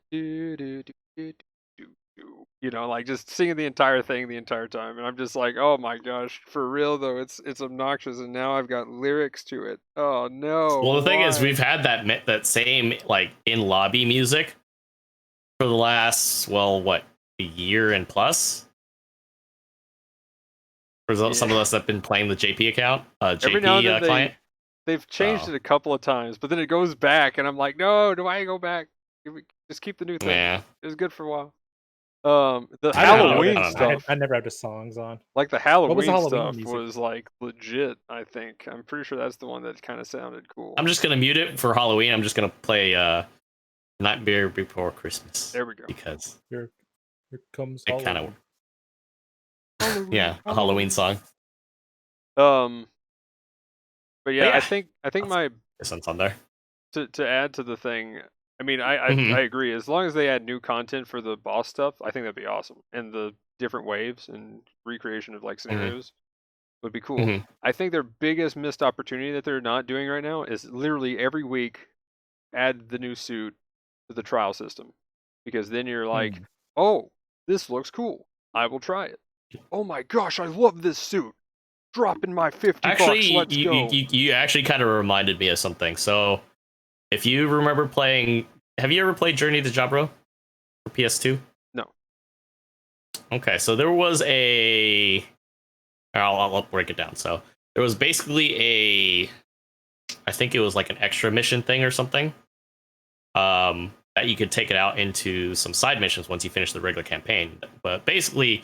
just singing the entire thing the entire time, and I'm just like, oh my gosh, for real though, it's obnoxious, and now I've got lyrics to it. Oh no. Well, the thing is, we've had that same like in lobby music for the last a year and plus. For some of us that have been playing the JP account, JP client. They've changed it a couple of times, but then it goes back, and I'm like, no, do I go back? Just keep the new thing. Yeah. It was good for a while. The Halloween stuff. I never had the songs on. Like the Halloween stuff was like legit, I think. I'm pretty sure that's the one that kind of sounded cool. I'm just gonna mute it for Halloween. I'm just gonna play Nightmare Before Christmas. There we go. Because here comes it kind of Halloween. Yeah, a Halloween song. But yeah, I think my sense on there. To add to the thing, I mean, I agree. As long as they add new content for the boss stuff, I think that'd be awesome. And the different waves and recreation of like scenarios would be cool. I think their biggest missed opportunity that they're not doing right now is literally every week add the new suit to the trial system, because then you're like, oh, this looks cool. I will try it. Oh my gosh, I love this suit. Dropping my 50 bucks. Let's go. You actually kind of reminded me of something. So, if you remember playing, have you ever played Journey to Jabro for PS2? No. Okay, so there was I'll break it down. So there was basically I think it was like an extra mission thing or something. That you could take it out into some side missions once you finish the regular campaign. But basically,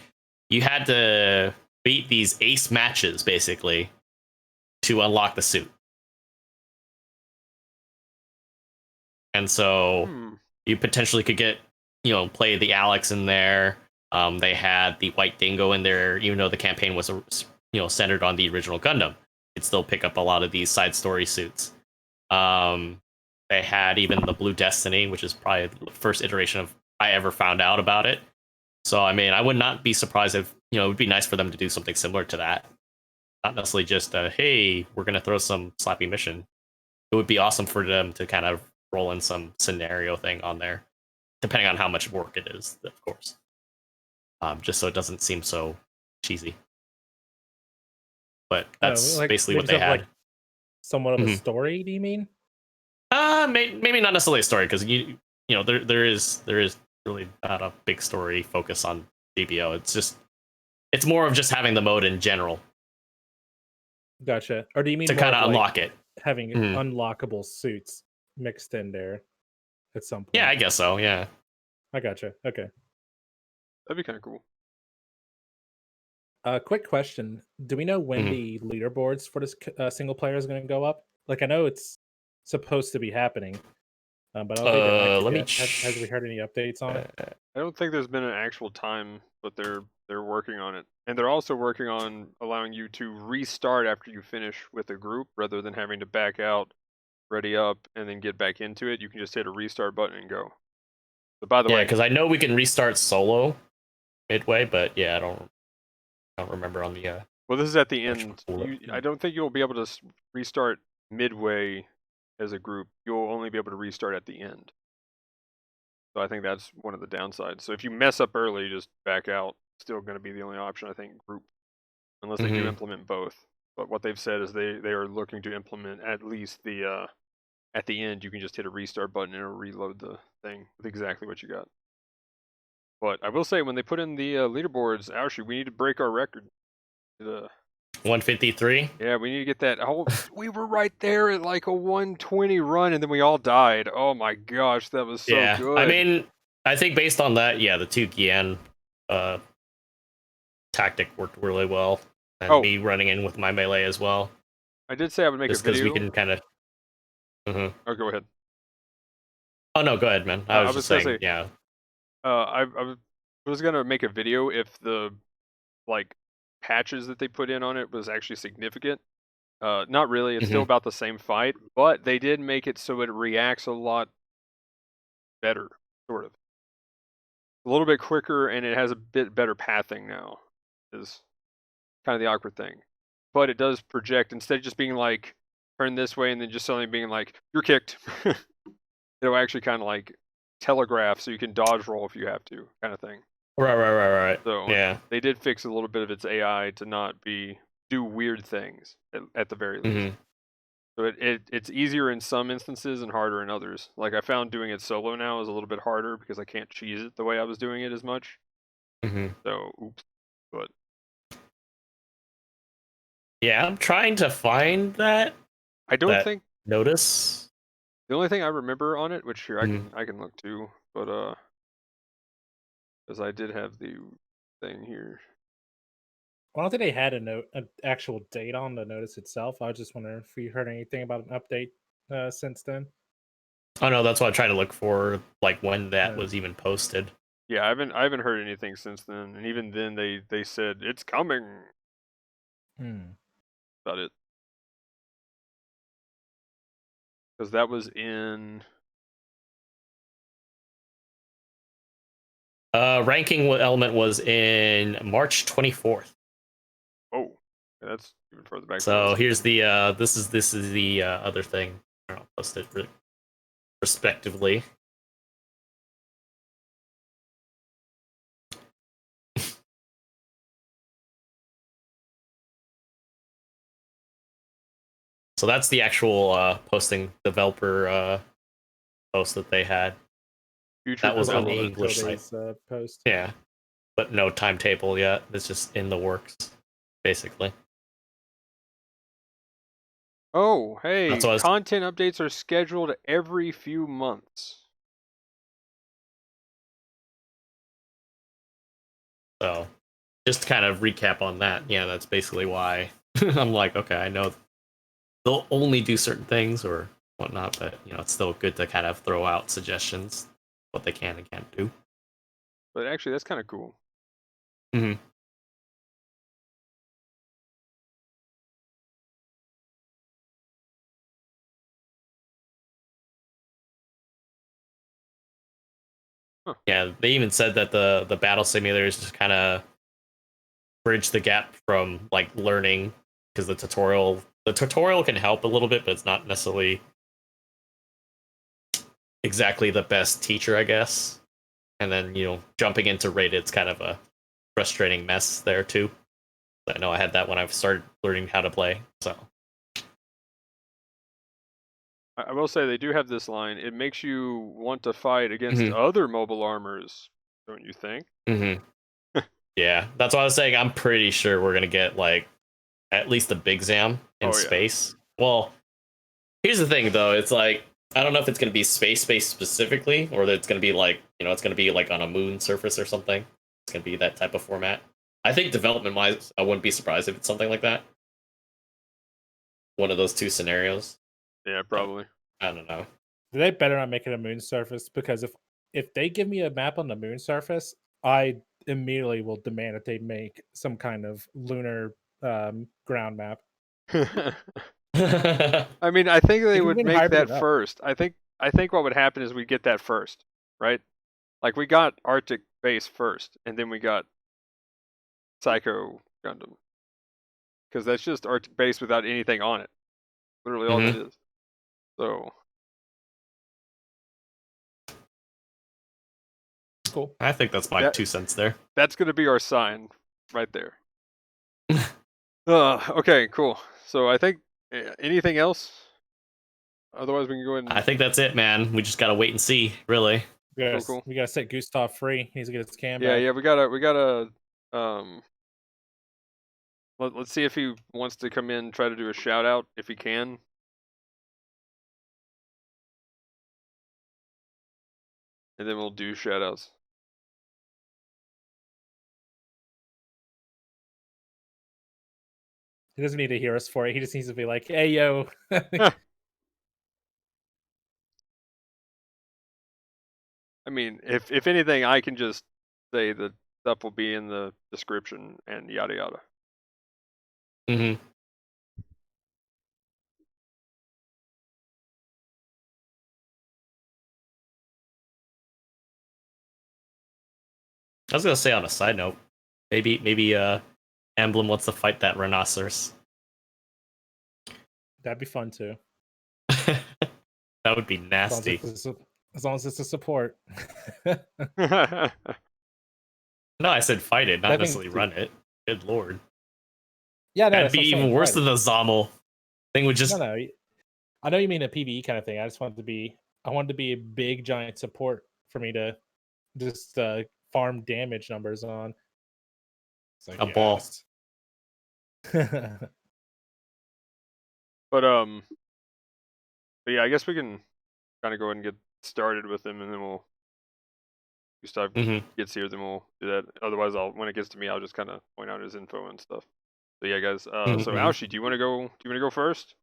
you had to beat these ace matches basically to unlock the suit. And so you potentially could get, play the Alex in there. They had the White Dingo in there, even though the campaign was, centered on the original Gundam. You'd still pick up a lot of these side story suits. they had even the Blue Destiny, which is probably the first iteration of I ever found out about it. So I mean, I would not be surprised if it would be nice for them to do something similar to that. Not necessarily just hey, we're gonna throw some slappy mission. It would be awesome for them to kind of roll in some scenario thing on there, depending on how much work it is, of course. Just so it doesn't seem so cheesy. But that's basically what they had. Like somewhat of a story, do you mean? Maybe not necessarily a story, because there is really not a big story focus on GBO. It's more of just having the mode in general. Gotcha. Or do you mean to kind of unlock it? Having unlockable suits mixed in there at some point? Yeah, I guess so. Yeah, I gotcha. Okay, that'd be kind of cool. Quick question: do we know when the leaderboards for this single player is going to go up? Like, I know it's supposed to be happening, but I don't think they're active yet. Has we heard any updates on it? I don't think there's been an actual time, but they're working on it, and they're also working on allowing you to restart after you finish with a group, rather than having to back out, ready up, and then get back into it. You can just hit a restart button and go. But by the way, because I know we can restart solo midway, but yeah, I don't remember on the. Well, this is at the end. I don't think you'll be able to restart midway as a group. You'll only be able to restart at the end. So I think that's one of the downsides. So if you mess up early, just back out. Still going to be the only option, I think, group, unless they do implement both. But what they've said is they are looking to implement at least the at the end. You can just hit a restart button and it'll reload the thing with exactly what you got. But I will say, when they put in the leaderboards, Aoshi, we need to break our record. 153. Yeah, we need to get that. We were right there at like a 120 run, and then we all died. Oh my gosh, that was so good. I mean, I think based on that, the 2 Gian tactic worked really well, and me running in with my melee as well. I did say I would make a video. Just because we can kind of. Oh, go ahead. Oh no, go ahead, man. I was just saying, yeah. I was gonna make a video if the patches that they put in on it was actually significant. Not really. It's still about the same fight, but they did make it so it reacts a lot better, sort of. A little bit quicker, and it has a bit better pathing now. Is kind of the awkward thing. But it does project, instead of just being like, turn this way, and then just suddenly being like, you're kicked. It'll actually kind of like telegraph, so you can dodge roll if you have to, kind of thing. Right. So yeah, they did fix a little bit of its AI to not do weird things at the very least. So it's easier in some instances and harder in others. Like, I found doing it solo now is a little bit harder because I can't cheese it the way I was doing it as much. So oops, but yeah, I'm trying to find that. I don't think notice. The only thing I remember on it, which here I can look too, but because I did have the thing here. Well, I don't think they had an actual date on the notice itself. I was just wondering if you heard anything about an update since then. Oh no, that's what I tried to look for, like when that was even posted. Yeah, I haven't heard anything since then, and even then they said it's coming. About it, because that was in ranking element was in March 24th. Oh, that's even further back. So here's the this is the other thing. I'll post it respectively. So that's the actual posting developer post that they had. That was on the English site. Post. Yeah, but no timetable yet. It's just in the works, basically. Oh, hey, content updates are scheduled every few months. So, just to kind of recap on that, yeah, that's basically why I'm like, okay, I know they'll only do certain things or whatnot, but it's still good to kind of throw out suggestions, what they can and can't do. But actually, that's kind of cool. Yeah, they even said that the battle simulators just kind of bridge the gap from like learning, because the tutorial can help a little bit, but it's not necessarily exactly the best teacher, I guess. And then, jumping into rated's kind of a frustrating mess there too. I know I had that when I started learning how to play. So I will say they do have this line. It makes you want to fight against other mobile armors, don't you think? Yeah, that's what I was saying. I'm pretty sure we're gonna get like at least a big Zam in space. Well, here's the thing though. It's like, I don't know if it's gonna be space specifically, or that it's gonna be like, it's gonna be like on a moon surface or something. It's gonna be that type of format. I think development wise, I wouldn't be surprised if it's something like that. One of those two scenarios. Yeah, probably. I don't know. They better not make it a moon surface, because if they give me a map on the moon surface, I immediately will demand that they make some kind of lunar ground map. I mean, I think they would make that first. I think what would happen is we get that first, right? Like we got Arctic base first, and then we got Psycho Gundam, because that's just Arctic base without anything on it. Literally all that is. So cool. I think that's my 2 cents there. That's going to be our sign right there. Okay, cool. So I think anything else? Otherwise, we can go ahead and... I think that's it, man. We just gotta wait and see, really. Cool. We gotta set Gustav free. He needs to get his cam back. Yeah, we gotta. Let's see if he wants to come in and try to do a shout out if he can. And then we'll do shout outs. He doesn't need to hear us for it. He just needs to be like, hey, yo. I mean, if anything, I can just say that stuff will be in the description and yada yada. I was gonna say, on a side note, maybe Emblem wants to fight that rhinoceros. That'd be fun too. That would be nasty. As long as it's a support. No, I said fight it, not necessarily run it. Good lord. Yeah, no, that'd be even worse than the Zommel thing. Would just. No, I know you mean a PvE kind of thing. I wanted to be a big giant support for me to just farm damage numbers on. Like, a ball. But yeah, I guess we can kind of go ahead and get started with him, and then we'll Gustav gets here, then we'll do that. Otherwise, when it gets to me, I'll just kind of point out his info and stuff. So yeah, guys. So Aoshi, do you want to go first?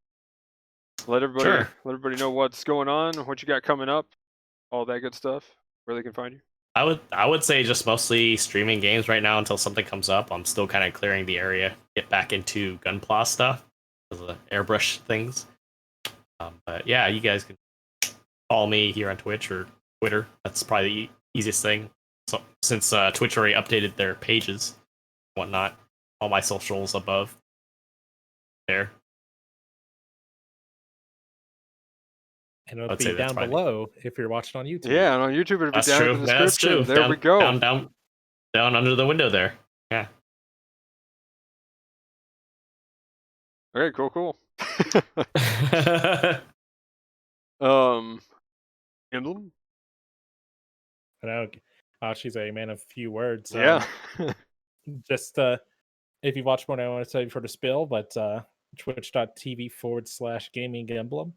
Let everybody know what's going on, what you got coming up, all that good stuff, where they can find you. I would say just mostly streaming games right now until something comes up. I'm still kind of clearing the area, get back into Gunpla stuff, because of the airbrush things. But yeah, you guys can follow me here on Twitch or Twitter. That's probably the easiest thing. So since Twitch already updated their pages, whatnot, all my socials above there. And it'll be down below if you're watching on YouTube. Yeah, and on YouTube it'll be down in the description. That's true. There we go. Down under the window there. Yeah. Okay, cool. Emblem? I know. She's a man of few words. Yeah. Just if you watch more, I want to say for the spill, but twitch.tv/GamingEmblem.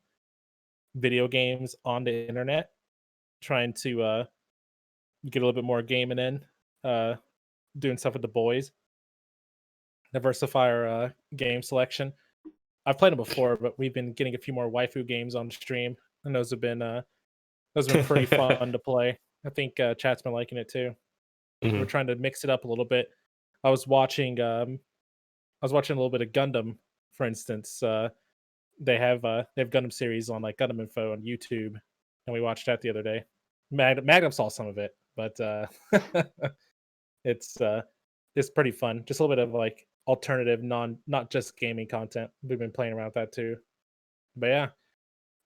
Video games on the internet, trying to get a little bit more gaming in, doing stuff with the boys, diversify our game selection. I've played them before, but we've been getting a few more waifu games on stream, and those have been pretty fun to play. I think chat's been liking it too. We're trying to mix it up a little bit. I was watching a little bit of Gundam, for instance. They have Gundam series on like Gundam Info on YouTube, and we watched that the other day. Magnum saw some of it. but it's pretty fun. Just a little bit of like alternative, not just gaming content. We've been playing around with that too. But yeah,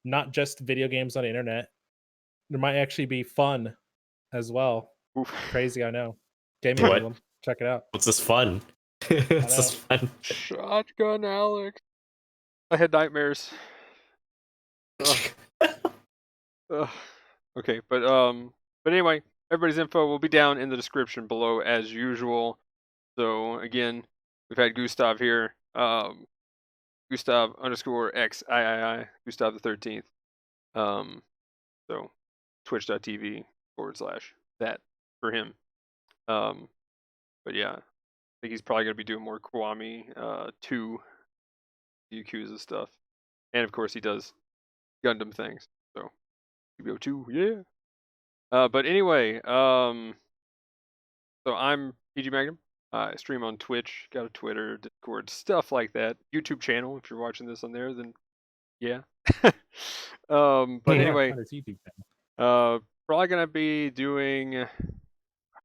not just video games on the internet. There might actually be fun as well. Oof. Crazy, I know. GamingEmblem. Check it out. What's this fun? What's this fun? Shotgun Alex. I had nightmares. Okay, but anyway, everybody's info will be down in the description below as usual. So again, we've had Gustav here, Gustav _XIII, Gustav the 13th. So twitch.tv/that for him. But yeah, I think he's probably gonna be doing more Kiwami 2 Yakuza stuff, and of course he does Gundam things. So GBO2, yeah. But anyway, so I'm PG Magnum. I stream on Twitch, got a Twitter, Discord, stuff like that. YouTube channel. If you're watching this on there, then yeah. But anyway, probably gonna be doing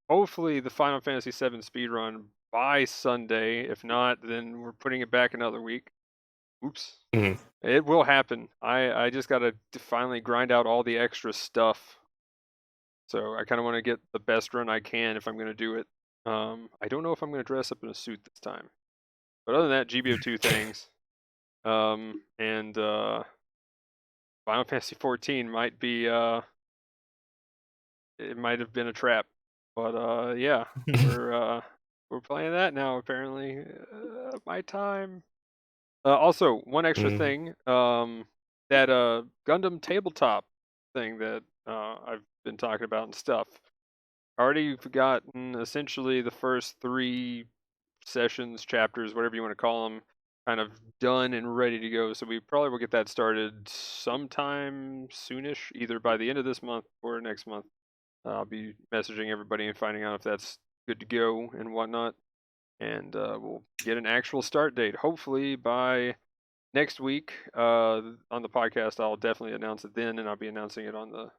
hopefully the Final Fantasy VII speedrun by Sunday. If not, then we're putting it back another week. Oops. It will happen. I just gotta finally grind out all the extra stuff. So I kind of want to get the best run I can if I'm going to do it. I don't know if I'm going to dress up in a suit this time. But other than that, GBO2 things. And Final Fantasy 14 might be, it might have been a trap. But yeah, we're playing that now apparently. My time. Also, one extra thing, that Gundam tabletop thing that I've been talking about and stuff. Already gotten essentially the first 3 sessions, chapters, whatever you want to call them, kind of done and ready to go. So we probably will get that started sometime soonish, either by the end of this month or next month. I'll be messaging everybody and finding out if that's good to go and whatnot. And we'll get an actual start date, hopefully by next week on the podcast. I'll definitely announce it then, and I'll be announcing it on the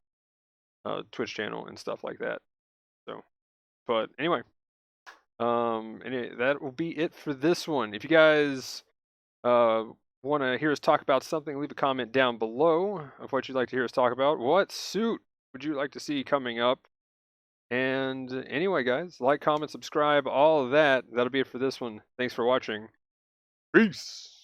Twitch channel and stuff like that. So, but anyway, that will be it for this one. If you guys want to hear us talk about something, leave a comment down below of what you'd like to hear us talk about. What suit would you like to see coming up? And anyway, guys, like, comment, subscribe, all of that. That'll be it for this one. Thanks for watching. Peace.